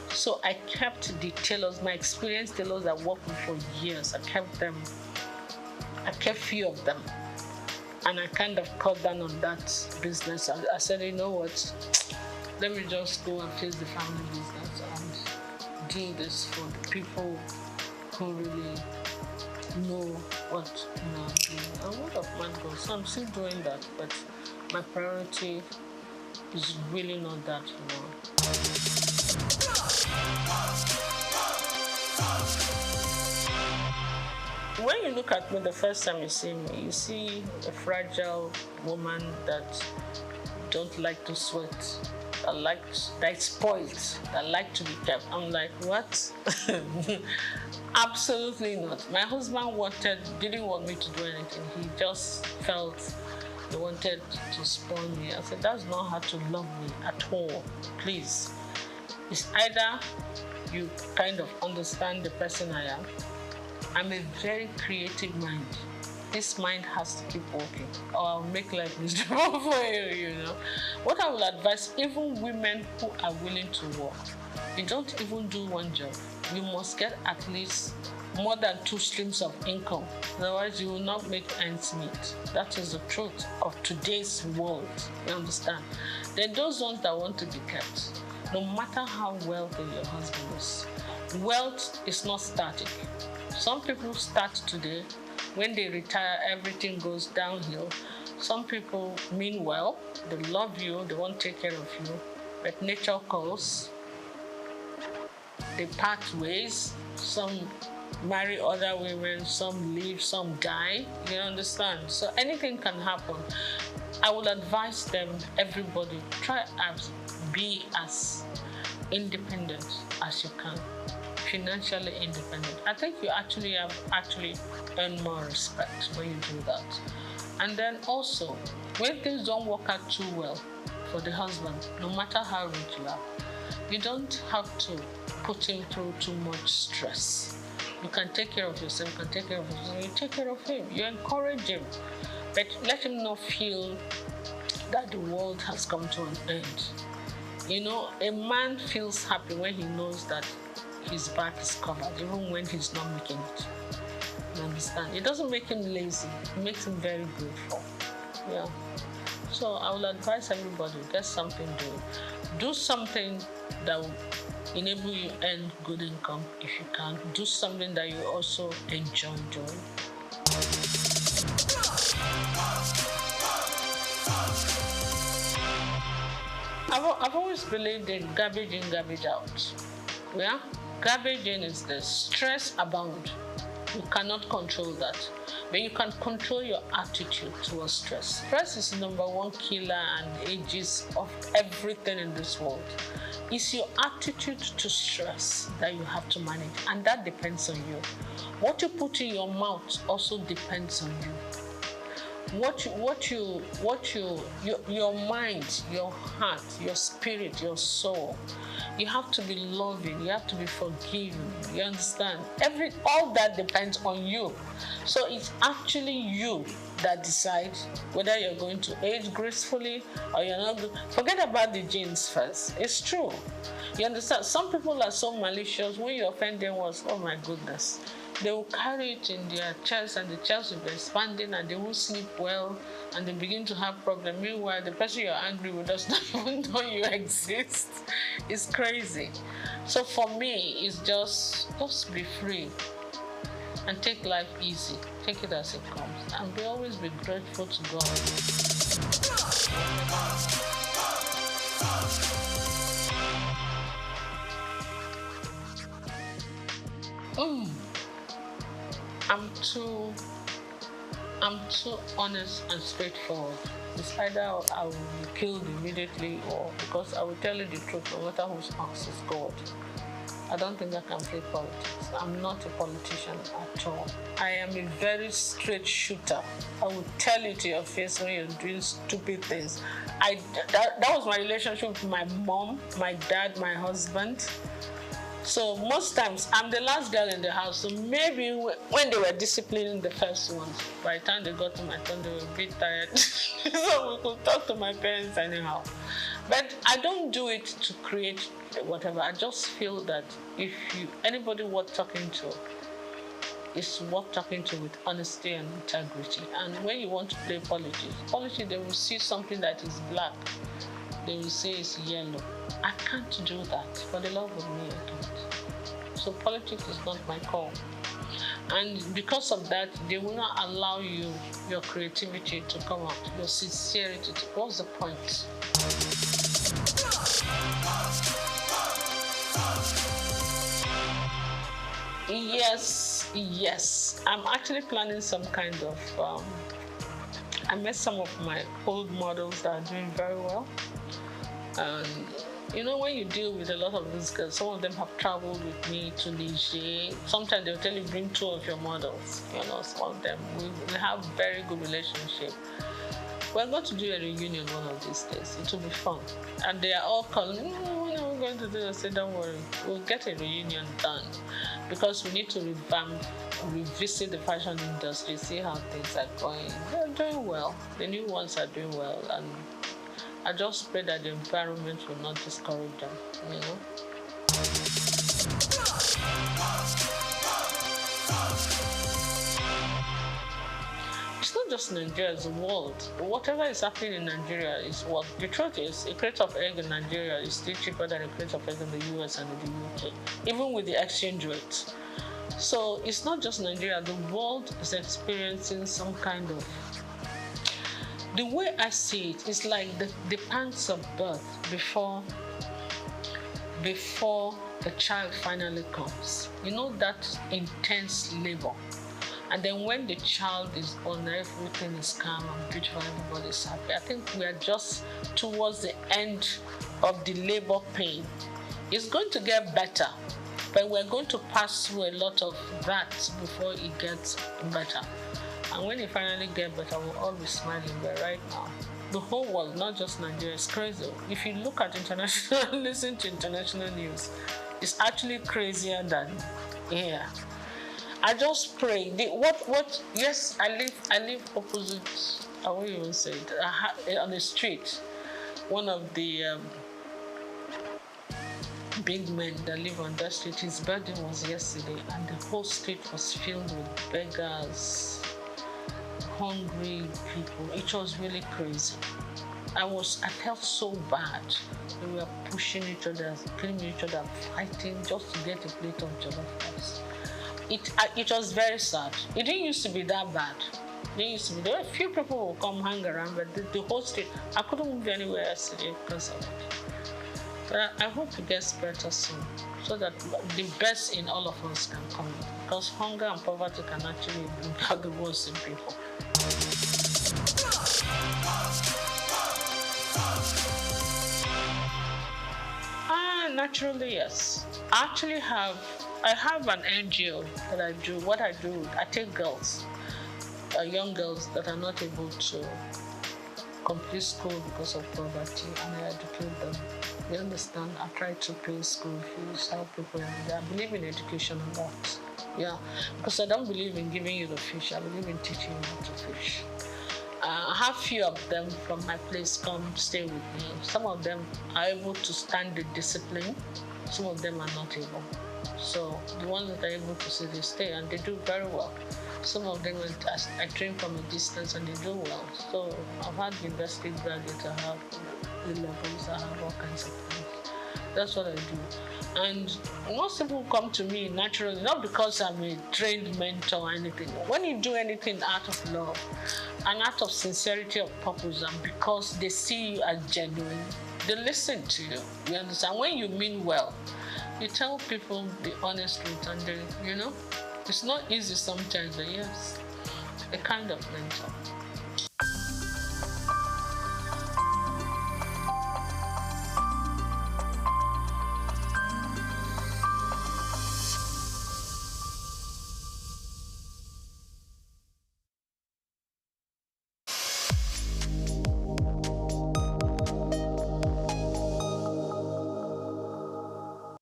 R: So I kept the tailors, my experienced tailors that worked with for years. I kept few of them. And I kind of cut down on that business. I said, you know what, let me just go and face the family business and do this for the people who really know what I'm doing. And word of mouth goes. So I'm still doing that, but my priority is really not that, When you look at me the first time you see me, you see a fragile woman that don't like to sweat, that is spoiled, that like to be kept. I'm like, what? Absolutely not. My husband didn't want me to do anything. He just felt he wanted to spoil me. I said, that's not how to love me at all. Please. It's either you kind of understand the person I am. I'm a very creative mind. This mind has to keep working, or I'll make life miserable for you, What I will advise, even women who are willing to work, you don't even do one job. You must get at least more than 2 streams of income. Otherwise, you will not make ends meet. That is the truth of today's world. You understand? There are those ones that want to be kept, no matter how wealthy your husband is. Wealth is not static. Some people start today. When they retire, everything goes downhill. Some people mean well. They love you. They want to take care of you. But nature calls. They part ways. Some marry other women, some leave, some die. You understand? So anything can happen. I will advise them, everybody, try to be as independent as you can, financially independent. I think you actually earn more respect when you do that. And then also, when things don't work out too well for the husband, no matter how rich you are, you don't have to put him through too much stress. You can take care of yourself, you can take care of yourself, you take care of him, you encourage him, but let him not feel that the world has come to an end. You know, a man feels happy when he knows that his back is covered, even when he's not making it. You understand? It doesn't make him lazy, it makes him very grateful. Yeah. So I will advise everybody, get something doing. Do something that will enable you to earn good income if you can. Do something that you also enjoy doing. I've always believed in garbage in, garbage out. Yeah? Garbage in is the stress abound. You cannot control that. But you can control your attitude towards stress. Stress is the #1 killer and ages of everything in this world. It's your attitude to stress that you have to manage, and that depends on you. What you put in your mouth also depends on you. Your mind, your heart, your spirit, your soul. You have to be loving, you have to be forgiving, you understand? All that depends on you. So it's actually you that decides whether you're going to age gracefully or you're not. Forget about the genes first. It's true. You understand? Some people are so malicious, when you offend them once, oh my goodness. They will carry it in their chest and the chest will be expanding and they won't sleep well and they begin to have problems. Meanwhile, the person you're angry with does not even know you exist. It's crazy. So for me, it's just be free and take life easy. Take it as it comes and always be grateful to God. I'm too honest and straightforward. It's either I will be killed immediately or because I will tell you the truth no matter whose house is God. I don't think I can play politics. I'm not a politician at all. I am a very straight shooter. I will tell you to your face when you're doing stupid things. That was my relationship with my mom, my dad, my husband. So most times, I'm the last girl in the house, so maybe when they were disciplining the first ones, by the time they got to my turn, they were a bit tired. So we could talk to my parents anyhow. But I don't do it to create whatever. I just feel that if anybody worth talking to, is worth talking to with honesty and integrity. And when you want to play politics, they will see something that is black. They will say it's yellow. I can't do that. For the love of me, I can't. So politics is not my call. And because of that, they will not allow your creativity to come out, your sincerity. What's the point? Yes. I'm actually planning some kind of... I met some of my old models that are doing very well. And you know, when you deal with a lot of these girls, some of them have traveled with me to Niger. Sometimes they'll tell you, bring 2 of your models. You know, some of them, we have very good relationship. We're going to do a reunion one of these days. It will be fun. And they are all calling, when are we going to do this? I say, don't worry, we'll get a reunion done. Because we need to revisit the fashion industry, see how things are going. They're doing well. The new ones are doing well. And I just pray that the environment will not discourage them, you know. It's not just Nigeria, it's the world. Whatever is happening in Nigeria is what the truth is. A crate of egg in Nigeria is still cheaper than a crate of egg in the US and in the UK, even with the exchange rate. So it's not just Nigeria, the world is experiencing some kind of... The way I see it is like the pangs of birth before the child finally comes. You know that intense labor. And then when the child is born, everything is calm and beautiful, everybody's happy. I think we are just towards the end of the labor pain. It's going to get better, but we're going to pass through a lot of that before it gets better. And when it finally gets better, we'll all be smiling. But right now, the whole world, not just Nigeria, is crazy. If you look at international, listen to international news, it's actually crazier than here. I just pray. Yes, I live opposite, I won't even say it, on the street. One of the big men that live on that street, his birthday was yesterday, and the whole street was filled with beggars, hungry people. It was really crazy. I felt so bad. We were pushing each other, killing each other, fighting just to get a plate of jollof rice. It was very sad. It didn't used to be that bad. There were a few people who would come hang around, but the whole street, I couldn't move anywhere yesterday because of it. But I hope it gets better soon, so that the best in all of us can come in. Because hunger and poverty can actually bring out the worst in people. Naturally, yes. I have an NGO that I do. What I do, I take girls, young girls that are not able to complete school because of poverty, and I educate them. You understand? I try to pay school fees, help people, and I believe in education a lot. Yeah, because I don't believe in giving you the fish. I believe in teaching you how to fish. I have few of them from my place come stay with me. Some of them are able to stand the discipline. Some of them are not able. So the ones that are able to stay, they stay, and they do very well. Some of them I train from a distance, and they do well. So I've had university graduates, I have A-levels, I have all kinds of things. That's what I do. And most people come to me naturally, not because I'm a trained mentor or anything. When you do anything out of love, an act of sincerity of purpose, and because they see you as genuine, they listen to you. You understand? When you mean well, you tell people the honest truth, and they, it's not easy sometimes, but yes, a kind of mentor.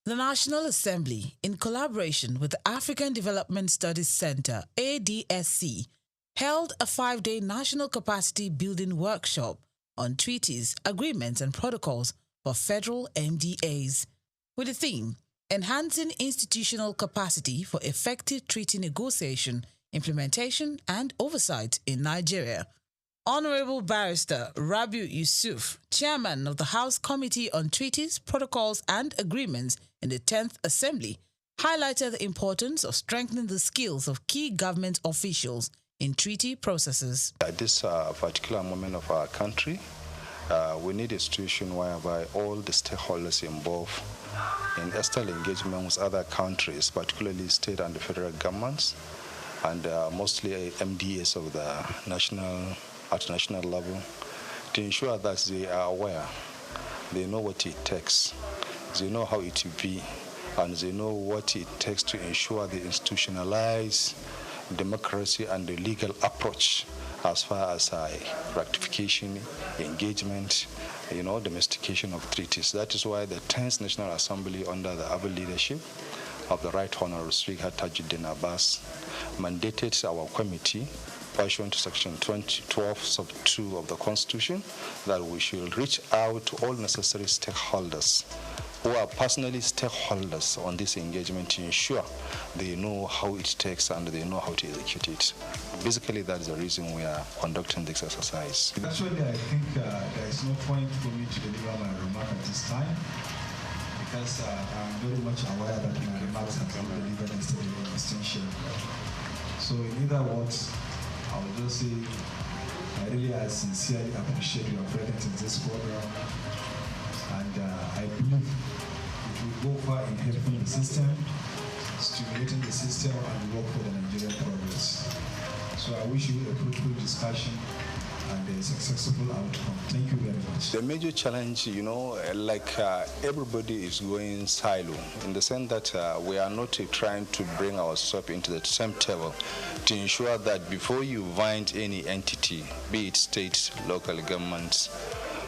S: The National Assembly, in collaboration with the African Development Studies Center, ADSC, held a 5-day national capacity building workshop on treaties, agreements, and protocols for federal MDAs, with the theme, Enhancing Institutional Capacity for Effective Treaty Negotiation, Implementation, and Oversight in Nigeria. Honorable Barrister Rabiu Yusuf, Chairman of the House Committee on Treaties, Protocols, and Agreements in the 10th Assembly, highlighted the importance of strengthening the skills of key government officials in treaty processes.
T: At this particular moment of our country, we need a situation whereby all the stakeholders involved in external engagement with other countries, particularly state and the federal governments, and mostly MDAs of the at national level, to ensure that they are aware, they know what it takes, they know how it will be, and they know what it takes to ensure the institutionalized democracy and the legal approach as far as ratification, engagement, domestication of treaties. That is why the 10th National Assembly, under the able leadership of the Right Honorable Speaker Tajuddin Abbas, mandated our committee, pursuant to Section 12, Sub 2 of the Constitution, that we should reach out to all necessary stakeholders who are personally stakeholders on this engagement to ensure they know how it takes and they know how to execute it. Basically, that is the reason we are conducting this exercise.
U: Actually, I think there is no point for me to deliver my remark at this time, because I'm very much aware that my remarks have been delivered instead of distinction. So in either words, I will just say I really sincerely appreciate your presence in this program, and I believe it will go far in helping the system, stimulating the system, and work for the Nigerian progress. So I wish you a fruitful discussion and a successful outcome. Thank you very much.
T: The major challenge, everybody is going silo in the sense that we are not trying to bring ourselves into the same table to ensure that before you find any entity, be it state, local governments,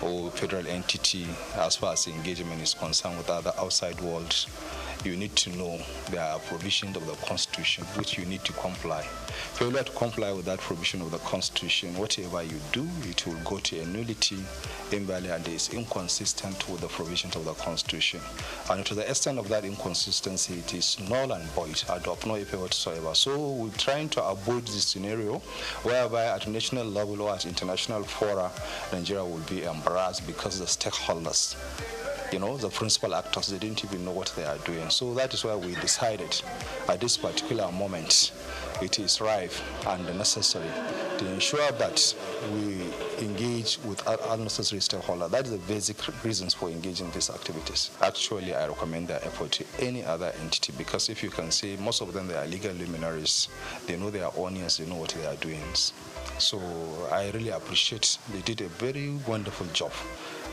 T: or federal entity, as far as engagement is concerned with other outside worlds, you need to know there are provisions of the Constitution which you need to comply. Failure to comply with that provision of the Constitution, whatever you do, it will go to a nullity, invalid, and is inconsistent with the provisions of the Constitution. And to the extent of that inconsistency, it is null and void, and of no effect whatsoever. So we're trying to avoid this scenario whereby at national level or at international fora, Nigeria will be embarrassed because the stakeholders, the principal actors, they didn't even know what they are doing. So that is why we decided at this particular moment it is ripe and necessary to ensure that we engage with unnecessary stakeholders. That is the basic reasons for engaging these activities. Actually, I recommend their effort to any other entity because if you can see, most of them, they are legal luminaries. They know their audience, they know what they are doing. So I really appreciate they did a very wonderful job.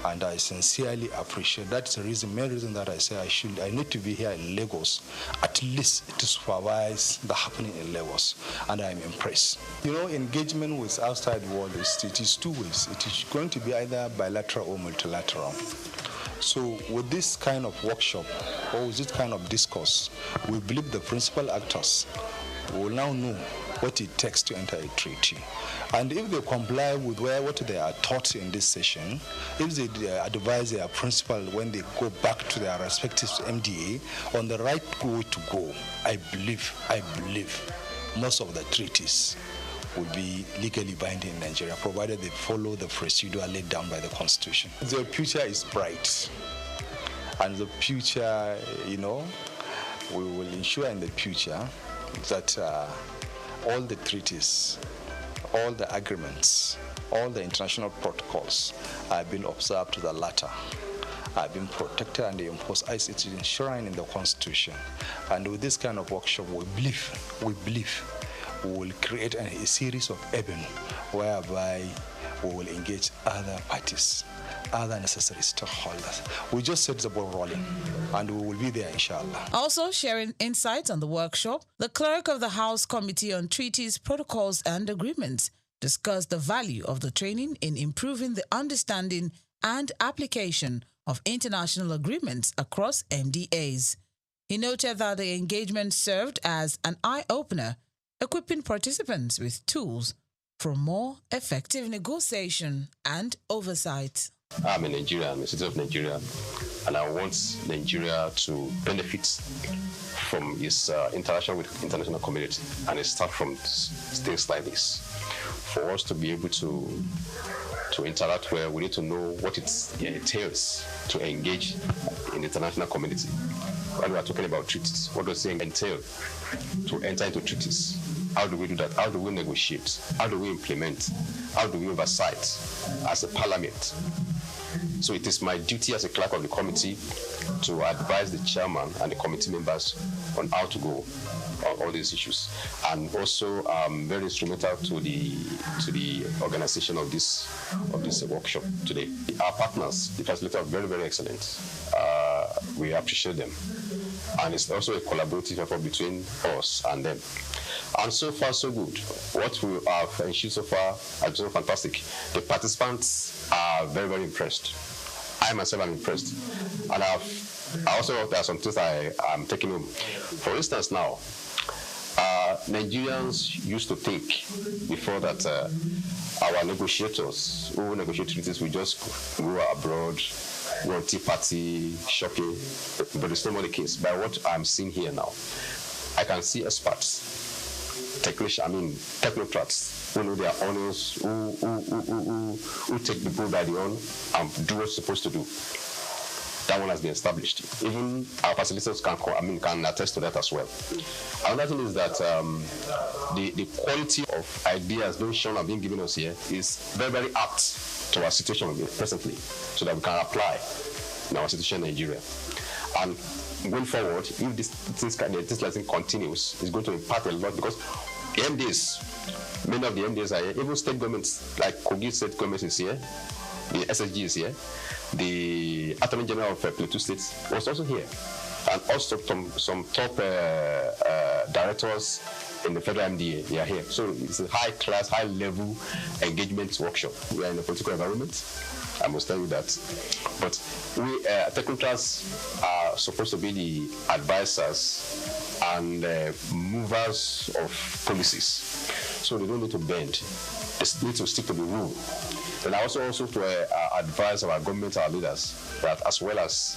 T: And I sincerely appreciate. That's the main reason that I say I need to be here in Lagos, at least to supervise the happening in Lagos, and I'm impressed. Engagement with outside world it is two ways. It is going to be either bilateral or multilateral. So with this kind of workshop or with this kind of discourse, we believe the principal actors will now know what it takes to enter a treaty. And if they comply with what they are taught in this session, if they advise their principal when they go back to their respective MDA on the right way to go, I believe most of the treaties will be legally binding in Nigeria, provided they follow the procedure laid down by the Constitution. The future is bright. And the future, we will ensure in the future that all the treaties, all the agreements, all the international protocols have been observed to the letter, have been protected and enforced as it is enshrined in the Constitution. And with this kind of workshop, we believe we will create a series of avenues whereby we will engage other parties, other necessary stakeholders. We just set the ball rolling and we will be there, inshallah.
S: Also sharing insights on the workshop, the clerk of the House Committee on Treaties, Protocols and Agreements discussed the value of the training in improving the understanding and application of international agreements across MDAs. He noted that the engagement served as an eye-opener, equipping participants with tools for more effective negotiation and oversight.
A: I'm a Nigerian, I'm a citizen of Nigeria, and I want Nigeria to benefit from its interaction with the international community, and it starts from things like this. For us to be able to interact well, we need to know what it entails to engage in the international community. When we are talking about treaties, what does it entail to enter into treaties? How do we do that? How do we negotiate? How do we implement? How do we oversight as a parliament? So it is my duty as a clerk of the committee to advise the chairman and the committee members on how to go on all these issues. And also very instrumental to the organization of this workshop today. Our partners, the facilitators, are very, very excellent. We appreciate them. And it's also a collaborative effort between us and them. And so far, so good. What we have ensured so far has been fantastic. The participants are very, very impressed. I myself am impressed. And I also, there are some things I'm taking home. For instance, now, Nigerians used to think before that our negotiators who negotiate treaties will just go abroad, go on tea party, shopping, but it's not more the case. By what I'm seeing here now, I can see experts, technocrats who know their honors, who take the bull by the horn and do what's supposed to do. That one has been established. Even our facilitators can attest to that as well. Another thing is that the quality of ideas being shown and being given us here is very, very apt to our situation presently, so that we can apply in our situation in Nigeria. And going forward, if this lesson continues, it's going to impact a lot because the MDs, many of the MDs are here, even state governments, like Kogi State Government is here, the SSG is here, the Attorney General of Plateau State was also here, and also some top directors in the federal MDA, they are here. So it's a high-class, high-level engagement workshop. We are in a political environment, I must tell you that. But we, technocrats are supposed to be the advisors and movers of policies. So they don't need to bend. They need to stick to the rule. And I also to advise our government, our leaders, that as well as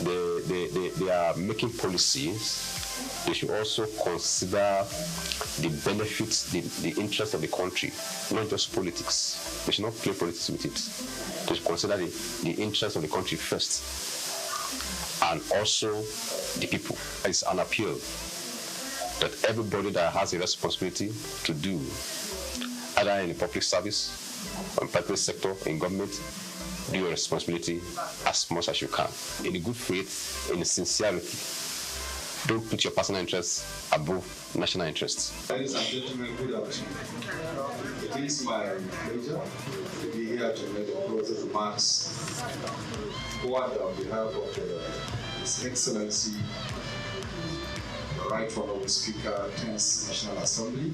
A: they are making policies, they should also consider the benefits, the interests of the country, not just politics. They should not play politics with it. They should consider the interests of the country first, and also the people. It's an appeal that everybody that has a responsibility to do, either in the public service, or in private sector, in government, do your responsibility as much as you can, in a good faith, in a sincerity. Don't put your personal interests above national interests.
U: Ladies and gentlemen, good afternoon. It is my pleasure to be here to make a closing remarks on behalf of His Excellency, the Right Honorable Speaker, 10th National Assembly,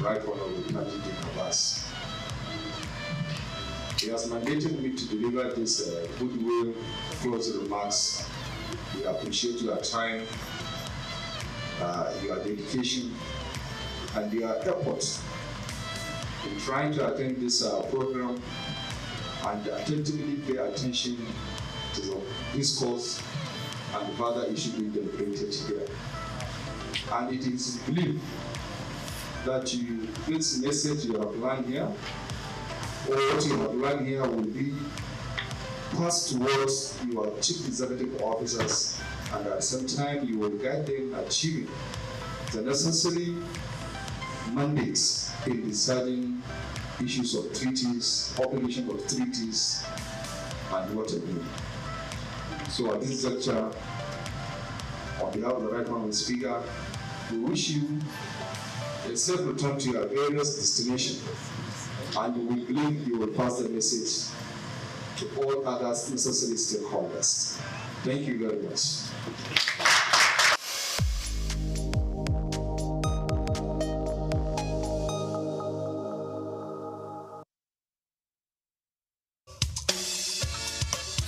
U: Right Honorable Candidate Abbas. He has mandated me to deliver this goodwill closing remarks. We appreciate your time, your dedication, and your efforts in trying to attend this program and attentively pay attention to the discourse and the further issue being deliberated here. And it is believed that this message you have learned here, or what you have learned here, will be pass towards your chief executive officers, and at the same time you will guide them achieving the necessary mandates in deciding issues of treaties, population of treaties, and what have you. So at this juncture, on behalf of the Right Honourable Speaker, we wish you a safe return to your various destinations, and we believe you will pass the message to all others necessary stakeholders. Thank you very much.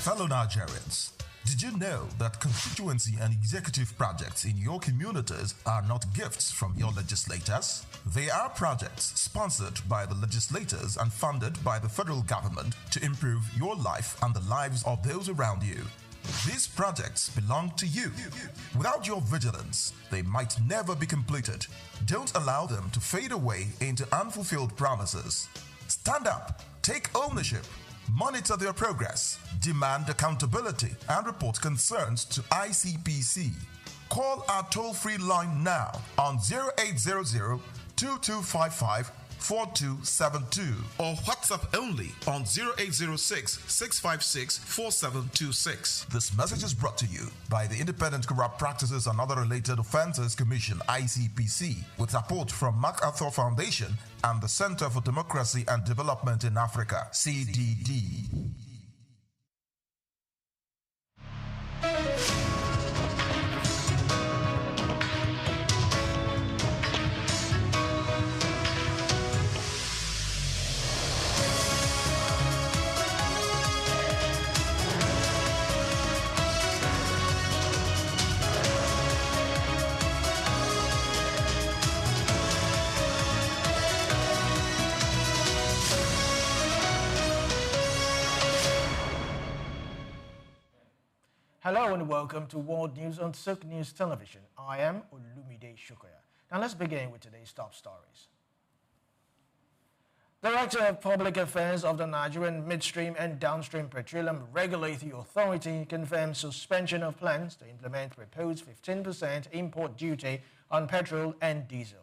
B: Fellow Nigerians, did you know that constituency and executive projects in your communities are not gifts from your legislators? They are projects sponsored by the legislators and funded by the federal government to improve your life and the lives of those around you. These projects belong to you. Without your vigilance, they might never be completed. Don't allow them to fade away into unfulfilled promises. Stand up, take ownership, monitor their progress, demand accountability, and report concerns to ICPC. Call our toll-free line now on 0800 2255 4272 or WhatsApp only on 0806 656 4726. This message is brought to you by the Independent Corrupt Practices and Other Related Offences Commission, ICPC, with support from MacArthur Foundation and the Center for Democracy and Development in Africa, CDD.
Q: Hello and welcome to World News on SOUQ News Television. I am Olumide Shukoya. Now let's begin with today's top stories. Director of Public Affairs of the Nigerian Midstream and Downstream Petroleum Regulatory Authority confirmed suspension of plans to implement proposed 15% import duty on petrol and diesel.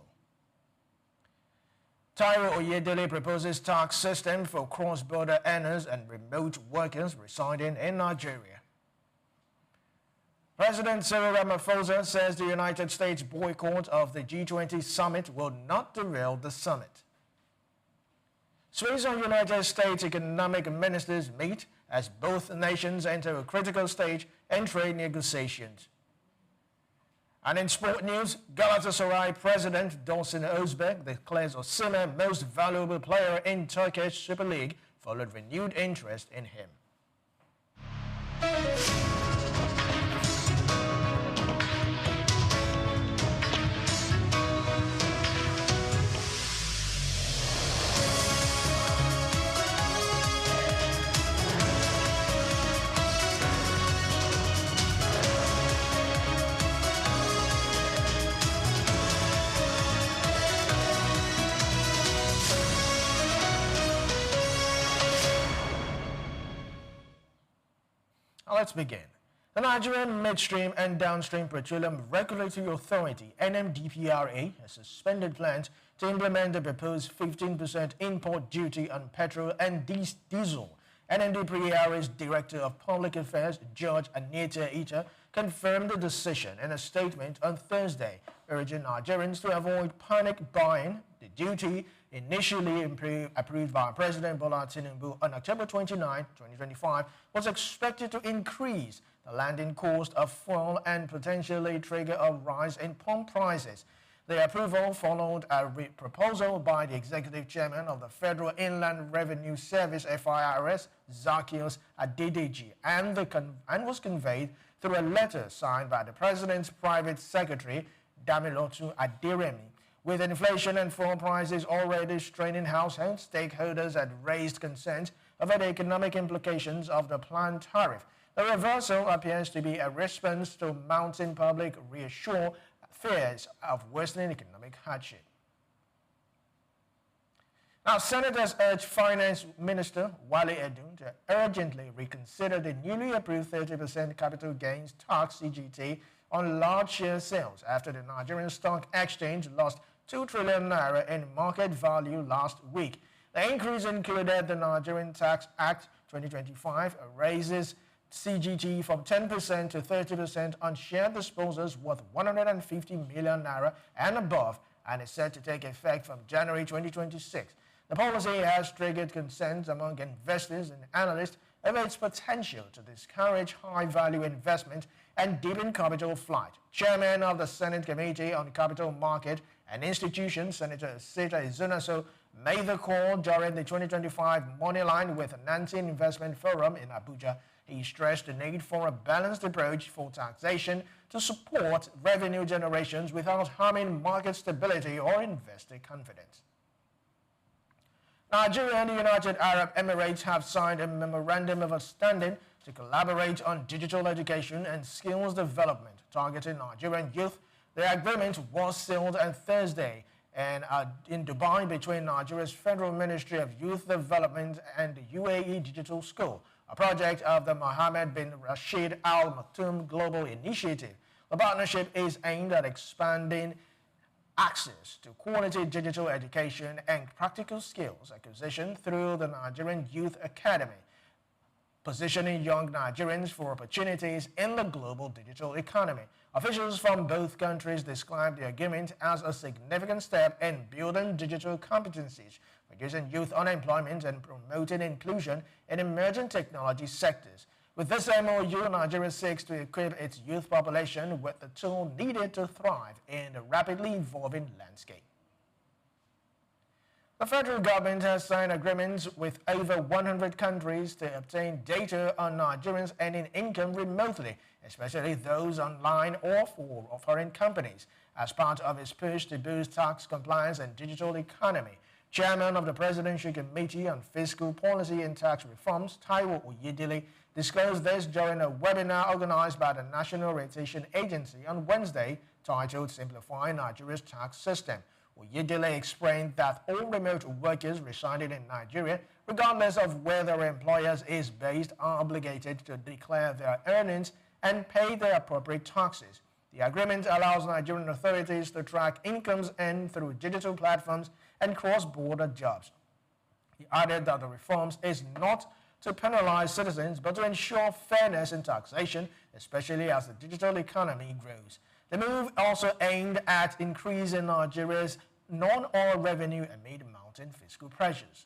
Q: Taiwo Oyedele proposes tax system for cross-border earners and remote workers residing in Nigeria. President Cyril Ramaphosa says the United States boycott of the G20 summit will not derail the summit. Swiss and United States economic ministers meet as both nations enter a critical stage in trade negotiations. And in sport news, Galatasaray president Dursun Özbek declares Osimhen most valuable player in Turkish Super League followed renewed interest in him. Let's begin. The Nigerian Midstream and Downstream Petroleum Regulatory Authority, NMDPRA, has suspended plans to implement the proposed 15% import duty on petrol and diesel. NMDPRA's Director of Public Affairs, George Anita Ita, confirmed the decision in a statement on Thursday, urging Nigerians to avoid panic buying. The duty, initially approved by President Bola Tinubu on October 29, 2025, was expected to increase the landing cost of fuel and potentially trigger a rise in pump prices. The approval followed a proposal by the Executive Chairman of the Federal Inland Revenue Service (FIRS), Zacchaeus Adedeji, and was conveyed through a letter signed by the President's Private Secretary, Damilotu Aderemi. With inflation and fuel prices already straining households, stakeholders had raised concerns over the economic implications of the planned tariff. The reversal appears to be a response to mounting public fears of worsening economic hardship. Now, senators urge Finance Minister Wale Edun to urgently reconsider the newly approved 30% capital gains tax (CGT) on large share sales after the Nigerian Stock Exchange lost 2 trillion naira in market value last week. The increase included the Nigerian Tax Act 2025 raises CGT from 10% to 30% on share disposals worth 150 million naira and above, and is set to take effect from January 2026. The policy has triggered concerns among investors and analysts over its potential to discourage high-value investment and deepen capital flight. Chairman of the Senate Committee on Capital Market and Institutions, Senator Sita Izunaso, made the call during the 2025 Moneyline with Nancy Investment Forum in Abuja. He stressed the need for a balanced approach for taxation to support revenue generations without harming market stability or investor confidence. Nigeria and the United Arab Emirates have signed a memorandum of understanding to collaborate on digital education and skills development targeting Nigerian youth. The agreement was sealed on Thursday in Dubai between Nigeria's Federal Ministry of Youth Development and the UAE Digital School, a project of the Mohammed bin Rashid Al Maktoum Global Initiative. The partnership is aimed at expanding access to quality digital education and practical skills acquisition through the Nigerian Youth Academy, positioning young Nigerians for opportunities in the global digital economy. Officials from both countries described the agreement as a significant step in building digital competencies, reducing youth unemployment, and promoting inclusion in emerging technology sectors. With this MOU, Nigeria seeks to equip its youth population with the tool needed to thrive in the rapidly evolving landscape. The federal government has signed agreements with over 100 countries to obtain data on Nigerians earning income remotely, especially those online or for foreign companies, as part of its push to boost tax compliance and digital economy. Chairman of the Presidential Committee on Fiscal Policy and Tax Reforms, Taiwo Oyedele, disclosed this during a webinar organized by the National Rotation Agency on Wednesday, titled Simplifying Nigeria's Tax System. Oyedele explained that all remote workers residing in Nigeria, regardless of where their employer is based, are obligated to declare their earnings and pay their appropriate taxes. The agreement allows Nigerian authorities to track incomes earned through digital platforms and cross-border jobs. He added that the reforms is not to penalize citizens, but to ensure fairness in taxation, especially as the digital economy grows. The move also aimed at increasing Nigeria's non-oil revenue amid mounting fiscal pressures.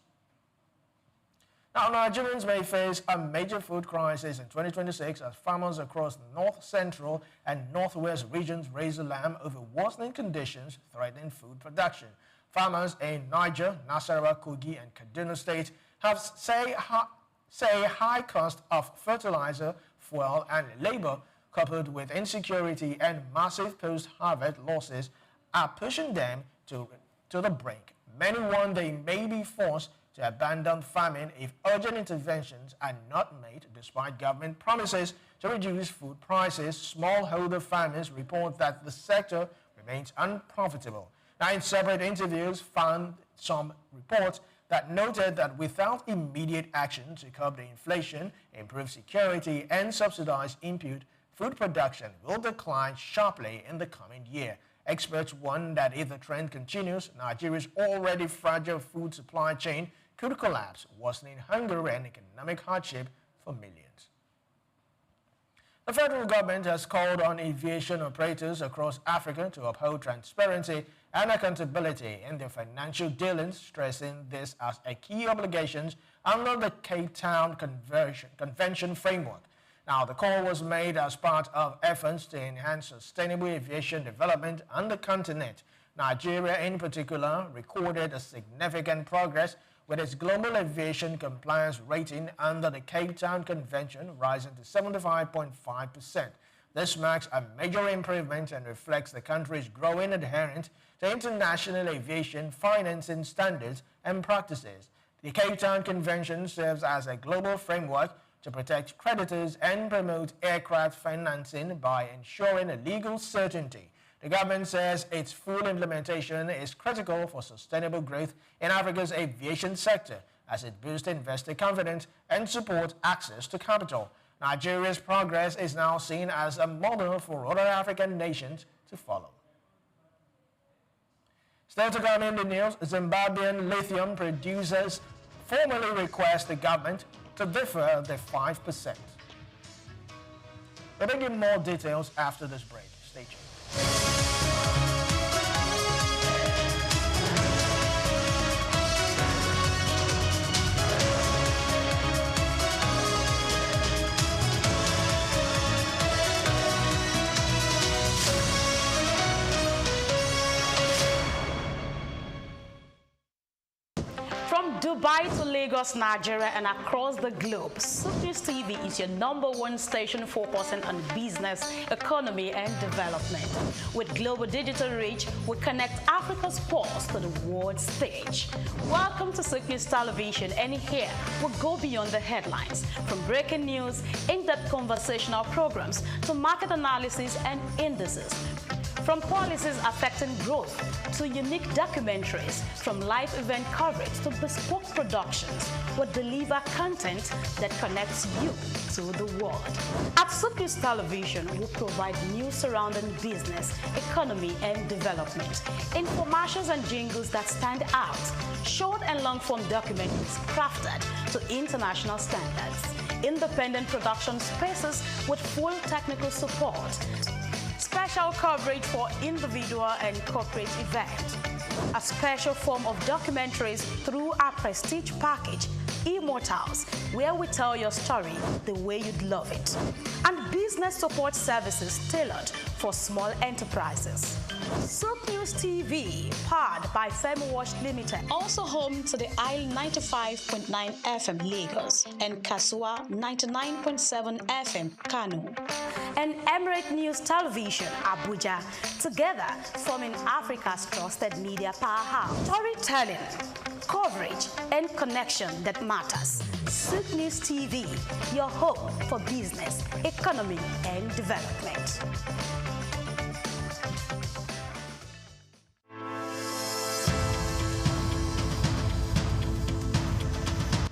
Q: Now, Nigerians may face a major food crisis in 2026 as farmers across the north, central, and northwest regions raise alarm over worsening conditions threatening food production. Farmers in Niger, Nasarawa, Kogi, and Kaduna State have say high cost of fertilizer, fuel, and labor, coupled with insecurity and massive post-harvest losses, are pushing them to the brink. Many warn they may be forced to abandon farming if urgent interventions are not made, despite government promises to reduce food prices. Smallholder farmers report that the sector remains unprofitable. Now, in separate interviews, found some reports that noted that without immediate action to curb the inflation, improve security, and subsidize input, food production will decline sharply in the coming year. Experts warn that if the trend continues, Nigeria's already fragile food supply chain could collapse, worsening hunger and economic hardship for millions. The federal government has called on aviation operators across Africa to uphold transparency and accountability in their financial dealings, stressing this as a key obligation under the Cape Town Convention framework. Now, the call was made as part of efforts to enhance sustainable aviation development on the continent. Nigeria, in particular, recorded a significant progress with its global aviation compliance rating under the Cape Town Convention rising to 75.5%. This marks a major improvement and reflects the country's growing adherence to international aviation financing standards and practices. The Cape Town Convention serves as a global framework to protect creditors and promote aircraft financing by ensuring a legal certainty. The government says its full implementation is critical for sustainable growth in Africa's aviation sector as it boosts investor confidence and supports access to capital. Nigeria's progress is now seen as a model for other African nations to follow. Still to come in the news, Zimbabwean lithium producers formally request the government to defer the 5%. We'll bring you more details after this break. Stay tuned.
P: Dubai to Lagos, Nigeria, and across the globe, SOUQ News TV is your #1 station focusing on business, economy, and development. With global digital reach, we connect Africa's pulse to the world stage. Welcome to SOUQ News Television, and here we go beyond the headlines, from breaking news, in-depth conversational programs, to market analysis and indices. From policies affecting growth to unique documentaries, from live event coverage to bespoke productions, we deliver content that connects you to the world. At SOUQ News Television, we provide news surrounding business, economy, and development, infomercials and jingles that stand out, short and long-form documentaries crafted to international standards, independent production spaces with full technical support, special coverage for individual and corporate events, a special form of documentaries through our prestige package, Immortals, where we tell your story the way you'd love it, and business support services tailored for small enterprises. SOUQ News TV, powered by FemWatch Limited, also home to the Isle 95.9 FM Lagos and Kasua 99.7 FM Kano, and Emirate News Television Abuja, together forming Africa's trusted media powerhouse. Storytelling, coverage, and connection that matters. SOUQ News TV, your home for business, economy, and development.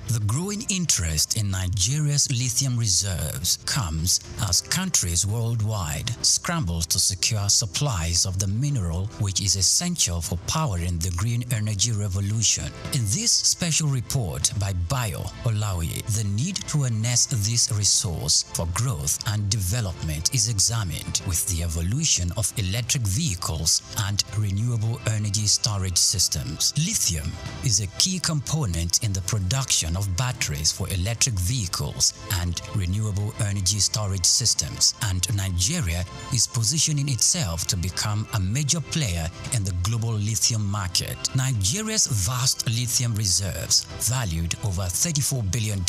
I: The growing growing interest in Nigeria's lithium reserves comes as countries worldwide scramble to secure supplies of the mineral which is essential for powering the green energy revolution. In this special report by Bayo Olaoye, the need to harness this resource for growth and development is examined with the evolution of electric vehicles and renewable energy storage systems. Lithium is a key component in the production of batteries for electric vehicles and renewable energy storage systems, and Nigeria is positioning itself to become a major player in the global lithium market. Nigeria's vast lithium reserves, valued over $34 billion,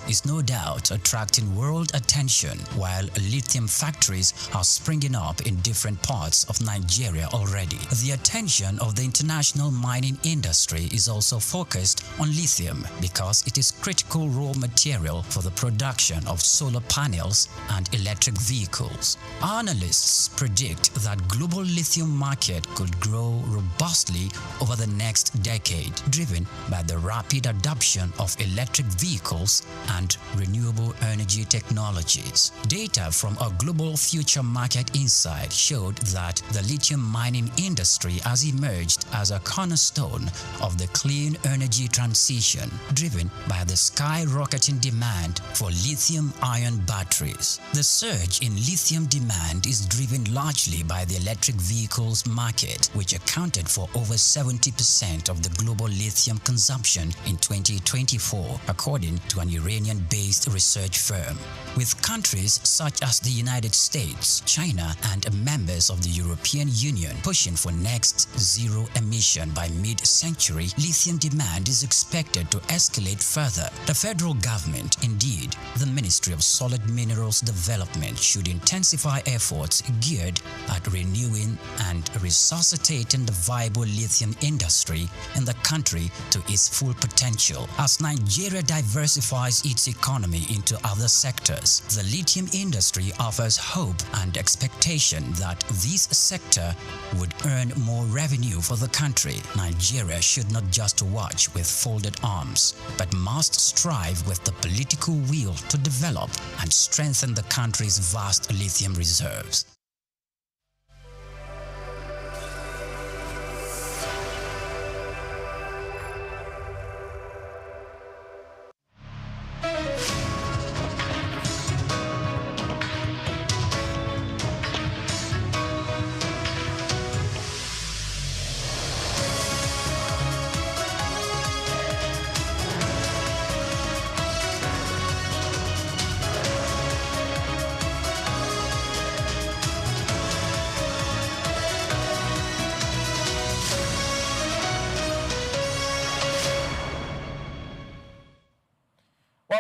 I: is no doubt attracting world attention, while lithium factories are springing up in different parts of Nigeria already. The attention of the international mining industry is also focused on lithium because it is critical raw material for the production of solar panels and electric vehicles. Analysts predict that global lithium market could grow robustly over the next decade, driven by the rapid adoption of electric vehicles and renewable energy technologies. Data from a global future market insight showed that the lithium mining industry has emerged as a cornerstone of the clean energy transition, driven by the skyrocketing demand for lithium-ion batteries. The surge in lithium demand is driven largely by the electric vehicles market, which accounted for over 70% of the global lithium consumption in 2024, according to an Iranian-based research firm. With countries such as the United States, China, and members of the European Union pushing for next zero emission by mid-century, lithium demand is expected to escalate further. The federal government, indeed, the Ministry of Solid Minerals Development, should intensify efforts geared at renewing and resuscitating the viable lithium industry in the country to its full potential. As Nigeria diversifies its economy into other sectors, the lithium industry offers hope and expectation that this sector would earn more revenue for the country. Nigeria should not just watch with folded arms, but must strive with the political will to develop and strengthen the country's vast lithium reserves.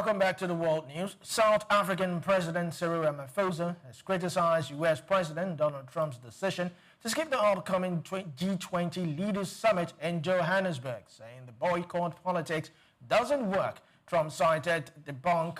Q: Welcome back to the World News. South African President Cyril Ramaphosa has criticized U.S. President Donald Trump's decision to skip the upcoming G20 Leaders Summit in Johannesburg, saying the boycott politics doesn't work. Trump cited debunked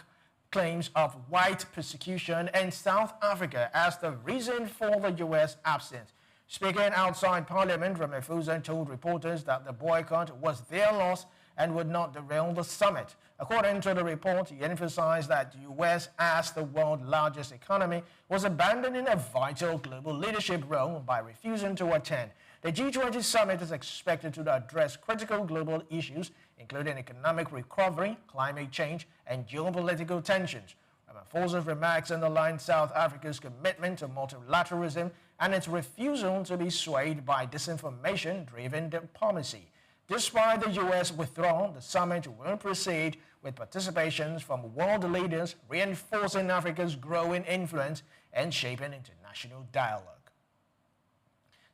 Q: claims of white persecution in South Africa as the reason for the U.S. absence. Speaking outside Parliament, Ramaphosa told reporters that the boycott was their loss and would not derail the summit. According to the report, he emphasized that the U.S., as the world's largest economy, was abandoning a vital global leadership role by refusing to attend. The G20 summit is expected to address critical global issues, including economic recovery, climate change, and geopolitical tensions. Ramaphosa's remarks underlined South Africa's commitment to multilateralism and its refusal to be swayed by disinformation-driven diplomacy. Despite the U.S. withdrawal, the summit will proceed with participations from world leaders, reinforcing Africa's growing influence and shaping international dialogue.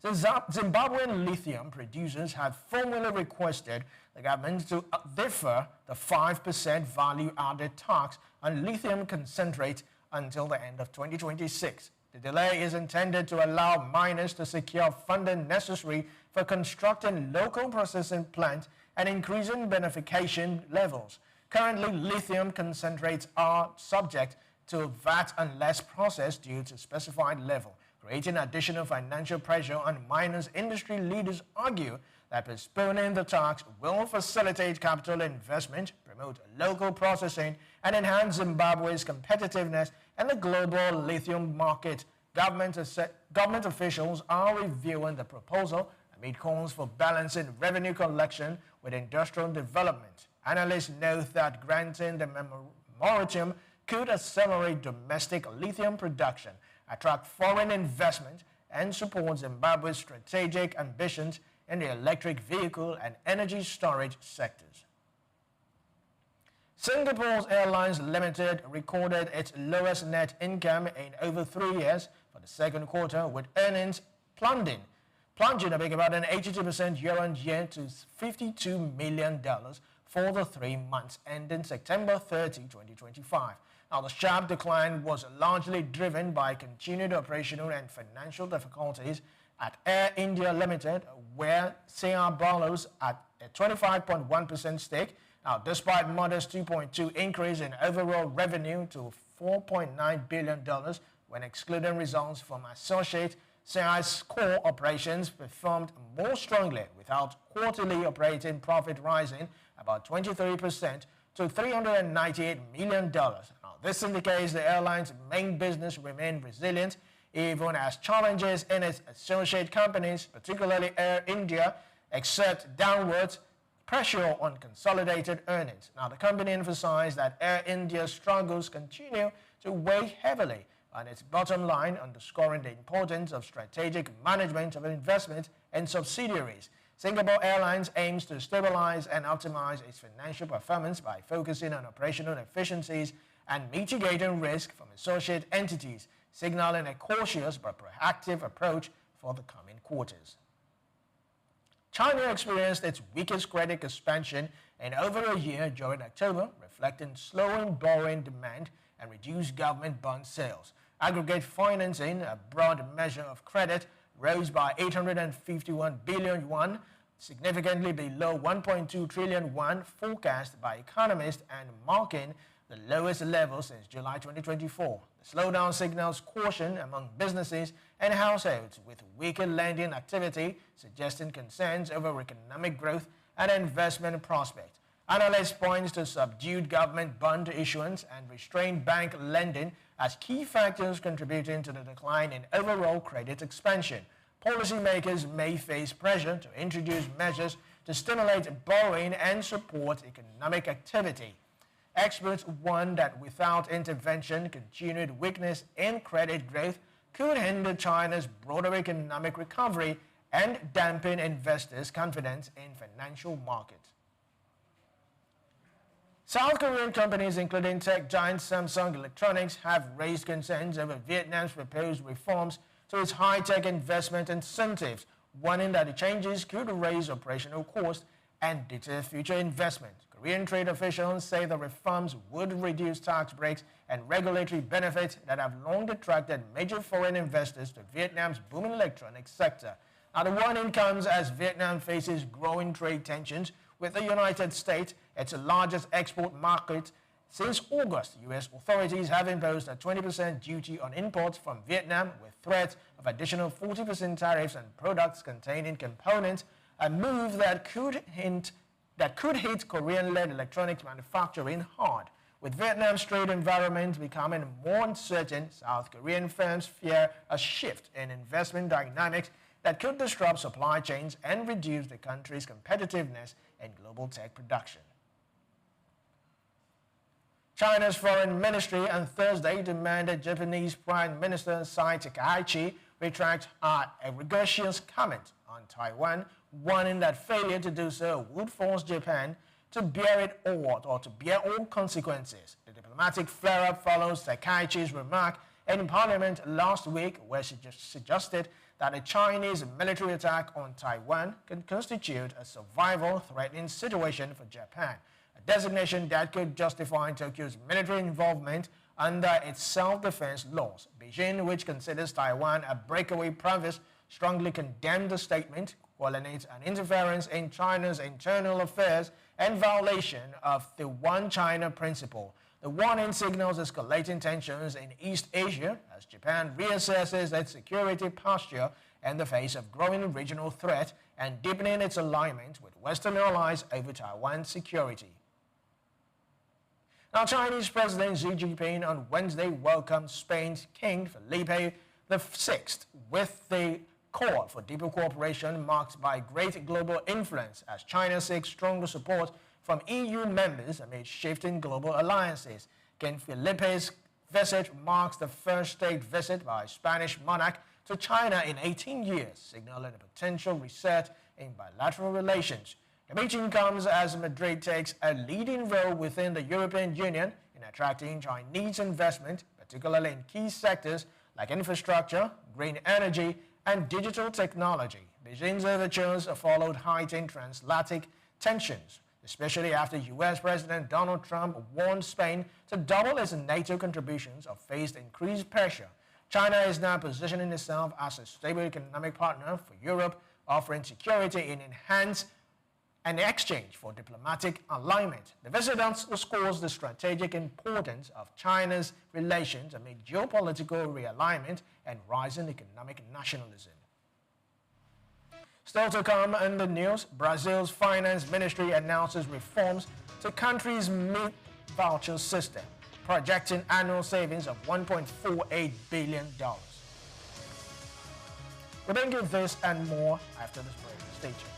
Q: The Zimbabwean lithium producers have formally requested the government to defer the 5% value-added tax on lithium concentrate until the end of 2026. The delay is intended to allow miners to secure funding necessary for constructing local processing plants and increasing beneficiation levels. Currently, lithium concentrates are subject to VAT unless processed due to specified level, creating additional financial pressure on miners. Industry leaders argue that postponing the tax will facilitate capital investment, promote promote local processing and enhance Zimbabwe's competitiveness in the global lithium market. Government officials are reviewing the proposal amid calls for balancing revenue collection with industrial development. Analysts note that granting the moratorium could accelerate domestic lithium production, attract foreign investment, and support Zimbabwe's strategic ambitions in the electric vehicle and energy storage sectors. Singapore's Airlines Limited recorded its lowest net income in over 3 years for the second quarter, with earnings plunging about an 82% year-on-year to $52 million for the 3 months ending September 30, 2025. Now, the sharp decline was largely driven by continued operational and financial difficulties at Air India Limited, where SOUQ borrows at a 25.1% stake. Now, despite modest 2.2% increase in overall revenue to $4.9 billion, when excluding results from associate, SOUQ's core operations performed more strongly, without quarterly operating profit rising about 23% to $398 million. Now, this indicates the airline's main business remained resilient, even as challenges in its associate companies, particularly Air India, exert downward pressure on consolidated earnings. Now, the company emphasized that Air India's struggles continue to weigh heavily on its bottom line, underscoring the importance of strategic management of investment in subsidiaries. Singapore Airlines aims to stabilize and optimize its financial performance by focusing on operational efficiencies and mitigating risk from associate entities, signaling a cautious but proactive approach for the coming quarters. China experienced its weakest credit expansion in over a year during October, reflecting slowing borrowing demand and reduced government bond sales. Aggregate financing, a broad measure of credit, rose by 851 billion yuan, significantly below 1.2 trillion yuan forecast by economists and marking the lowest level since July 2024. The slowdown signals caution among businesses and households, with weaker lending activity suggesting concerns over economic growth and investment prospects. Analysts point to subdued government bond issuance and restrained bank lending as key factors contributing to the decline in overall credit expansion. Policymakers may face pressure to introduce measures to stimulate borrowing and support economic activity. Experts warn that without intervention, continued weakness in credit growth could hinder China's broader economic recovery and dampen investors' confidence in financial markets. South Korean companies, including tech giant Samsung Electronics, have raised concerns over Vietnam's proposed reforms to its high-tech investment incentives, warning that the changes could raise operational costs and deter future investment. Korean trade officials say the reforms would reduce tax breaks and regulatory benefits that have long attracted major foreign investors to Vietnam's booming electronics sector. Now, the warning comes as Vietnam faces growing trade tensions with the United States, its largest export market. Since August, U.S. authorities have imposed a 20% duty on imports from Vietnam, with threats of additional 40% tariffs on products containing components, a move that could hit Korean-led electronics manufacturing hard. With Vietnam's trade environment becoming more uncertain, South Korean firms fear a shift in investment dynamics that could disrupt supply chains and reduce the country's competitiveness in global tech production. China's foreign ministry on Thursday demanded Japanese Prime Minister Sai Takaichi retract a egregious comment on Taiwan, warning that failure to do so would force Japan to bear all consequences. The diplomatic flare-up follows Takaichi's remark in Parliament last week, where she just suggested that a Chinese military attack on Taiwan could constitute a survival-threatening situation for Japan, a designation that could justify Tokyo's military involvement under its self-defense laws. Beijing, which considers Taiwan a breakaway province, strongly condemned the statement, calling it an interference in China's internal affairs and violation of the One China principle. The warning signals escalating tensions in East Asia as Japan reassesses its security posture in the face of growing regional threat and deepening its alignment with Western allies over Taiwan's security. Now, Chinese President Xi Jinping on Wednesday welcomed Spain's King Felipe VI with the call for deeper cooperation marked by great global influence as China seeks stronger support from EU members amid shifting global alliances. King Felipe's visit marks the first state visit by a Spanish monarch to China in 18 years, signaling a potential reset in bilateral relations. The meeting comes as Madrid takes a leading role within the European Union in attracting Chinese investment, particularly in key sectors like infrastructure, green energy, and digital technology. Beijing's overtures followed heightened transatlantic tensions, especially after U.S. President Donald Trump warned Spain to double its NATO contributions or faced increased pressure. China is now positioning itself as a stable economic partner for Europe, offering security in enhanced and exchange for diplomatic alignment. The visit underscores the strategic importance of China's relations amid geopolitical realignment and rising economic nationalism. Still to come in the news, Brazil's finance ministry announces reforms to country's meat voucher system, projecting annual savings of $1.48 billion. We'll then give this and more after this break. Stay tuned.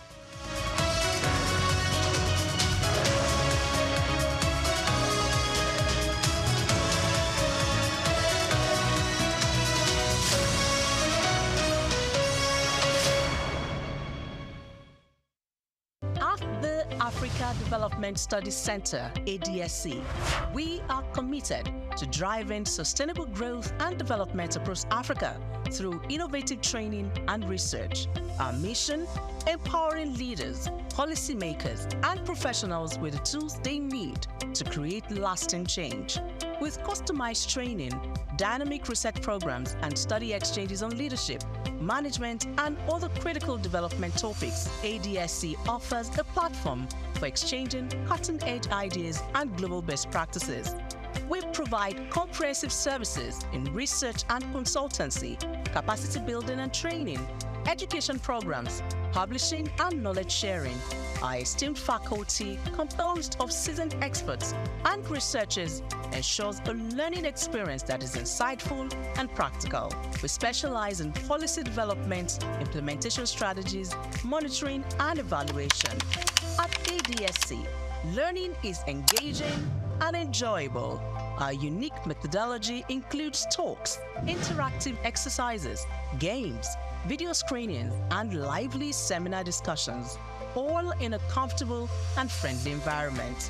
H: Africa Development Studies Center, ADSC, we are committed to driving sustainable growth and development across Africa through innovative training and research. Our mission: empowering leaders, policymakers, and professionals with the tools they need to create lasting change. With customized training, dynamic research programs, and study exchanges on leadership, management, and other critical development topics, ADSC offers a platform for exchanging cutting-edge ideas and global best practices. We provide comprehensive services in research and consultancy, capacity building and training, education programs, publishing, and knowledge sharing. Our esteemed faculty, composed of seasoned experts and researchers, ensures a learning experience that is insightful and practical. We specialize in policy development, implementation strategies, monitoring, and evaluation. At ADSC, learning is engaging and enjoyable. Our unique methodology includes talks, interactive exercises, games, video screenings, and lively seminar discussions, all in a comfortable and friendly environment.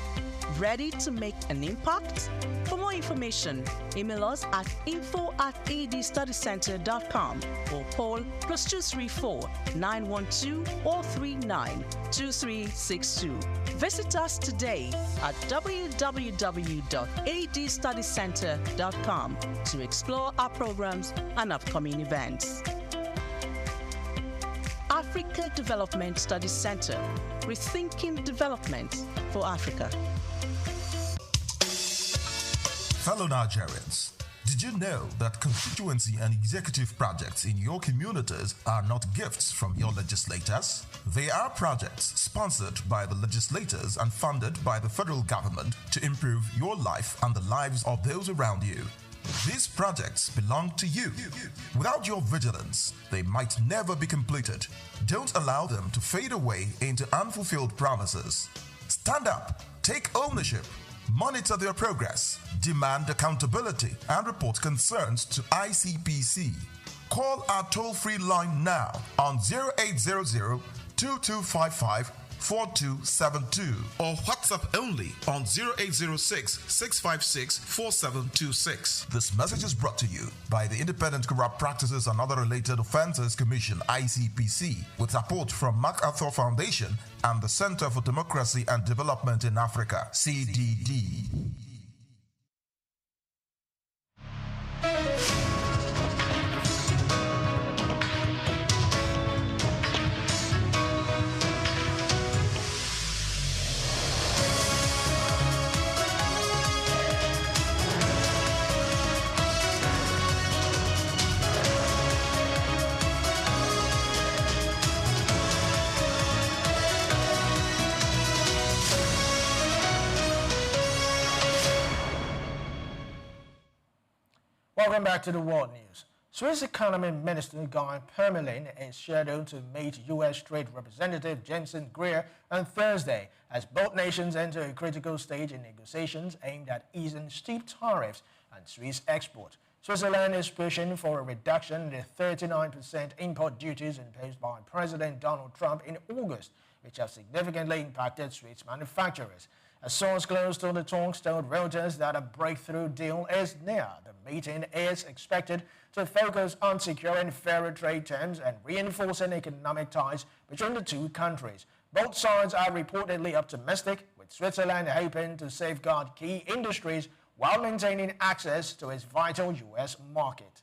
H: Ready to make an impact? For more information, email us at info@adstudycenter.com or call +234 912 439 2362. Visit us today at www.adstudycenter.com to explore our programs and upcoming events. Africa Development Studies Center, rethinking development for Africa.
B: Fellow Nigerians, did you know that constituency and executive projects in your communities are not gifts from your legislators? They are projects sponsored by the legislators and funded by the federal government to improve your life and the lives of those around you. These projects belong to you. Without your vigilance, they might never be completed. Don't allow them to fade away into unfulfilled promises. Stand up, take ownership, monitor their progress, demand accountability, and report concerns to ICPC. Call our toll-free line now on 0800 2255 4272 or WhatsApp only on 0806 656 4726. This message is brought to you by the Independent Corrupt Practices and Other Related Offences Commission, ICPC, with support from MacArthur Foundation and the Center for Democracy and Development in Africa, CDD.
Q: Welcome back to the World News. Swiss Economy Minister Guy Parmelin is scheduled to meet U.S. Trade Representative Jensen Greer on Thursday as both nations enter a critical stage in negotiations aimed at easing steep tariffs on Swiss export. Switzerland is pushing for a reduction in the 39% import duties imposed by President Donald Trump in August, which have significantly impacted Swiss manufacturers. A source close to the talks told Reuters that a breakthrough deal is near. The meeting is expected to focus on securing fairer trade terms and reinforcing economic ties between the two countries. Both sides are reportedly optimistic, with Switzerland hoping to safeguard key industries while maintaining access to its vital U.S. market.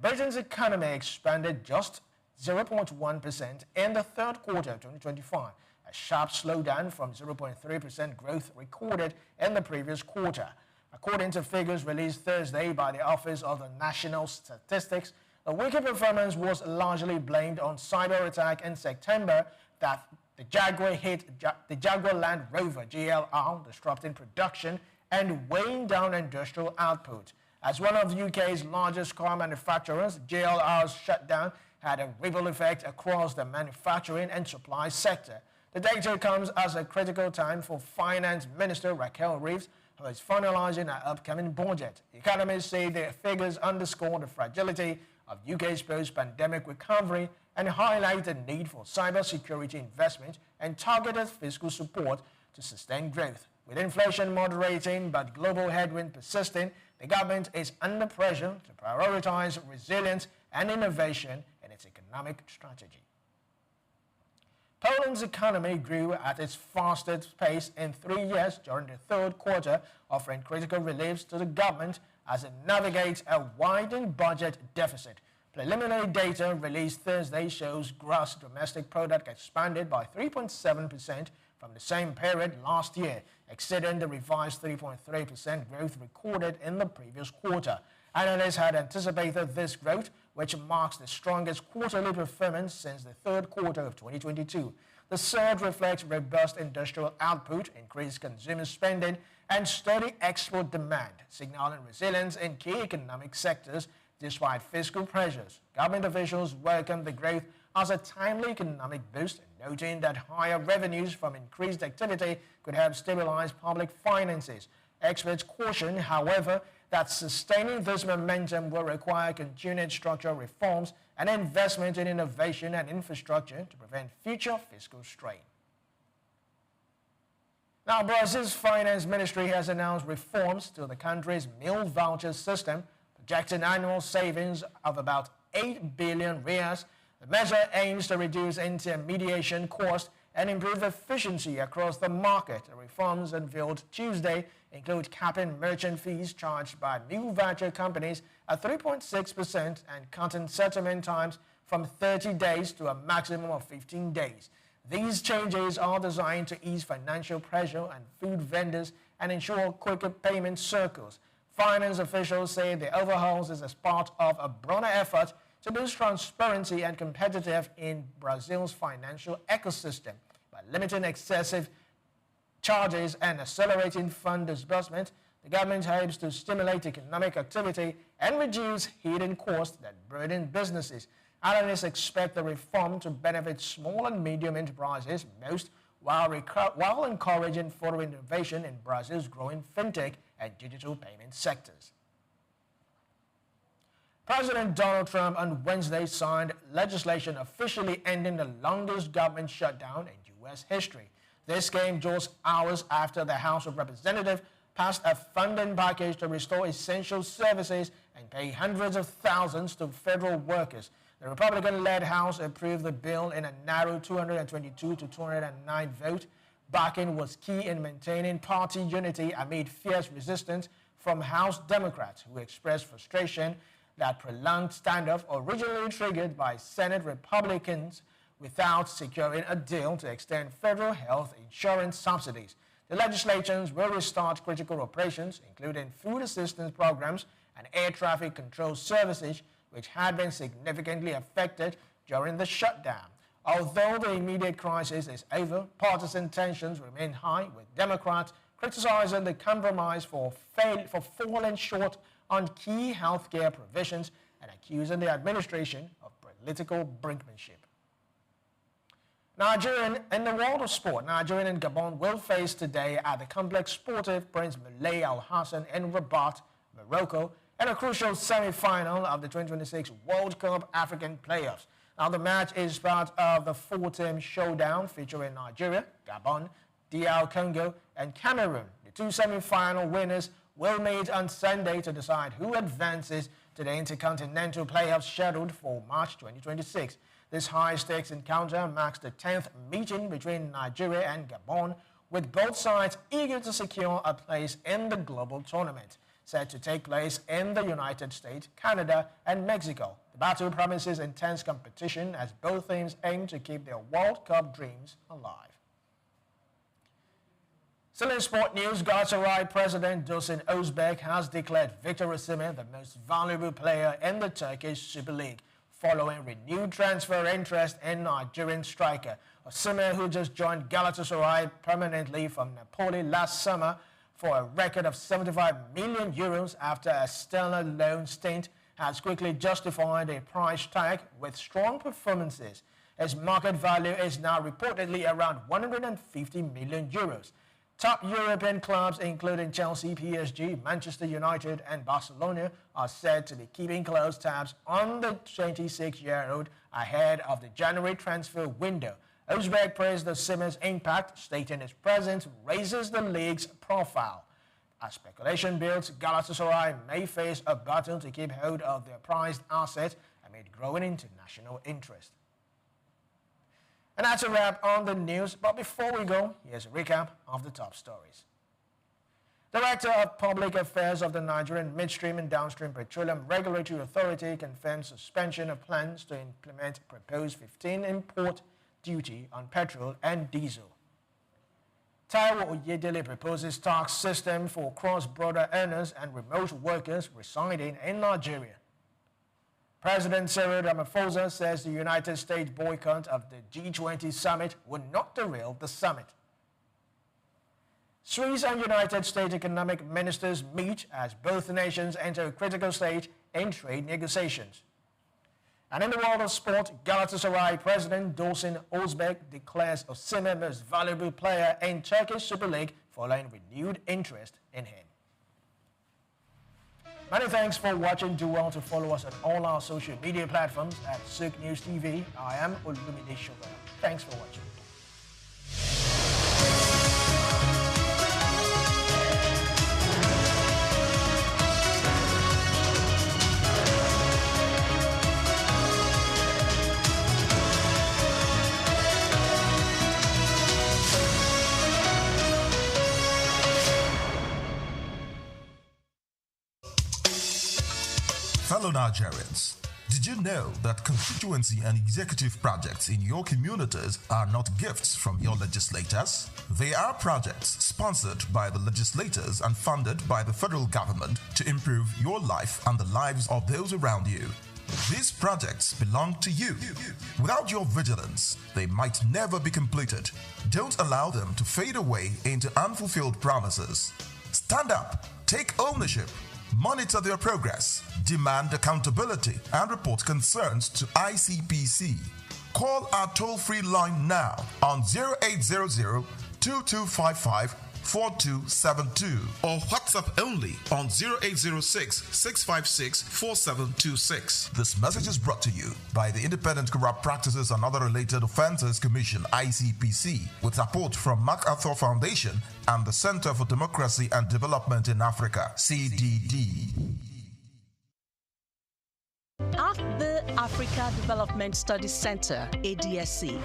Q: Britain's economy expanded just 0.1% in the third quarter of 2025, a sharp slowdown from 0.3% growth recorded in the previous quarter. According to figures released Thursday by the Office of the National Statistics, the weaker performance was largely blamed on cyber attack in September that the Jaguar hit the Jaguar Land Rover JLR, disrupting production and weighing down industrial output. As one of the UK's largest car manufacturers, JLR's shutdown had a ripple effect across the manufacturing and supply sector. The data comes as a critical time for Finance Minister Raquel Reeves, who is finalizing her upcoming budget. Economists say the figures underscore the fragility of UK's post-pandemic recovery and highlight the need for cybersecurity investment and targeted fiscal support to sustain growth. With inflation moderating but global headwind persisting, the government is under pressure to prioritize resilience and innovation in its economic strategy. Poland's economy grew at its fastest pace in 3 years during the third quarter, offering critical reliefs to the government as it navigates a widening budget deficit. Preliminary data released Thursday shows gross domestic product expanded by 3.7% from the same period last year, exceeding the revised 3.3% growth recorded in the previous quarter. Analysts had anticipated this growth, which marks the strongest quarterly performance since the third quarter of 2022. The surge reflects robust industrial output, increased consumer spending, and steady export demand, signaling resilience in key economic sectors despite fiscal pressures. Government officials welcomed the growth as a timely economic boost, noting that higher revenues from increased activity could help stabilize public finances. Experts caution, however, that sustaining this momentum will require continued structural reforms and investment in innovation and infrastructure to prevent future fiscal strain. Now, Brazil's finance ministry has announced reforms to the country's meal voucher system, projecting annual savings of about 8 billion reais. The measure aims to reduce intermediation costs and improve efficiency across the market. The reforms unveiled Tuesday include capping merchant fees charged by meal voucher companies at 3.6% and cutting settlement times from 30 days to a maximum of 15 days. These changes are designed to ease financial pressure on food vendors and ensure quicker payment cycles. Finance officials say the overhauls is as part of a broader effort to boost transparency and competitiveness in Brazil's financial ecosystem. By limiting excessive charges and accelerating fund disbursement, the government hopes to stimulate economic activity and reduce hidden costs that burden businesses. Analysts expect the reform to benefit small and medium enterprises most, while encouraging further innovation in Brazil's growing fintech and digital payment sectors. President Donald Trump on Wednesday signed legislation officially ending the longest government shutdown in U.S. history. This came just hours after the House of Representatives passed a funding package to restore essential services and pay hundreds of thousands to federal workers. The Republican-led House approved the bill in a narrow 222 to 209 vote. Backing was key in maintaining party unity amid fierce resistance from House Democrats, who expressed frustration that prolonged standoff originally triggered by Senate Republicans without securing a deal to extend federal health insurance subsidies. The legislation will restart critical operations, including food assistance programs and air traffic control services, which had been significantly affected during the shutdown. Although the immediate crisis is over, partisan tensions remain high, with Democrats criticizing the compromise for falling short on key healthcare provisions and accusing the administration of political brinkmanship. In the world of sport, Nigeria and Gabon will face today at the complex sportive Prince Moulay Al Hassan in Rabat, Morocco, in a crucial semi-final of the 2026 World Cup African Playoffs. Now, the match is part of the four-team showdown featuring Nigeria, Gabon, DR Congo, and Cameroon. The two semi-final winners will meet on Sunday to decide who advances to the Intercontinental Playoffs scheduled for March 2026. This high-stakes encounter marks the 10th meeting between Nigeria and Gabon, with both sides eager to secure a place in the global tournament, set to take place in the United States, Canada, and Mexico. The battle promises intense competition as both teams aim to keep their World Cup dreams alive. Still in sport news, Galatasaray president Dursun Özbek has declared Victor Osimhen the most valuable player in the Turkish Super League, following renewed transfer interest in Nigerian striker. Osimhen, who just joined Galatasaray permanently from Napoli last summer for a record of 75 million euros after a stellar loan stint, has quickly justified a price tag with strong performances. His market value is now reportedly around 150 million euros. Top European clubs, including Chelsea, PSG, Manchester United, and Barcelona, are said to be keeping close tabs on the 26-year-old ahead of the January transfer window. Özbek praised Osimhen's impact, stating his presence raises the league's profile. As speculation builds, Galatasaray may face a battle to keep hold of their prized asset amid growing international interest. And that's a wrap on the news, but before we go, here's a recap of the top stories. Director of Public Affairs of the Nigerian Midstream and Downstream Petroleum Regulatory Authority confirmed suspension of plans to implement proposed 15% import duty on petrol and diesel. Taiwo Oyedele proposes tax system for cross-border earners and remote workers residing in Nigeria. President Cyril Ramaphosa says the United States boycott of the G20 summit will not derail the summit. Swiss and United States economic ministers meet as both nations enter a critical stage in trade negotiations. And in the world of sport, Galatasaray president Dursun Özbek declares Osimhen most valuable player in Turkish Super League following renewed interest in him. Many thanks for watching. Do well to follow us on all our social media platforms at SOUQ News TV. I am Olumide Sugar. Thanks for watching.
B: Fellow Nigerians, did you know that constituency and executive projects in your communities are not gifts from your legislators? They are projects sponsored by the legislators and funded by the federal government to improve your life and the lives of those around you. These projects belong to you. Without your vigilance, they might never be completed. Don't allow them to fade away into unfulfilled promises. Stand up, take ownership, monitor their progress, demand accountability, and report concerns to ICPC. Call our toll-free line now on 0800-2255-4272 or WhatsApp only on 0806-656-4726. This message is brought to you by the Independent Corrupt Practices and Other Related Offences Commission, ICPC, with support from MacArthur Foundation and the Center for Democracy and Development in Africa, CDD.
H: At the Africa Development Studies Center, ADSC,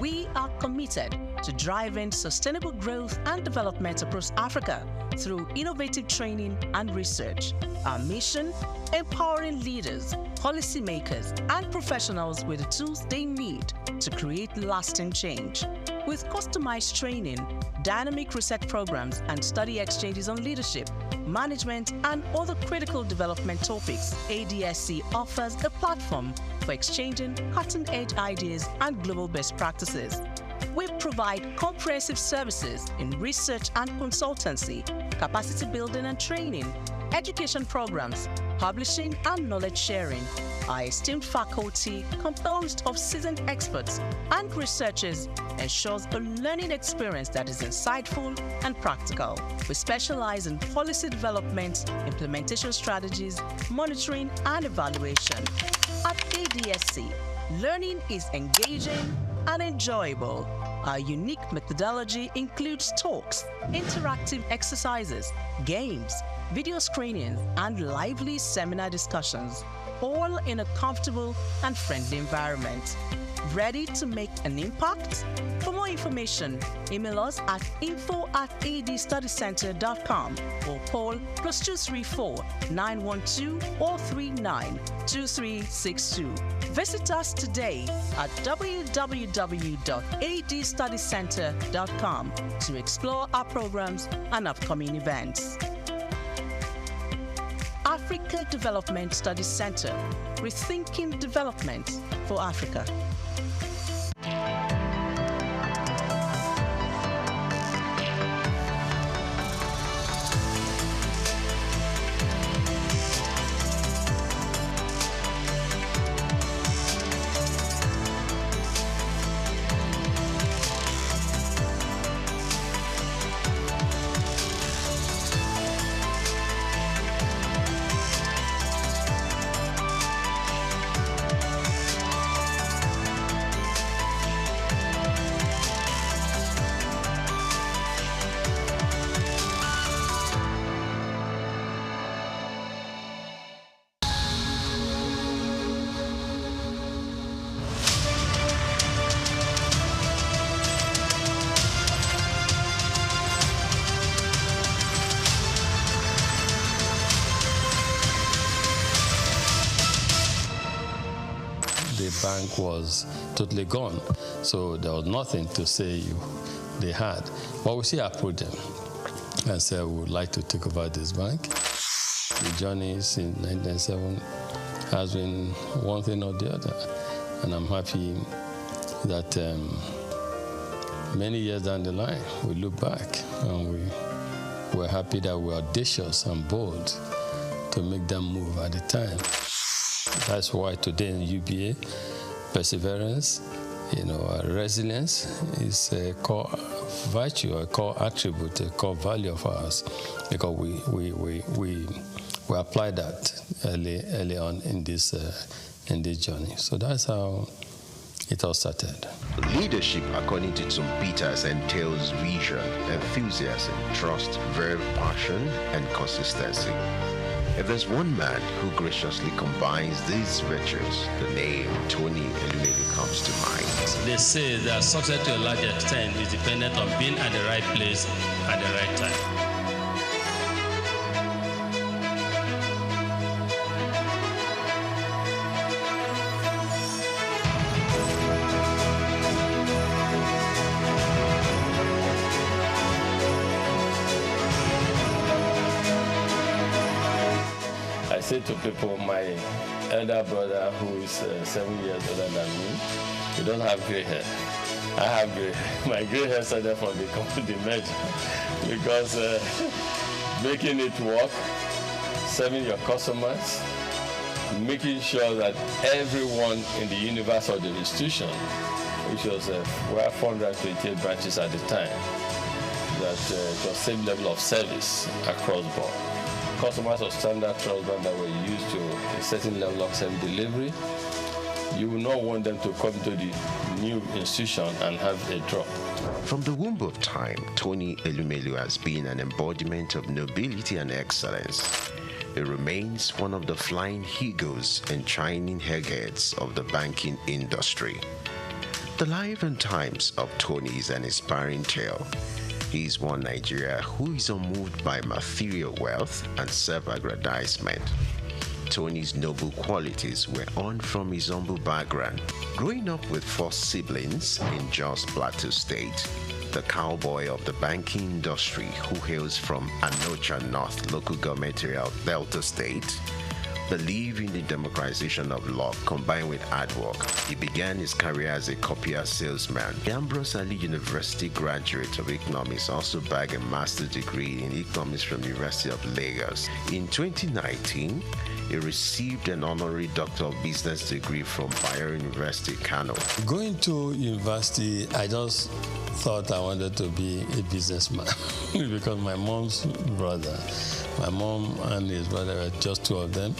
H: we are committed to driving sustainable growth and development across Africa through innovative training and research. Our mission: empowering leaders, policymakers, and professionals with the tools they need to create lasting change. With customized training, dynamic research programs, and study exchanges on leadership, management, and other critical development topics, ADSC offers a platform for exchanging cutting-edge ideas and global best practices. We provide comprehensive services in research and consultancy, capacity building and training, education programs, publishing and knowledge sharing. Our esteemed faculty, composed of seasoned experts and researchers, ensures a learning experience that is insightful and practical. We specialize in policy development, implementation strategies, monitoring, and evaluation. At ADSC, learning is engaging and enjoyable. Our unique methodology includes talks, interactive exercises, games, video screenings, and lively seminar discussions, all in a comfortable and friendly environment. Ready to make an impact? For more information, email us at info@adstudycenter.com or call +234 912 039 2362. Visit us today at www.adstudycenter.com to explore our programs and upcoming events. Africa Development Studies Center, rethinking development for Africa.
G: The bank was totally gone, so there was nothing to say they had. But we still approached them and said we would like to take over this bank. The journey since 1997 has been one thing or the other, and I'm happy that many years down the line we look back and we're happy that we're audacious and bold to make them move at the time. That's why today in UBA, perseverance, resilience is a core virtue, a core attribute, a core value of ours, because we apply that early on in this journey. So that's how it all started.
J: Leadership, according to some Peters, entails vision, enthusiasm, trust, verve, passion, and consistency. If there's one man who graciously combines these virtues, the name Tony Elumelu comes to mind.
G: They say that success to a large extent is dependent on being at the right place at the right time. I say to people, my elder brother, who is 7 years older than me, he don't have gray hair. I have gray hair. My gray hair started from the merger, because making it work, serving your customers, making sure that everyone in the universe or the institution, which was 428 branches at the time, that it was same level of service across board. Customers of standard trust bank that were used to a certain level of service delivery, you will not want them to come to the new institution and have a drop.
J: From the womb of time, Tony Elumelu has been an embodiment of nobility and excellence. He remains one of the flying eagles and shining heads of the banking industry. The life and times of Tony is an inspiring tale. He is one Nigeria who is unmoved by material wealth and self-aggrandizement. Tony's noble qualities were earned from his humble background. Growing up with 4 siblings in Jos Plateau State, the cowboy of the banking industry who hails from Anocha North local government area of Delta State, believed in the democratization of law combined with hard work. He began his career as a copier salesman. The Ambrose Ali University graduate of economics also bagged a master's degree in economics from the University of Lagos. In 2019, he received an honorary Doctor of Business degree from Bayero University, Kano.
G: Going to university, I just thought I wanted to be a businessman because my mom's brother, my mom and his brother were just two of them.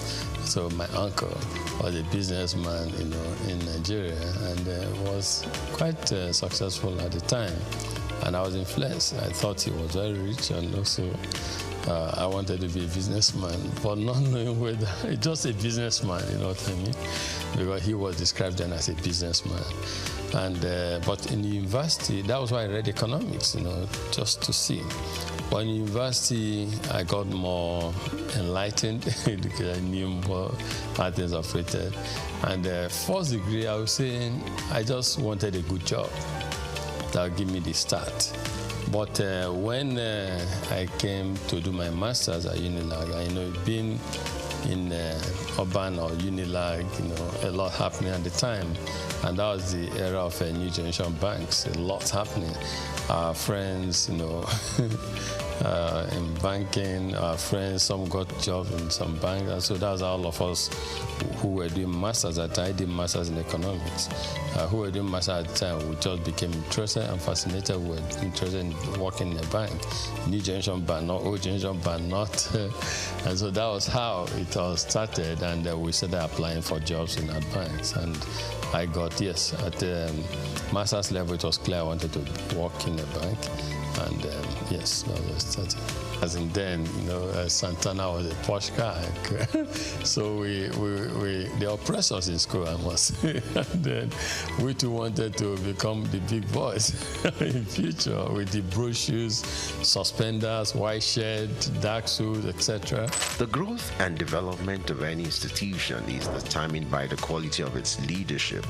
G: So my uncle was a businessman, in Nigeria, and was quite successful at the time. And I was influenced. I thought he was very rich, and also I wanted to be a businessman, but not knowing whether just a businessman, you know what I mean? Because he was described then as a businessman. And but in the university, that was why I read economics, just to see. But in university, I got more enlightened because I knew more how things operated. And first degree, I was saying I just wanted a good job that would give me the start. But when I came to do my master's at Unilag, being in urban or Unilag, a lot happening at the time. And that was the era of new generation banks, a lot happening. Our friends, in banking, our friends, some got jobs in some banks. And so that's all of us who were doing masters at the time. I did masters in economics. Who were doing masters at the time, we just became interested and fascinated. We were interested in working in a bank. New generation bank, not old generation bank, not. And so that was how it all started. And we started applying for jobs in our banks. And I got, yes, at the master's level, it was clear I wanted to work in a bank. And yes, that was started. As in then, Santana was a posh guy. So we the oppressors in school, I must say. And then we too wanted to become the big boys in future with the blue shoes, suspenders, white shirt, dark suits, etc.
J: The growth and development of any institution is determined by the quality of its leadership.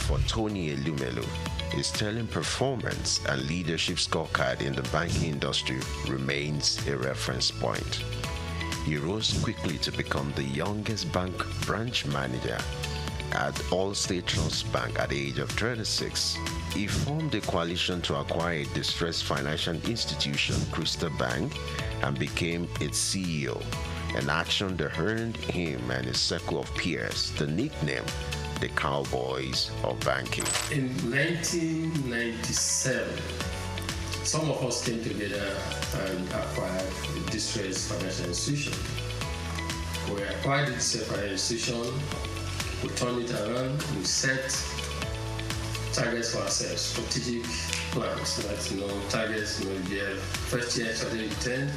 J: For Tony Elumelu, his sterling performance and leadership scorecard in the banking industry remains a reference point. He rose quickly to become the youngest bank branch manager at Allstate Trust Bank at the age of 36. He formed a coalition to acquire a distressed financial institution, Crystal Bank, and became its CEO, an action that earned him and his circle of peers the nickname the Cowboys of Banking.
G: In 1997, some of us came together and acquired a distressed financial institution. We acquired the distressed financial institution, we turned it around, we set targets for ourselves, strategic plans. That's targets. We have first year strategic intent.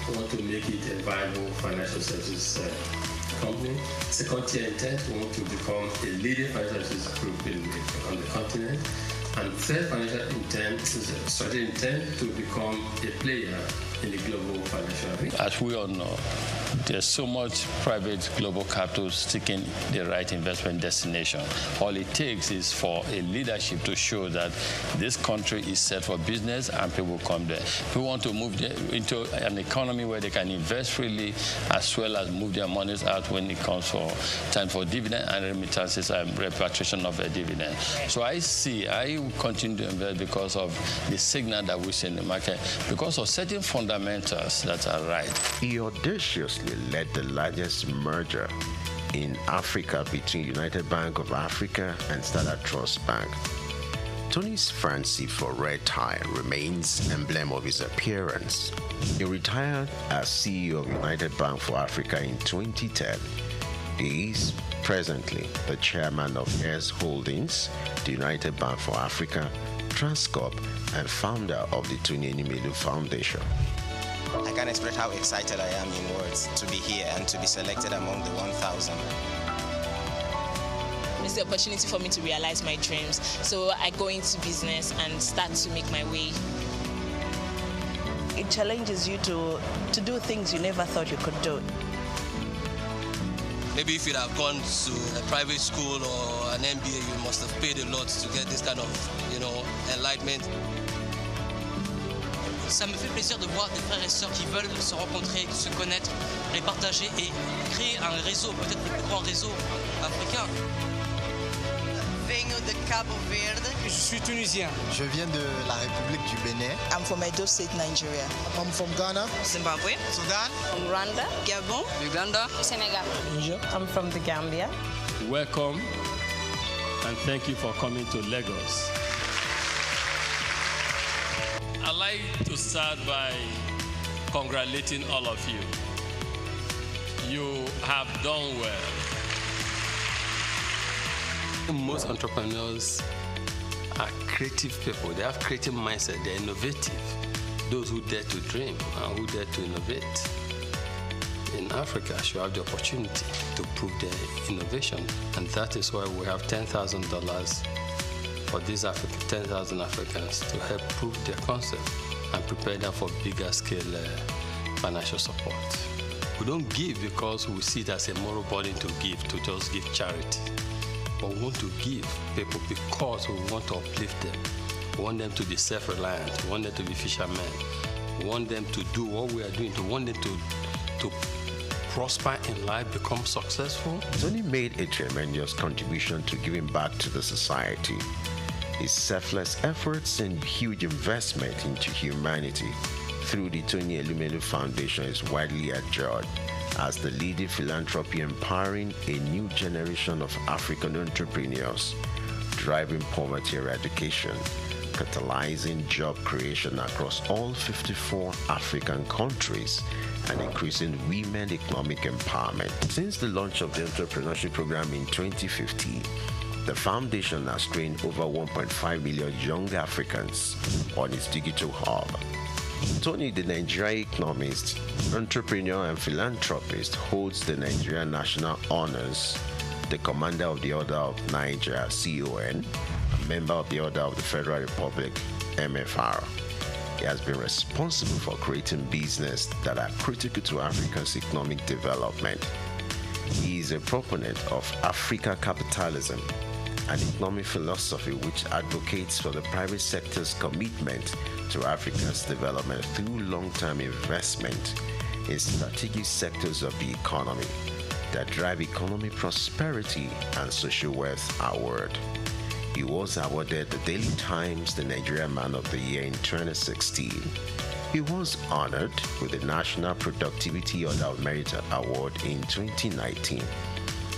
G: We want to make it a viable financial services company. Second year intent, we want to become a leading financial services group on the continent. And third financial intent is a strategic intent to become a player in the global financial arena. As we all know, there's so much private global capital seeking the right investment destination. All it takes is for a leadership to show that this country is set for business and people come there. We want to move into an economy where they can invest freely as well as move their monies out when it comes for time for dividend and remittances and repatriation of a dividend. So I will continue to invest because of the signal that we see in the market, because of certain fundamentals that are right.
J: He audaciously led the largest merger in Africa between United Bank of Africa and Standard Trust Bank. Tony's fancy for red tie remains emblem of his appearance. He retired as CEO of United Bank for Africa in 2010. He is presently the chairman of Heirs Holdings, the United Bank for Africa, Transcorp, and founder of the Tony Elumelu Foundation.
E: I can't express how excited I am in words to be here and to be selected among the 1,000.
F: It's the opportunity for me to realize my dreams. So I go into business and start to make my way.
V: It challenges you to do things you never thought you could do.
X: Maybe if you'd have gone to a private school or an MBA, you must have paid a lot to get this kind of, enlightenment.
D: Ça me fait plaisir de voir des frères et sœurs qui veulent se rencontrer, se connaître, les partager et créer un réseau, peut-être le plus grand réseau africain.
K: Venho de Cabo Verde.
D: Je suis tunisien.
K: Je viens de la République du Bénin.
N: I'm from Edo State, Nigeria.
K: I'm from Ghana.
N: Zimbabwe.
K: Sudan.
N: Rwanda. Gabon.
D: Uganda.
N: Senegal.
D: Niger.
N: I'm from the Gambia.
G: Welcome and thank you for coming to Lagos. I'd like to start by congratulating all of you. You have done well. Most entrepreneurs are creative people. They have creative mindset. They're innovative. Those who dare to dream and who dare to innovate in Africa should have the opportunity to prove their innovation. And that is why we have $10,000 for these 10,000 Africans to help prove their concept and prepare them for bigger scale financial support. We don't give because we see it as a moral burden to just give charity. But we want to give people because we want to uplift them. We want them to be self-reliant. We want them to be fishermen. We want them to do what we are doing. We want them to prosper in life, become successful.
J: Tony made a tremendous contribution to giving back to the society. His selfless efforts and huge investment into humanity through the Tony Elumelu Foundation is widely admired as the leading philanthropy empowering a new generation of African entrepreneurs, driving poverty eradication, catalyzing job creation across all 54 African countries, and increasing women economic empowerment. Since the launch of the entrepreneurship program in 2015, the foundation has trained over 1.5 million young Africans on its digital hub. Tony, the Nigerian economist, entrepreneur, and philanthropist, holds the Nigerian National Honors, the Commander of the Order of Nigeria, CON, a member of the Order of the Federal Republic, MFR. He has been responsible for creating business that are critical to Africa's economic development. He is a proponent of Africa capitalism, an economic philosophy which advocates for the private sector's commitment to Africa's development through long-term investment in strategic sectors of the economy that drive economic prosperity and social wealth award. He was awarded the Daily Times the Nigerian Man of the Year in 2016. He was honored with the National Productivity Order of Merit Award in 2019.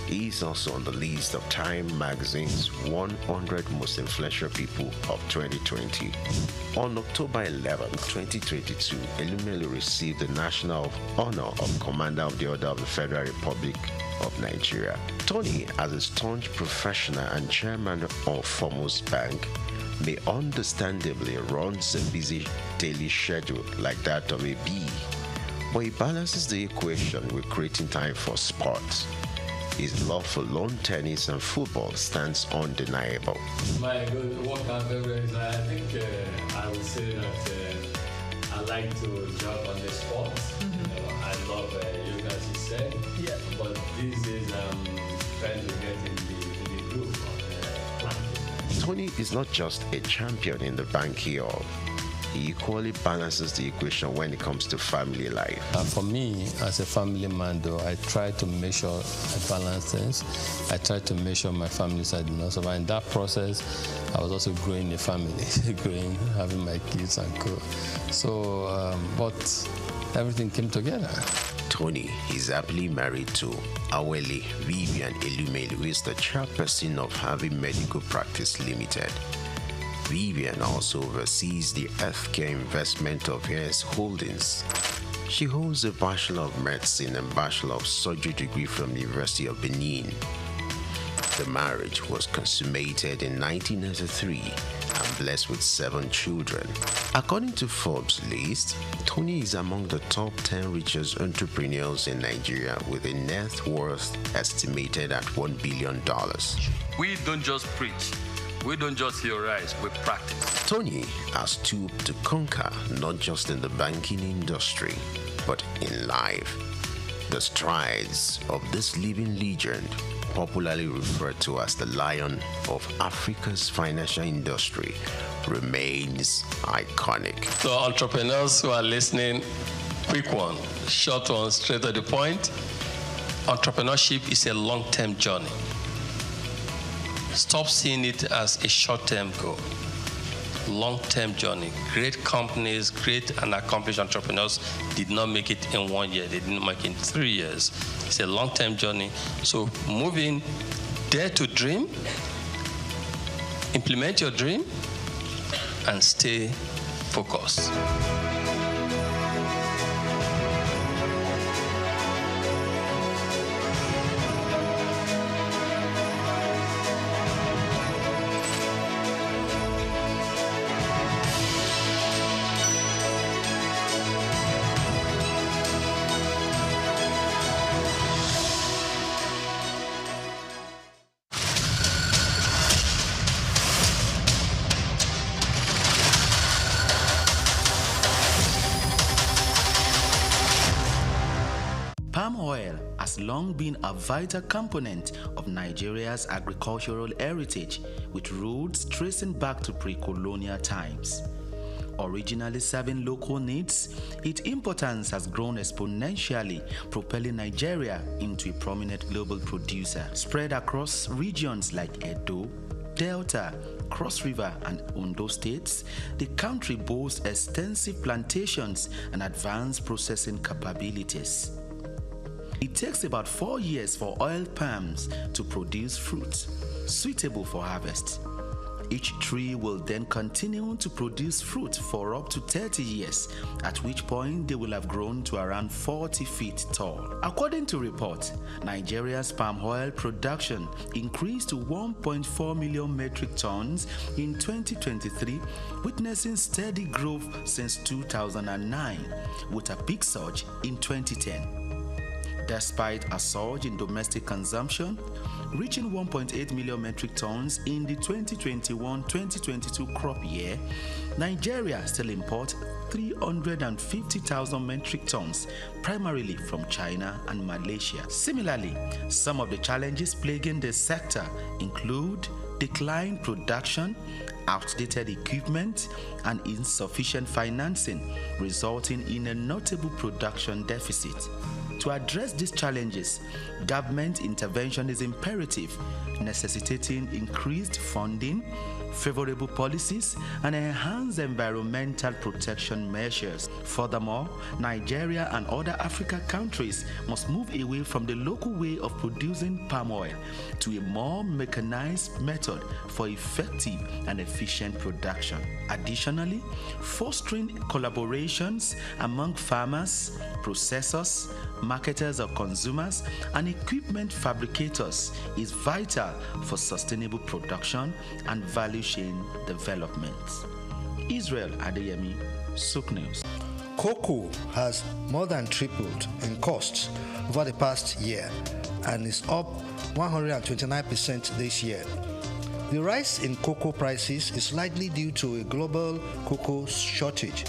J: He is also on the list of Time magazine's 100 most influential people of 2020. On October 11, 2022, Elumelu received the National Honor of Commander of the Order of the Federal Republic of Nigeria. Tony, as a staunch professional and chairman of Foremost Bank, may understandably runs a busy daily schedule like that of a bee, but he balances the equation with creating time for sports. His love for lawn tennis and football stands undeniable.
G: My good workout memories, I think I would say that I like to jump on the sport. I love yoga, as you said. Yeah. But these days I'm trying to get in the group of planking.
J: Tony is not just a champion in the backyard. He equally balances the equation when it comes to family life.
G: For me, as a family man, though, I try to make sure I balance things. I try to make sure my family side is not so. In that process, I was also growing a family, having my kids and co. So, but everything came together.
J: Tony is happily married to Awele Vivian Elumelu, who is the chairperson of Harvey Medical Practice Limited. Vivian also oversees the healthcare investment of his holdings. She holds a Bachelor of Medicine and Bachelor of Surgery degree from the University of Benin. The marriage was consummated in 1993 and blessed with 7 children. According to Forbes' list, Tony is among the top 10 richest entrepreneurs in Nigeria with a net worth estimated at $1 billion.
G: We don't just preach. We don't just theorize, we practice.
J: Tony has stooped to conquer not just in the banking industry, but in life. The strides of this living legend, popularly referred to as the Lion of Africa's financial industry, remains iconic.
G: So entrepreneurs who are listening, quick one, short one, straight to the point. Entrepreneurship is a long-term journey. Stop seeing it as a short-term goal. Long-term journey. Great companies, great and accomplished entrepreneurs did not make it in 1 year. They didn't make it in 3 years. It's a long-term journey. So move in, dare to dream, implement your dream, and stay focused.
C: Palm oil has long been a vital component of Nigeria's agricultural heritage, with roots tracing back to pre-colonial times. Originally serving local needs, its importance has grown exponentially, propelling Nigeria into a prominent global producer. Spread across regions like Edo, Delta, Cross River, and Ondo states, the country boasts extensive plantations and advanced processing capabilities. It takes about 4 years for oil palms to produce fruit suitable for harvest. Each tree will then continue to produce fruit for up to 30 years, at which point they will have grown to around 40 feet tall. According to reports, Nigeria's palm oil production increased to 1.4 million metric tons in 2023, witnessing steady growth since 2009, with a peak surge in 2010. Despite a surge in domestic consumption, reaching 1.8 million metric tons in the 2021-2022 crop year, Nigeria still imports 350,000 metric tons, primarily from China and Malaysia. Similarly, some of the challenges plaguing the sector include declined production, outdated equipment, and insufficient financing, resulting in a notable production deficit. To address these challenges, government intervention is imperative, necessitating increased funding, favorable policies, and enhanced environmental protection measures. Furthermore, Nigeria and other African countries must move away from the local way of producing palm oil to a more mechanized method for effective and efficient production. Additionally, fostering collaborations among farmers, processors, marketers or consumers, and equipment fabricators is vital for sustainable production and value chain development. Israel Adeyemi, SOUQ News.
M: Cocoa has more than tripled in costs over the past year and is up 129% this year. The rise in cocoa prices is likely due to a global cocoa shortage.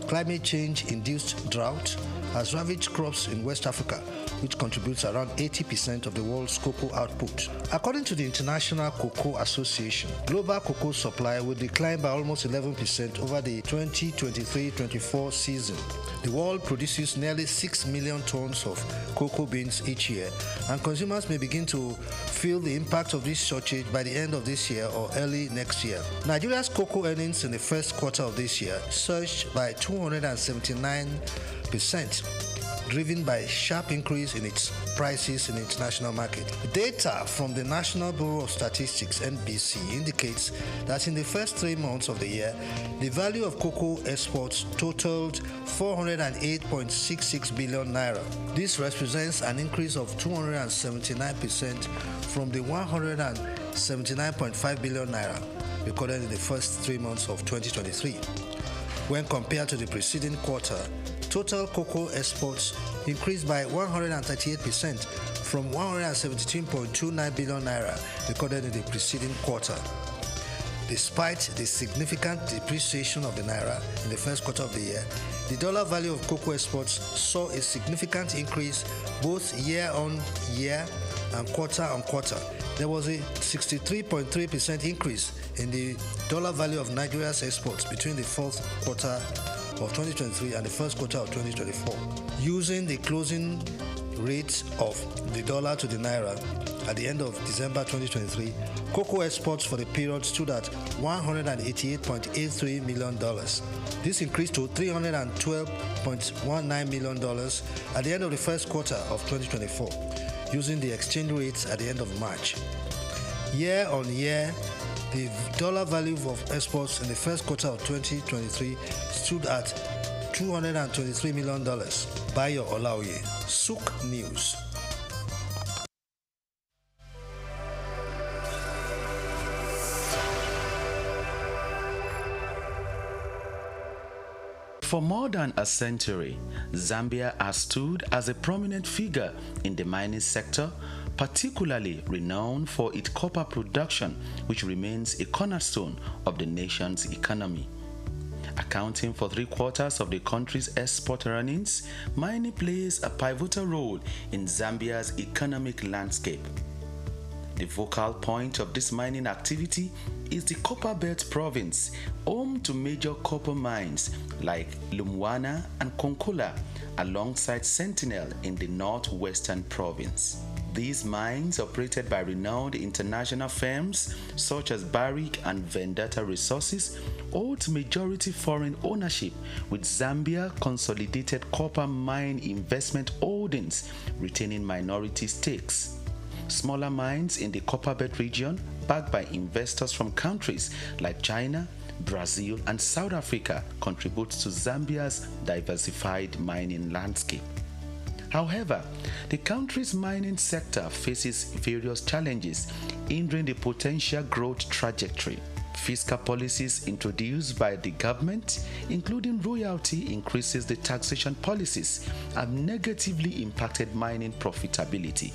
M: Climate change-induced drought has ravaged crops in West Africa, which contributes around 80% of the world's cocoa output. According to the International Cocoa Association, global cocoa supply will decline by almost 11% over the 2023-24 season. The world produces nearly 6 million tons of cocoa beans each year, and consumers may begin to feel the impact of this shortage by the end of this year or early next year. Nigeria's cocoa earnings in the first quarter of this year surged by 279%, driven by a sharp increase in its prices in the international market. Data from the National Bureau of Statistics (NBS) indicates that in the first 3 months of the year, the value of cocoa exports totaled 408.66 billion naira. This represents an increase of 279% from the 179.5 billion naira recorded in the first 3 months of 2023. When compared to the preceding quarter, total cocoa exports increased by 138% from 117.29 billion naira recorded in the preceding quarter. Despite the significant depreciation of the naira in the first quarter of the year, the dollar value of cocoa exports saw a significant increase both year-on-year and quarter-on-quarter. There was a 63.3% increase in the dollar value of Nigeria's exports between the fourth quarter of 2023 and the first quarter of 2024. Using the closing rate of the dollar to the naira at the end of December 2023, cocoa exports for the period stood at $188.83 million. This increased to $312.19 million at the end of the first quarter of 2024, using the exchange rates at the end of March. Year on year, the dollar value of exports in the first quarter of 2023 stood at $223 million. Bayo Olaoye, SOUQ News.
C: For more than a century, Zambia has stood as a prominent figure in the mining sector, particularly renowned for its copper production, which remains a cornerstone of the nation's economy. Accounting for 3/4 of the country's export earnings, mining plays a pivotal role in Zambia's economic landscape. The focal point of this mining activity is the Copperbelt province, home to major copper mines like Lumwana and Konkola, alongside Sentinel in the northwestern province. These mines, operated by renowned international firms such as Barrick and Vendetta Resources, hold majority foreign ownership, with Zambia Consolidated Copper Mine Investment Holdings retaining minority stakes. Smaller mines in the Copperbelt region, backed by investors from countries like China, Brazil, and South Africa, contribute to Zambia's diversified mining landscape. However, the country's mining sector faces various challenges, hindering the potential growth trajectory. Fiscal policies introduced by the government, including royalty increases, the taxation policies, have negatively impacted mining profitability.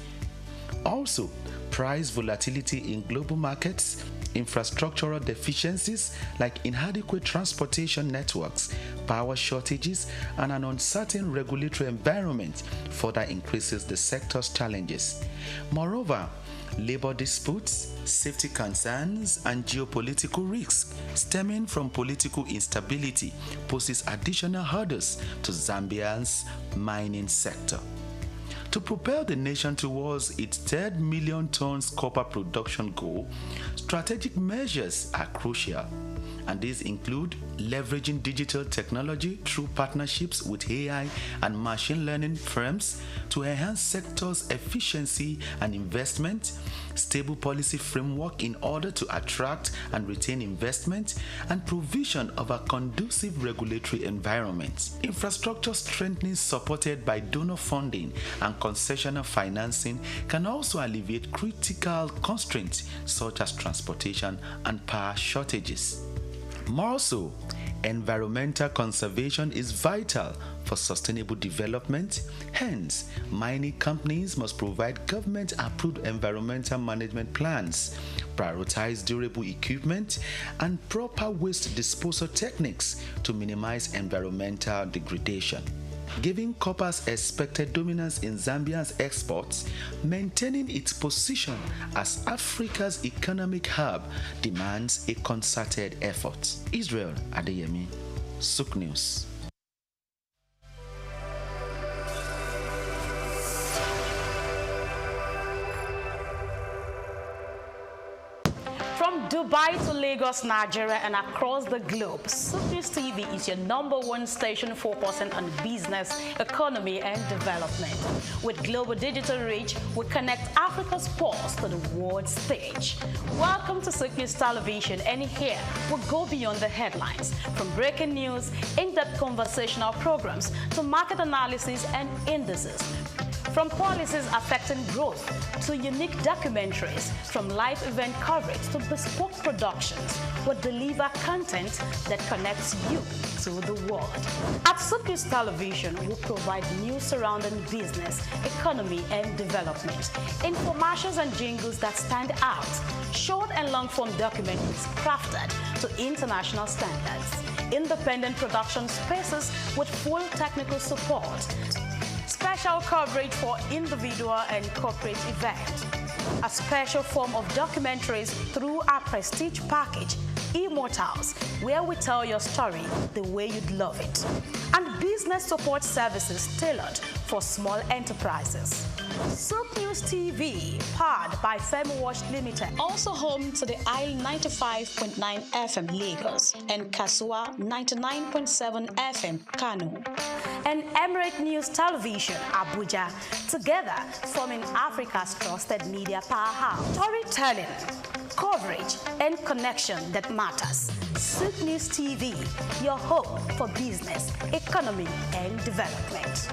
C: Also, price volatility in global markets, infrastructural deficiencies like inadequate transportation networks, power shortages, and an uncertain regulatory environment further increases the sector's challenges. Moreover, labor disputes, safety concerns, and geopolitical risks stemming from political instability poses additional hurdles to Zambia's mining sector. To propel the nation towards its 3 million tons copper production goal, strategic measures are crucial, and these include leveraging digital technology through partnerships with AI and machine learning firms to enhance sector's efficiency and investment, stable policy framework in order to attract and retain investment, and provision of a conducive regulatory environment. Infrastructure strengthening supported by donor funding and concessional financing can also alleviate critical constraints such as transportation and power shortages. More so, environmental conservation is vital for sustainable development. Hence, mining companies must provide government-approved environmental management plans, prioritize durable equipment, and proper waste disposal techniques to minimize environmental degradation. Given copper's expected dominance in Zambia's exports, maintaining its position as Africa's economic hub demands a concerted effort. Israel Adeyemi, SOUQ News.
P: From Dubai to Lagos, Nigeria, and across the globe, SOUQ News TV is your #1 station focusing on business, economy, and development. With global digital reach, we connect Africa's pulse to the world stage. Welcome to SOUQ News Television, and here we go beyond the headlines. From breaking news, in-depth conversational programs, to market analysis and indices. From policies affecting growth to unique documentaries, from live event coverage to bespoke productions, we deliver content that connects you to the world. At SOUQ Television, we provide news surrounding business, economy, and development, infomercials and jingles that stand out, short and long-form documentaries crafted to international standards, independent production spaces with full technical support, special coverage for individual and corporate events, a special form of documentaries through our prestige package, Immortals, where we tell your story the way you'd love it, and business support services tailored for small enterprises. SOUQ News TV, powered by FemWatch Limited, also home to the Isle 95.9 FM Lagos and Kasua 99.7 FM Kano, and Emirate News Television Abuja, together forming Africa's trusted media powerhouse. Storytelling, coverage, and connection that matters. SOUQ News TV, your home for business, economy, and development.